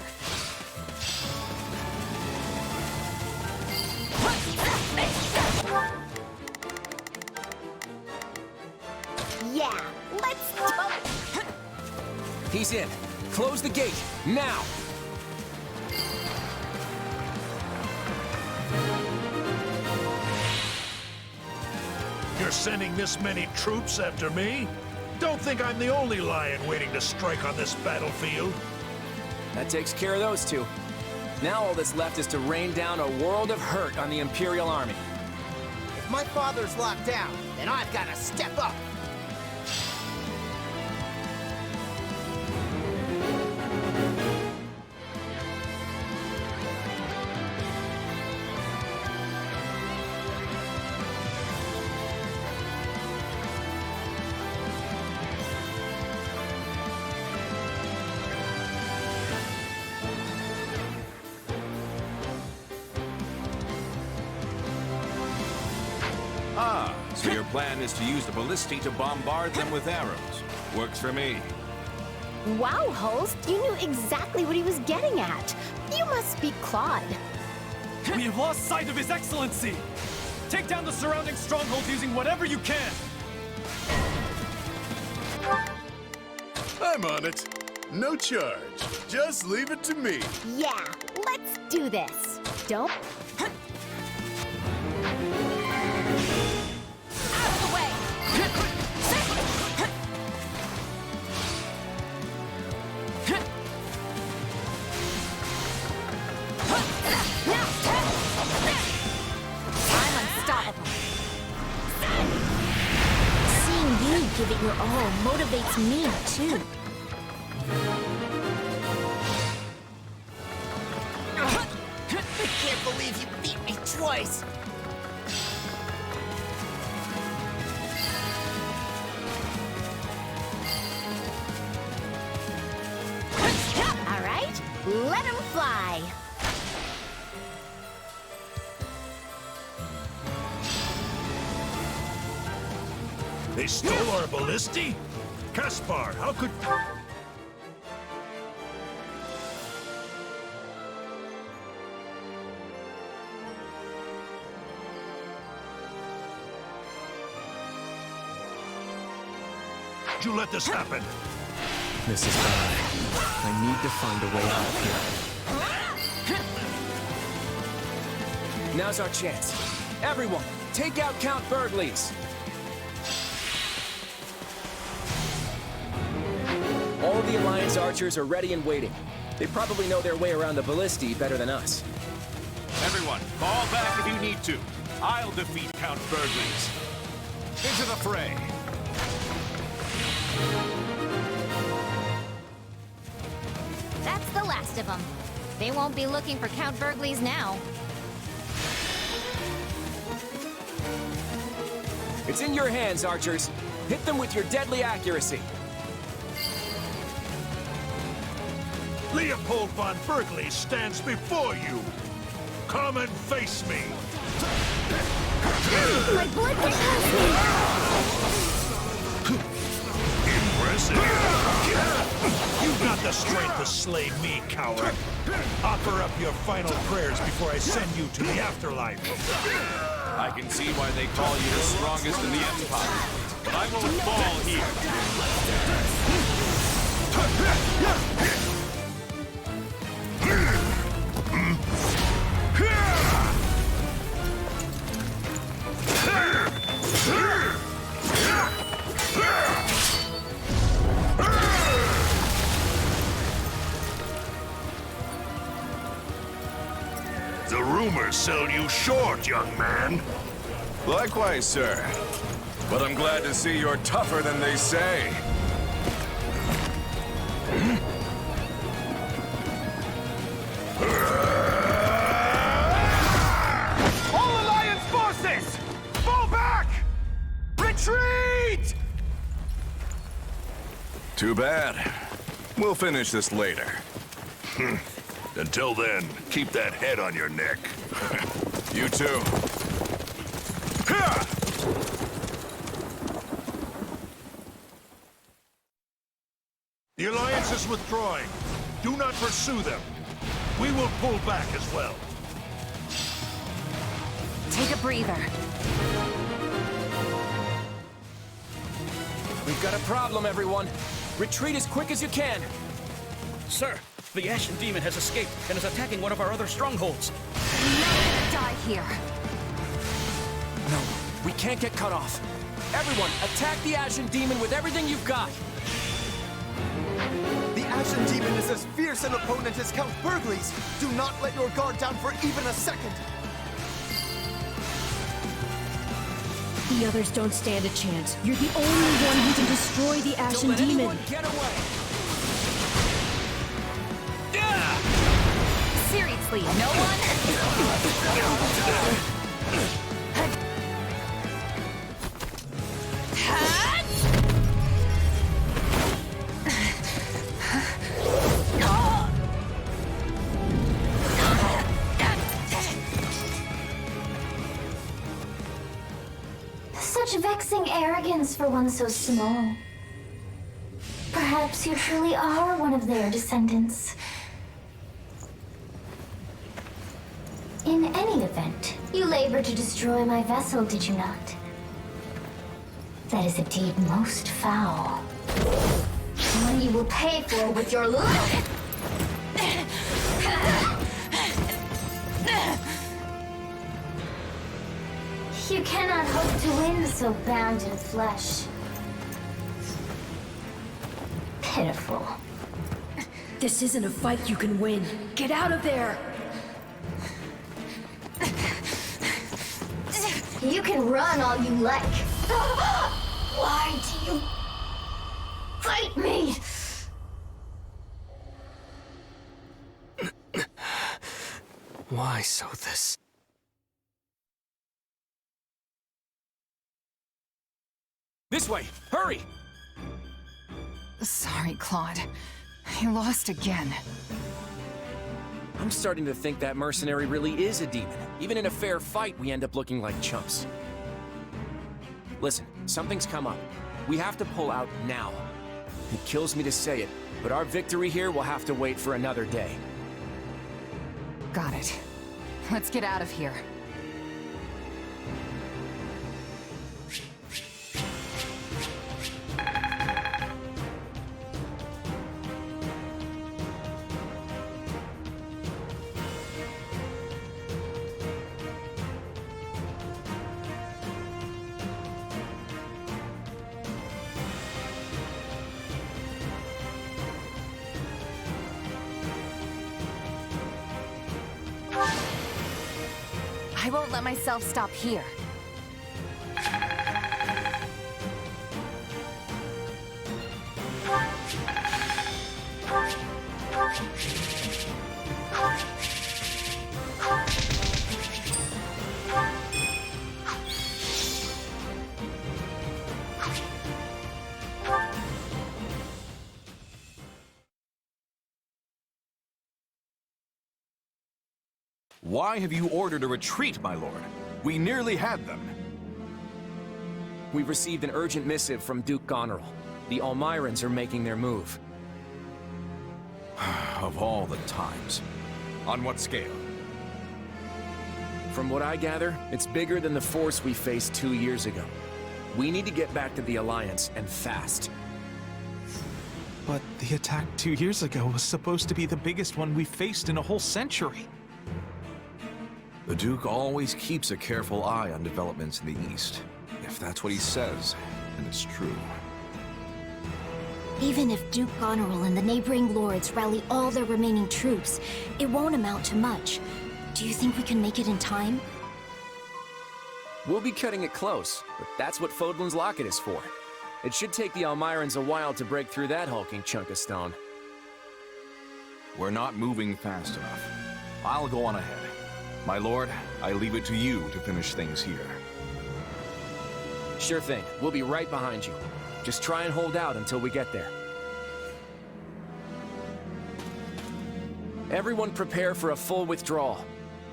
Yeah, let's go. He's in. Close the gate, now! You're sending this many troops after me? Don't think I'm the only lion waiting to strike on this battlefield. That takes care of those two. Now all that's left is to rain down a world of hurt on the Imperial Army. If my father's locked down, then I've got to step up. Ah, so your plan is to use the ballistae to bombard them with arrows. Works for me. Wow, Holst, you knew exactly what he was getting at. You must be Claude. We have lost sight of His Excellency! Take down the surrounding strongholds using whatever you can! I'm on it. No charge. Just leave it to me. Yeah, let's do this. Don't... Out of the way! I'm unstoppable. Seeing you give it your all motivates me, too. I can't believe you beat me twice! All right, let him fly. They stole our ballistae? Caspar, how could... Did you let this happen? This is bad. I need to find a way out of here. Now's our chance. Everyone, take out Count Burgley's. All of the Alliance archers are ready and waiting. They probably know their way around the ballistae better than us. Everyone, fall back if you need to. I'll defeat Count Burgley's. Into the fray! That's the last of them. They won't be looking for Count Burgley's now. It's in your hands, archers. Hit them with your deadly accuracy. Leopold von Burgley stands before you. Come and face me. My blood can pass Impressive. You've got the strength to slay me, coward. Offer up your final prayers before I send you to the afterlife. I can see why they call you the strongest in the Empire. I won't fall here. The rumors sell you short, young man. Likewise, sir. But I'm glad to see you're tougher than they say. All Alliance forces! Fall back! Retreat! Too bad. We'll finish this later. Until then, keep that head on your neck. You too. The Alliance is withdrawing. Do not pursue them. We will pull back as well. Take a breather. We've got a problem, everyone. Retreat as quick as you can. Sir, the Ashen Demon has escaped and is attacking one of our other strongholds. You're not gonna die here. No, we can't get cut off. Everyone, attack the Ashen Demon with everything you've got. The Ashen Demon is as fierce an opponent as Count Burgley's. Do not let your guard down for even a second. The others don't stand a chance. You're the only one who can destroy the Ashen Don't let Demon. anyone get away. Seriously, no one? Such vexing arrogance for one so small. Perhaps you truly are one of their descendants. In any event, you labored to destroy my vessel, did you not? That is a deed most foul. One you will pay for with your life! You cannot hope to win so bound in flesh. Pitiful. This isn't a fight you can win. Get out of there! You can run all you like. Why do you fight me? Why so this? This way! Hurry! Sorry, Claude. I lost again. I'm starting to think that mercenary really is a demon. Even in a fair fight, we end up looking like chumps. Listen, something's come up. We have to pull out now. It kills me to say it, but our victory here will have to wait for another day. Got it. Let's get out of here. I won't let myself stop here. Why have you ordered a retreat, my lord? We nearly had them. We've received an urgent missive from Duke Goneril. The Almirans are making their move. Of all the times. On what scale? From what I gather, it's bigger than the force we faced 2 years ago. We need to get back to the Alliance, and fast. But the attack 2 years ago was supposed to be the biggest one we've faced in a whole century. The Duke always keeps a careful eye on developments in the East. If that's what he says, then it's true. Even if Duke Goneril and the neighboring lords rally all their remaining troops, it won't amount to much. Do you think we can make it in time? We'll be cutting it close, but that's what Fodlan's Locket is for. It should take the Almirans a while to break through that hulking chunk of stone. We're not moving fast enough. I'll go on ahead. My lord, I leave it to you to finish things here. Sure thing. We'll be right behind you. Just try and hold out until we get there. Everyone prepare for a full withdrawal.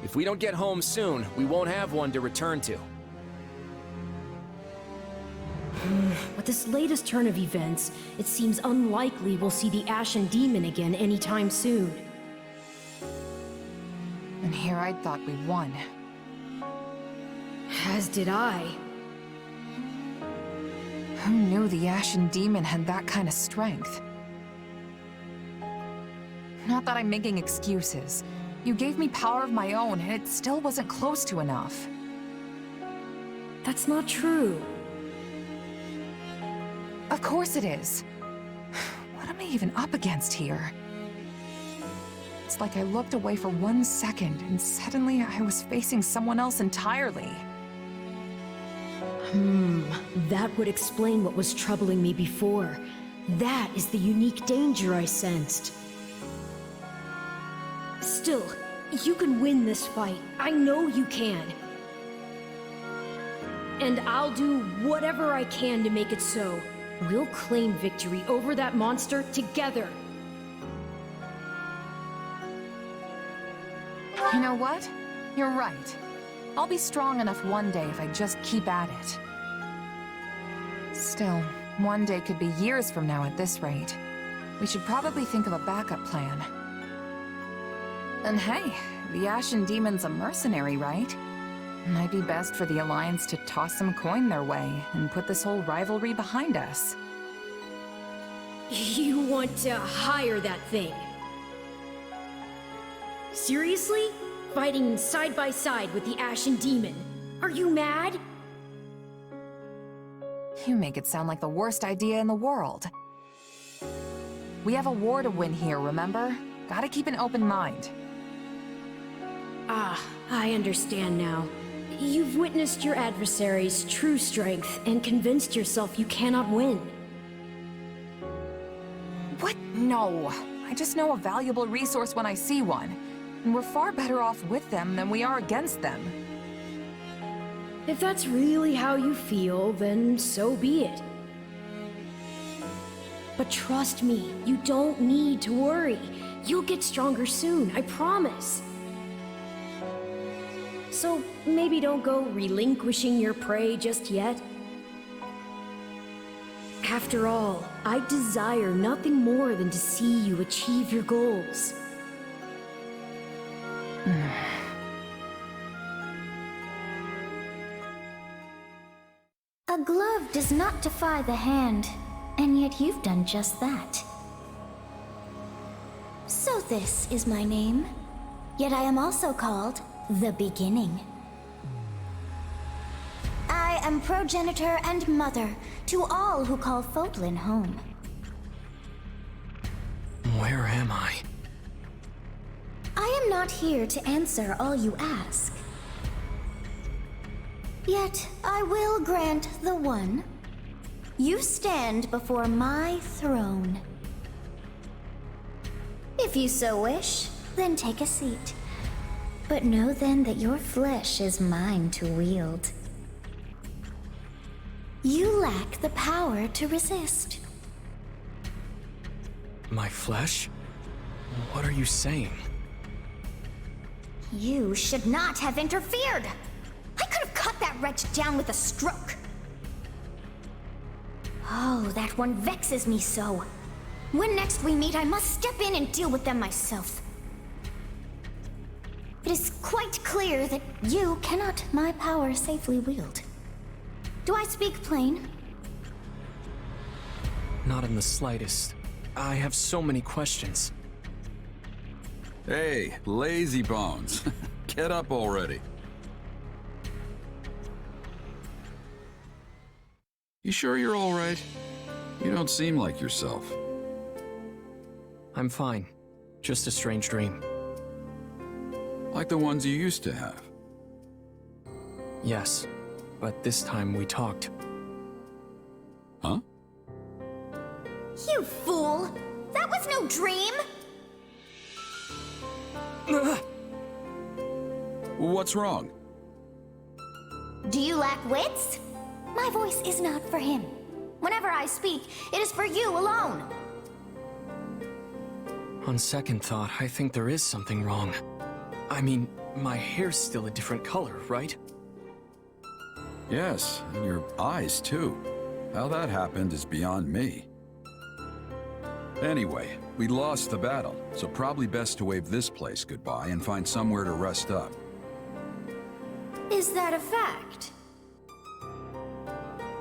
If we don't get home soon, we won't have one to return to. With this latest turn of events, it seems unlikely we'll see the Ashen Demon again anytime soon. And here I thought we won. As did I. Who knew the Ashen Demon had that kind of strength? Not that I'm making excuses. You gave me power of my own, and it still wasn't close to enough. That's not true. Of course it is. What am I even up against here? It's like I looked away for 1 second, and suddenly I was facing someone else entirely. That would explain what was troubling me before. That is the unique danger I sensed. Still, you can win this fight. I know you can. And I'll do whatever I can to make it so. We'll claim victory over that monster together. You know what? You're right. I'll be strong enough one day if I just keep at it. Still, one day could be years from now at this rate. We should probably think of a backup plan. And hey, the Ashen Demon's a mercenary, right? Might be best for the Alliance to toss some coin their way and put this whole rivalry behind us. You want to hire that thing? Seriously? Fighting side by side with the Ashen Demon? Are you mad? You make it sound like the worst idea in the world. We have a war to win here, remember? Gotta keep an open mind. Ah, I understand now. You've witnessed your adversary's true strength and convinced yourself you cannot win. What? No. I just know a valuable resource when I see one. And we're far better off with them than we are against them. If that's really how you feel, then so be it. But trust me, you don't need to worry. You'll get stronger soon, I promise. So maybe don't go relinquishing your prey just yet. After all, I desire nothing more than to see you achieve your goals. A glove does not defy the hand, and yet you've done just that. So this is my name, yet I am also called the Beginning. I am progenitor and mother to all who call Fodlan home. Where am I? I am not here to answer all you ask. Yet I will grant the one. You stand before my throne. If you so wish, then take a seat. But know then that your flesh is mine to wield. You lack the power to resist. My flesh? What are you saying? You should not have interfered! I could have cut that wretch down with a stroke! Oh, that one vexes me so. When next we meet, I must step in and deal with them myself. It is quite clear that you cannot my power safely wield. Do I speak plain? Not in the slightest. I have so many questions. Hey, lazy bones. Get up already. You sure you're all right? You don't seem like yourself. I'm fine. Just a strange dream. Like the ones you used to have. Yes, but this time we talked. Huh? You fool! That was no dream! What's wrong? Do you lack wits? My voice is not for him. Whenever I speak, it is for you alone. On second thought, I think there is something wrong. I mean, my hair's still a different color, right? Yes, and your eyes too. How that happened is beyond me. Anyway, we lost the battle, so probably best to wave this place goodbye and find somewhere to rest up. Is that a fact?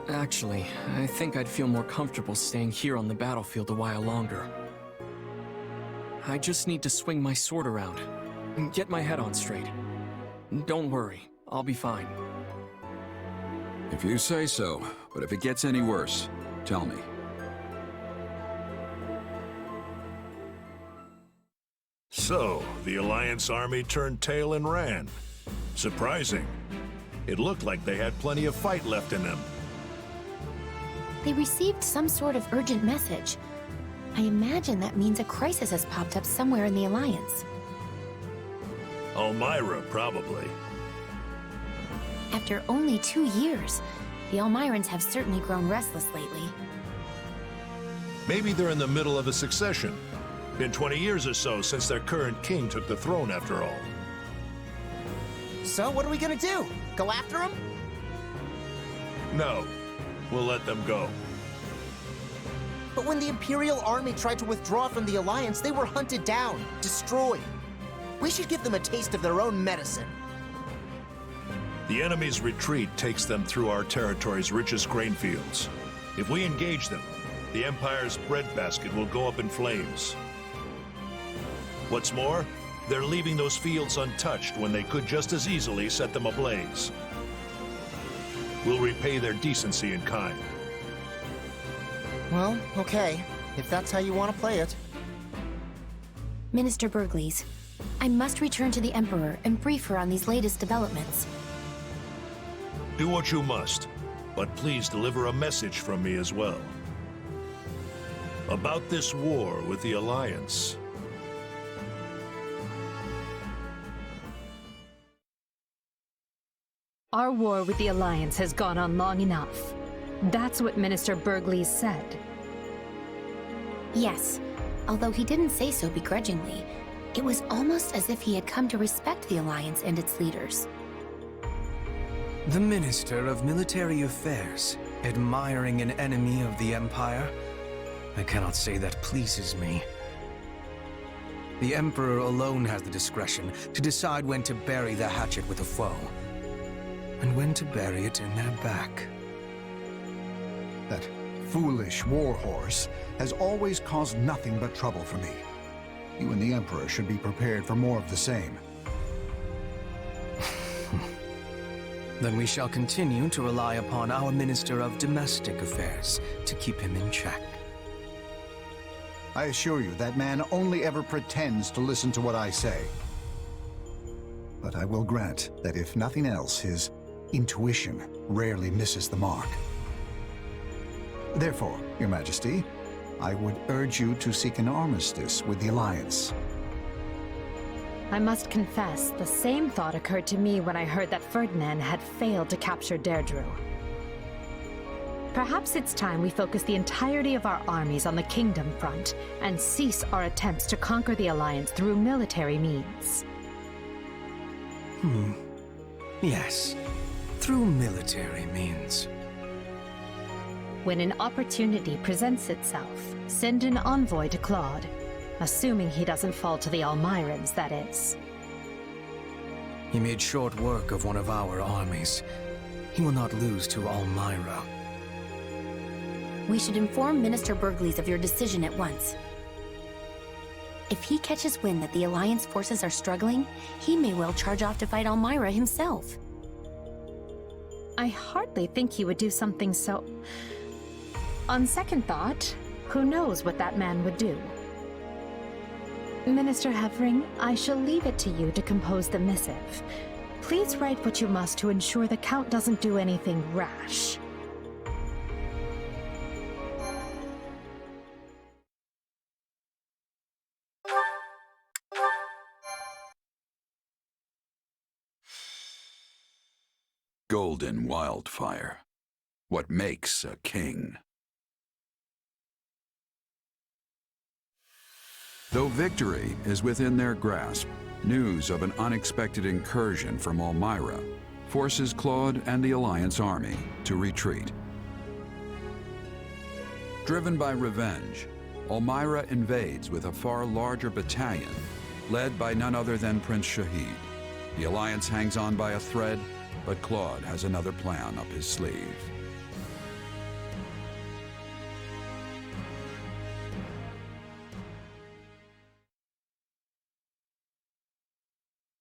Actually, I think I'd feel more comfortable staying here on the battlefield a while longer. I just need to swing my sword around and get my head on straight. Don't worry, I'll be fine. If you say so, but if it gets any worse, tell me. So, the Alliance army turned tail and ran. Surprising. It looked like they had plenty of fight left in them. They received some sort of urgent message. I imagine that means a crisis has popped up somewhere in the Alliance. Elmira, probably. After only 2 years, the Elmirans have certainly grown restless lately. Maybe they're in the middle of a succession. Been 20 years or so since their current king took the throne, after all. So what are we gonna do? Go after him? No. We'll let them go. But when the Imperial army tried to withdraw from the Alliance, they were hunted down, destroyed. We should give them a taste of their own medicine. The enemy's retreat takes them through our territory's richest grain fields. If we engage them, the Empire's breadbasket will go up in flames. What's more, they're leaving those fields untouched when they could just as easily set them ablaze. We'll repay their decency in kind. Well, okay. If that's how you want to play it. Minister Burgleys, I must return to the Emperor and brief her on these latest developments. Do what you must, but please deliver a message from me as well. About this war with the Alliance. Our war with the Alliance has gone on long enough. That's what Minister Burgleys said. Yes, although he didn't say so begrudgingly. It was almost as if he had come to respect the Alliance and its leaders. The Minister of Military Affairs, admiring an enemy of the Empire? I cannot say that pleases me. The Emperor alone has the discretion to decide when to bury the hatchet with a foe, and when to bury it in their back. That foolish warhorse has always caused nothing but trouble for me. You and the Emperor should be prepared for more of the same. Then we shall continue to rely upon our Minister of Domestic Affairs to keep him in check. I assure you, that man only ever pretends to listen to what I say. But I will grant that if nothing else, his intuition rarely misses the mark. Therefore, Your Majesty, I would urge you to seek an armistice with the Alliance. I must confess, the same thought occurred to me when I heard that Ferdinand had failed to capture Deirdre. Perhaps it's time we focus the entirety of our armies on the Kingdom front and cease our attempts to conquer the Alliance through military means. Yes. Through military means. When an opportunity presents itself, send an envoy to Claude. Assuming he doesn't fall to the Almirans, that is. He made short work of one of our armies. He will not lose to Almira. We should inform Minister Burgleys of your decision at once. If he catches wind that the Alliance forces are struggling, he may well charge off to fight Almira himself. I hardly think he would do something so... On second thought, who knows what that man would do? Minister Hevering, I shall leave it to you to compose the missive. Please write what you must to ensure the Count doesn't do anything rash. Golden Wildfire. What makes a king? Though victory is within their grasp, news of an unexpected incursion from Almira forces Claude and the Alliance army to retreat. Driven by revenge, Almira invades with a far larger battalion, led by none other than Prince Shahid. The Alliance hangs on by a thread, but Claude has another plan up his sleeve.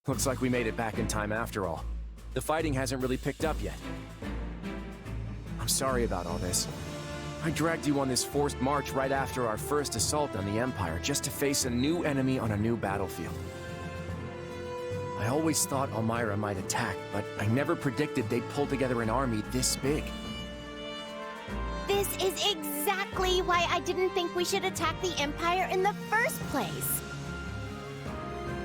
Looks like we made it back in time after all. The fighting hasn't really picked up yet. I'm sorry about all this. I dragged you on this forced march right after our first assault on the Empire just to face a new enemy on a new battlefield. I always thought Almira might attack, but I never predicted they'd pull together an army this big. This is exactly why I didn't think we should attack the Empire in the first place.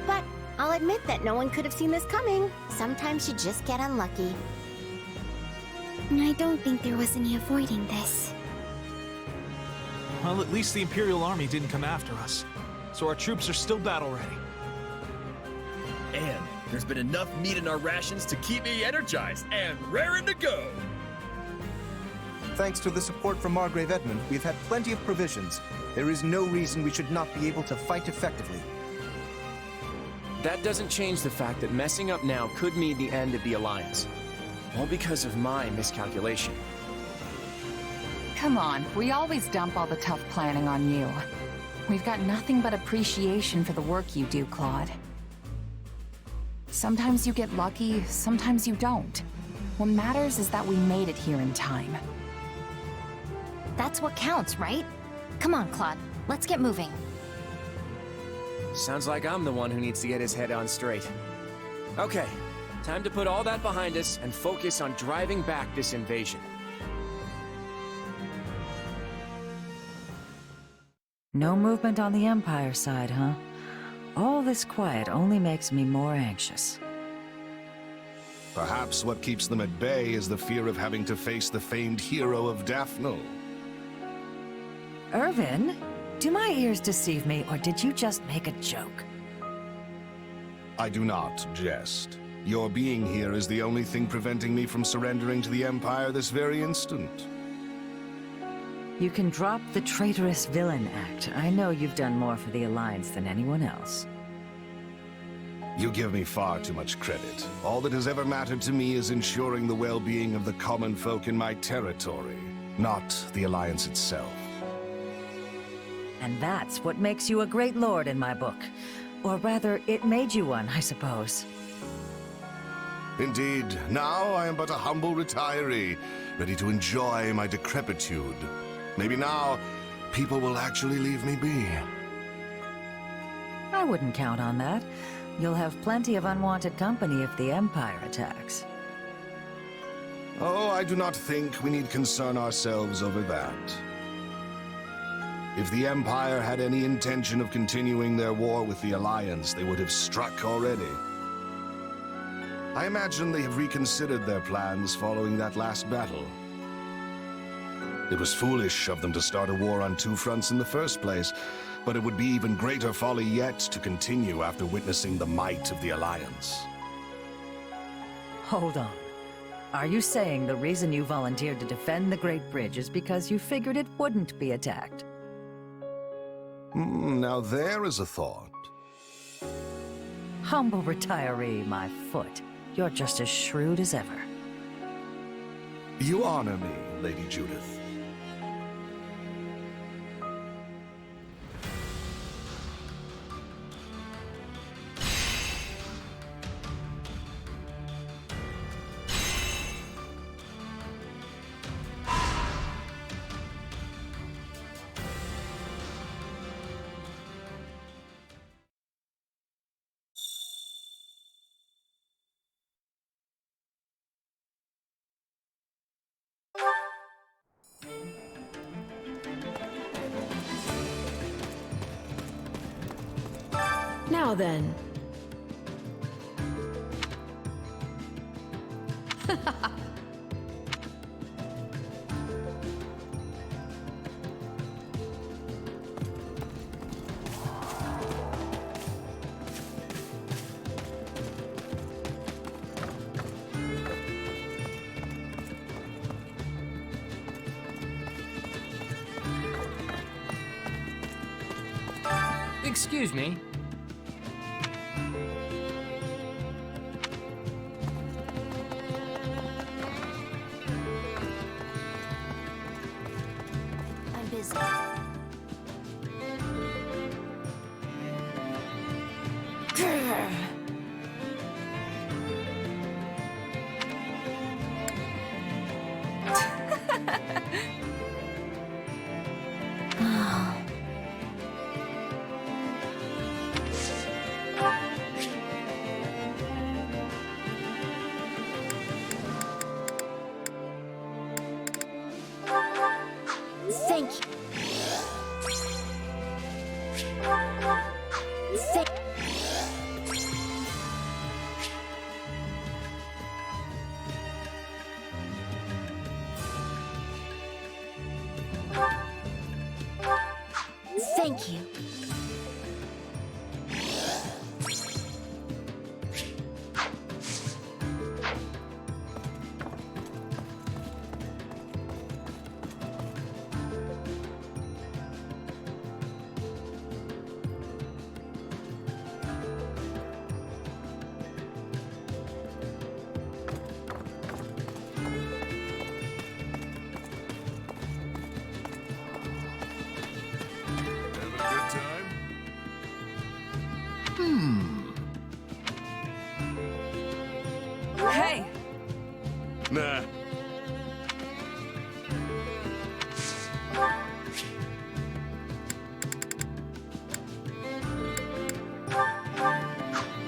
But I'll admit that no one could have seen this coming. Sometimes you just get unlucky. I don't think there was any avoiding this. Well, at least the Imperial Army didn't come after us, so our troops are still battle-ready. And there's been enough meat in our rations to keep me energized and raring to go. Thanks to the support from Margrave Edmund, we've had plenty of provisions. There is no reason we should not be able to fight effectively. That doesn't change the fact that messing up now could mean the end of the Alliance. All because of my miscalculation. Come on, we always dump all the tough planning on you. We've got nothing but appreciation for the work you do, Claude. Sometimes you get lucky, sometimes you don't. What matters is that we made it here in time. That's what counts, right? Come on, Claude. Let's get moving. Sounds like I'm the one who needs to get his head on straight. Okay, time to put all that behind us and focus on driving back this invasion. No movement on the Empire side, huh? All this quiet only makes me more anxious. Perhaps what keeps them at bay is the fear of having to face the famed hero of Daphne. Irvin? Do my ears deceive me, or did you just make a joke? I do not jest. Your being here is the only thing preventing me from surrendering to the Empire this very instant. You can drop the traitorous villain act. I know you've done more for the Alliance than anyone else. You give me far too much credit. All that has ever mattered to me is ensuring the well-being of the common folk in my territory, not the Alliance itself. And that's what makes you a great lord in my book. Or rather, it made you one, I suppose. Indeed, now I am but a humble retiree, ready to enjoy my decrepitude. Maybe now, people will actually leave me be. I wouldn't count on that. You'll have plenty of unwanted company if the Empire attacks. Oh, I do not think we need concern ourselves over that. If the Empire had any intention of continuing their war with the Alliance, they would have struck already. I imagine they have reconsidered their plans following that last battle. It was foolish of them to start a war on two fronts in the first place, but it would be even greater folly yet to continue after witnessing the might of the Alliance. Hold on. Are you saying the reason you volunteered to defend the Great Bridge is because you figured it wouldn't be attacked? Now there is a thought. Humble retiree, my foot. You're just as shrewd as ever. You honor me, Lady Judith. Now then. Excuse me. I'm busy. Thank you. Thank you. Hey! Nah.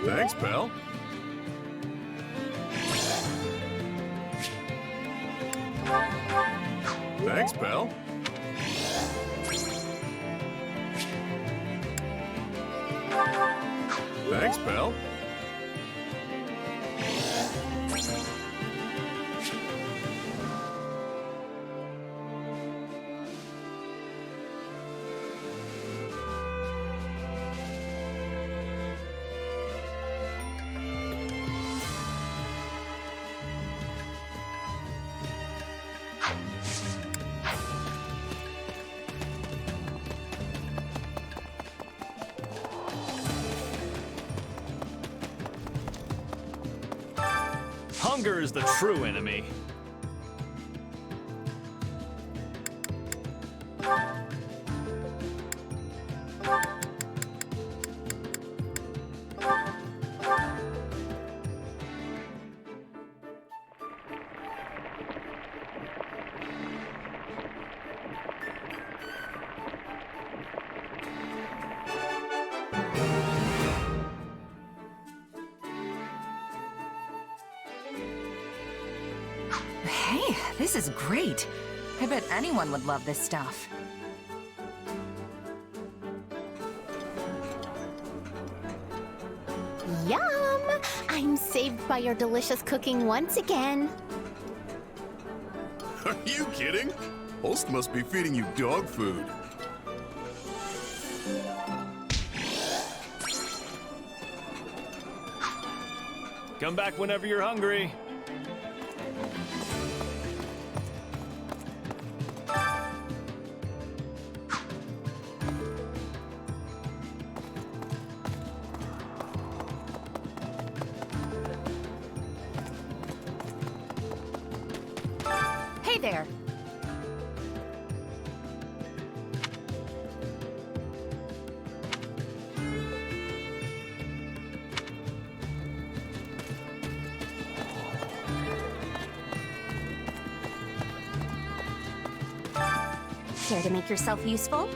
Thanks, pal. Thanks, pal. Thanks, pal. Hunger is the true enemy. Hey, this is great. I bet anyone would love this stuff. Yum! I'm saved by your delicious cooking once again. Are you kidding? Holst must be feeding you dog food. Come back whenever you're hungry. there! Care to make yourself useful?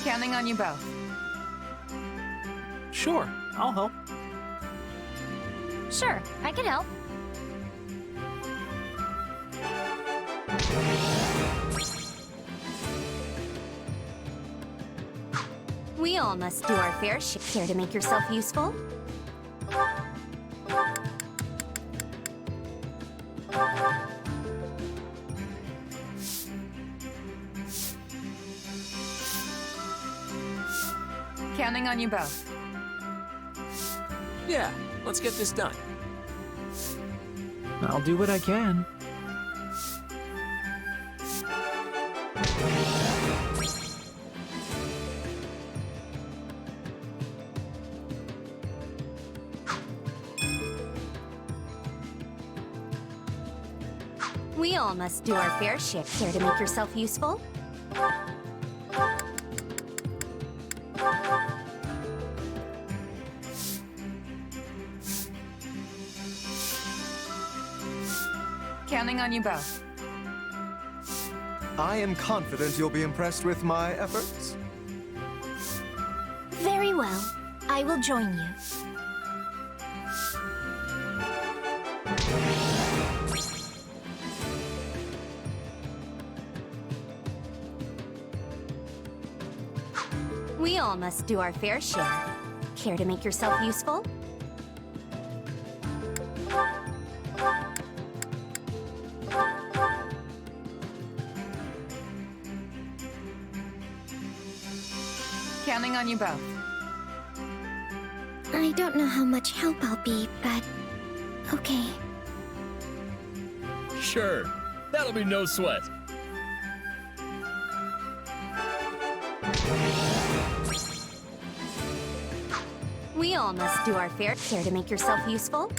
Counting on you both. Sure, I'll help. Sure, I can help. We all must do our fair share. Care to make yourself useful? Counting on you both. Yeah, let's get this done. I'll do what I can. We all must do our fair share. Care to make yourself useful? Counting on you both. I am confident you'll be impressed with my efforts. Very well. I will join you. We all must do our fair share. Care to make yourself useful? Counting on you both. I don't know how much help I'll be, but okay. Sure, that'll be no sweat. We all must do our fair share to make yourself useful.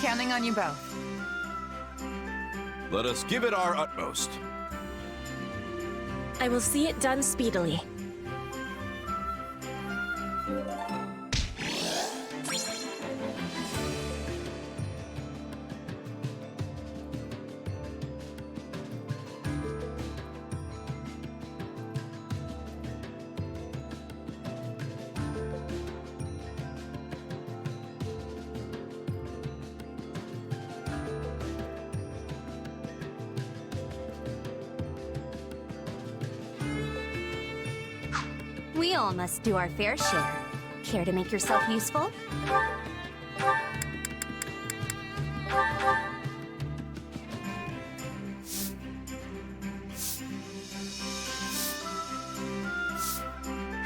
Counting on you both. Let us give it our utmost. I will see it done speedily. We all must do our fair share. Care to make yourself useful?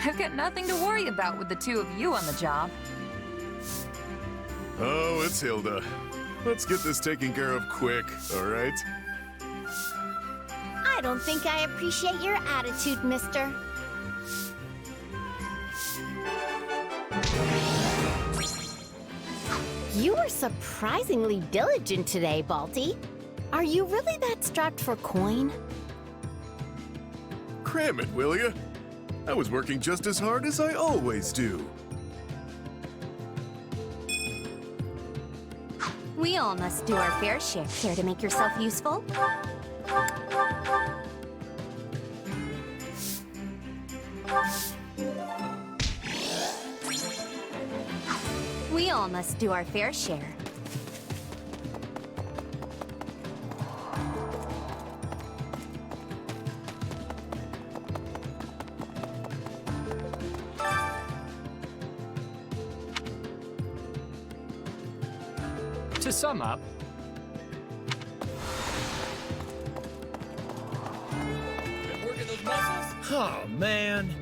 I've got nothing to worry about with the two of you on the job. Oh, it's Hilda. Let's get this taken care of quick, all right? I don't think I appreciate your attitude, mister. You were surprisingly diligent today, Balti. Are you really that strapped for coin? Cram it, will ya? I was working just as hard as I always do. We all must do our fair share. Care to make yourself useful? We all must do our fair share. To sum up, been working those muscles? Oh, man.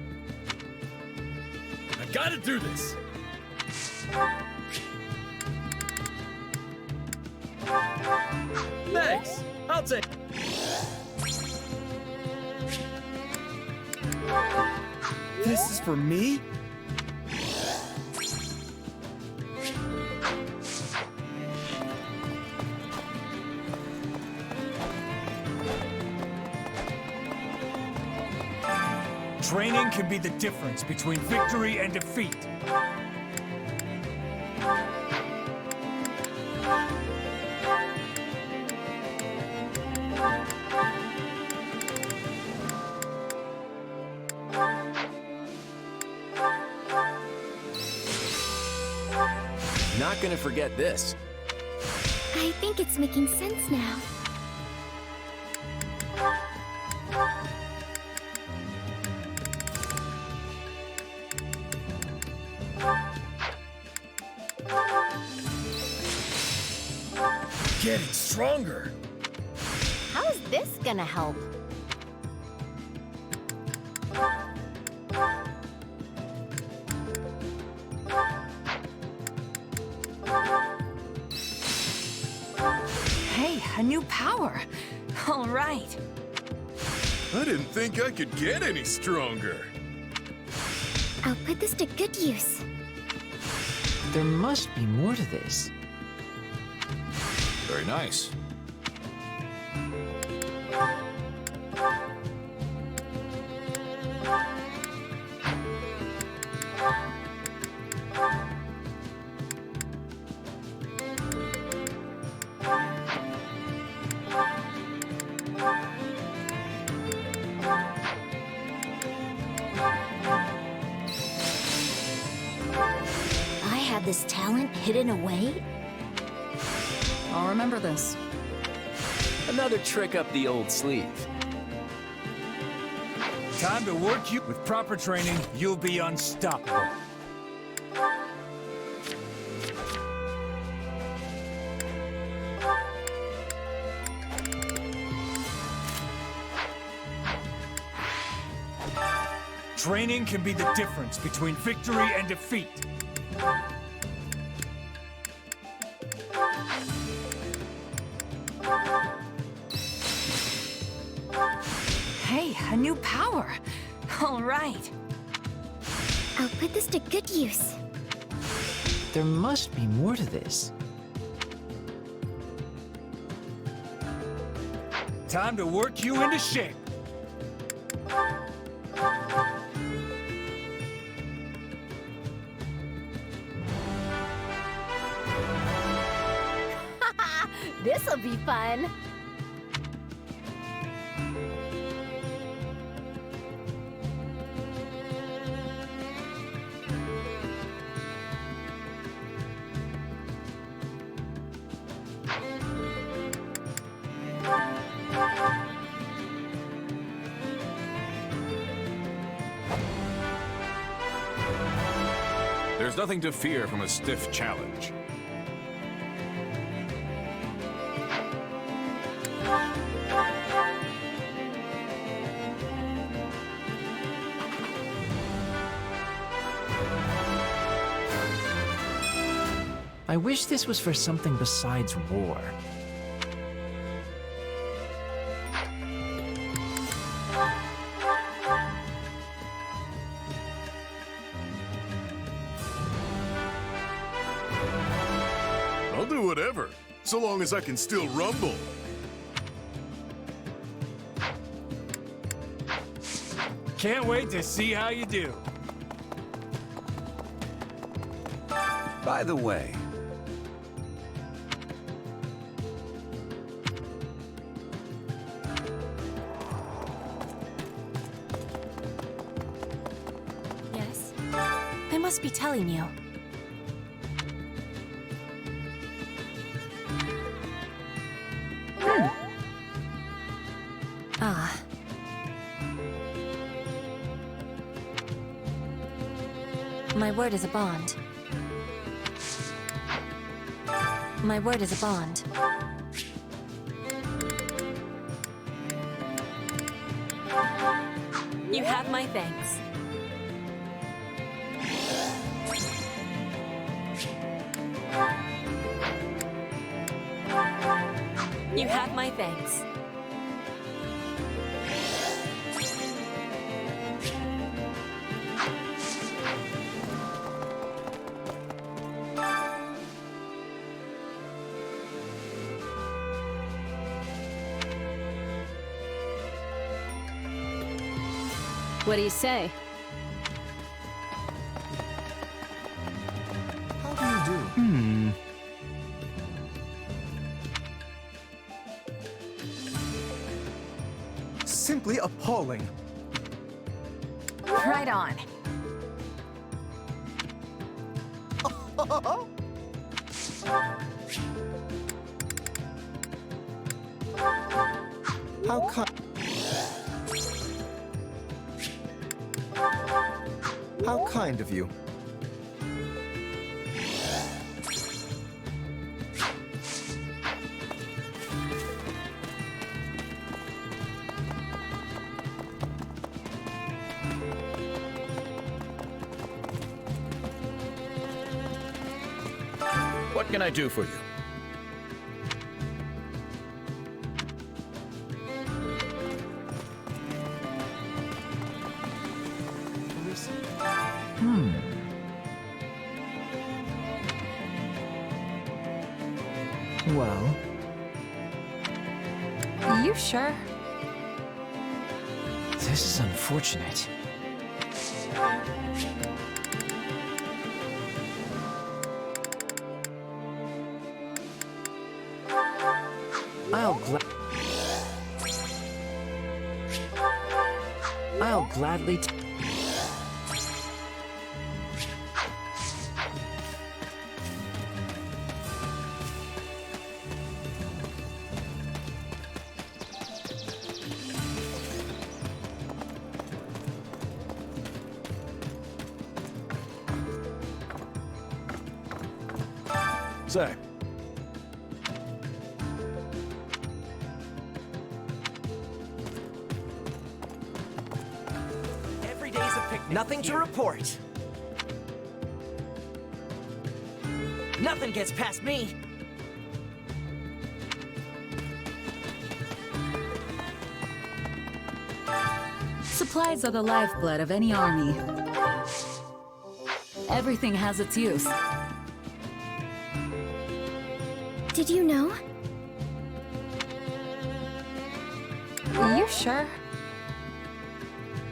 I gotta do this. Thanks. I'll take. This is for me? training can be the difference between victory and defeat. Not gonna forget this. I think it's making sense now. Getting stronger. How's this gonna help? Hey, a new power. All right. I didn't think I could get any stronger. I'll put this to good use. There must be more to this. Very nice. I had this talent hidden away? I'll remember this. Another trick up the old sleeve. Time to work you. With proper training, you'll be unstoppable. Training can be the difference between victory and defeat. Hey, a new power. All right. I'll put this to good use. There must be more to this. Time to work you into shape. This'll be fun. There's nothing to fear from a stiff challenge. I wish this was for something besides war. I'll do whatever, so long as I can still rumble. Can't wait to see how you do. By the way, Yes? I must be telling you. Ah. My word is a bond. My word is a bond. You have my thanks. You have my thanks. What do you say? How do you do? Simply appalling. Right on. How kind of you. What can I do for you? Well, You sure? this is unfortunate. I'll gladly Say. Every day's a picnic. Nothing to report. Nothing gets past me. Supplies are the lifeblood of any army. Everything has its use. Did you know? You sure?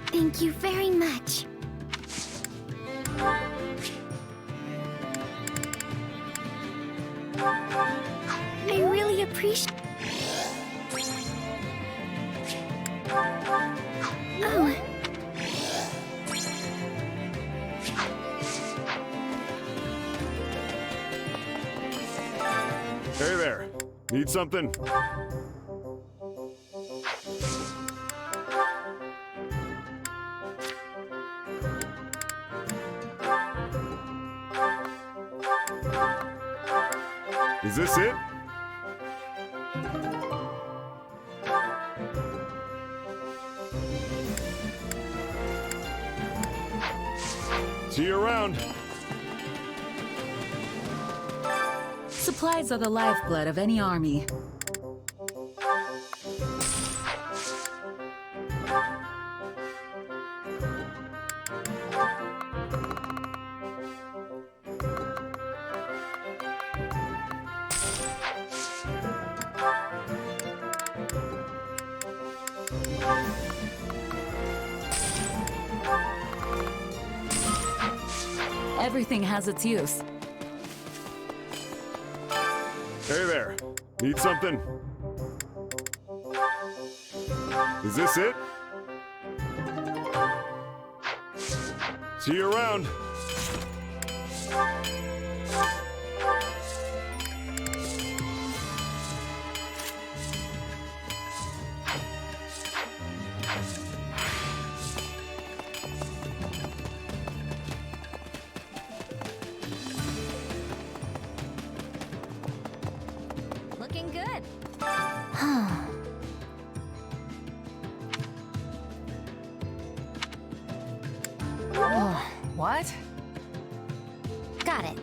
Thank you very much. I really appreciate... Oh. Hey there. Need something? Is this it? See you around. Supplies are the lifeblood of any army. Everything has its use. Hey there. Need something? Is this it? See you around. Got it.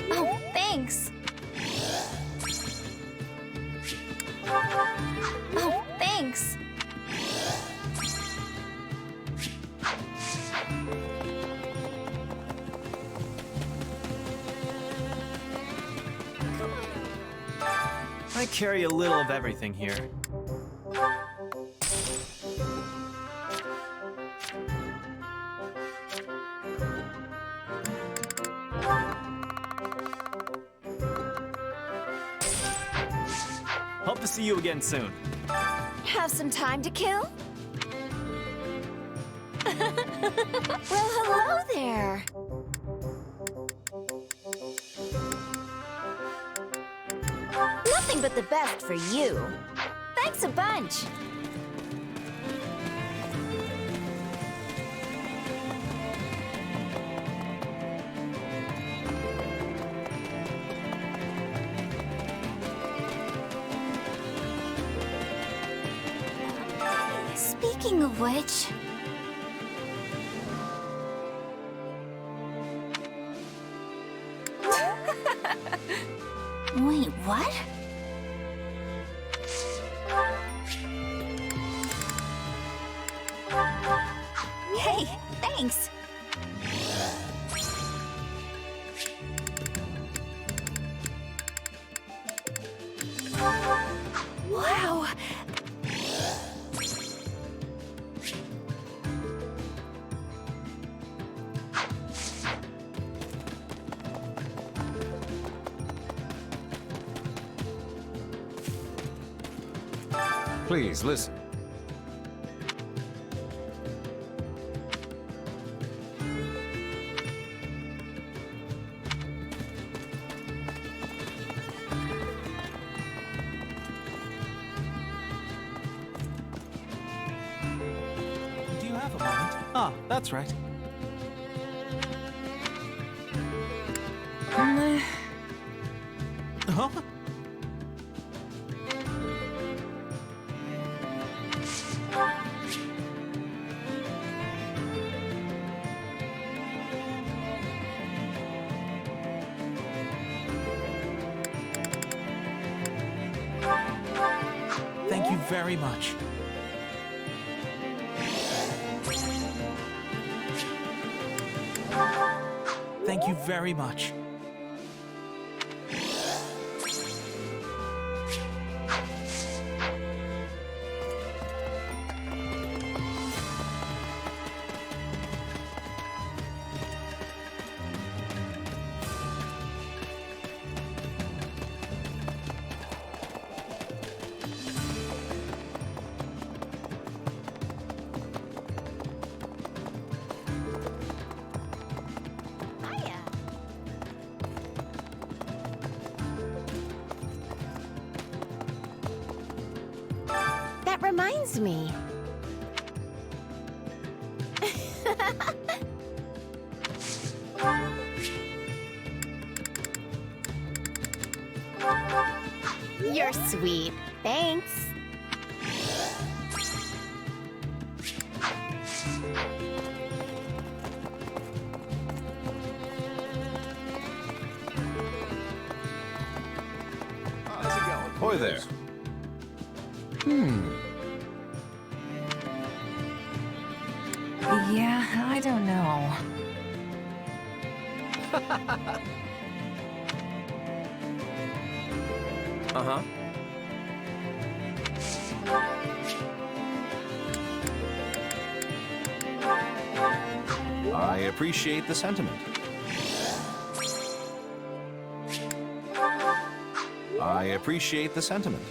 Oh, thanks. Oh, thanks. I carry a little of everything here. Hope to see you again soon. Have some time to kill? Well, hello there. Nothing but the best for you. Thanks a bunch. Speaking of which... Wait, what? Hey, thanks. Wow. Please, listen. Do you have a moment? Ah, that's right. Huh? Thank you very much. Thank you very much. That reminds me. You're sweet. Thanks. How's it going? Boy there. Yeah, I don't know. Uh-huh. I appreciate the sentiment. I appreciate the sentiment.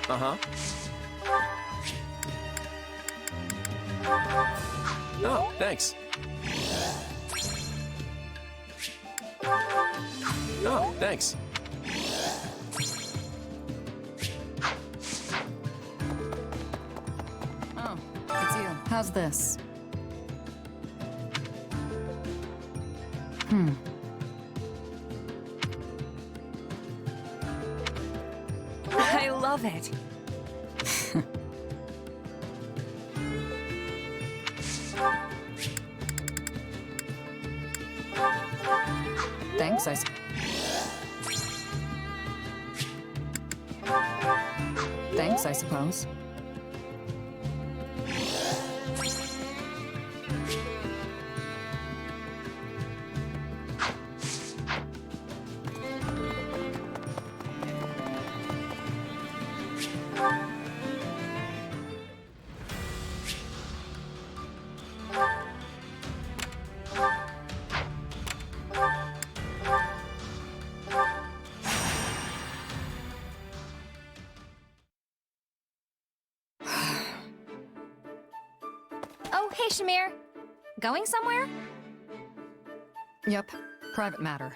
Uh-huh. Oh, thanks. Oh, thanks. Oh, it's you. How's this? love it. Thanks, Thanks, I suppose. Oh, hey, Shamir. Going somewhere? Yep, private matter.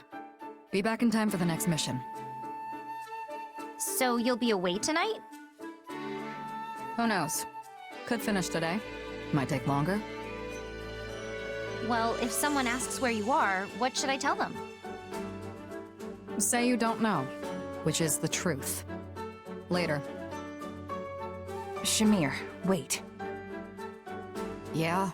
Be back in time for the next mission. So you'll be away tonight? Who knows? Could finish today. Might take longer. Well, if someone asks where you are, what should I tell them? Say you don't know, which is the truth. Later. Shamir, wait. Yeah?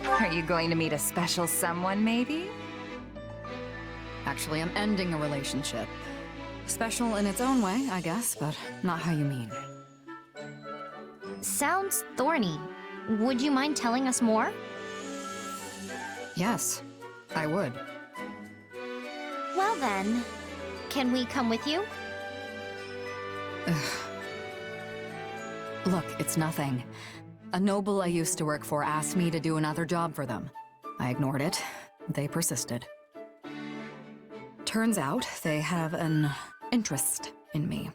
Are you going to meet a special someone, maybe? Actually, I'm ending a relationship. Special in its own way, I guess, but not how you mean. Sounds thorny. Would you mind telling us more? Yes, I would. Well then, can we come with you? Look, it's nothing. A noble I used to work for asked me to do another job for them. I ignored it. They persisted. Turns out they have an interest in me.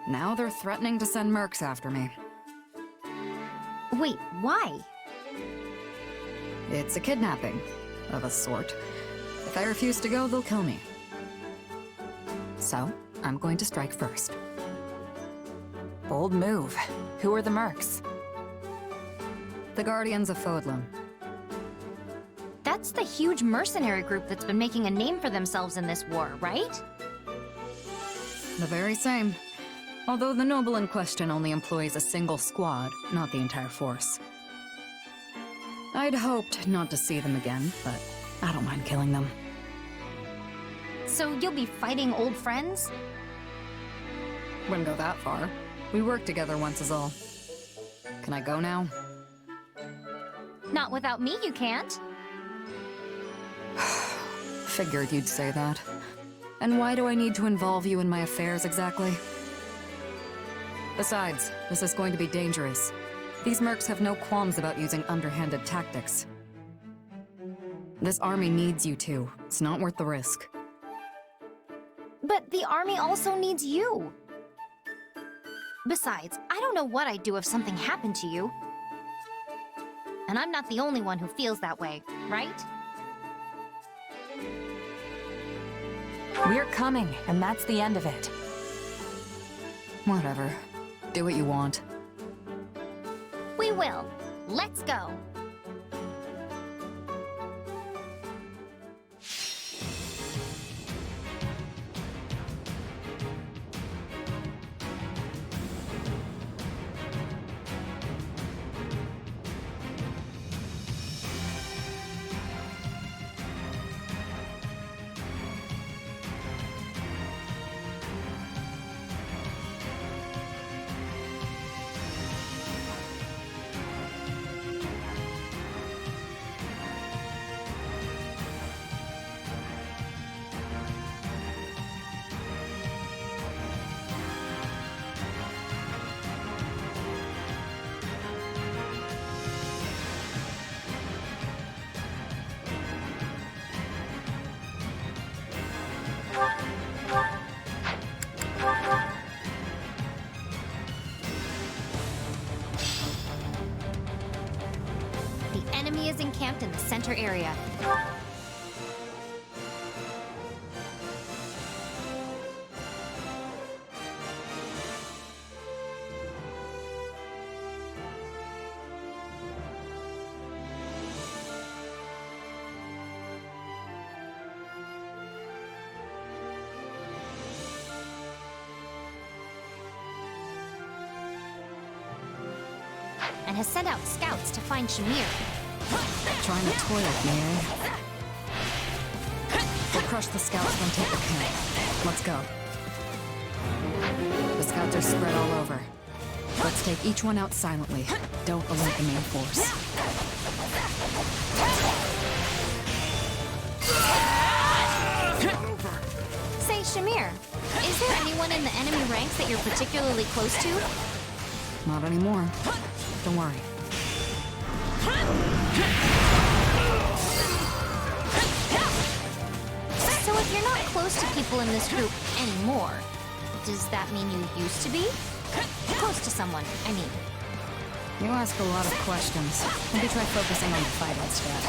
Now they're threatening to send mercs after me. Wait, why? It's a kidnapping, of a sort. If I refuse to go, they'll kill me. So, I'm going to strike first. Bold move. Who are the mercs? The Guardians of Fodlan. That's the huge mercenary group that's been making a name for themselves in this war, right? The very same. Although the noble in question only employs a single squad, not the entire force. I'd hoped not to see them again, but I don't mind killing them. So you'll be fighting old friends? Wouldn't go that far. We worked together once is all. Can I go now? Not without me, you can't. Figured you'd say that. And why do I need to involve you in my affairs exactly? Besides, this is going to be dangerous. These mercs have no qualms about using underhanded tactics. This army needs you two. It's not worth the risk. But the army also needs you. Besides, I don't know what I'd do if something happened to you. And I'm not the only one who feels that way, right? We're coming, and that's the end of it. Whatever. Do what you want. We will. Let's go. The enemy is encamped in the center area. and has sent out scouts to find Shamir. Trying to toy with me, eh? We'll crush the scouts, then take the camp. Let's go. The scouts are spread all over. Let's take each one out silently. Don't alert the main force. Say, Shamir, is there anyone in the enemy ranks that you're particularly close to? Not anymore. Don't worry. So if you're not close to people in this group anymore, does that mean you used to be? Close to someone, I mean. You ask a lot of questions. Maybe try focusing on the fight instead.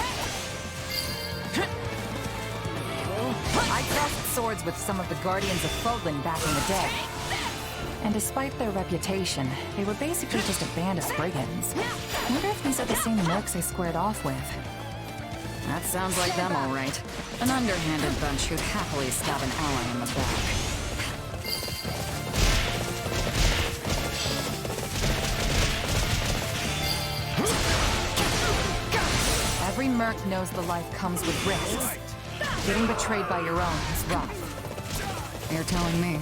I crossed swords with some of the Guardians of Fodlan back in the day. And despite their reputation, they were basically just a band of brigands. I wonder if these are the same mercs I squared off with. That sounds like them, all right. An underhanded bunch who'd happily stab an ally in the back. Every merc knows the life comes with risks. Getting betrayed by your own is rough. You're telling me.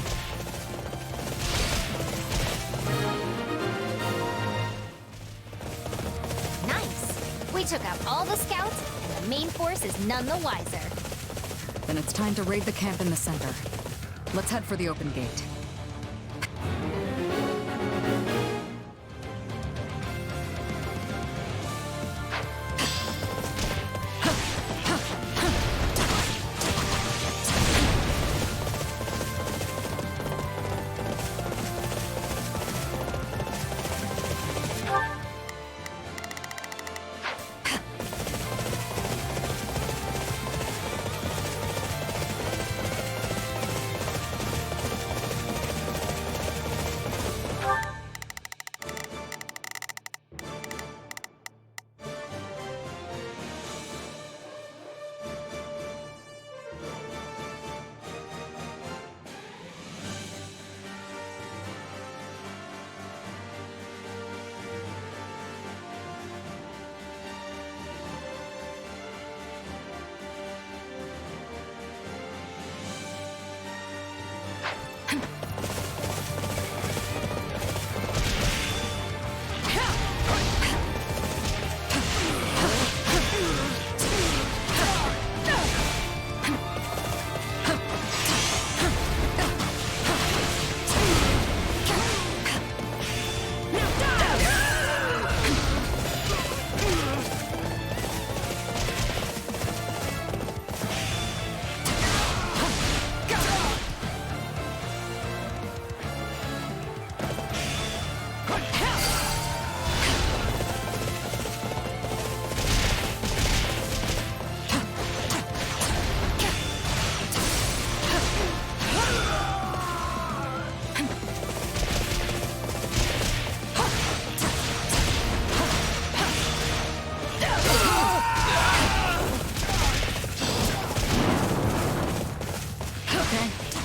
Nice! We took out all the scouts, and the main force is none the wiser. Then it's time to raid the camp in the center. Let's head for the open gate.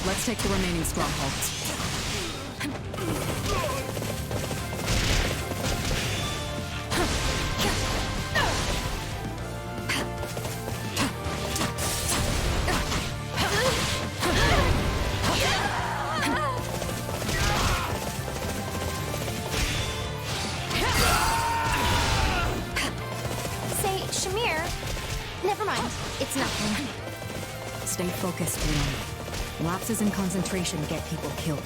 Let's take the remaining strongholds. Say, Shamir, never mind. It's nothing. Stay focused, Leon. Lapses in concentration get people killed.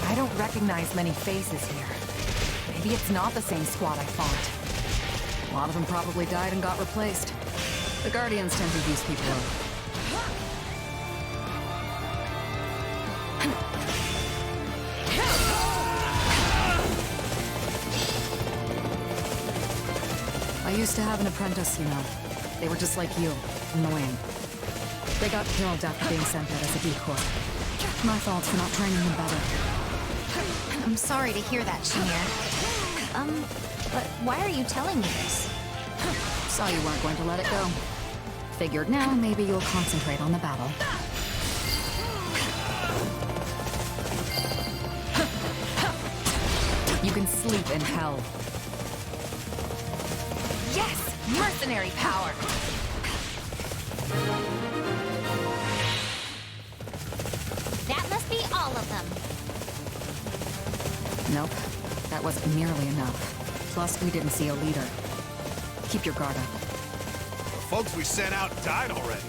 I don't recognize many faces here. Maybe it's not the same squad I fought. A lot of them probably died and got replaced. The Guardians tend to use people up. I used to have an apprentice, you know. They were just like you, annoying. They got killed after being sent out as a decoy. My fault for not training them better. I'm sorry to hear that, Shamir. But why are you telling me this? Saw you weren't going to let it go. Figured now maybe you'll concentrate on the battle. You can sleep in hell. Yes! Mercenary power! That must be all of them. Nope. That wasn't nearly enough. Plus, we didn't see a leader. Keep your guard up. The folks we sent out died already.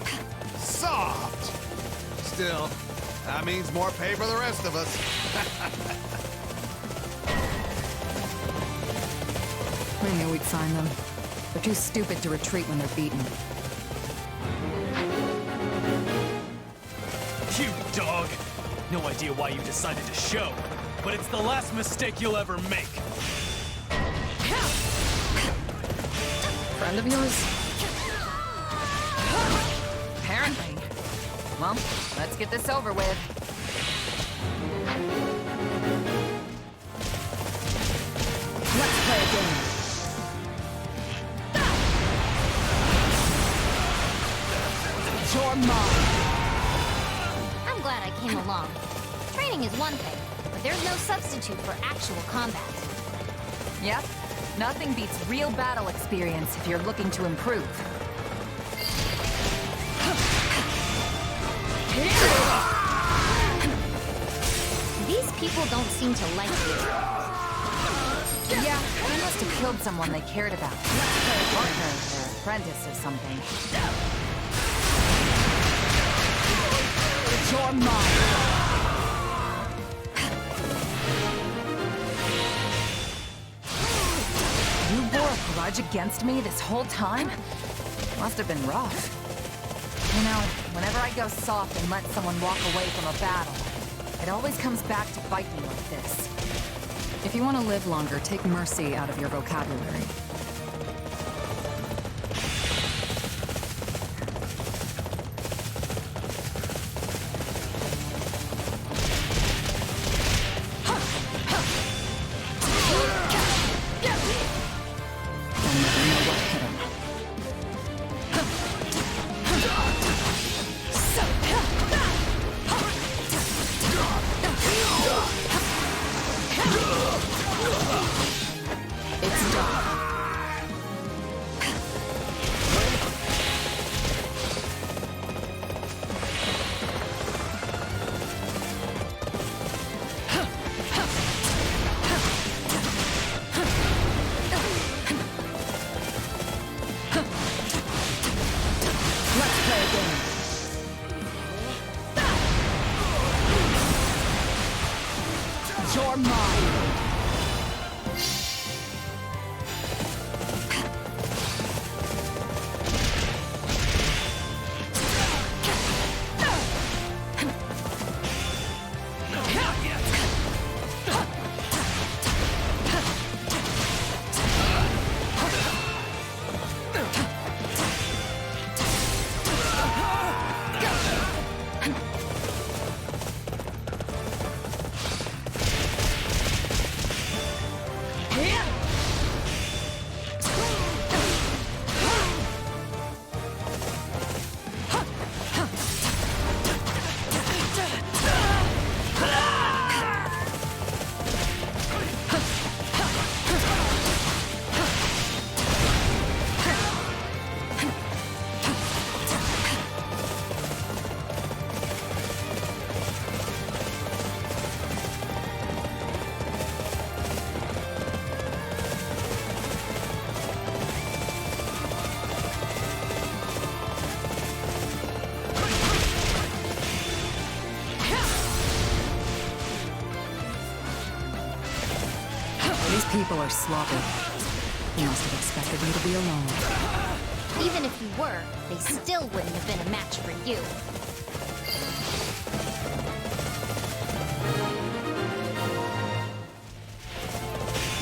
Soft! Still, that means more pay for the rest of us. I knew we'd find them. They're too stupid to retreat when they're beaten. You dog! No idea why you decided to show, but it's the last mistake you'll ever make. Friend of yours? Apparently. Well, let's get this over with. Let's play a game. You're mine. I'm glad I came along. Training is one thing, but there's no substitute for actual combat. Yep. Nothing beats real battle experience if you're looking to improve. These people don't seem to like you. Yeah, they must have killed someone they cared about. Their partner, their apprentice or something. You're mine. You bore a grudge against me this whole time? Must have been rough. You know, whenever I go soft and let someone walk away from a battle, it always comes back to bite me like this. If you want to live longer, take mercy out of your vocabulary. You're mine. These people are sloppy. You must have expected me to be alone. Even if you were, they still wouldn't have been a match for you.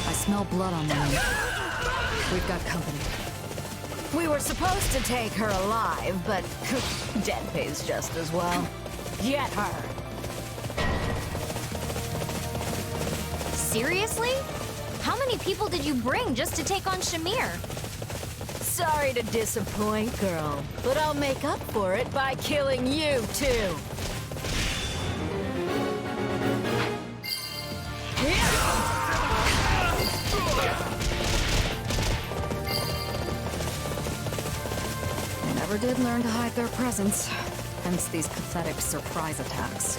I smell blood on them. We've got company. We were supposed to take her alive, but dead pays just as well. Get her! Seriously? How many people did you bring just to take on Shamir? Sorry to disappoint, girl, but I'll make up for it by killing you, too. They never did learn to hide their presence, hence these pathetic surprise attacks.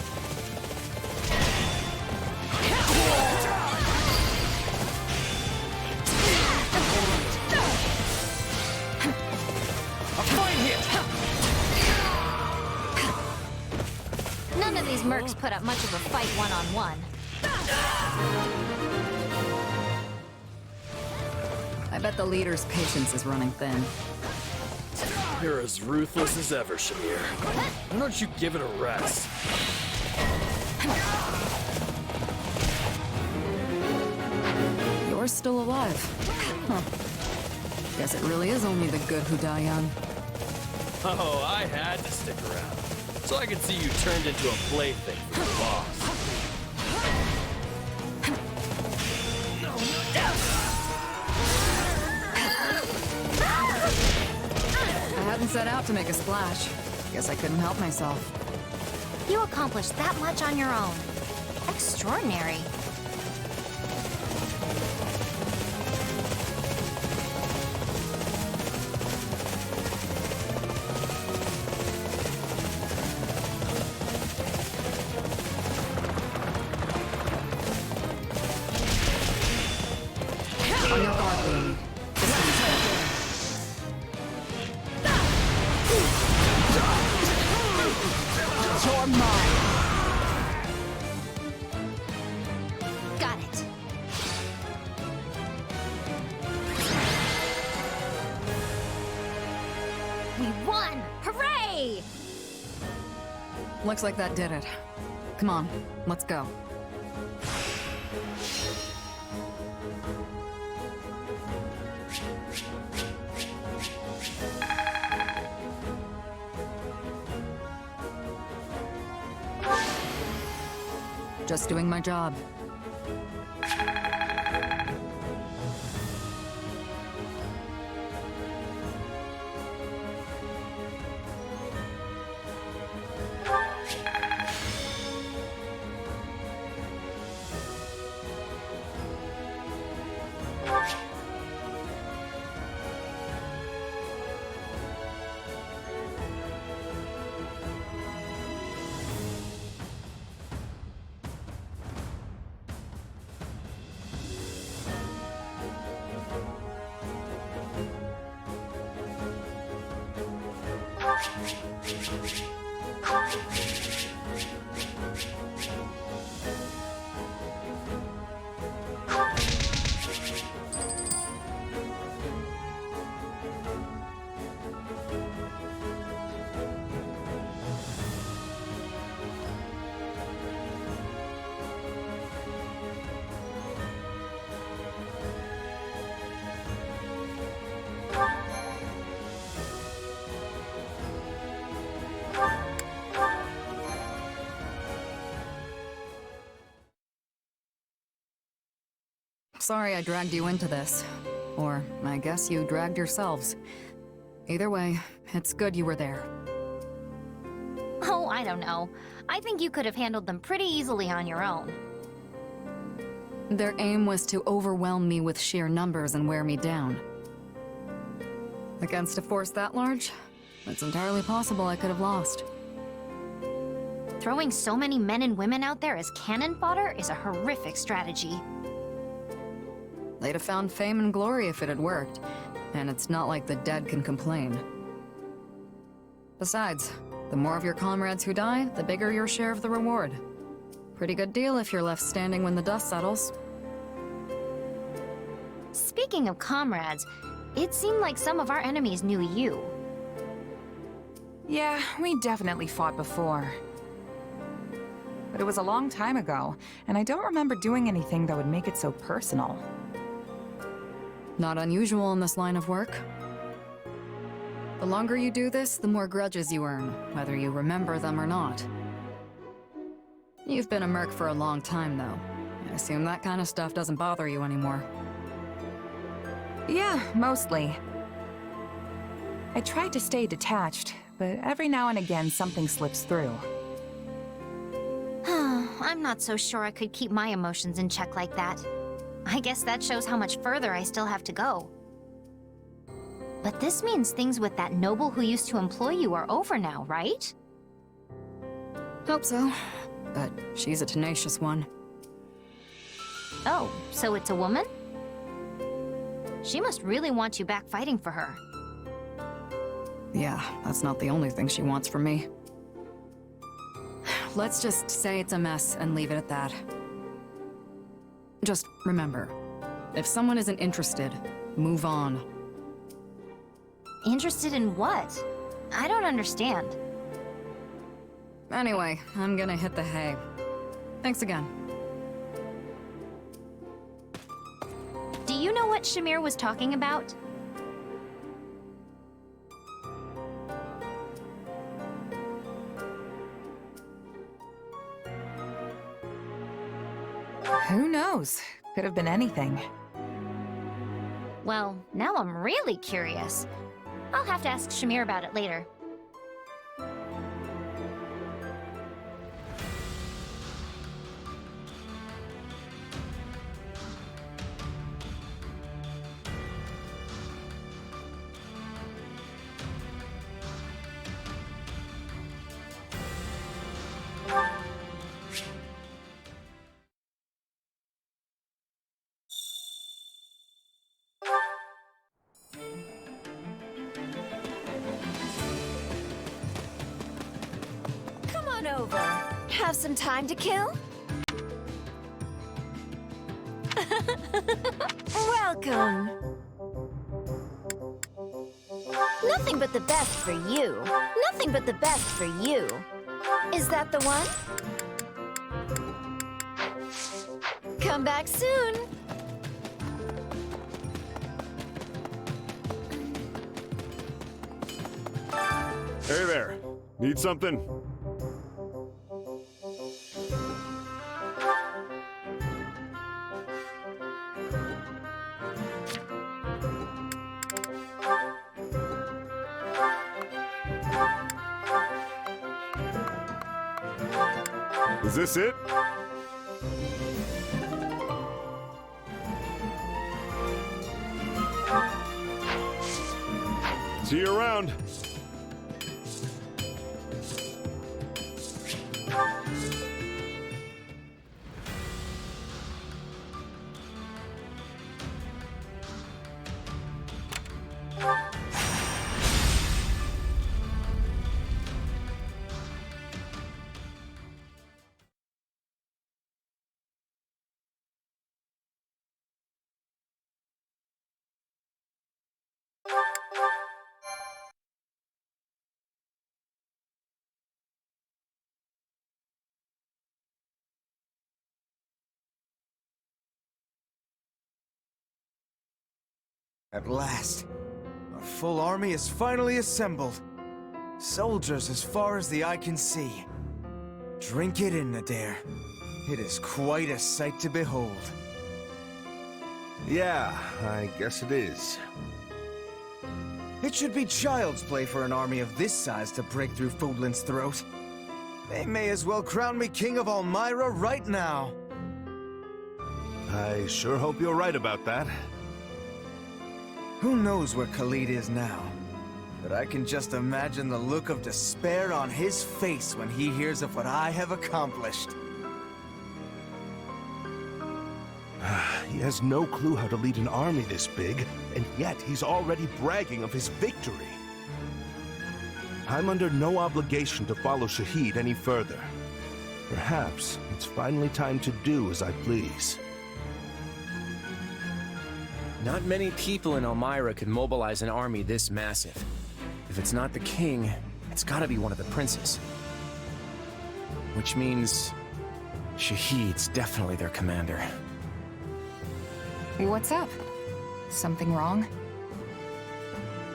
None of these mercs put up much of a fight one-on-one. I bet the leader's patience is running thin. You're as ruthless as ever, Shamir. Why don't you give it a rest? You're still alive. Huh. Guess it really is only the good who die young. Oh, I had to stick around. So I could see you turned into a plaything for the boss. I hadn't set out to make a splash. Guess I couldn't help myself. You accomplished that much on your own. Extraordinary. On your guard, Lee. This one's dead. You're mine. Got it. We won! Hooray! Looks like that did it. Come on, let's go. Just doing my job. Sorry I dragged you into this. Or, I guess you dragged yourselves. Either way, it's good you were there. Oh, I don't know. I think you could have handled them pretty easily on your own. Their aim was to overwhelm me with sheer numbers and wear me down. Against a force that large, it's entirely possible I could have lost. Throwing so many men and women out there as cannon fodder is a horrific strategy. They'd have found fame and glory if it had worked, and it's not like the dead can complain. Besides, the more of your comrades who die, the bigger your share of the reward. Pretty good deal if you're left standing when the dust settles. Speaking of comrades, it seemed like some of our enemies knew you. Yeah, we definitely fought before. But it was a long time ago, and I don't remember doing anything that would make it so personal. Not unusual in this line of work. The longer you do this, the more grudges you earn, whether you remember them or not. You've been a merc for a long time, though. I assume that kind of stuff doesn't bother you anymore. Yeah, mostly. I tried to stay detached, but every now and again something slips through. I'm not so sure I could keep my emotions in check like that. I guess that shows how much further I still have to go. But this means things with that noble who used to employ you are over now, right? Hope so. But she's a tenacious one. Oh, so it's a woman? She must really want you back fighting for her. Yeah, that's not the only thing she wants from me. Let's just say it's a mess and leave it at that. Just remember, if someone isn't interested, move on. Interested in what? I don't understand. Anyway, I'm gonna hit the hay. Thanks again. Do you know what Shamir was talking about? Who knows? Could have been anything. Well, now I'm really curious. I'll have to ask Shamir about it later. Come on over. Have some time to kill? Welcome. Nothing but the best for you. Nothing but the best for you. Is that the one? Come back soon. Hey there. Need something? Is this it? See you around. At last, our full army is finally assembled. Soldiers as far as the eye can see. Drink it in, Adair. It is quite a sight to behold. Yeah, I guess it is. It should be child's play for an army of this size to break through Fodlan's throat. They may as well crown me king of Elmyra right now. I sure hope you're right about that. Who knows where Khalid is now? But I can just imagine the look of despair on his face when he hears of what I have accomplished. He has no clue how to lead an army this big, and yet he's already bragging of his victory. I'm under no obligation to follow Shahid any further. Perhaps it's finally time to do as I please. Not many people in Elmyra could mobilize an army this massive. If it's not the king, it's gotta be one of the princes. Which means Shahid's definitely their commander. What's up? Something wrong?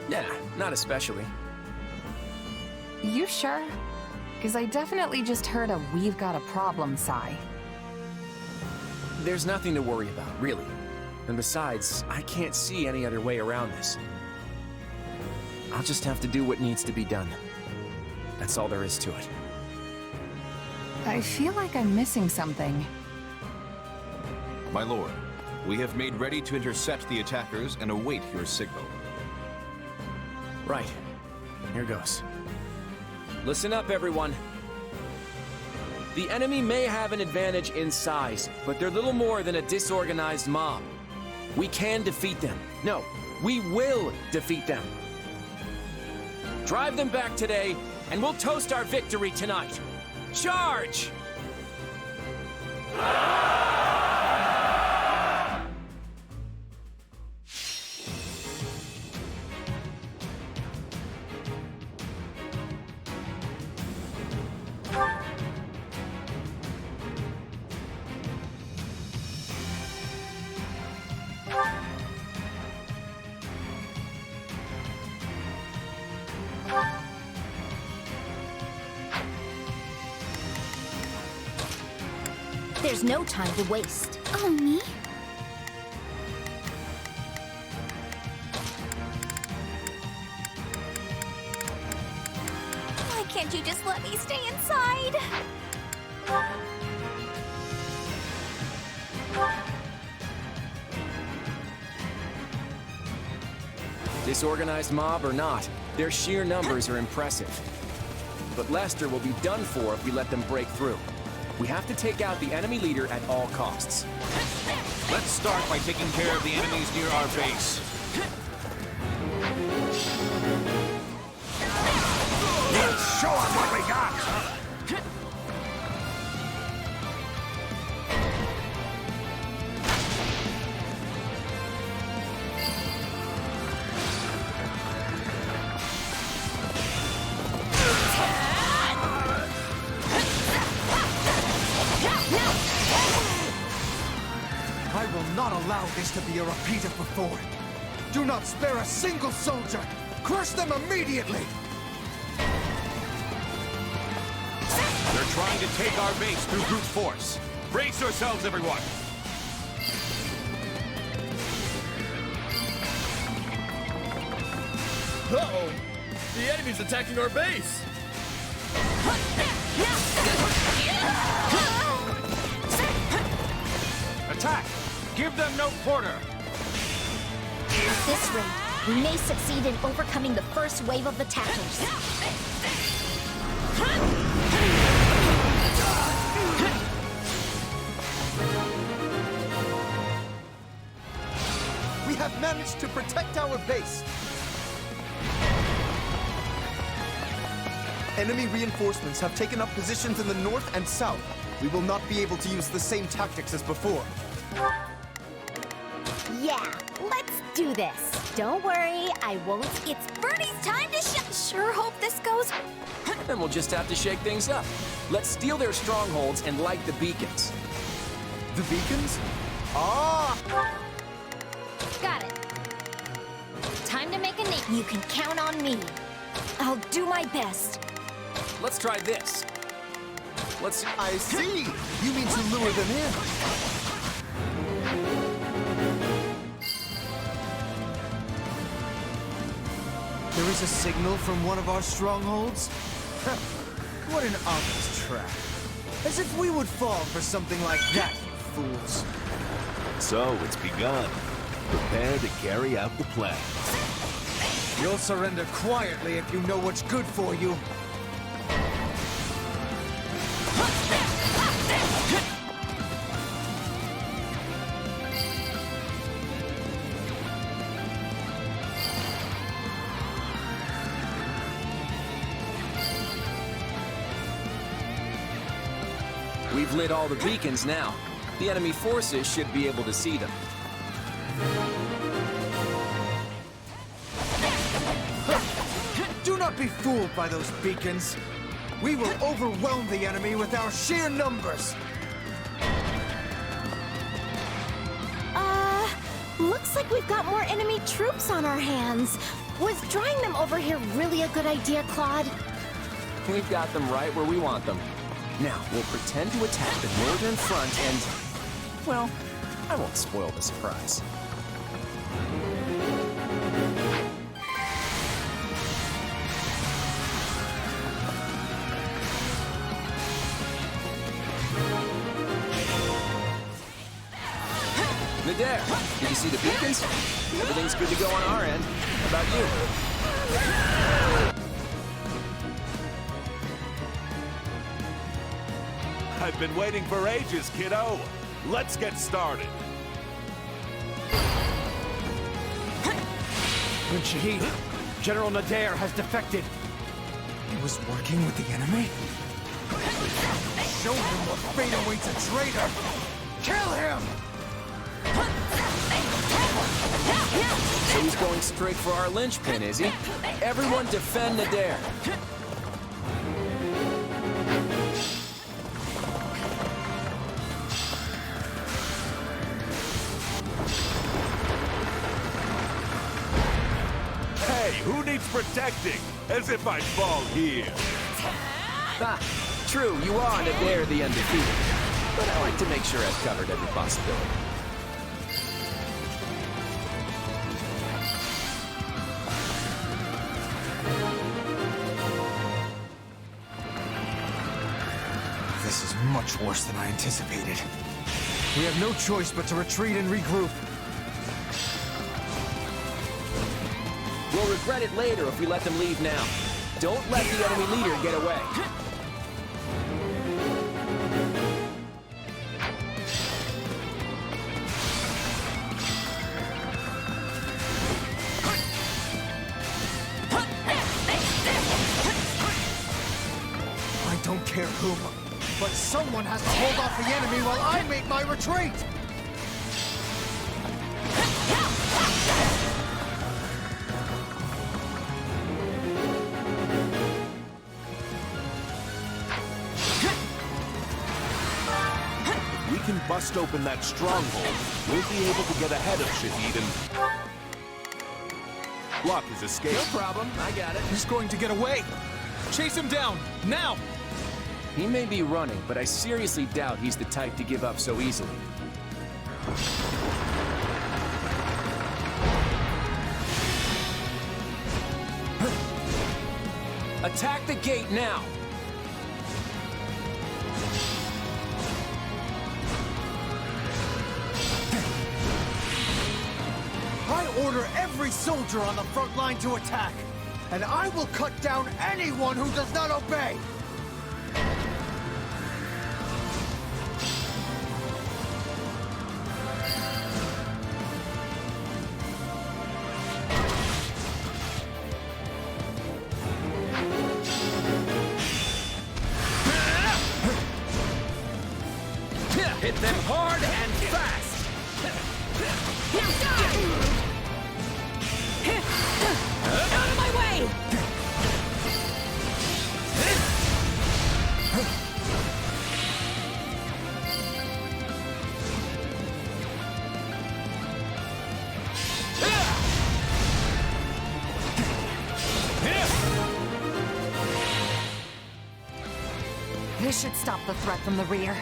Yeah, Not especially. You sure? Because I definitely just heard a "we've got a problem" sigh. There's nothing to worry about, really. And besides, I can't see any other way around this. I'll just have to do what needs to be done. That's all there is to it. I feel like I'm missing something. My lord, we have made ready to intercept the attackers and await your signal. Right. Here goes. Listen up, everyone. The enemy may have an advantage in size, but they're little more than a disorganized mob. We can defeat them. No, we will defeat them. Drive them back today, and we'll toast our victory tonight. Charge! There's no time to waste. Oh, me? Why can't you just let me stay inside? Disorganized mob or not, their sheer numbers are impressive. But Lester will be done for if we let them break through. We have to take out the enemy leader at all costs. Let's start by taking care of the enemies near our base. Let's show us what we got! I will not allow this to be a repeat of before. Do not spare a single soldier! Crush them immediately! They're trying to take our base through brute force. Brace yourselves, everyone! Uh-oh! The enemy's attacking our base! Attack! Give them no quarter! At this rate, we may succeed in overcoming the first wave of attackers. We have managed to protect our base! Enemy reinforcements have taken up positions in the north and south. We will not be able to use the same tactics as before. Yeah, let's do this. Don't worry, I won't. It's Bernie's time to Sure hope this goes. Then we'll just have to shake things up. Let's steal their strongholds and light the beacons. The beacons? Ah! Got it. Time to make a name. You can count on me. I'll do my best. Let's try this. Let's... I see! You mean to lure them in? There is a signal from one of our strongholds? What an obvious trap. As if we would fall for something like that, you fools. So, it's begun. Prepare to carry out the plan. You'll surrender quietly if you know what's good for you. We've lit all the beacons now. The enemy forces should be able to see them. Do not be fooled by those beacons. We will overwhelm the enemy with our sheer numbers. Looks like we've got more enemy troops on our hands. Was drawing them over here really a good idea, Claude? We've got them right where we want them. Now, we'll pretend to attack the northern front and... well, I won't spoil the surprise. Nadir, did you see the beacons? Everything's good to go on our end. How about you? I've been waiting for ages, kiddo. Let's get started. Prince Shahid, General Nadir has defected. He was working with the enemy? Show him what fate awaits a traitor! Kill him! So he's going straight for our linchpin, is he? Everyone defend Nadir! Hey, who needs protecting? As if I'd fall here. Ah, true, you are Nadir the Undefeated. But I like to make sure I've covered every possibility. This is much worse than I anticipated. We have no choice but to retreat and regroup. We'll regret it later if we let them leave now. Don't let the enemy leader get away. I don't care whom, but someone has to hold off the enemy while I make my retreat! If we can bust open that stronghold, we'll be able to get ahead of Shahid and block his escape. No problem, I got it. He's going to get away! Chase him down, now! He may be running, but I seriously doubt he's the type to give up so easily. Attack the gate now! I order every soldier on the front line to attack, and I will cut down anyone who does not obey! Hit them hard and fast! Out of my way! This should stop the threat from the rear.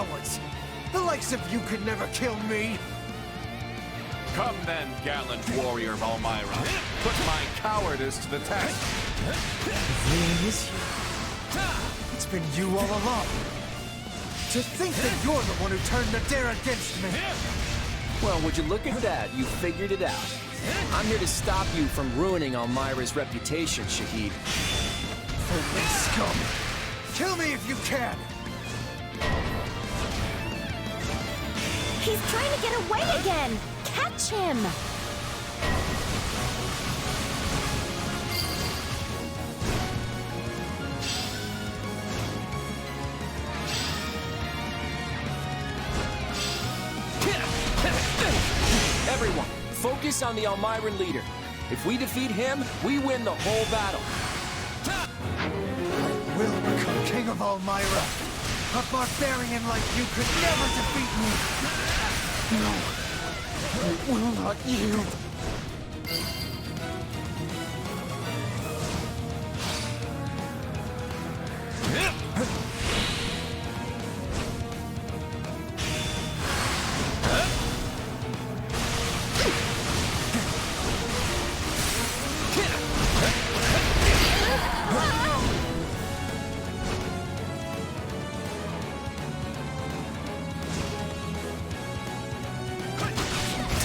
cowards! The likes of you could never kill me! Come then, gallant warrior of Elmira. Put my cowardice to the test. Really is you. It's been you all along. To think that you're the one who turned the dare against me! Well, would you look at that? You figured it out. I'm here to stop you from ruining Elmira's reputation, Shahid. Filthy scum! Kill me if you can! He's trying to get away again! Catch him! Everyone, focus on the Elmiran leader. If we defeat him, we win the whole battle. I will become king of Elmira. A barbarian like you could never defeat me. No, I will not yield.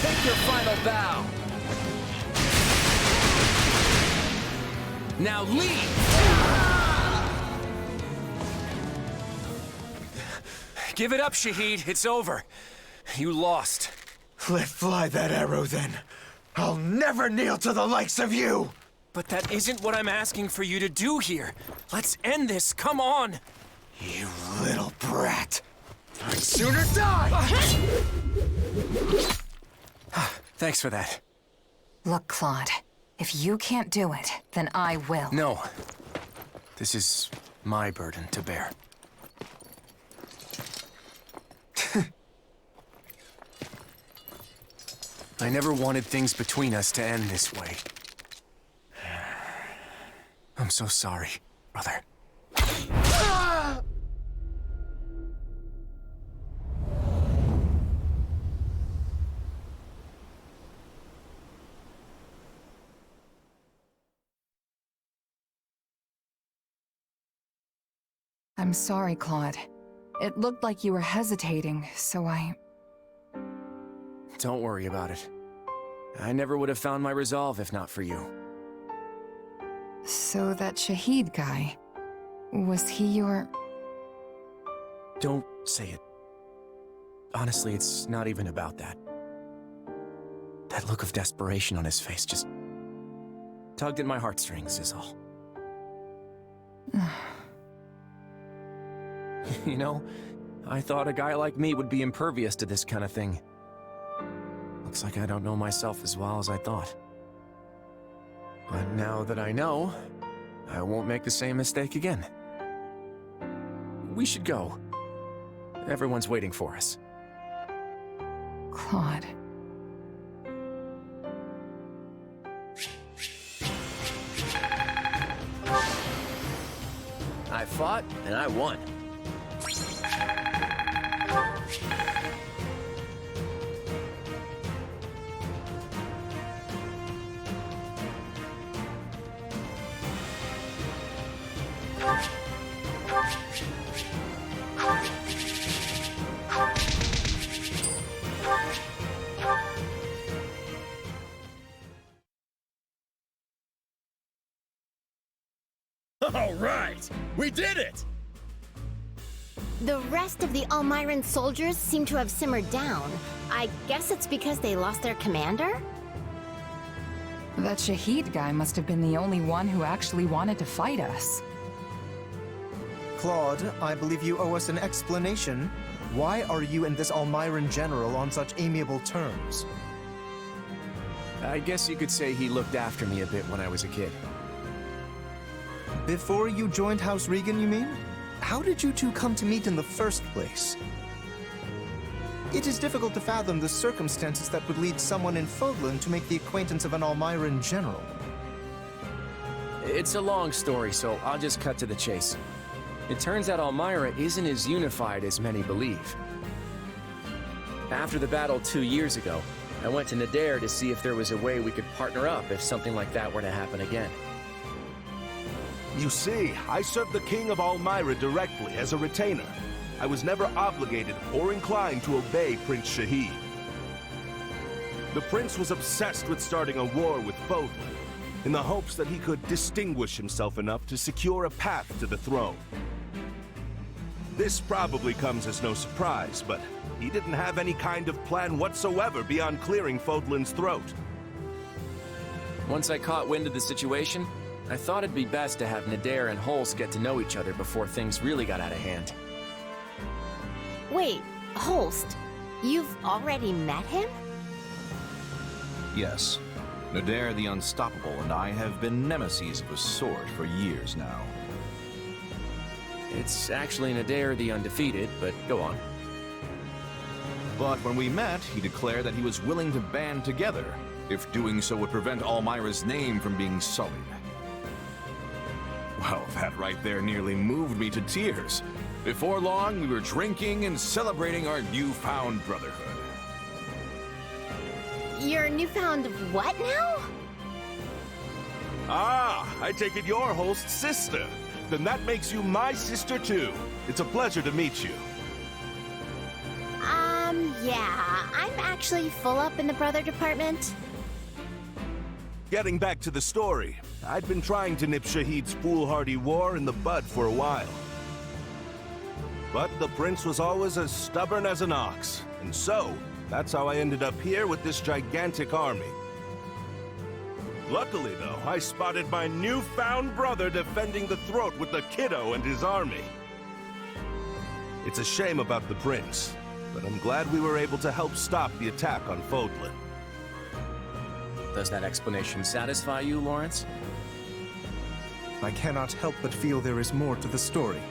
Take your final bow. Now leave! Give it up, Shahid. It's over. You lost. Let fly that arrow, then. I'll never kneel to the likes of you! But that isn't what I'm asking for you to do here. Let's end this. Come on. You little brat. I'd sooner die! Thanks for that. Look, Claude, if you can't do it, then I will. No. This is my burden to bear. I never wanted things between us to end this way. I'm so sorry, brother. I'm sorry, Claude. It looked like you were hesitating, so I... Don't worry about it. I never would have found my resolve if not for you. So that Shahid guy, was he your... Don't say it. Honestly, it's not even about that. That look of desperation on his face just tugged at my heartstrings is all. You know, I thought a guy like me would be impervious to this kind of thing. Looks like I don't know myself as well as I thought. But now that I know, I won't make the same mistake again. We should go. Everyone's waiting for us. Claude. I fought, and I won. All right! We did it! The rest of the Elmiran soldiers seem to have simmered down. I guess it's because they lost their commander? That Shahid guy must have been the only one who actually wanted to fight us. Claude, I believe you owe us an explanation. Why are you and this Elmiran general on such amiable terms? I guess you could say he looked after me a bit when I was a kid. Before you joined House Regan, you mean? How did you two come to meet in the first place? It is difficult to fathom the circumstances that would lead someone in Fodlan to make the acquaintance of an Elmiran general. It's a long story, so I'll just cut to the chase. It turns out Elmira isn't as unified as many believe. After the battle 2 years ago, I went to Nadir to see if there was a way we could partner up if something like that were to happen again. You see, I served the King of Elmira directly as a retainer. I was never obligated or inclined to obey Prince Shahid. The prince was obsessed with starting a war with Fodlan, in the hopes that he could distinguish himself enough to secure a path to the throne. This probably comes as no surprise, but he didn't have any kind of plan whatsoever beyond clearing Fodlan's throat. Once I caught wind of the situation, I thought it'd be best to have Nadir and Holst get to know each other before things really got out of hand. Wait, Holst, you've already met him? Yes. Nadir the Unstoppable and I have been nemesis of a sort for years now. It's actually Nadir the Undefeated, but go on. But when we met, he declared that he was willing to band together, if doing so would prevent Elmira's name from being sullied. Well, that right there nearly moved me to tears. Before long, we were drinking and celebrating our newfound brotherhood. Your newfound what now? Ah, I take it you're Holst's sister. Then that makes you my sister too. It's a pleasure to meet you. Yeah, I'm actually full up in the brother department. Getting back to the story, I'd been trying to nip Shahid's foolhardy war in the bud for a while. But the prince was always as stubborn as an ox, and so, that's how I ended up here with this gigantic army. Luckily, though, I spotted my newfound brother defending the throat with the kiddo and his army. It's a shame about the prince, but I'm glad we were able to help stop the attack on Fodlan. Does that explanation satisfy you, Lawrence? I cannot help but feel there is more to the story.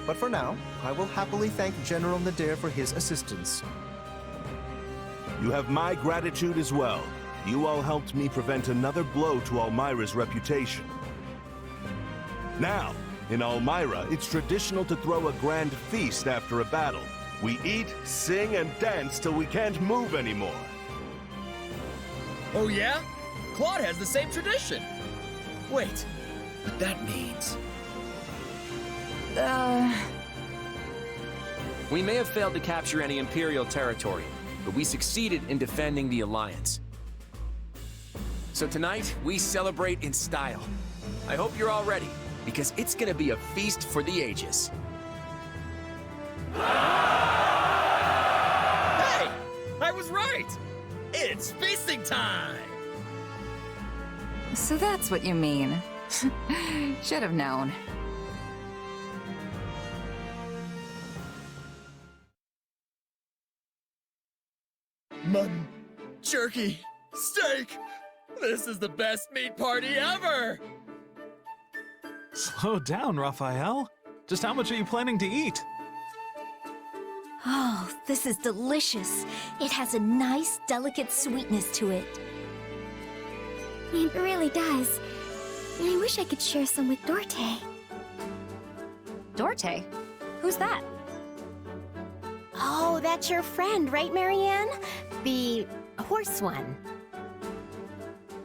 But for now, I will happily thank General Nadir for his assistance. You have my gratitude as well. You all helped me prevent another blow to Elmira's reputation. Now, in Elmira, it's traditional to throw a grand feast after a battle. We eat, sing, and dance till we can't move anymore. Oh yeah? Claude has the same tradition. Wait, but that means... We may have failed to capture any Imperial territory, but we succeeded in defending the Alliance. So tonight, we celebrate in style. I hope you're all ready, because it's gonna be a feast for the ages. Hey! I was right! It's feasting time! So that's what you mean. Should have known. Mutton, jerky, steak! This is the best meat party ever! Slow down, Raphael. Just how much are you planning to eat? Oh, this is delicious. It has a nice, delicate sweetness to it. It really does. And I wish I could share some with Dorte. Dorte? Who's that? Oh, that's your friend, right, Marianne? The horse one.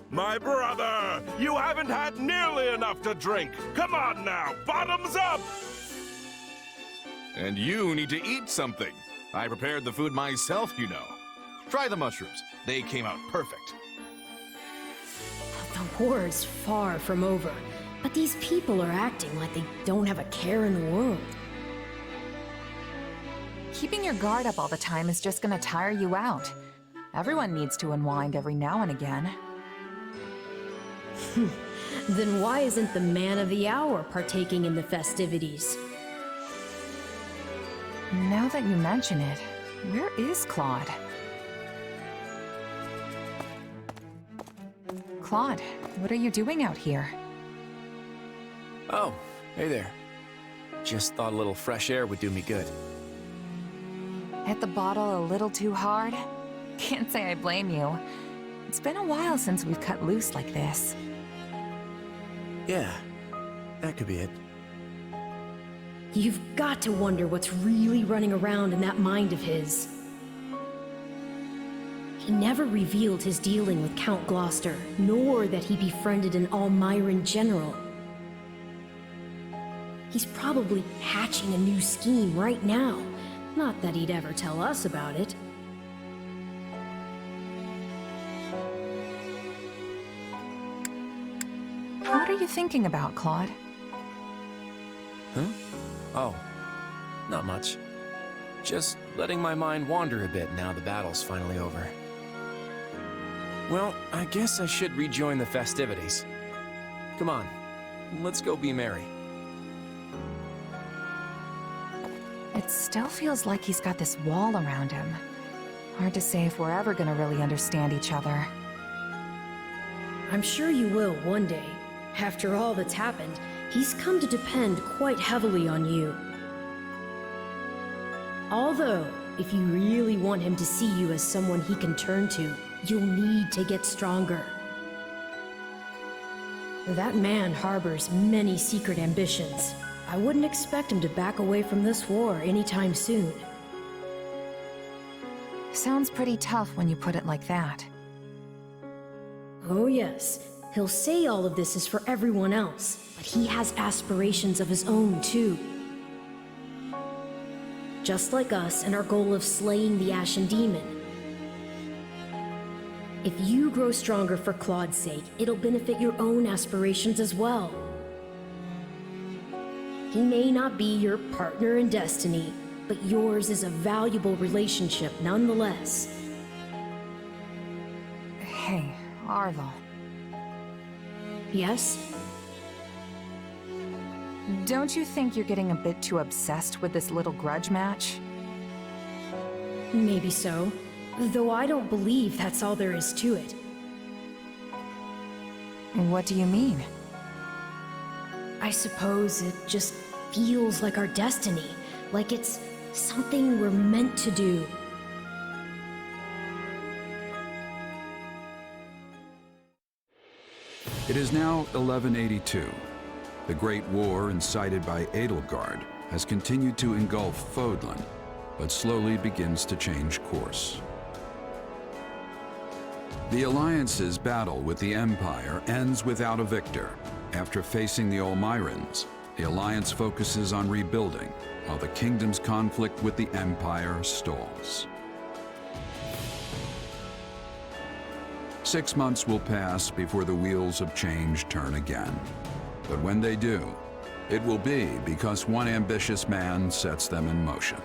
My brother! You haven't had nearly enough to drink! Come on now, bottoms up! And you need to eat something. I prepared the food myself, you know. Try the mushrooms. They came out perfect. The war's far from over, but these people are acting like they don't have a care in the world. Keeping your guard up all the time is just gonna tire you out. Everyone needs to unwind every now and again. Then why isn't the man of the hour partaking in the festivities? Now that you mention it, where is Claude? Claude, what are you doing out here? Oh, hey there. Just thought a little fresh air would do me good. Hit the bottle a little too hard? Can't say I blame you. It's been a while since we've cut loose like this. Yeah, that could be it. You've got to wonder what's really running around in that mind of his. He never revealed his dealing with Count Gloucester, nor that he befriended an Almiran general. He's probably hatching a new scheme right now. Not that he'd ever tell us about it. What are you thinking about, Claude? Huh? Oh, not much. Just letting my mind wander a bit now the battle's finally over. Well, I guess I should rejoin the festivities. Come on, let's go be merry. It still feels like he's got this wall around him. Hard to say if we're ever gonna really understand each other. I'm sure you will one day. After all that's happened, he's come to depend quite heavily on you. Although, if you really want him to see you as someone he can turn to, you'll need to get stronger. That man harbors many secret ambitions. I wouldn't expect him to back away from this war anytime soon. Sounds pretty tough when you put it like that. Oh yes, he'll say all of this is for everyone else, but he has aspirations of his own too. Just like us and our goal of slaying the Ashen Demon. If you grow stronger for Claude's sake, it'll benefit your own aspirations as well. He may not be your partner in destiny, but yours is a valuable relationship nonetheless. Hey, Arvel. Yes? Don't you think you're getting a bit too obsessed with this little grudge match? Maybe so. Though I don't believe that's all there is to it. What do you mean? I suppose it just feels like our destiny. Like it's something we're meant to do. It is now 1182. The Great War incited by Edelgard has continued to engulf Fodlan, but slowly begins to change course. The Alliance's battle with the Empire ends without a victor. After facing the Almirans, the Alliance focuses on rebuilding, while the Kingdom's conflict with the Empire stalls. 6 months will pass before the wheels of change turn again. But when they do, it will be because one ambitious man sets them in motion.